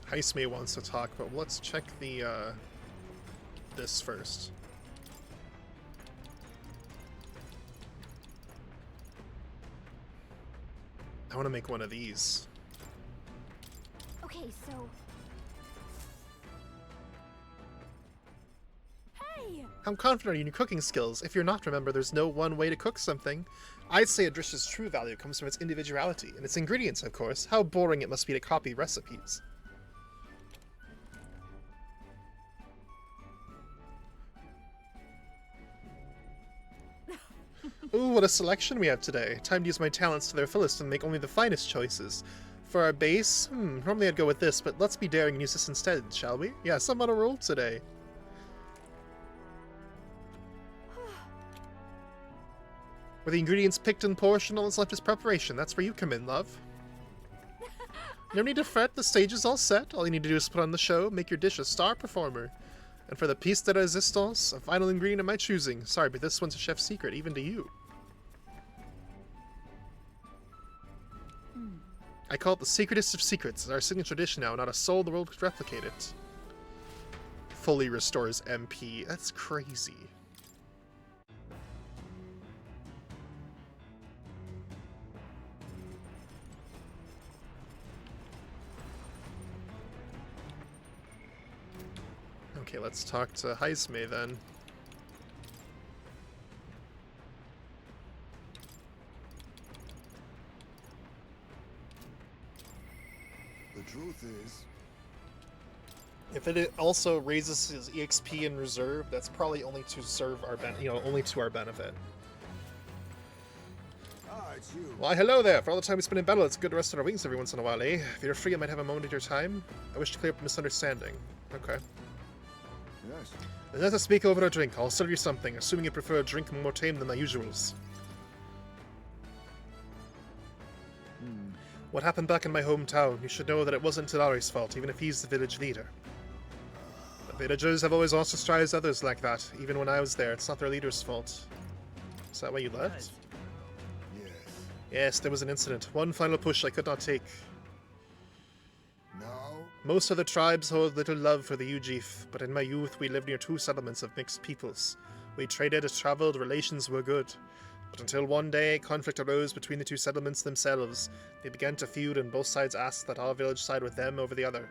Speaker 1: Heismay wants to talk, but let's check the this first. I want to make one of these.
Speaker 9: Okay, so...
Speaker 6: Hey!
Speaker 1: How confident are you in your cooking skills? If you're not, remember, there's no one way to cook something. I'd say a dish's true value comes from its individuality, and its ingredients, of course. How boring it must be to copy recipes. Ooh, what a selection we have today. Time to use my talents to their fullest and make only the finest choices. For our base, normally I'd go with this, but let's be daring and use this instead, shall we? Yes, I'm on a roll today. Were the ingredients picked and portioned, all that's left is preparation. That's where you come in, love. No need to fret, the stage is all set. All you need to do is put on the show, make your dish a star performer. And for the piece de resistance, a final ingredient of my choosing. Sorry, but this one's a chef's secret, even to you. I call it the secretest of secrets. It's our signature dish now, not a soul in the world could replicate it. Fully restores MP. That's crazy. Okay, let's talk to Heismay then.
Speaker 5: the truth is,
Speaker 1: If it also raises his EXP in reserve, that's probably only to serve our only to our benefit.
Speaker 5: it's you.
Speaker 1: Why, hello there! For all the time we spend in battle, it's good to rest on our wings every once in a while, eh? If you're free, I might have a moment of your time. I wish to clear up a misunderstanding. Okay.
Speaker 5: Yes.
Speaker 1: Then let us speak over a drink. I'll serve you something, assuming you prefer a drink more tame than my usuals. What happened back in my hometown? You should know that it wasn't Tadari's fault, even if he's the village leader. The villagers have always ostracized others like that. Even when I was there, it's not their leader's fault. Is that why you left?
Speaker 5: Yes.
Speaker 1: Yes, there was an incident. One final push I could not take.
Speaker 5: No.
Speaker 1: Most of the tribes hold little love for the Ujif, but in my youth we lived near two settlements of mixed peoples. We traded, traveled, relations were good. But until one day, conflict arose between the two settlements themselves. They began to feud, and both sides asked that our village side with them over the other.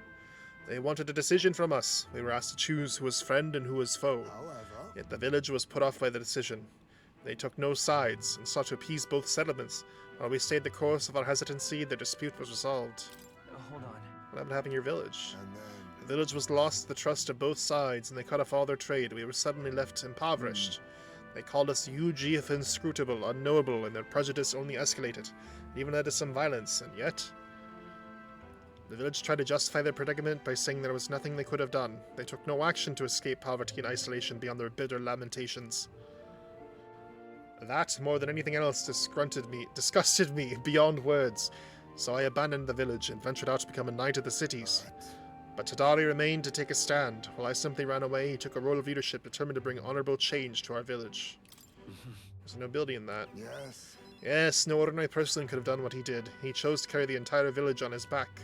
Speaker 1: They wanted a decision from us. We were asked to choose who was friend and who was foe.
Speaker 5: However,
Speaker 1: Yet the village was put off by the decision. They took no sides, and sought to appease both settlements. While we stayed the course of our hesitancy, the dispute was resolved.
Speaker 8: Hold on.
Speaker 1: What happened to having your village?
Speaker 5: and then
Speaker 1: The village was lost to the trust of both sides, and they cut off all their trade. We were suddenly left impoverished. They called us UGF inscrutable, unknowable, and their prejudice only escalated. It even led to some violence, and yet... The village tried to justify their predicament by saying there was nothing they could have done. They took no action to escape poverty and isolation beyond their bitter lamentations. That, more than anything else, disgusted me beyond words. So I abandoned the village and ventured out to become a knight of the cities. But Tadari remained to take a stand. While I simply ran away, he took a role of leadership, determined to bring honorable change to our village. There's a nobility in that.
Speaker 5: yes.
Speaker 1: Yes, no ordinary person could have done what he did. He chose to carry the entire village on his back.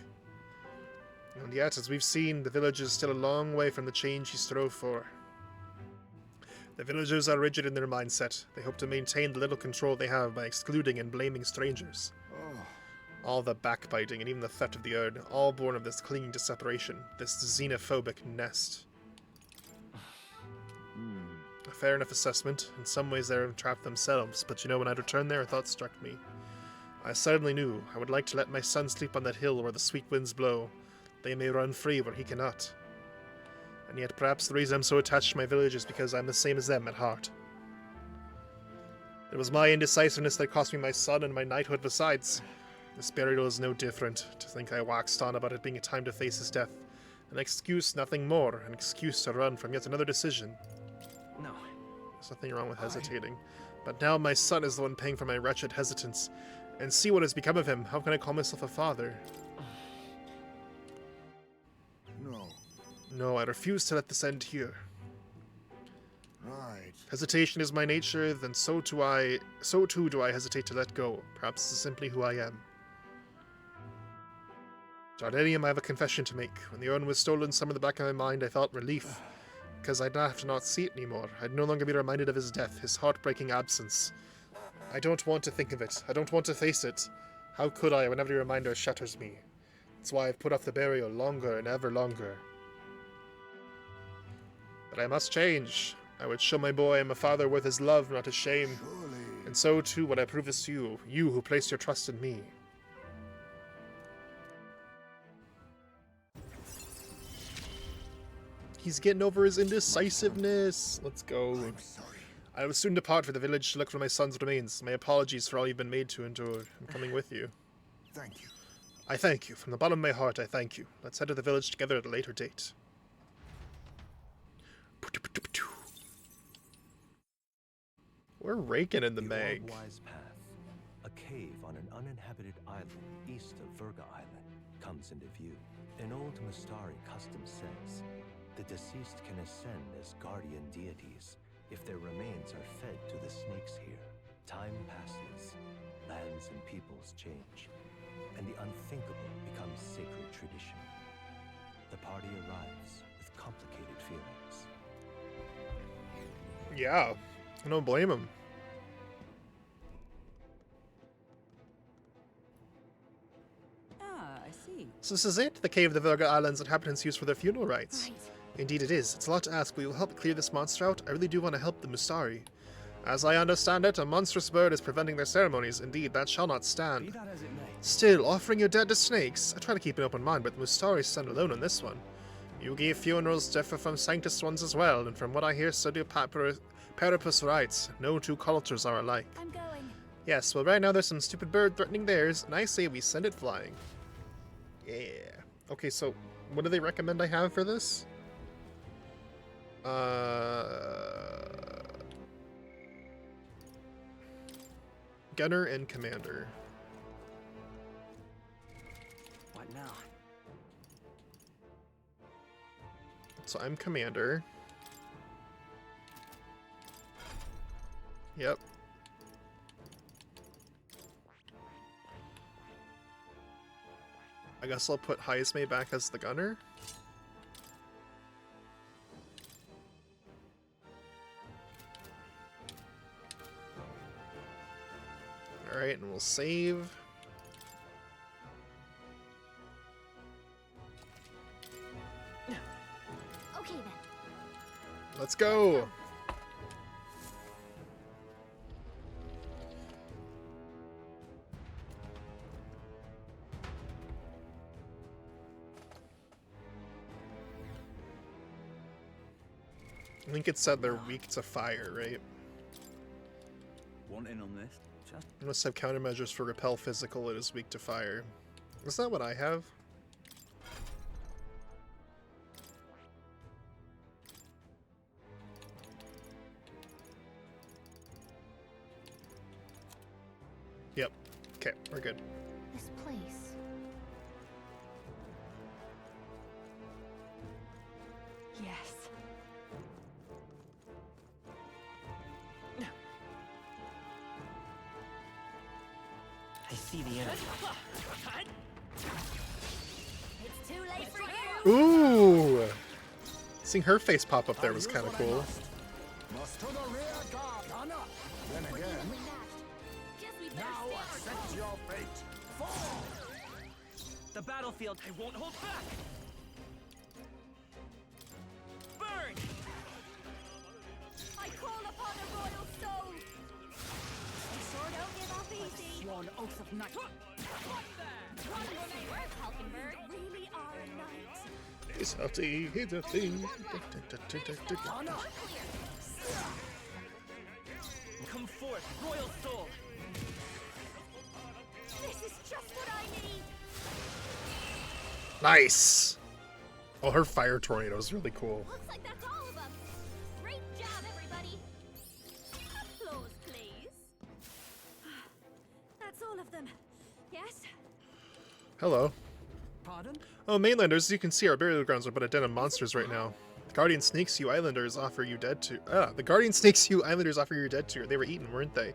Speaker 1: And yet, as we've seen, the village is still a long way from the change he strove for. The villagers are rigid in their mindset. They hope to maintain the little control they have by excluding and blaming strangers. All the backbiting and even the theft of the urn, all born of this clinging to separation, this xenophobic nest. A fair enough assessment. In some ways they're trapped themselves, but you know, when I'd returned there, a thought struck me. I suddenly knew I would like to let my son sleep on that hill where the sweet winds blow. They may run free where he cannot. And yet perhaps the reason I'm so attached to my village is because I'm the same as them at heart. It was my indecisiveness that cost me my son and my knighthood besides. This burial is no different. To think I waxed on about it being a time to face his death. An excuse, nothing more. An excuse to run from yet another decision.
Speaker 8: No.
Speaker 1: There's nothing wrong with hesitating. But now my son is the one paying for my wretched hesitance. And see what has become of him. How can I call myself a father?
Speaker 5: No.
Speaker 1: No, I refuse to let this end here.
Speaker 5: Right.
Speaker 1: Hesitation is my nature, then so too do I hesitate to let go. Perhaps this is simply who I am. Jardinium, I have a confession to make. When the urn was stolen, some in the back of my mind I felt relief. Because I'd have to not see it anymore. I'd no longer be reminded of his death, his heartbreaking absence. I don't want to think of it. I don't want to face it. How could I when every reminder shatters me? That's why I've put off the burial longer and ever longer. But I must change. I would show my boy I'm a father worth his love, not his shame.
Speaker 5: Surely.
Speaker 1: And so too would I prove this to you, you who placed your trust in me. He's getting over his indecisiveness. Let's go.
Speaker 5: I'm sorry.
Speaker 1: I will soon depart for the village to look for my son's remains. My apologies for all you've been made to endure. I'm coming with you.
Speaker 5: Thank you.
Speaker 1: I thank you. From the bottom of my heart, I thank you. Let's head to the village together at a later date. We're raking in the mag.
Speaker 15: Orbwise Path, a cave on an uninhabited island east of Verga Island, comes into view. An old Mustari custom says the deceased can ascend as guardian deities if their remains are fed to the snakes here. Time passes, lands and peoples change, and the unthinkable becomes sacred tradition. The party arrives with complicated feelings.
Speaker 1: Yeah, I don't blame him.
Speaker 12: Ah, I see.
Speaker 1: So this is it, the cave the Verga Island's inhabitants use for their funeral rites.
Speaker 6: Right.
Speaker 1: Indeed it is. It's a lot to ask, but you'll help clear this monster out. I really do want to help the Mustari. As I understand it, a monstrous bird is preventing their ceremonies. Indeed, that shall not stand.
Speaker 13: Be that as it may.
Speaker 1: Still, offering your dead to snakes? I try to keep an open mind, but the Mustari stand alone on this one. Yugi funerals differ from Sanctus ones as well, and from what I hear, so do Parapus rites. No two cultures are alike.
Speaker 6: I'm going.
Speaker 1: Yes, well right now there's some stupid bird threatening theirs, and I say we send it flying. Yeah. Okay, so what do they recommend I have for this? Gunner and Commander.
Speaker 7: What now?
Speaker 1: So I'm Commander. Yep. I guess I'll put Hyasme back as the gunner. Alright, and we'll save.
Speaker 6: Okay then.
Speaker 1: Let's go! I think it said they're weak to fire, right?
Speaker 2: Want in on this? Just
Speaker 1: It must have countermeasures for repel physical, it is weak to fire. Is that what I have? Yep. Okay, we're good.
Speaker 6: This place.
Speaker 11: Yes.
Speaker 8: I see the enemy.
Speaker 6: It's too late for you.
Speaker 1: Ooh! Seeing her face pop up there was kind of cool.
Speaker 8: The battlefield, I won't hold back! Burn!
Speaker 6: I call upon a royal soul! You sure don't give up easy.
Speaker 12: Sworn oath of knight.
Speaker 6: What the? Where's Falkenberg? Really are a knight.
Speaker 1: He's a thing, he's a thing.
Speaker 8: Come forth, royal soul!
Speaker 6: This is just what I need.
Speaker 1: Nice! Oh, her fire tornado is really cool.
Speaker 6: Looks like that's all of them. Great job, everybody. Applause, please. That's all of them. Yes?
Speaker 1: Hello.
Speaker 7: Pardon?
Speaker 1: Oh, mainlanders, as you can see, our burial grounds are but a den of monsters right now. The guardian snakes you islanders offer you dead to. The guardian snakes you islanders offer your dead to. They were eaten, weren't they?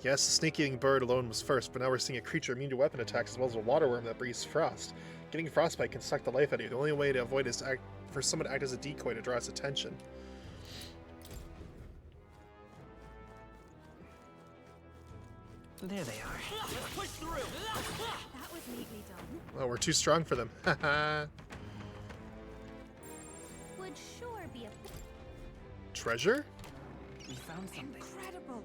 Speaker 1: Yes, the snake-eating bird alone was first, but now we're seeing a creature immune to weapon attacks as well as a water worm that breathes frost. Getting frostbite can suck the life out of you. The only way to avoid is for someone to act as a decoy to draw its attention.
Speaker 8: There they are. Let's push through!
Speaker 6: That was neatly done.
Speaker 1: Oh, we're too strong for them. Haha.
Speaker 6: Would sure be a
Speaker 1: Treasure?
Speaker 7: We found something.
Speaker 6: incredible.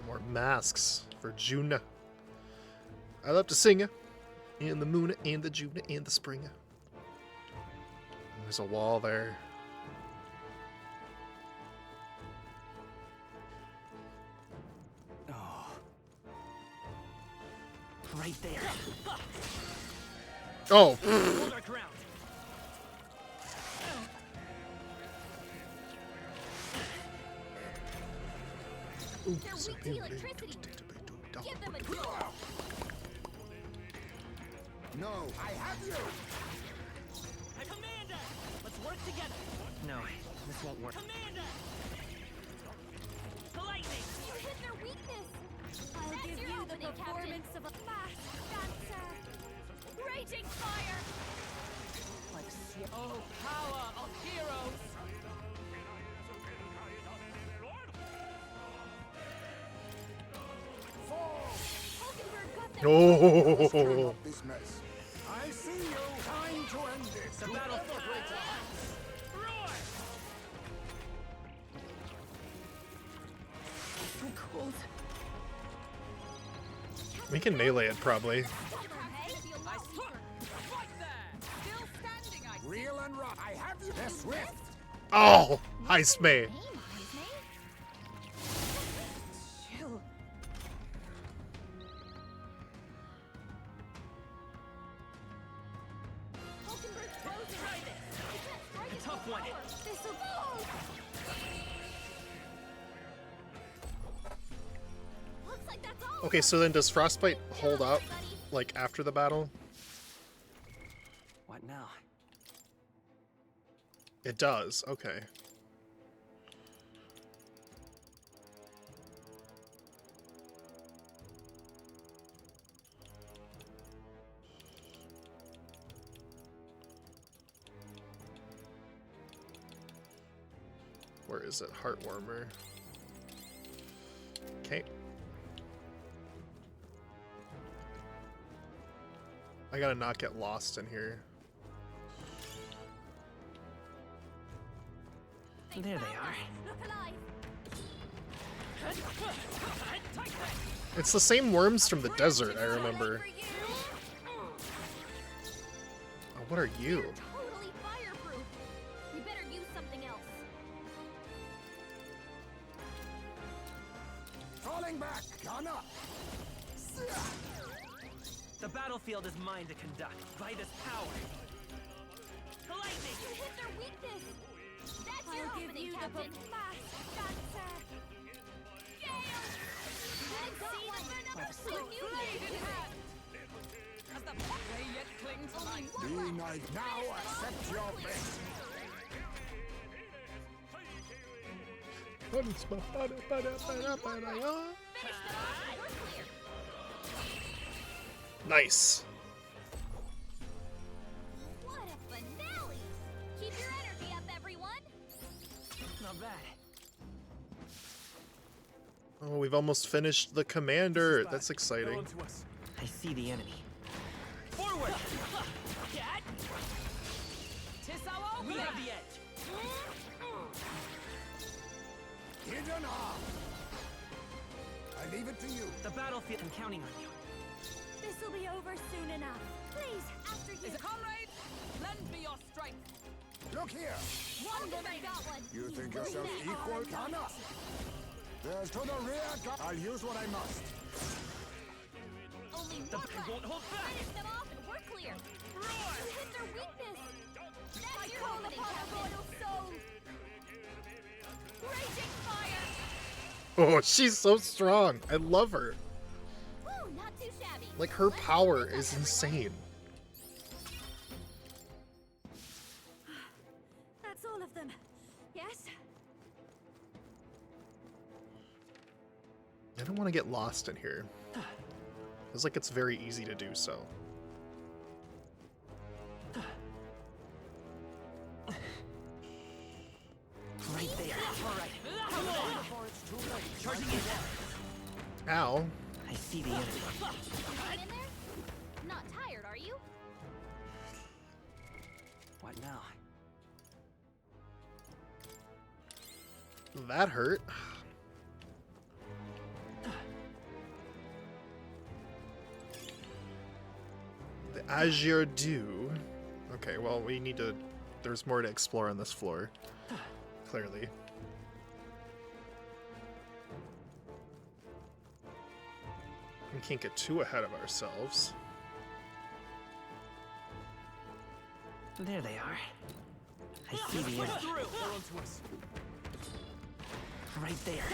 Speaker 1: More masks for Juna. I love to sing in the moon and the Juna and the spring. There's a wall there.
Speaker 8: Oh. Right there.
Speaker 1: Oh.
Speaker 8: Hold our ground.
Speaker 6: They're weak to electricity. Give them a draw.
Speaker 5: No, I have you!
Speaker 8: Commander! Let's work together. No, this won't work. Commander! Lightning!
Speaker 6: You hit their weakness. I'll give you the performance of a masked dancer. Raging fire.
Speaker 3: Oh, power of heroes!
Speaker 1: Oh.
Speaker 5: This mess.
Speaker 14: I see you. Time to end this.
Speaker 8: The battle for greater.
Speaker 12: So cold.
Speaker 1: We can melee it, probably.
Speaker 14: Real and raw. I have you. They're swift.
Speaker 1: Oh! Ice May.
Speaker 12: Chill.
Speaker 8: A tough one.
Speaker 6: Looks like that's all.
Speaker 1: Okay, so then does Frostbite hold up, like, after the battle?
Speaker 8: What now?
Speaker 1: It does, okay. Where is it? Heartwarmer. Okay. I gotta not get lost in here.
Speaker 8: There they are.
Speaker 6: Look alive.
Speaker 1: It's the same worms from the desert, I remember. Oh, what are you?
Speaker 6: Totally fireproof. We better use something else.
Speaker 14: Falling back. Gone up.
Speaker 8: The battlefield is mine to conduct by this power. Lightning!
Speaker 6: You hit their weakness. That's your
Speaker 10: I'll give
Speaker 6: opening,
Speaker 10: you the
Speaker 6: Captain. Fast dancer. Gale. I've got one.
Speaker 12: Has the pathway yet cling to life?
Speaker 14: Be nice. Now accept your fate.
Speaker 1: Nice.
Speaker 6: What a finale! Keep your energy up, everyone.
Speaker 8: Not bad.
Speaker 1: Oh, we've almost finished the commander. That's exciting.
Speaker 8: I see the enemy.
Speaker 3: Forward! Cat! We have the edge.
Speaker 5: Hidden arm. I leave it to you.
Speaker 8: The battlefield. I'm counting on you.
Speaker 6: This'll be over soon enough. Please, after you.
Speaker 12: Comrades, lend me your strength.
Speaker 5: Look here.
Speaker 6: One that I got one.
Speaker 5: You think yourself equal, Kana? There's to the rear. I'll use what I must.
Speaker 9: Only
Speaker 3: The
Speaker 9: one
Speaker 3: band won't hold back.
Speaker 9: Finish them off and we're clear. You hit their weakness. That's your
Speaker 6: call
Speaker 9: opening,
Speaker 6: upon a
Speaker 9: Captain.
Speaker 6: royal soul.
Speaker 9: Raging fire.
Speaker 1: Oh, she's so strong. I love her.
Speaker 9: Woo, not too shabby.
Speaker 1: Like, her power is insane.
Speaker 6: That's all of them. Yes?
Speaker 1: I don't want to get lost in here. Feels like it's very easy to do so.
Speaker 8: Right there. All right.
Speaker 3: Come on! Before it's too late. Charging in.
Speaker 1: Ow.
Speaker 8: I see the enemy.
Speaker 9: Hang in there? Not tired, are you?
Speaker 8: What now?
Speaker 1: That hurt. The Azure Dew. Okay, well, we need to... There's more to explore on this floor. Clearly. We can't get too ahead of ourselves.
Speaker 8: There they are. I see the enemy.
Speaker 3: Push through. They're onto us.
Speaker 8: Right there.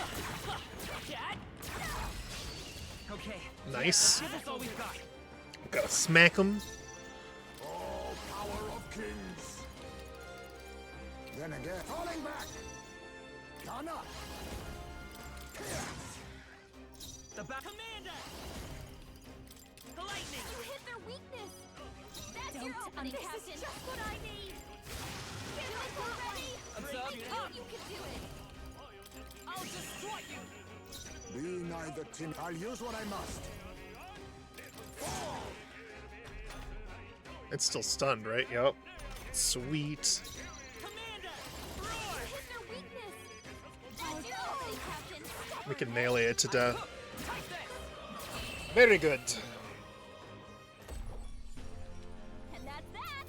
Speaker 3: Cat!
Speaker 8: Okay.
Speaker 1: Nice.
Speaker 3: That's all we've got.
Speaker 1: Gotta smack him.
Speaker 5: All power of kings. Then again, falling back. Kana.
Speaker 3: The back commander! The lightning!
Speaker 9: You hit their weakness. That's your
Speaker 6: Don't
Speaker 9: opening,
Speaker 6: this
Speaker 9: Captain.
Speaker 6: is
Speaker 9: Just what I need. Get it already.
Speaker 3: Observe
Speaker 9: I
Speaker 3: your
Speaker 9: know
Speaker 3: help.
Speaker 9: you can do it.
Speaker 3: I'll destroy you!
Speaker 5: Be neither tin. I'll use what I must.
Speaker 1: It's still stunned, right? Yep. Sweet.
Speaker 9: Hit their weakness. That's your opening, Captain.
Speaker 1: We can melee it to death. Very good.
Speaker 9: And that's that.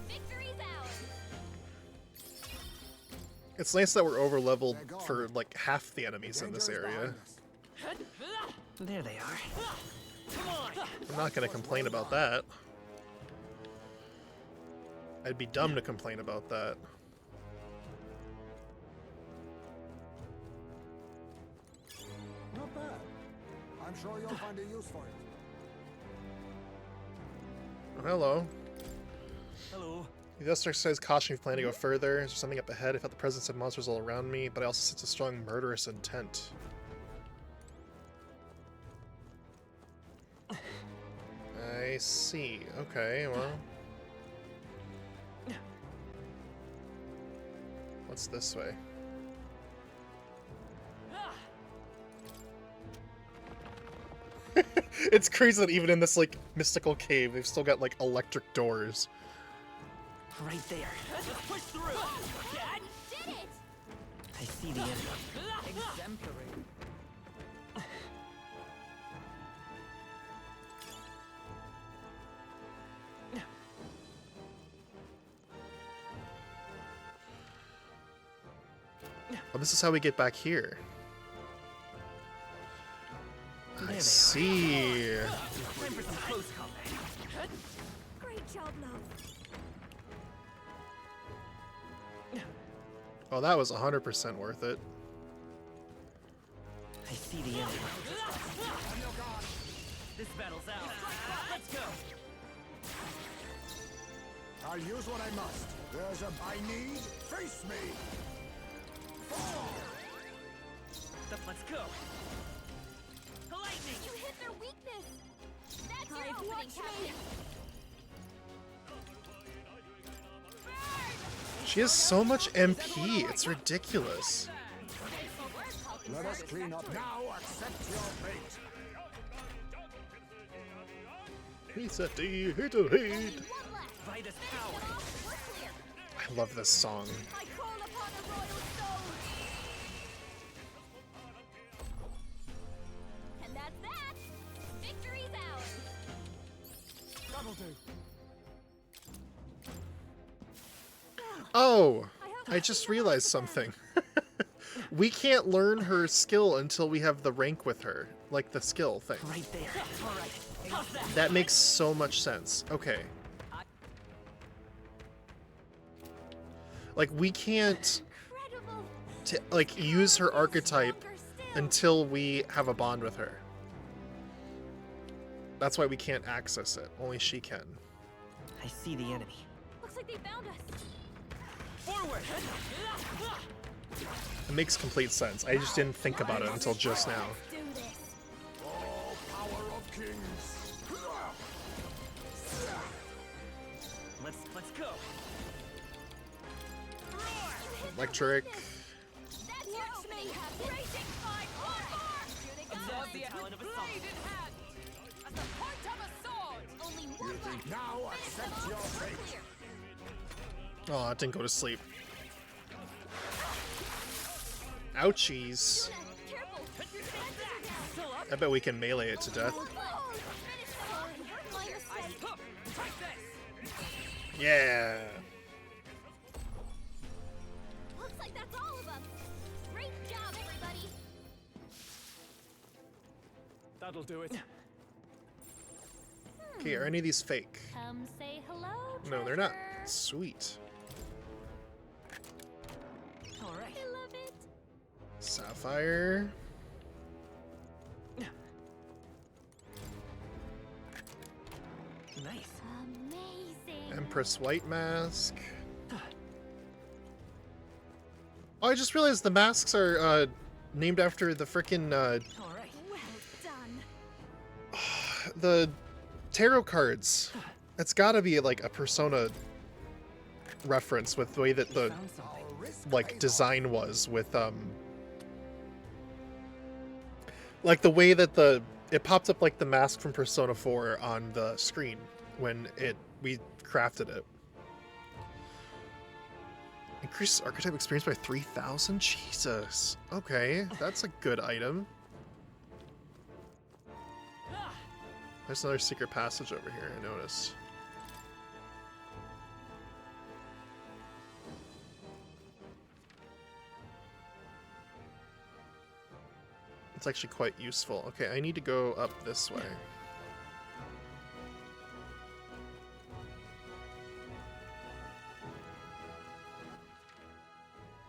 Speaker 9: Victory's ours.
Speaker 1: It's nice that we're over leveled for like half the enemies in this area.
Speaker 8: There they are.
Speaker 1: I'm not gonna complain about that. I'd be dumb to complain about that.
Speaker 5: Not bad. I'm sure you'll find a use for it.
Speaker 1: Oh, hello.
Speaker 8: Hello.
Speaker 1: The district says caution if you plan to go further. Is there something up ahead? I felt the presence of monsters all around me, but I also sense a strong murderous intent. I see. Okay, well. What's this way? It's crazy that even in this, like, mystical cave, they've still got, like, electric doors.
Speaker 8: Right there.
Speaker 3: Let's push through. Cat!
Speaker 9: Did it.
Speaker 8: I see the enemy.
Speaker 12: Exemplary.
Speaker 1: Oh, this is how we get back here. I see.
Speaker 8: Time for some close combat.
Speaker 6: Great job, love.
Speaker 1: Oh, that was 100% worth it.
Speaker 8: I see the enemy. This battle's out. Let's go.
Speaker 5: I'll use what I must. There's a I need. Face me.
Speaker 8: Let's go.
Speaker 3: Lightning!
Speaker 9: You hit their weakness. That's your
Speaker 6: I've
Speaker 9: opening,
Speaker 6: watched
Speaker 9: Captain.
Speaker 1: She has so much MP. It's ridiculous.
Speaker 5: Let us clean up now. Accept your fate.
Speaker 1: Resetty, hit a hit. I love this song.
Speaker 9: And that's that. Victory's ours.
Speaker 14: That'll do.
Speaker 1: Oh, I just realized something. We can't learn her skill until we have the rank with her, like the skill thing.
Speaker 8: Right there. All right.
Speaker 1: That makes so much sense. Okay. Like, we can't like use her archetype until we have a bond with her. That's why we can't access it. Only she can.
Speaker 8: I see the enemy.
Speaker 9: Looks like they found us.
Speaker 3: Forward.
Speaker 1: It makes complete sense. I just didn't think about it until just now.
Speaker 9: Do this.
Speaker 14: All power of kings.
Speaker 3: Let's go.
Speaker 1: Electric.
Speaker 9: That's your opening. Raging fire.
Speaker 3: Observe the outline of a song.
Speaker 9: At the point of a sword. Only one left.
Speaker 14: Now accept your fate.
Speaker 1: Oh, it didn't go to sleep. Ouchies. I bet we can melee it to death. Yeah.
Speaker 9: Looks like that's all of them. Great job, everybody.
Speaker 22: That'll do it.
Speaker 1: Okay, are any of these fake?
Speaker 9: Come say hello.
Speaker 1: No, they're not.
Speaker 9: treasure.
Speaker 1: Sweet.
Speaker 3: All right.
Speaker 9: I love it.
Speaker 1: Sapphire.
Speaker 3: Nice.
Speaker 9: Amazing.
Speaker 1: Empress White Mask. Oh, I just realized the masks are named after the frickin'
Speaker 3: All right.
Speaker 9: Well done.
Speaker 1: the tarot cards. It's gotta be like a Persona reference with the way that the
Speaker 3: Found something.
Speaker 1: like design was with like the way that it popped up like the mask from Persona 4 on the screen when we crafted it. Increase archetype experience by 3,000? Jesus. Okay, that's a good item. There's another secret passage over here, I noticed. It's actually quite useful. Okay, I need to go up this way.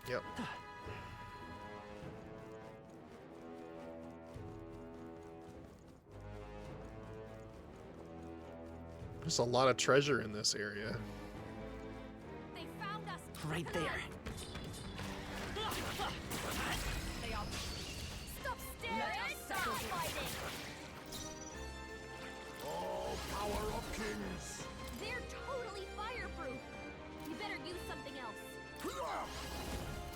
Speaker 1: Yep. There's a lot of treasure in this area.
Speaker 9: They found us.
Speaker 8: Right there.
Speaker 9: Stop staring. Stop fighting.
Speaker 14: All power of kings.
Speaker 9: They're totally fireproof. You better use something else.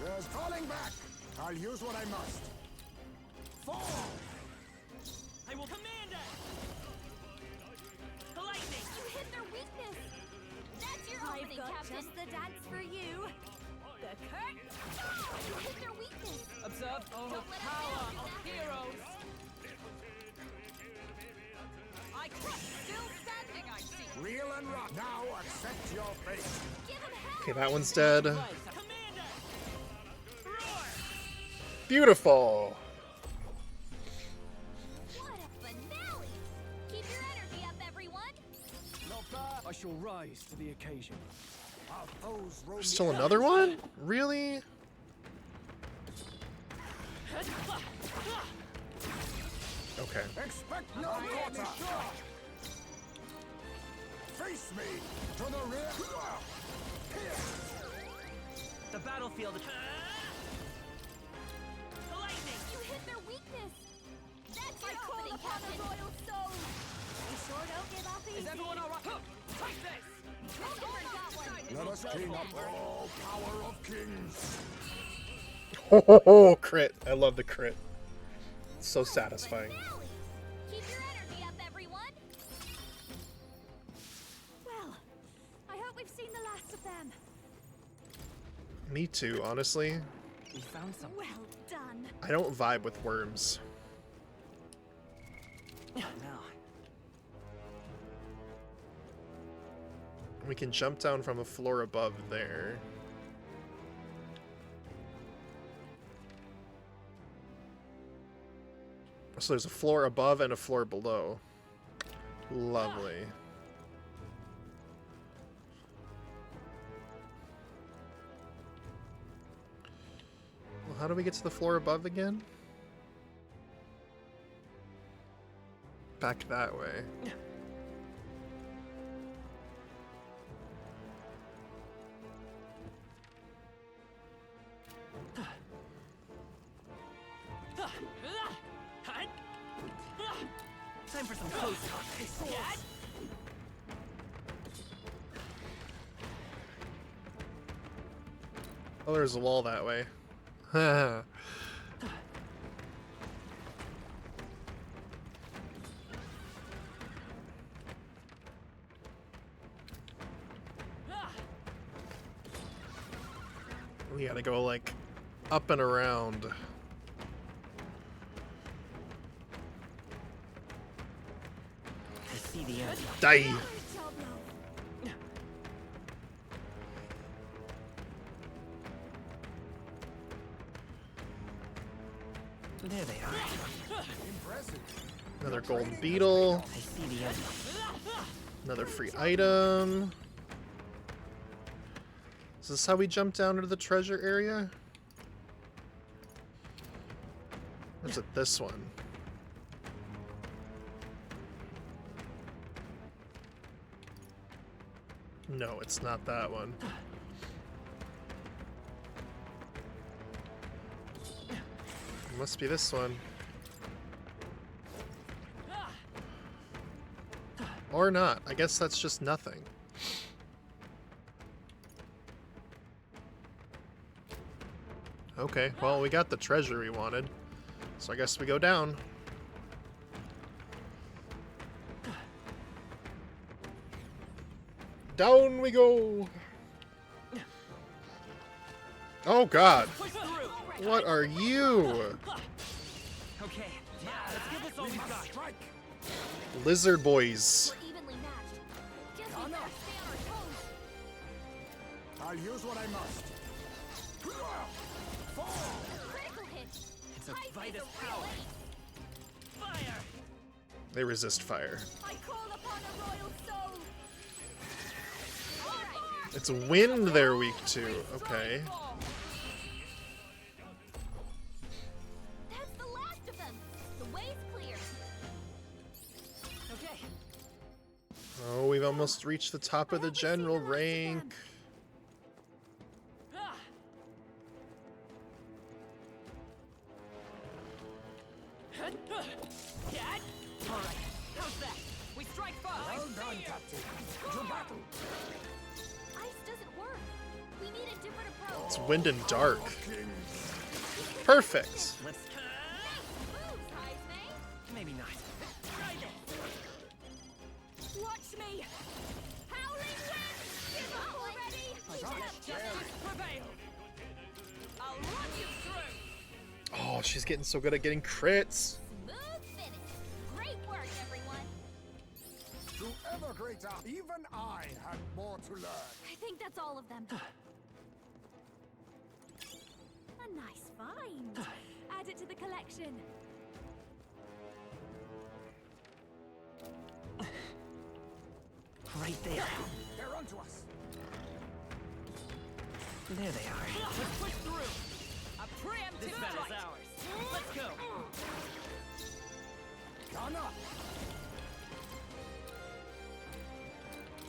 Speaker 5: There's falling back. I'll use what I must. Fall!
Speaker 3: I will command it. The lightning.
Speaker 9: You hit their weakness. That's your opening, Captain. Just the dance for you. The curtain. You hit their weakness.
Speaker 3: Observe the
Speaker 9: Don't let us
Speaker 3: power
Speaker 9: down,
Speaker 3: of
Speaker 9: Captain.
Speaker 3: heroes. I crush. Still standing, I see.
Speaker 14: Real and rock. Now accept your fate.
Speaker 9: Give him hell.
Speaker 1: Okay, that one's dead.
Speaker 3: Command it.
Speaker 1: Beautiful!
Speaker 9: What a finale. Keep your energy up, everyone.
Speaker 14: Not bad.
Speaker 22: I shall rise to the occasion.
Speaker 14: Our foes roam
Speaker 1: There's still another one? Really? Okay.
Speaker 14: Expect no quarter. Face me to the rear.
Speaker 3: The battlefield.
Speaker 9: The lightning. You hit their weakness. That's your opening, Captain. Royal soul. You sure don't give up easy.
Speaker 3: Is everyone all right? Take this.
Speaker 9: Mockingbird got one.
Speaker 14: Let us king up all power of kings.
Speaker 1: Oh, crit. I love the crit. It's so satisfying.
Speaker 9: Finale. Keep your energy up, everyone.
Speaker 1: Me too, honestly.
Speaker 3: We found something.
Speaker 6: Well done.
Speaker 1: I don't vibe with worms.
Speaker 3: No.
Speaker 1: We can jump down from a floor above there. So there's a floor above and a floor below. Lovely. Well, how do we get to the floor above again? Back that way.
Speaker 3: Time for some close contact.
Speaker 1: Oh, there's a wall that way. We gotta go, like, up and around.
Speaker 8: I see the end.
Speaker 1: Die!
Speaker 8: There they are.
Speaker 1: Another gold beetle.
Speaker 8: I see the end.
Speaker 1: Another free item. Is this how we jump down into the treasure area? Or is it this one? No, it's not that one. It must be this one. Or not. I guess that's just nothing. Okay, well, we got the treasure we wanted. So I guess we go down. Down we go! Oh god! What are you?
Speaker 3: Okay, let's give this all we've got.
Speaker 1: Lizard boys.
Speaker 17: I'll use what I must.
Speaker 3: It's a Vitus power. Fire!
Speaker 1: They resist fire.
Speaker 6: I call upon a royal soul.
Speaker 1: It's wind they're weak to. Okay.
Speaker 9: That's the last of them. The way's clear.
Speaker 3: Okay.
Speaker 1: Oh, we've almost reached the top of the general rank.
Speaker 3: Alright, how's that? We strike first!
Speaker 17: Well done, Captain. To battle.
Speaker 9: Ice doesn't work. We need a different approach.
Speaker 1: It's wind and dark. Perfect.
Speaker 3: Let's... Maybe not. Try this.
Speaker 6: Watch me. Howling wind. Give up already.
Speaker 3: Let justice prevail. I'll run you through.
Speaker 1: Oh, she's getting so good at getting crits.
Speaker 9: Smooth finish. Great work, everyone.
Speaker 17: To ever greater, even I had more to learn.
Speaker 6: I think that's all of them. A nice find. Add it to the collection.
Speaker 8: Right there.
Speaker 17: They're onto us.
Speaker 8: There they are.
Speaker 3: Let's push through. A preemptive this battle's ours. Let's go.
Speaker 17: Gun up.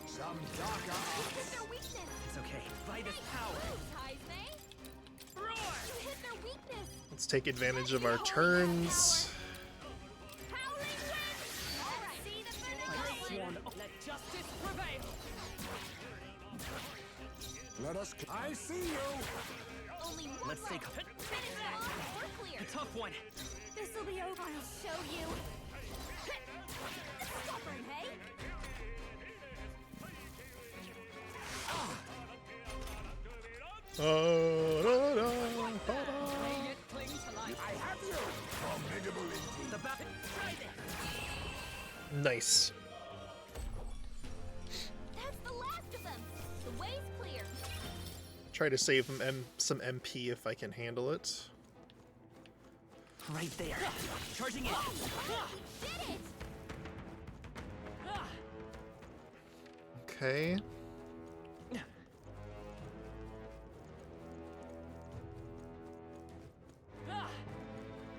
Speaker 17: Some darker
Speaker 9: You hit
Speaker 17: arts.
Speaker 9: their weakness.
Speaker 3: It's okay. Vitus power.
Speaker 9: Lose, Heisme.
Speaker 3: Roar!
Speaker 9: You hit their weakness.
Speaker 1: Let's take advantage of our turns.
Speaker 9: Howling wind. All right. See the finish line.
Speaker 3: Let justice prevail.
Speaker 17: Let us. I see you.
Speaker 9: Only one
Speaker 3: Let's take
Speaker 9: left.
Speaker 3: a
Speaker 9: Finish them off. We're clear.
Speaker 3: a tough one.
Speaker 6: This'll be over.
Speaker 9: I'll show you.
Speaker 6: Stubborn, hey?
Speaker 1: Nice.
Speaker 9: That's the last of them. The way's clear.
Speaker 1: Try to save some MP if I can handle it.
Speaker 3: Right there. Charging in.
Speaker 9: Did it!
Speaker 1: Okay.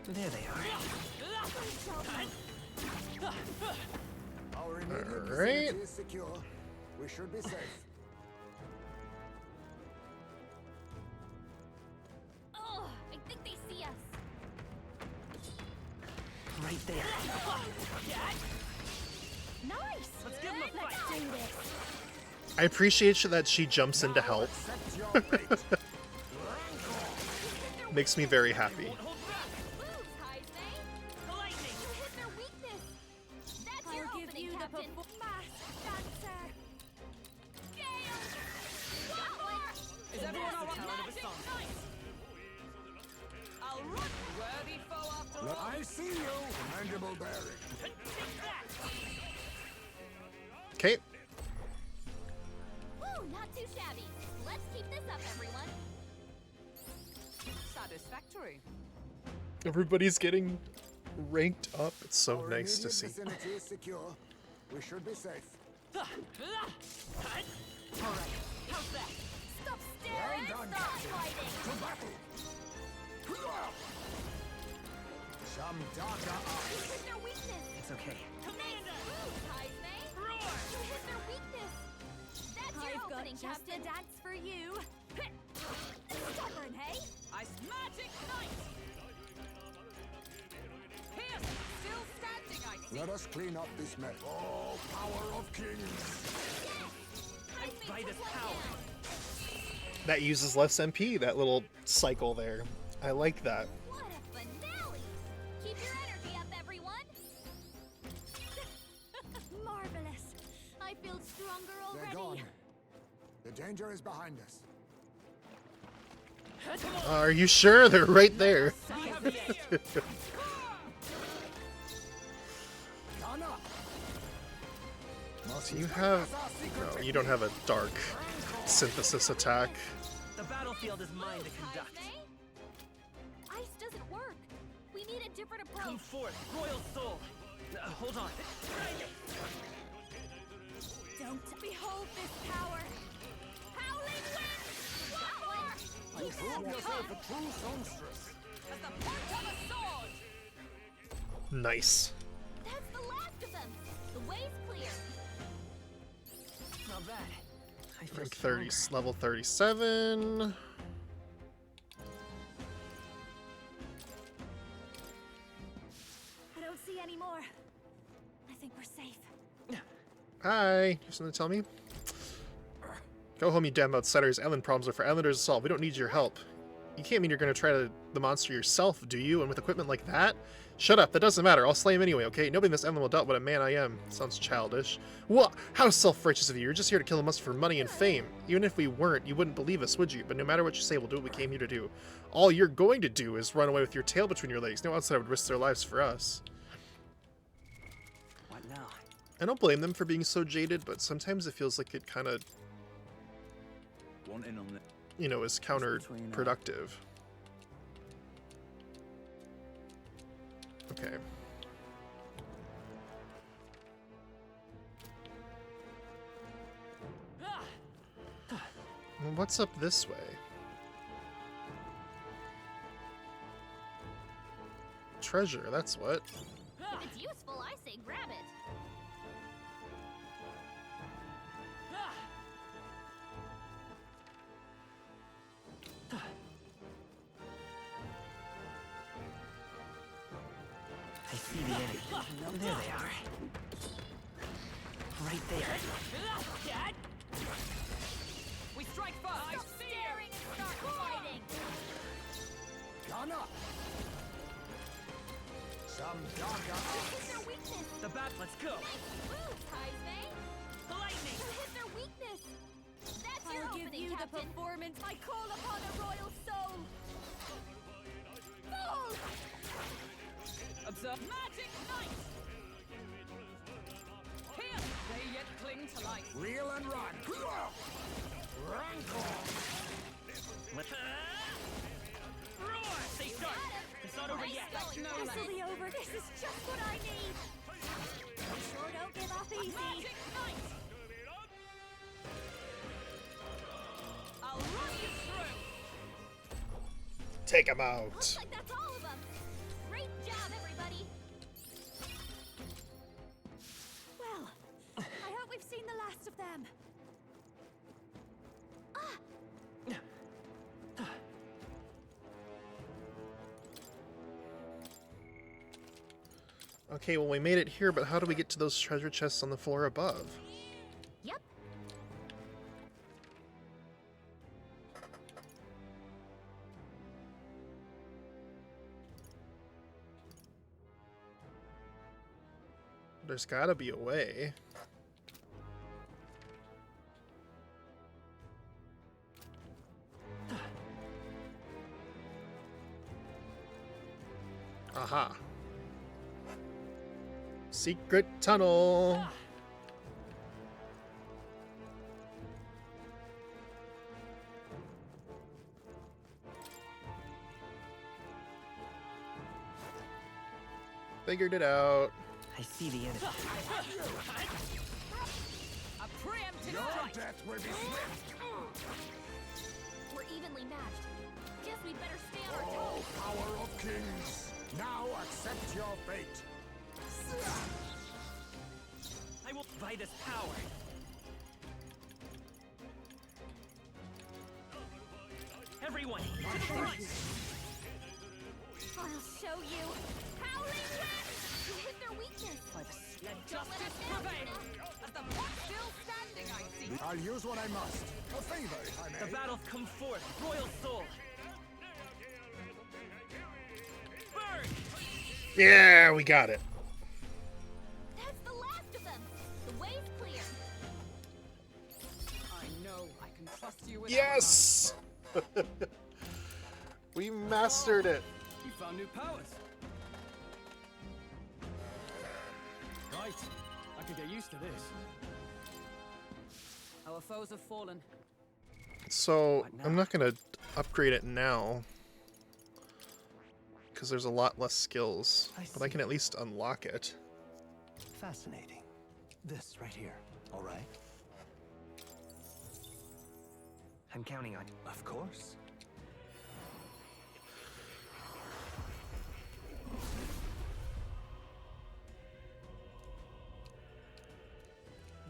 Speaker 8: There they are.
Speaker 5: Our immediate
Speaker 1: Alright.
Speaker 5: vicinity is secure. We should be safe.
Speaker 9: Oh, I think they see us.
Speaker 8: Right there.
Speaker 9: Nice!
Speaker 3: Let's give them a
Speaker 9: Let's
Speaker 3: fight.
Speaker 9: do this.
Speaker 1: I appreciate that she jumps in to help. Makes me very happy.
Speaker 9: Moves, Heisme. You hit their weakness. That's your opening, Captain. Gale! Got one.
Speaker 7: Is everyone all right?
Speaker 9: Magic knife.
Speaker 7: I'll run. Worthy foe after all.
Speaker 5: I see you, Mandible Bearing.
Speaker 1: Okay.
Speaker 9: Woo, not too shabby. Let's keep this up, everyone.
Speaker 12: Satisfactory.
Speaker 1: Everybody's getting ranked up. It's so
Speaker 5: Our
Speaker 1: nice to
Speaker 5: immediate
Speaker 1: see.
Speaker 5: vicinity is secure. We should be safe.
Speaker 3: Alright, how's that?
Speaker 9: Stop staring.
Speaker 5: Well done,
Speaker 9: Stop
Speaker 5: Captain.
Speaker 9: fighting.
Speaker 5: To battle. Some darker
Speaker 9: You
Speaker 5: eyes.
Speaker 9: hit their weakness.
Speaker 8: It's okay.
Speaker 9: Commander. Moves, Heisme. You hit their weakness. That's your opening, Captain.
Speaker 10: dance for you.
Speaker 9: Stubborn, hey?
Speaker 7: Ice magic knight. Pierce, still standing, I see.
Speaker 5: Let us clean up this mess. Oh, power of kings.
Speaker 9: Heisme
Speaker 3: By
Speaker 9: took
Speaker 3: this
Speaker 9: one
Speaker 3: power.
Speaker 9: down.
Speaker 1: That uses less MP, that little cycle there. I like that.
Speaker 9: What a finale! Keep your energy up, everyone. Marvelous. I feel stronger
Speaker 5: They're
Speaker 9: already.
Speaker 5: gone. The danger is behind us.
Speaker 1: Are you sure? They're right there. So you have... No, you don't have a dark synthesis attack.
Speaker 3: The battlefield is mine to conduct.
Speaker 9: Ice doesn't work. We need a different approach.
Speaker 3: Come forth, royal soul. Hold on.
Speaker 9: Don't behold this power. Howling wind!
Speaker 5: Prove yourself a true songstress.
Speaker 9: At the point of a sword!
Speaker 1: Nice.
Speaker 9: That's the last of them. The way's clear.
Speaker 3: Not bad.
Speaker 1: Rank 30, level 37.
Speaker 10: I don't see any more. I think we're safe.
Speaker 1: Hi. You have something to tell me? Go home, you damn outsiders. Island problems are for islanders to solve. We don't need your help. You can't mean you're going to try the monster yourself, do you? And with equipment like that? Shut up, that doesn't matter. I'll slay him anyway, okay? Nobody in this island will doubt what a man I am. Sounds childish. What? How self-righteous of you. You're just here to kill a monster for money and fame. Even if we weren't, you wouldn't believe us, would you? But no matter what you say, we'll do what we came here to do. All you're going to do is run away with your tail between your legs. No outsider would risk their lives for us.
Speaker 8: What now?
Speaker 1: I don't blame them for being so jaded, but sometimes it feels like it kind of, you know, is counterproductive. Okay. Well, what's up this way? Treasure, that's what.
Speaker 9: If it's useful, I say grab it.
Speaker 8: I see the enemy. There they are. Right there.
Speaker 7: We strike first.
Speaker 9: Stop staring and start fighting.
Speaker 5: Gun up. Some darker
Speaker 9: Hit their weakness.
Speaker 3: The bat, let's go.
Speaker 9: Nice moves, Heisme.
Speaker 3: The lightning.
Speaker 9: You hit their weakness. That's your
Speaker 10: I'll give
Speaker 9: opening,
Speaker 10: you the the performance. I call upon a royal soul. Fall!
Speaker 12: Observe magic knight. Here, they yet cling to life.
Speaker 14: Reel and run. Rancor.
Speaker 3: Roar! Stay sharp. It's not over yet.
Speaker 6: This'll be over. This is just what I need. You sure don't give up easy.
Speaker 12: Magic knight. I'll run you through.
Speaker 1: Take him out.
Speaker 6: Looks like that's all of them. Great job, everybody.
Speaker 10: Well, I hope we've seen the last of them.
Speaker 1: Okay, well we made it here, but how do we get to those treasure chests on the floor above?
Speaker 6: Yep.
Speaker 1: There's gotta be a way. Aha. Secret tunnel. Figured it out.
Speaker 8: I see the enemy.
Speaker 12: A preemptive
Speaker 14: Your
Speaker 12: strike.
Speaker 14: death will be swift.
Speaker 6: We're evenly matched. Guess we'd better stay on our
Speaker 14: Oh,
Speaker 6: toes.
Speaker 14: power of kings. Now accept your fate.
Speaker 3: I will by this power. Everyone, to the front!
Speaker 6: I'll show you. Howling Wind! You hit their weakness.
Speaker 12: Let justice prevail. As the pot still standing, I see.
Speaker 14: I'll use what I must. A favor, if I may.
Speaker 3: The battle's come forth, royal soul. Burn!
Speaker 1: Yeah, we got it.
Speaker 6: That's the last of them. The way's clear.
Speaker 12: I know I can trust you with
Speaker 1: Yes! We mastered it.
Speaker 13: We found new powers. Right. I could get used to this.
Speaker 12: Our foes have fallen.
Speaker 1: So, I'm not gonna upgrade it now. Because there's a lot less skills. But I can at least unlock it.
Speaker 15: Fascinating. This right here, all right?
Speaker 8: I'm counting on you.
Speaker 15: Of course.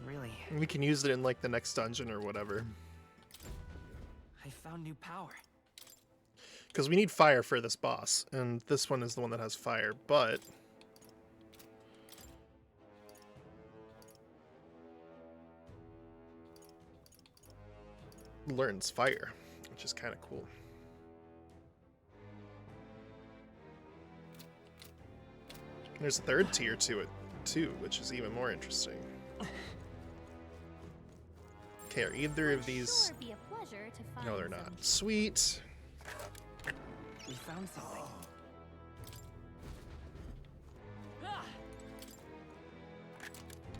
Speaker 8: Really,
Speaker 1: We can use it in like the next dungeon or whatever.
Speaker 8: I found new power.
Speaker 1: Because we need fire for this boss. And this one is the one that has fire, but... learns fire, which is kind of cool. There's a third tier to it, too, which is even more interesting. Okay, are either of these...
Speaker 6: Sure, be a pleasure to find
Speaker 1: No, they're not. Sweet.
Speaker 8: We found something.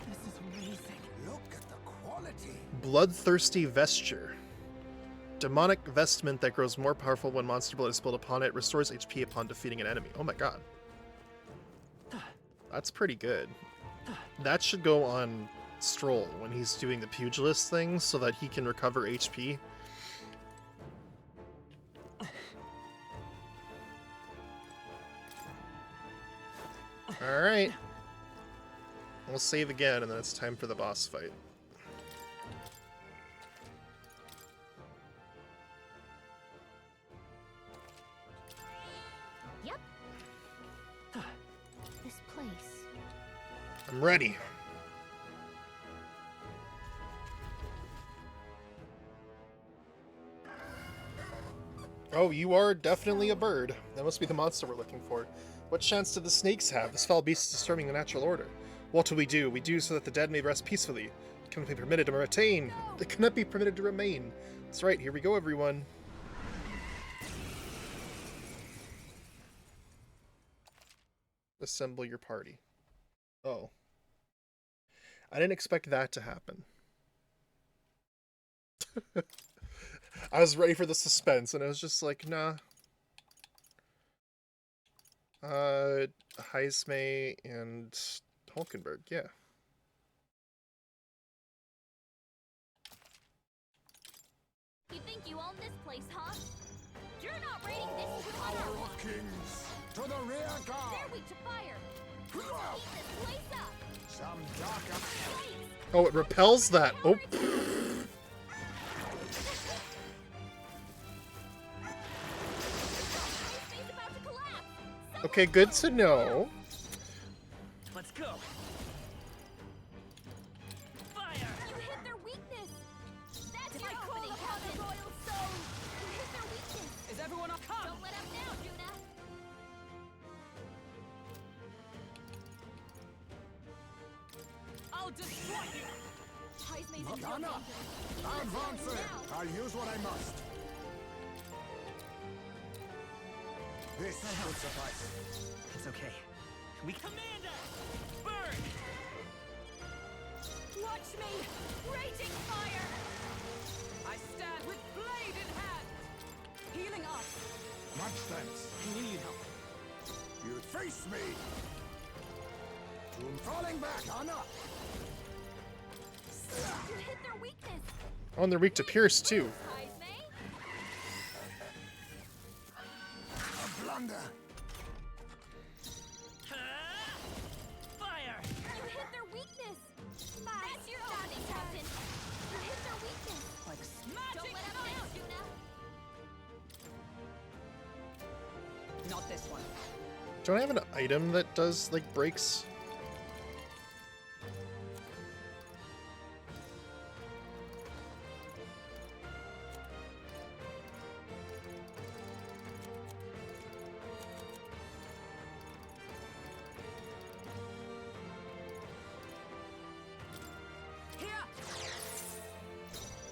Speaker 12: This is amazing.
Speaker 14: Look at the quality.
Speaker 1: Bloodthirsty Vesture. Demonic vestment that grows more powerful when monster blood is spilled upon it. Restores HP upon defeating an enemy. Oh my god. That's pretty good. That should go on Stroll when he's doing the pugilist thing so that he can recover HP. Alright. We'll save again and then it's time for the boss fight.
Speaker 6: Yep. This place.
Speaker 1: I'm ready. Oh, you are definitely a bird. That must be the monster we're looking for. What chance do the snakes have? This foul beast is disturbing the natural order. What do? We do so that the dead may rest peacefully. Cannot be permitted to retain. It cannot be permitted to remain. That's right. Here we go, everyone. Assemble your party. Oh. I didn't expect that to happen. I was ready for the suspense, and I was just like, nah. Heismay and Hulkenberg, yeah.
Speaker 9: You think you own this place, huh? You're not raiding this too much.
Speaker 5: Kings, to the rear guard!
Speaker 9: They're weak to fire. Let's heat this place up.
Speaker 5: Some darker...
Speaker 1: Oh, it repels that. Oh. Okay, good to know.
Speaker 3: Let's go. Fire!
Speaker 9: You hit their weakness. That's your opening, Captain. Royal Soul. You hit their weakness.
Speaker 12: Is everyone up? Come!
Speaker 9: Don't let up now, Juna.
Speaker 12: I'll destroy you.
Speaker 9: Heismay's in
Speaker 5: Madonna! Advance! I'll use what I must. This should suffice.
Speaker 8: It's okay. We
Speaker 3: Commander! Burn!
Speaker 10: Watch me! Raging fire!
Speaker 12: I stand with blade in hand. Healing up.
Speaker 5: Much thanks.
Speaker 8: I knew you'd help.
Speaker 5: You face me! Falling back, Anna!
Speaker 9: You hit their weakness.
Speaker 1: Oh, and they're weak to Pierce, too.
Speaker 9: Heismay.
Speaker 5: A blunder!
Speaker 3: Fire!
Speaker 9: You hit their weakness. That's your opening, Captain. You hit their weakness.
Speaker 12: Like
Speaker 9: Don't let up now, Juna.
Speaker 12: Not this one.
Speaker 1: Don't I have an item that does, like, breaks?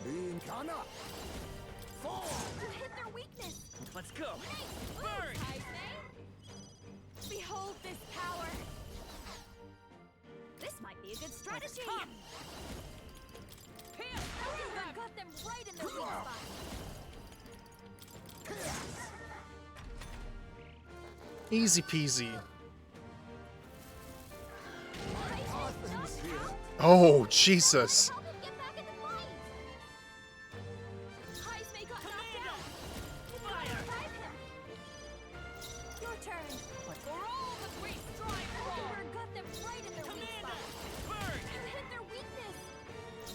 Speaker 5: Being Anna! Fall!
Speaker 9: You hit their weakness.
Speaker 3: Let's go.
Speaker 9: Nice.
Speaker 3: Burn!
Speaker 9: Heismay. Behold this power. This might be a good strategy.
Speaker 12: Come. Here,
Speaker 9: That got them right in their weak spot.
Speaker 1: Easy peasy. Oh, Jesus.
Speaker 9: Help him get back in the fight. Heismay got knocked out.
Speaker 3: Fire!
Speaker 9: Revive him. Your turn.
Speaker 12: for all that we strive for.
Speaker 9: Hulkenberg got them right in their weak
Speaker 3: Commander!
Speaker 9: spot.
Speaker 3: Burn!
Speaker 9: You hit their weakness.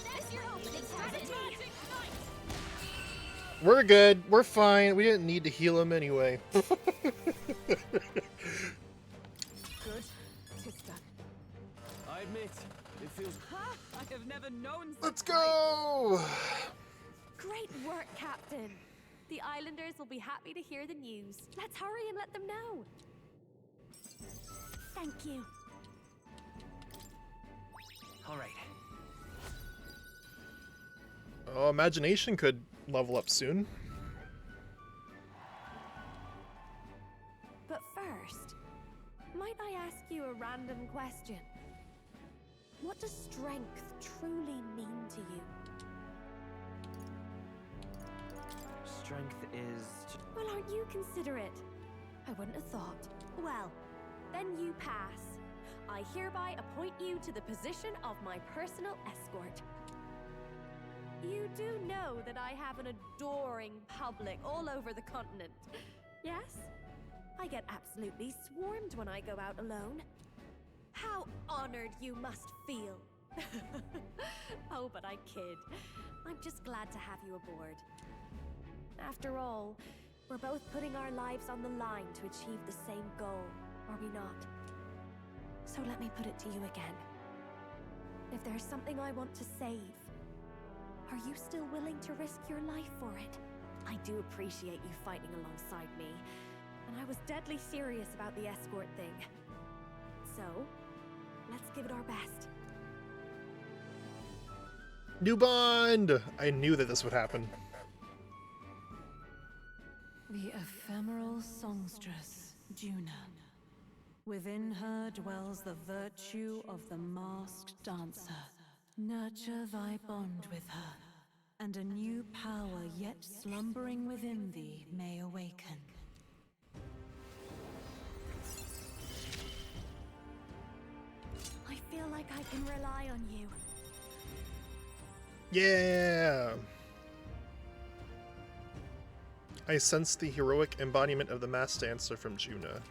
Speaker 9: That's your opening strategy.
Speaker 12: Magic Knight.
Speaker 1: We're good. We're fine. We didn't need to heal him anyway.
Speaker 12: Good. Tis done.
Speaker 13: I admit, it feels...
Speaker 12: Ha! I have never known such
Speaker 1: Let's go!
Speaker 10: Great work, Captain. The Islanders will be happy to hear the news. Let's hurry and let them know. Thank you.
Speaker 8: All right.
Speaker 1: Oh, imagination could level up soon.
Speaker 10: But first, might I ask you a random question? What does strength truly mean to you?
Speaker 8: Strength is...
Speaker 10: Well, aren't you considerate? I wouldn't have thought. Well, then you pass. I hereby appoint you to the position of my personal escort. You do know that I have an adoring public all over the continent, yes? I get absolutely swarmed when I go out alone. How honored you must feel. Oh, but I kid. I'm just glad to have you aboard. After all, we're both putting our lives on the line to achieve the same goal, are we not? So let me put it to you again. If there's something I want to save, are you still willing to risk your life for it? I do appreciate you fighting alongside me, and I was deadly serious about the escort thing. So, let's give it our best.
Speaker 1: New bond! I knew that this would happen.
Speaker 11: The ephemeral songstress, Juna. Within her dwells the virtue of the masked dancer. Nurture thy bond with her, and a new power yet slumbering within thee may awaken.
Speaker 6: I feel like I can rely on you.
Speaker 1: Yeah! I sense the heroic embodiment of the masked dancer from Juna.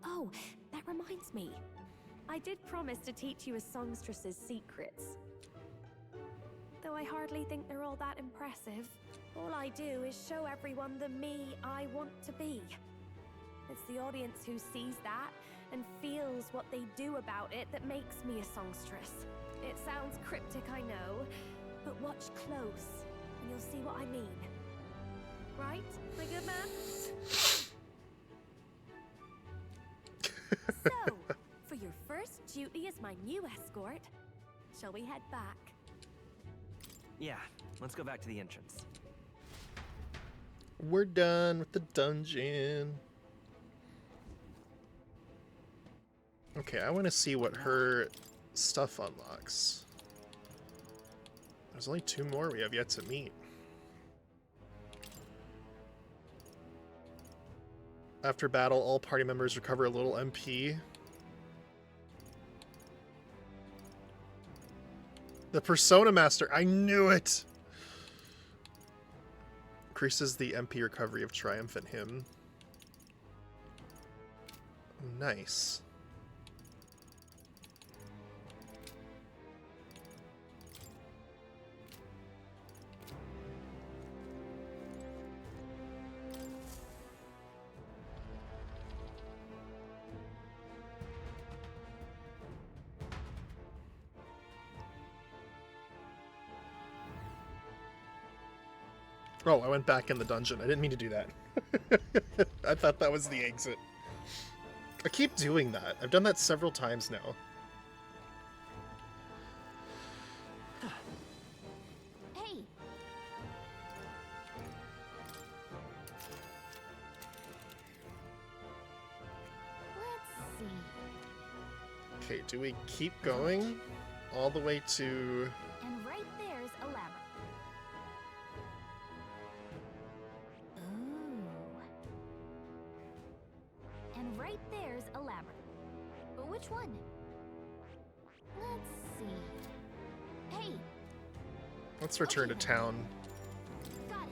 Speaker 10: Oh, that reminds me. I did promise to teach you a songstress's secrets. Though I hardly think they're all that impressive. All I do is show everyone the me I want to be. It's the audience who sees that and feels what they do about it that makes me a songstress. It sounds cryptic, I know, but watch close and you'll see what I mean. Right, my good man? So, for your first duty as my new escort, shall we head back?
Speaker 8: Yeah, let's go back to the entrance.
Speaker 1: We're done with the dungeon. Okay, I want to see what her stuff unlocks. There's only 2 more we have yet to meet. After battle, all party members recover a little MP. The Persona Master, I knew it! Increases the MP recovery of Triumphant Hymn. Nice. Oh, I went back in the dungeon. I didn't mean to do that. I thought that was the exit. I keep doing that. I've done that several times now.
Speaker 9: Hey! Let's see.
Speaker 1: Okay, do we keep going all the way to...
Speaker 9: And right there's a labyrinth. And right there's a labyrinth. But which one? Let's see. Hey!
Speaker 1: Let's return to town.
Speaker 9: Got it.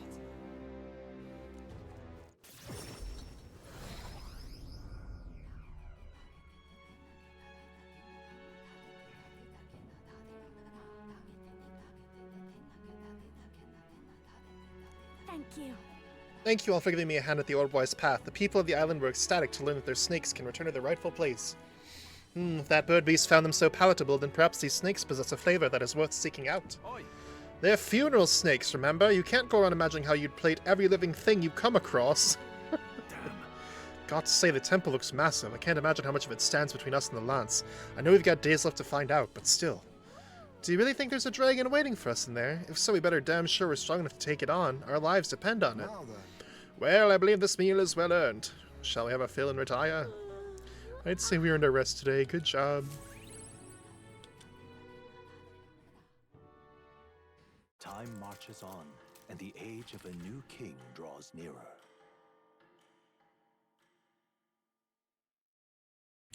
Speaker 6: Thank you.
Speaker 1: Thank you all for giving me a hand at the Orbwise Path. The people of the island were ecstatic to learn that their snakes can return to their rightful place. If that bird beast found them so palatable, then perhaps these snakes possess a flavor that is worth seeking out.
Speaker 22: Oi.
Speaker 1: They're funeral snakes, remember? You can't go around imagining how you'd plate every living thing you come across.
Speaker 22: Damn.
Speaker 1: Got to say, the temple looks massive. I can't imagine how much of it stands between us and the Lance. I know we've got days left to find out, but still. Do you really think there's a dragon waiting for us in there? If so, we better damn sure we're strong enough to take it on. Our lives depend on it.
Speaker 5: Now then.
Speaker 1: Well, I believe this meal is well earned. Shall we have a fill and retire? I'd say we earned our rest today. Good job.
Speaker 15: Time marches on, and the age of a new king draws nearer.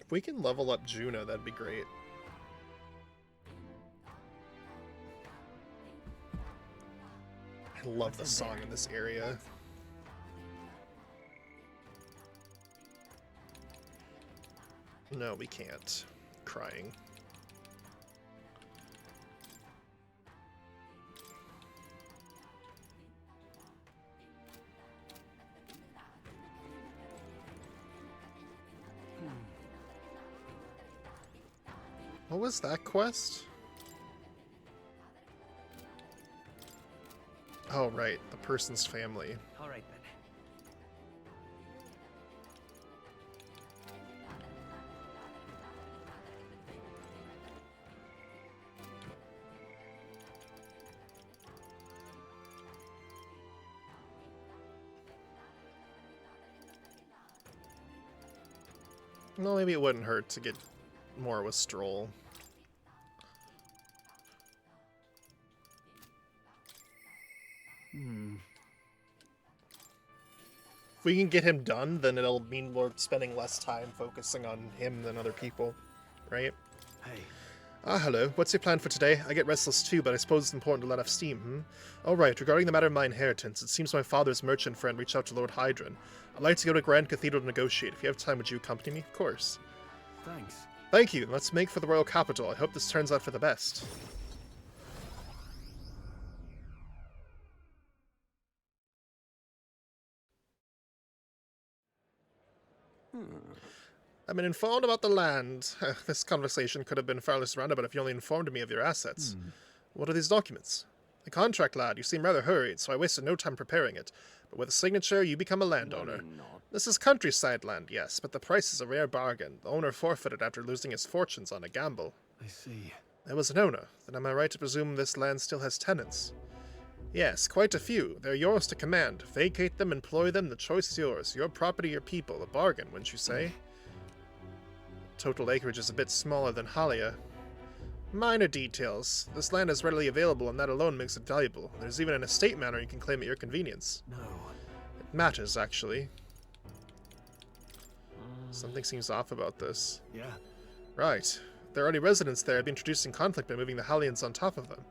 Speaker 1: If we can level up Juno, that'd be great. I love the song in this area. No, we can't. Crying. What was that quest? Oh, right. The person's family.
Speaker 8: All right, then.
Speaker 1: Well, maybe it wouldn't hurt to get more with Stroll. If we can get him done, then it'll mean we're spending less time focusing on him than other people, right?
Speaker 13: Hey.
Speaker 1: Ah, hello. What's your plan for today? I get restless too, but I suppose it's important to let off steam, Oh, right. Regarding the matter of my inheritance, it seems my father's merchant friend reached out to Lord Hydron. I'd like to go to Grand Cathedral to negotiate. If you have time, would you accompany me? Of course.
Speaker 13: Thanks.
Speaker 1: Thank you. Let's make for the royal capital. I hope this turns out for the best. I've been informed about the land. This conversation could have been far less roundabout if you only informed me of your assets. What are these documents? The contract, lad. You seem rather hurried, so I wasted no time preparing it. But with a signature, you become a landowner. This is countryside land, yes, but the price is a rare bargain. The owner forfeited after losing his fortunes on a gamble.
Speaker 13: I see.
Speaker 1: There was an owner. Then am I right to presume this land still has tenants? Yes, quite a few. They're yours to command. Vacate them, employ them, the choice is yours. Your property, your people. A bargain, wouldn't you say? Total acreage is a bit smaller than Halia. Minor details. This land is readily available, and that alone makes it valuable. There's even an estate manor you can claim at your convenience.
Speaker 13: No.
Speaker 1: It matters, actually. Something seems off about this.
Speaker 13: Yeah.
Speaker 1: Right. If there are any residents there, I'd be introducing conflict by moving the Hallians on top of them.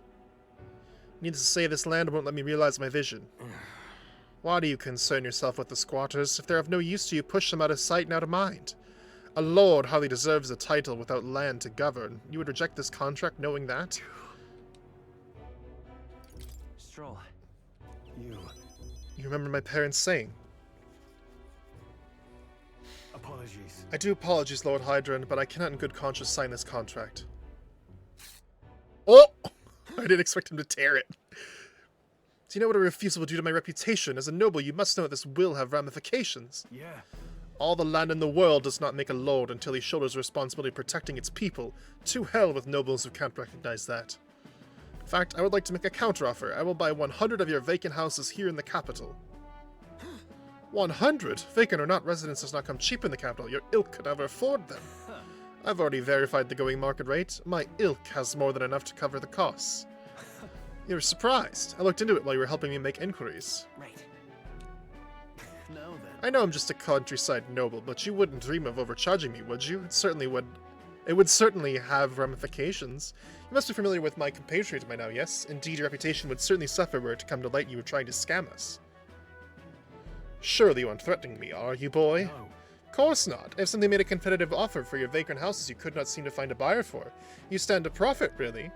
Speaker 1: Needless to say, this land won't let me realize my vision. Why do you concern yourself with the squatters? If they're of no use to you, push them out of sight and out of mind. A lord hardly deserves a title without land to govern. You would reject this contract knowing that?
Speaker 13: Stroll. You
Speaker 1: remember my parents saying?
Speaker 13: Apologies.
Speaker 1: I do apologize, Lord Hydron, but I cannot in good conscience sign this contract. Oh! I didn't expect him to tear it. Do you know what a refusal will do to my reputation? As a noble, you must know that this will have ramifications.
Speaker 13: Yeah.
Speaker 1: All the land in the world does not make a lord until he shoulders responsibility protecting its people. To hell with nobles who can't recognize that. In fact, I would like to make a counteroffer. I will buy 100 of your vacant houses here in the capital. 100? Vacant or not, residence does not come cheap in the capital. Your ilk could never afford them. I've already verified the going market rate. My ilk has more than enough to cover the costs. You're surprised. I looked into it while you were helping me make inquiries.
Speaker 13: Right. No, then.
Speaker 1: I know I'm just a countryside noble, but you wouldn't dream of overcharging me, would you? It certainly would. It would certainly have ramifications. You must be familiar with my compatriot by now, yes? Indeed, your reputation would certainly suffer were it to come to light you were trying to scam us. Surely you aren't threatening me, are you, boy?
Speaker 13: No.
Speaker 1: Of course not. If somebody made a competitive offer for your vacant houses you could not seem to find a buyer for, you stand to profit, really.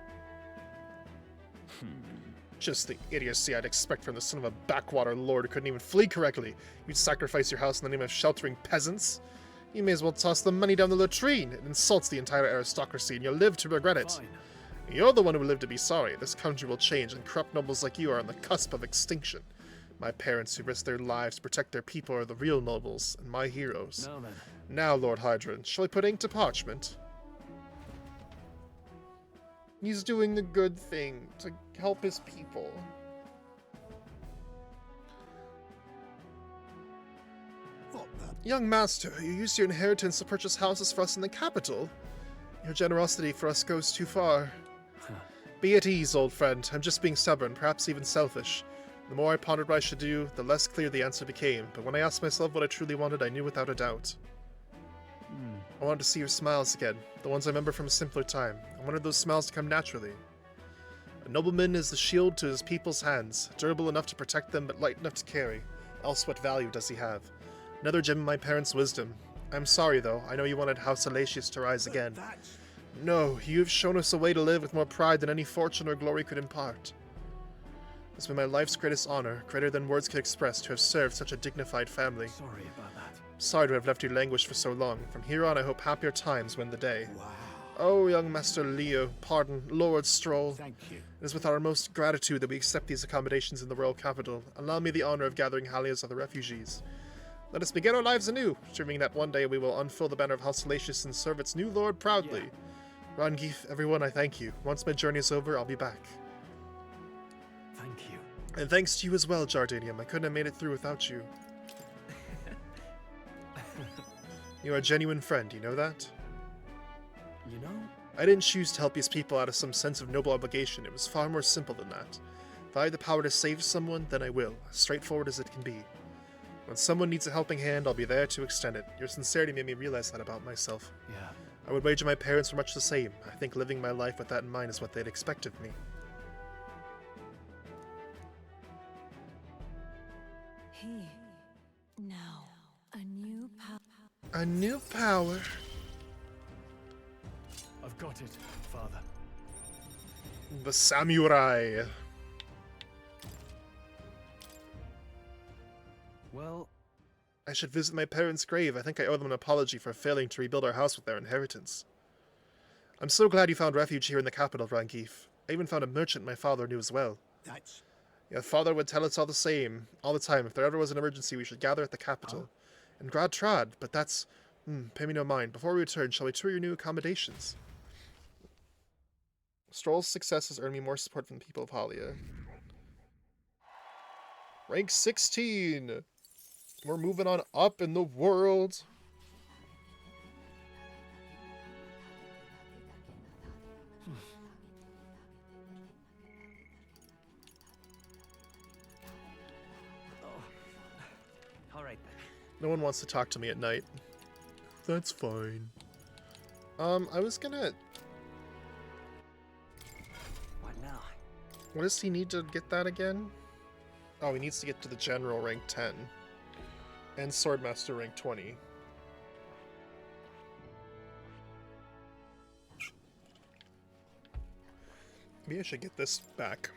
Speaker 1: Just the idiocy I'd expect from the son of a backwater lord who couldn't even flee correctly. You'd sacrifice your house in the name of sheltering peasants. You may as well toss the money down the latrine. It insults the entire aristocracy, and you'll live to regret it.
Speaker 13: Fine.
Speaker 1: You're the one who will live to be sorry. This country will change, and corrupt nobles like you are on the cusp of extinction. My parents who risked their lives to protect their people are the real nobles, and my heroes.
Speaker 13: No, then.
Speaker 1: Now, Lord Hydron, shall I put ink to parchment? He's doing the good thing to help his people.
Speaker 14: What the?
Speaker 1: Young master, you used your inheritance to purchase houses for us in the capital. Your generosity for us goes too far. Be at ease, old friend. I'm just being stubborn, perhaps even selfish. The more I pondered what I should do, the less clear the answer became. But when I asked myself what I truly wanted, I knew without a doubt. I wanted to see your smiles again, the ones I remember from a simpler time. I wanted those smiles to come naturally. A nobleman is the shield to his people's hands, durable enough to protect them but light enough to carry. Else what value does he have? Another gem in my parents' wisdom. I'm sorry though, I know you wanted House Salacious to rise again. No, you've shown us a way to live with more pride than any fortune or glory could impart. It's been my life's greatest honor, greater than words could express, to have served such a dignified family.
Speaker 13: Sorry about that.
Speaker 1: Sorry to have left you languish for so long. From here on, I hope happier times win the day. Wow. Oh, young Master Leo, pardon, Lord Stroll.
Speaker 14: Thank you.
Speaker 1: It is with our most gratitude that we accept these accommodations in the royal capital. Allow me the honor of gathering Hallia's other refugees. Let us begin our lives anew, dreaming that one day we will unfurl the banner of House Salacious and serve its new lord proudly. Yeah. Rangif, everyone, I thank you. Once my journey is over, I'll be back.
Speaker 13: Thank you.
Speaker 1: And thanks to you as well, Jardanium. I couldn't have made it through without you. You're a genuine friend, you know that?
Speaker 13: You know?
Speaker 1: I didn't choose to help these people out of some sense of noble obligation. It was far more simple than that. If I had the power to save someone, then I will, as straightforward as it can be. When someone needs a helping hand, I'll be there to extend it. Your sincerity made me realize that about myself.
Speaker 13: Yeah.
Speaker 1: I would wager my parents were much the same. I think living my life with that in mind is what they'd expect of me.
Speaker 10: Now, a new power.
Speaker 1: A new power.
Speaker 13: I've got it, Father.
Speaker 1: The samurai.
Speaker 13: Well,
Speaker 1: I should visit my parents' grave. I think I owe them an apology for failing to rebuild our house with their inheritance. I'm so glad you found refuge here in the capital, Rangif. I even found a merchant my father knew as well.
Speaker 14: That's...
Speaker 1: Your father would tell us all the time. If there ever was an emergency, we should gather at the capital. And Grad Trad, but that's... pay me no mind. Before we return, shall we tour your new accommodations? Stroll's success has earned me more support from the people of Halia. Rank 16! We're moving on up in the world.
Speaker 8: All right then.
Speaker 1: No one wants to talk to me at night. That's fine. I was gonna...
Speaker 8: What now?
Speaker 1: What does he need to get that again? Oh, he needs to get to the General rank 10. And Swordmaster rank 20. Maybe I should get this back.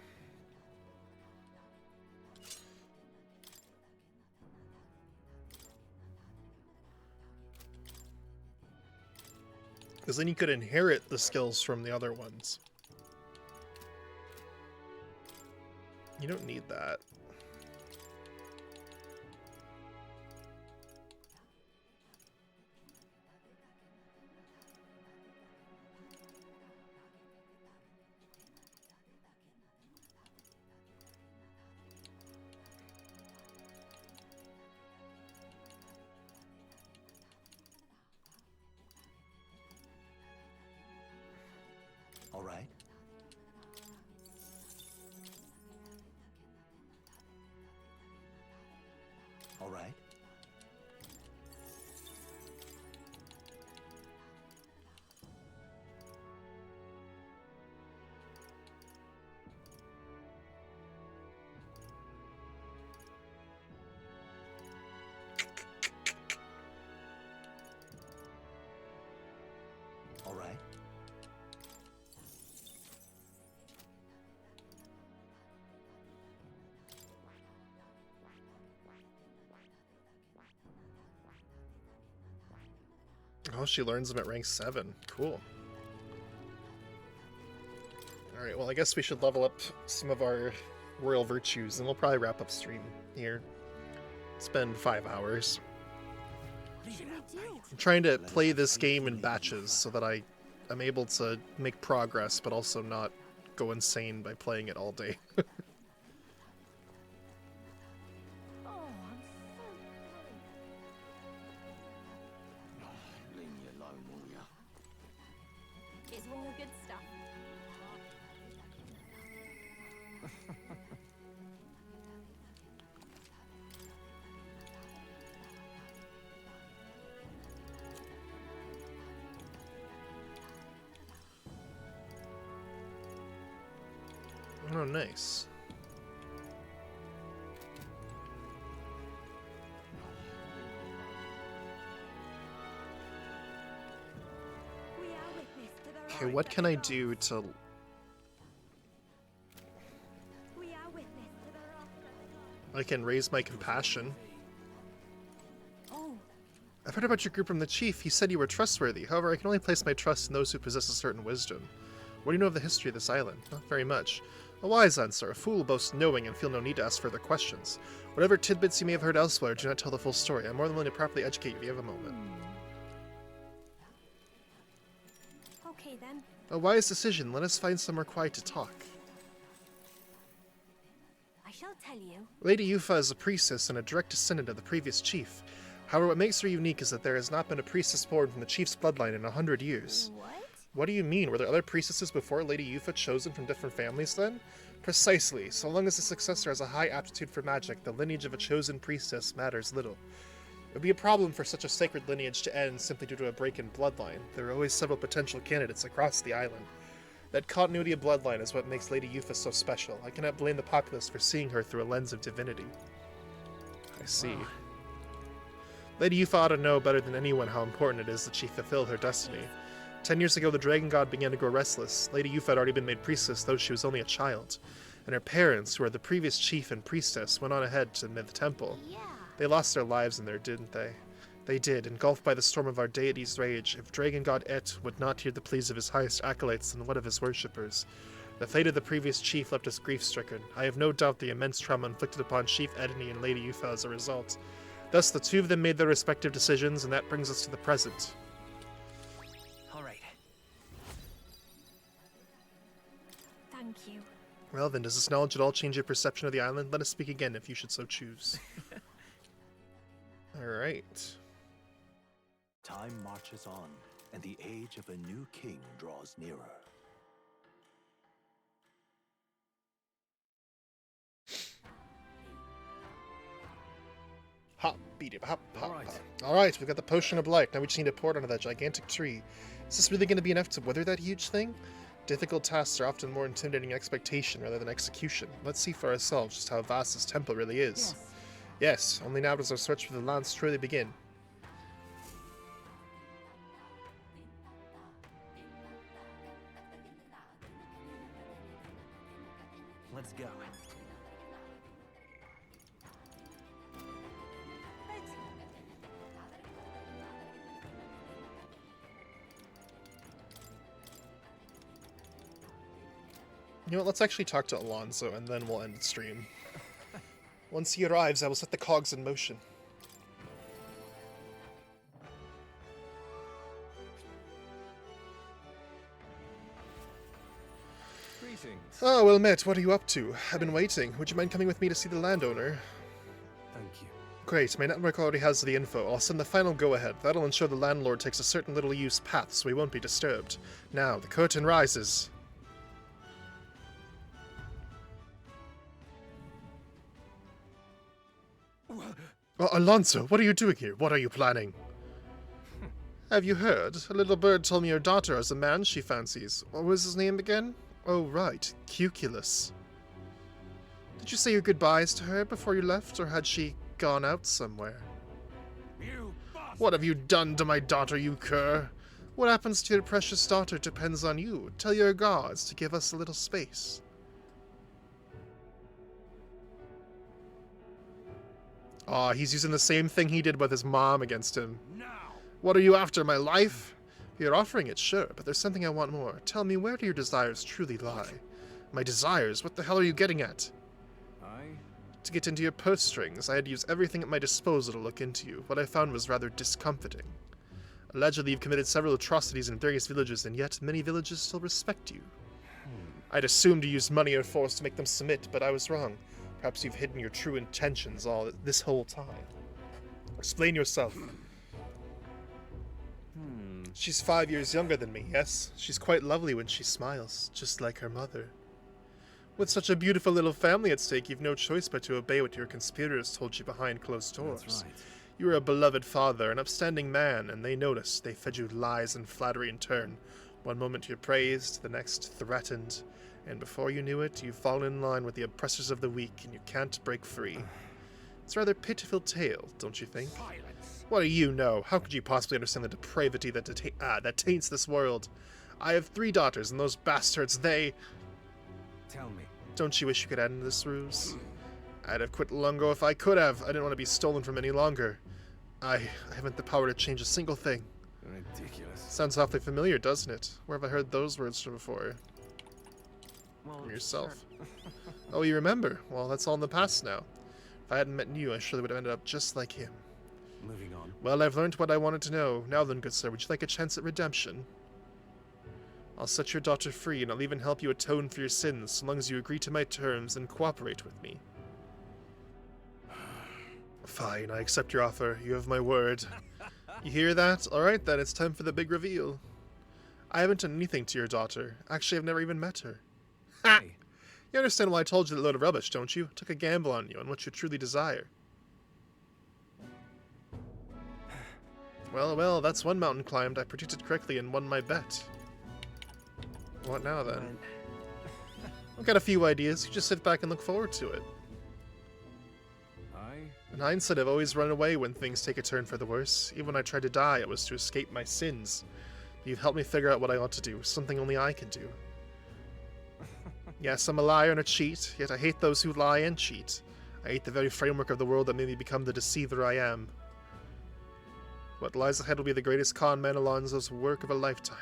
Speaker 1: Because then you could inherit the skills from the other ones. You don't need that.
Speaker 15: All right. All right. All right.
Speaker 1: Oh, she learns them at rank 7. Cool. Alright, well I guess we should level up some of our royal virtues, and we'll probably wrap up stream here. Spend 5 hours. I'm trying to play this game in batches so that I'm able to make progress, but also not go insane by playing it all day.
Speaker 9: It's all good stuff.
Speaker 1: Oh, nice. Okay, what can I do to... I can raise my compassion. I've heard about your group from the chief. He said you were trustworthy. However, I can only place my trust in those who possess a certain wisdom. What do you know of the history of this island? Not very much. A wise answer. A fool boasts knowing and feel no need to ask further questions. Whatever tidbits you may have heard elsewhere, do not tell the full story. I'm more than willing to properly educate you if you have a moment.
Speaker 6: Okay then.
Speaker 1: A wise decision. Let us find somewhere quiet to talk.
Speaker 6: I shall tell you.
Speaker 1: Lady Yufa is a priestess and a direct descendant of the previous chief. However, what makes her unique is that there has not been a priestess born from the chief's bloodline in 100 years.
Speaker 6: What?
Speaker 1: What do you mean? Were there other priestesses before Lady Yuffie chosen from different families then? Precisely. So long as the successor has a high aptitude for magic, the lineage of a chosen priestess matters little. It would be a problem for such a sacred lineage to end simply due to a break in bloodline. There are always several potential candidates across the island. That continuity of bloodline is what makes Lady Yuffie so special. I cannot blame the populace for seeing her through a lens of divinity. I see.
Speaker 12: Wow.
Speaker 1: Lady Yuffie ought to know better than anyone how important it is that she fulfill her destiny. 10 years ago, the Dragon God began to grow restless. Lady Yuffie had already been made priestess, though she was only a child. And her parents, who were the previous chief and priestess, went on ahead to the temple.
Speaker 6: Yeah.
Speaker 1: They lost their lives in there, didn't they? They did, engulfed by the storm of our deity's rage. If Dragon God Et would not hear the pleas of his highest acolytes and one of his worshippers, the fate of the previous chief left us grief-stricken. I have no doubt the immense trauma inflicted upon Chief Edney and Lady Yuffie as a result. Thus, the two of them made their respective decisions, and that brings us to the present.
Speaker 3: All right.
Speaker 6: Thank you.
Speaker 1: Well then, does this knowledge at all change your perception of the island? Let us speak again if you should so choose. Alright.
Speaker 15: Time marches on, and the age of a new king draws nearer.
Speaker 1: Hop, beat it, hop, hop, hop. Alright, we've got the Potion of Light. Now we just need to pour it onto that gigantic tree. Is this really going to be enough to wither that huge thing? Difficult tasks are often more intimidating expectation rather than execution. Let's see for ourselves just how vast this temple really is. Yes, only now does our search for the lands truly begin.
Speaker 3: Let's go.
Speaker 1: You know what, let's actually talk to Alonso and then we'll end the stream. Once he arrives, I will set the cogs in motion.
Speaker 22: Greetings.
Speaker 1: Oh, well met, what are you up to? I've been waiting. Would you mind coming with me to see the landowner?
Speaker 22: Thank you.
Speaker 1: Great, my network already has the info. I'll send the final go-ahead. That'll ensure the landlord takes a certain little-used path so he won't be disturbed. Now, the curtain rises. Alonso, what are you doing here? What are you planning? Have you heard? A little bird told me your daughter has a man she fancies. What was his name again? Oh, right. Cuculus. Did you say your goodbyes to her before you left, or had she gone out somewhere? What have you done to my daughter, you cur? What happens to your precious daughter depends on you. Tell your gods to give us a little space. Aw, he's using the same thing he did with his mom against him. What are you after, my life? You're offering it, sure, but there's something I want more. Tell me, where do your desires truly lie? My desires? What the hell are you getting at? To get into your purse strings, I had to use everything at my disposal to look into you. What I found was rather discomfiting. Allegedly, you've committed several atrocities in various villages, and yet many villages still respect you. I'd assumed you used money or force to make them submit, but I was wrong. Perhaps you've hidden your true intentions all this whole time. Explain yourself. She's 5 years younger than me, yes? She's quite lovely when she smiles, just like her mother. With such a beautiful little family at stake, you've no choice but to obey what your conspirators told you behind closed doors.
Speaker 22: That's right.
Speaker 1: You were a beloved father, an upstanding man, and they noticed. They fed you lies and flattery in turn. One moment you're praised, the next threatened. And before you knew it, you've fallen in line with the oppressors of the weak, and you can't break free. It's a rather pitiful tale, don't you think? What do you know? How could you possibly understand the depravity that taints this world? I have 3 daughters, and those bastards, they...
Speaker 22: Tell me.
Speaker 1: Don't you wish you could end this ruse? I'd have quit long ago if I could have. I didn't want to be stolen from any longer. I haven't the power to change a single thing.
Speaker 22: Ridiculous.
Speaker 1: Sounds awfully familiar, doesn't it? Where have I heard those words from before?
Speaker 3: Well,
Speaker 1: From yourself. Oh, you remember? Well, that's all in the past now. If I hadn't met you, I surely would have ended up just like him.
Speaker 22: Moving on.
Speaker 1: Well, I've learned what I wanted to know. Now then, good sir, would you like a chance at redemption? I'll set your daughter free, and I'll even help you atone for your sins, so long as you agree to my terms and cooperate with me. Fine, I accept your offer. You have my word. You hear that? Alright then, it's time for the big reveal. I haven't done anything to your daughter. Actually, I've never even met her. Ha! You understand why I told you that load of rubbish, don't you? Took a gamble on you, on what you truly desire. Well, well, that's one mountain climbed. I predicted correctly and won my bet. What now, then? I've got a few ideas. You just sit back and look forward to it. In hindsight, I've always run away when things take a turn for the worse. Even when I tried to die, it was to escape my sins. You've helped me figure out what I ought to do, something only I can do. Yes, I'm a liar and a cheat, yet I hate those who lie and cheat. I hate the very framework of the world that made me become the deceiver I am. What lies ahead will be the greatest con man Alonso's work of a lifetime.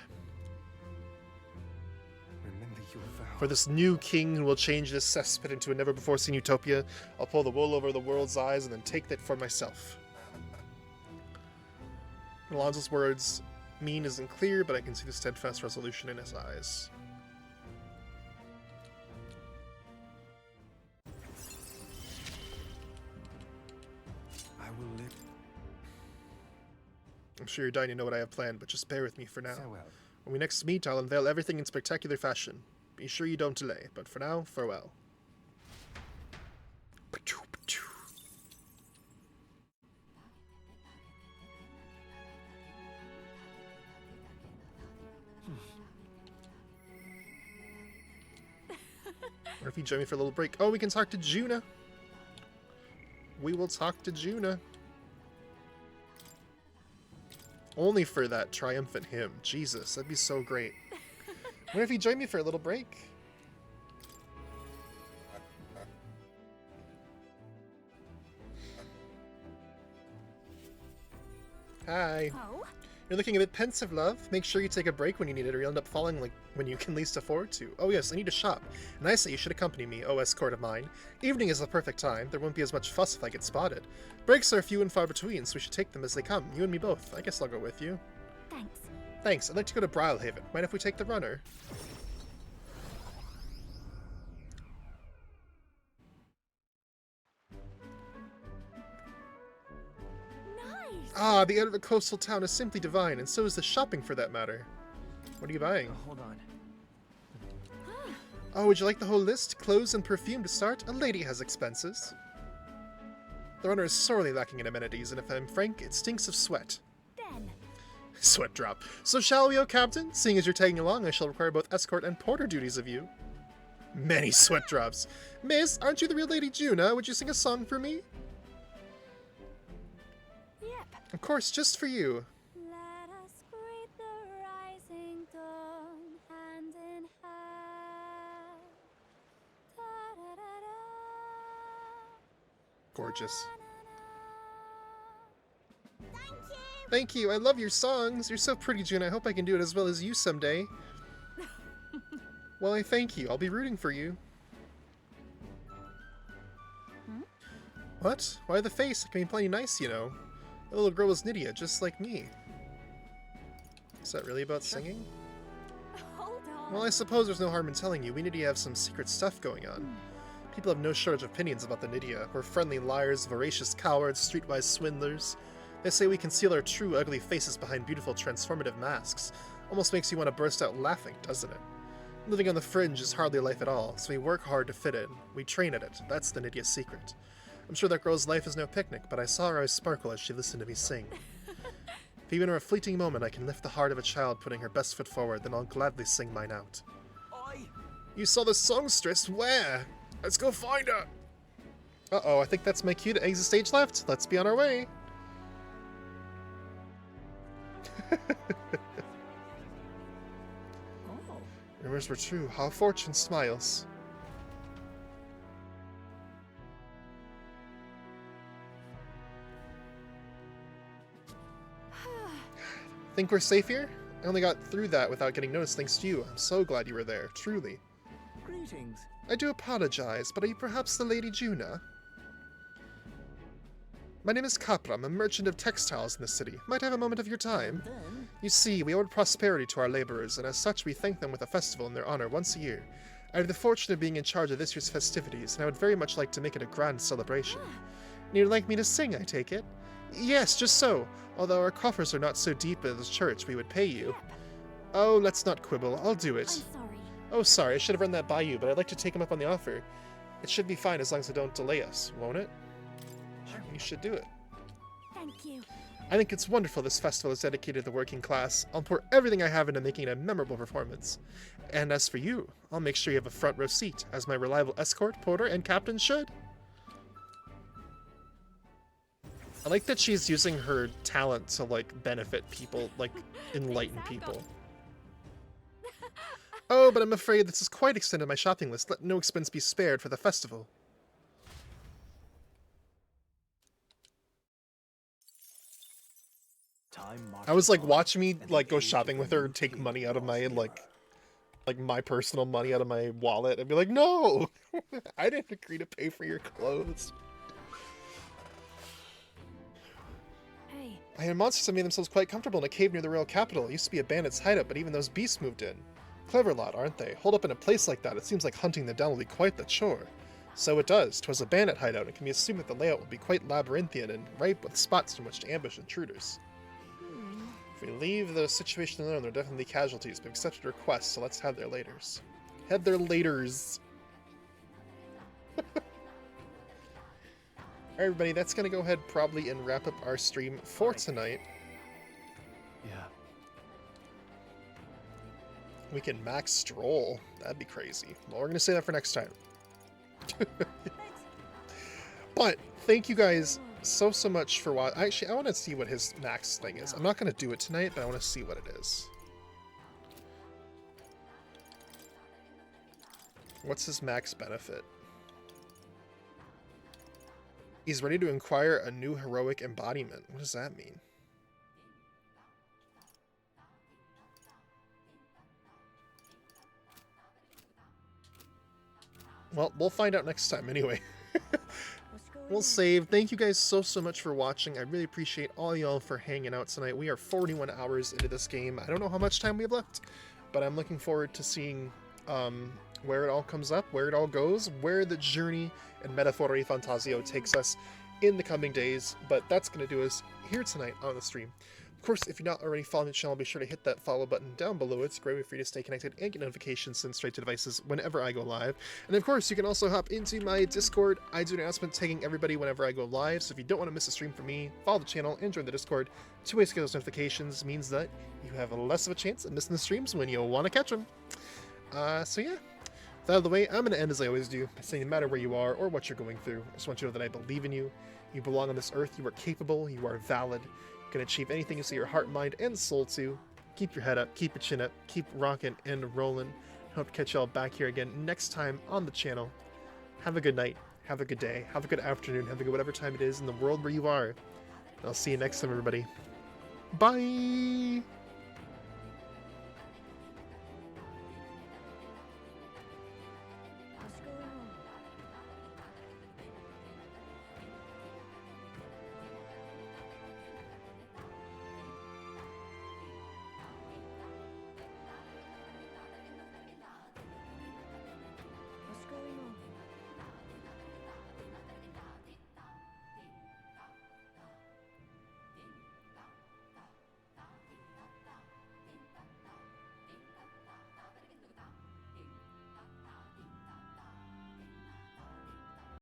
Speaker 1: For this new king who will change this cesspit into a never-before-seen utopia, I'll pull the wool over the world's eyes and then take that for myself. Alonso's words mean isn't clear, but I can see the steadfast resolution in his eyes.
Speaker 13: I will live.
Speaker 1: I'm sure you're dying to know what I have planned, but just bear with me for now.
Speaker 13: Farewell.
Speaker 1: When we next meet, I'll unveil everything in spectacular fashion. Be sure you don't delay, but for now, farewell. What if you join me for a little break? Oh, we can talk to Juna. We will talk to Juna. Only for that triumphant hymn. Jesus, that'd be so great. What if you join me for a little break? Hi.
Speaker 6: Oh?
Speaker 1: You're looking a bit pensive, love. Make sure you take a break when you need it, or you'll end up falling like when you can least afford to. Oh yes, I need to shop, and I say you should accompany me, O escort of mine. Evening is the perfect time. There won't be as much fuss if I get spotted. Breaks are few and far between, so we should take them as they come. You and me both. I guess I'll go with you.
Speaker 6: Thanks.
Speaker 1: Thanks. I'd like to go to Brylehaven. Mind if we take the runner? Ah, the air of a coastal town is simply divine, and so is the shopping for that matter. What are you buying?
Speaker 3: Oh, hold on.
Speaker 1: Oh, would you like the whole list? Clothes and perfume to start? A lady has expenses. The runner is sorely lacking in amenities, and if I'm frank, it stinks of sweat.
Speaker 6: Den.
Speaker 1: Sweat drop. So shall we, O Captain? Seeing as you're tagging along, I shall require both escort and porter duties of you. Many sweat drops. Miss, aren't you the real Lady Juna? Would you sing a song for me? Of course, just for you.
Speaker 6: Let us greet the rising dawn, hand in hand. Da-da-da-da.
Speaker 1: Gorgeous. Thank you. I love your songs. You're so pretty, June. I hope I can do it as well as you someday. Well, I thank you. I'll be rooting for you. What? Why the face? I can be plenty nice, you know. The little girl was Nydia, just like me. Is that really about singing?
Speaker 6: Hold on.
Speaker 1: Well, I suppose there's no harm in telling you. We Nydia have some secret stuff going on. People have no shortage of opinions about the Nydia. We're friendly liars, voracious cowards, streetwise swindlers. They say we conceal our true ugly faces behind beautiful transformative masks. Almost makes you want to burst out laughing, doesn't it? Living on the fringe is hardly life at all, so we work hard to fit in. We train at it. That's the Nydia's secret. I'm sure that girl's life is no picnic, but I saw her eyes sparkle as she listened to me sing. If even for a fleeting moment I can lift the heart of a child putting her best foot forward, then I'll gladly sing mine out.
Speaker 3: Oi!
Speaker 1: You saw the songstress? Where? Let's go find her! Uh-oh, I think that's my cue to exit stage left. Let's be on our way. Rumors were true. How fortune smiles. Think we're safe here? I only got through that without getting noticed thanks to you. I'm so glad you were there, truly.
Speaker 3: Greetings.
Speaker 1: I do apologize, but are you perhaps the Lady Juna? My name is Capra. I'm a merchant of textiles in the city. Might I have a moment of your time? You see, we owed prosperity to our laborers, and as such we thank them with a festival in their honor once a year. I have the fortune of being in charge of this year's festivities, and I would very much like to make it a grand celebration. You'd like me to sing, I take it? Yes, just so. Although our coffers are not so deep in this church, we would pay you. Oh, let's not quibble. I'll do it.
Speaker 6: I'm sorry.
Speaker 1: Oh, sorry, I should have run that by you, but I'd like to take him up on the offer. It should be fine as long as I don't delay us, won't it? You should do it.
Speaker 6: Thank you.
Speaker 1: I think it's wonderful this festival is dedicated to the working class. I'll pour everything I have into making it a memorable performance. And as for you, I'll make sure you have a front row seat, as my reliable escort, porter, and captain should. I like that she's using her talent to, like, benefit people, like, enlighten people. Oh, but I'm afraid this has quite extended my shopping list. Let no expense be spared for the festival. I was like watching me like go shopping with her, take money out of my like my personal money out of my wallet and be like, no, I didn't agree to pay for your clothes.
Speaker 6: Hey.
Speaker 1: I had monsters that made themselves quite comfortable in a cave near the royal capital. It used to be a bandit's hideout, but even those beasts moved in. Clever lot, aren't they? Hold up in a place like that, it seems like hunting them down will be quite the chore. So it does. 'Twas a bandit hideout, and can be assumed that the layout will be quite labyrinthian and ripe with spots from which to ambush intruders. If we leave the situation alone, there are definitely casualties, but we've accepted requests, so let's have their laters. Head their laters. Alright, everybody, that's going to go ahead probably and wrap up our stream for tonight.
Speaker 13: Yeah.
Speaker 1: We can max stroll. That'd be crazy. Well, we're going to say that for next time. But thank you guys so much for watching. Actually, I want to see what his max thing is. I'm not going to do it tonight, but I want to see what it is. What's his max benefit? He's ready to acquire a new heroic embodiment. What does that mean? Well, we'll find out next time anyway. We'll save. Thank you guys so much for watching. I really appreciate all y'all for hanging out tonight. We are 41 hours into this game. I don't know how much time we have left, but I'm looking forward to seeing where it all comes up, where it all goes, where the journey and metaphor ReFantazio takes us in the coming days. But that's going to do us here tonight on the stream. Of course, if you're not already following the channel, be sure to hit that follow button down below. It's a great way for you to stay connected and get notifications sent straight to devices whenever I go live. And of course, you can also hop into my Discord. I do an announcement tagging everybody whenever I go live, so if you don't want to miss a stream from me, follow the channel and join the Discord. Two ways to get those notifications means that you have less of a chance of missing the streams when you want to catch them. So yeah, with that out of the way, I'm going to end as I always do, by saying no matter where you are or what you're going through, I just want you to know that I believe in you. You belong on this earth, you are capable, you are valid. Can achieve anything you set your heart, mind, and soul to. Keep your head up, keep your chin up, keep rocking and rolling. Hope to catch y'all back here again next time on the channel. Have a good night, have a good day, have a good afternoon, have a good whatever time it is in the world where you are. And I'll see you next time, everybody. Bye!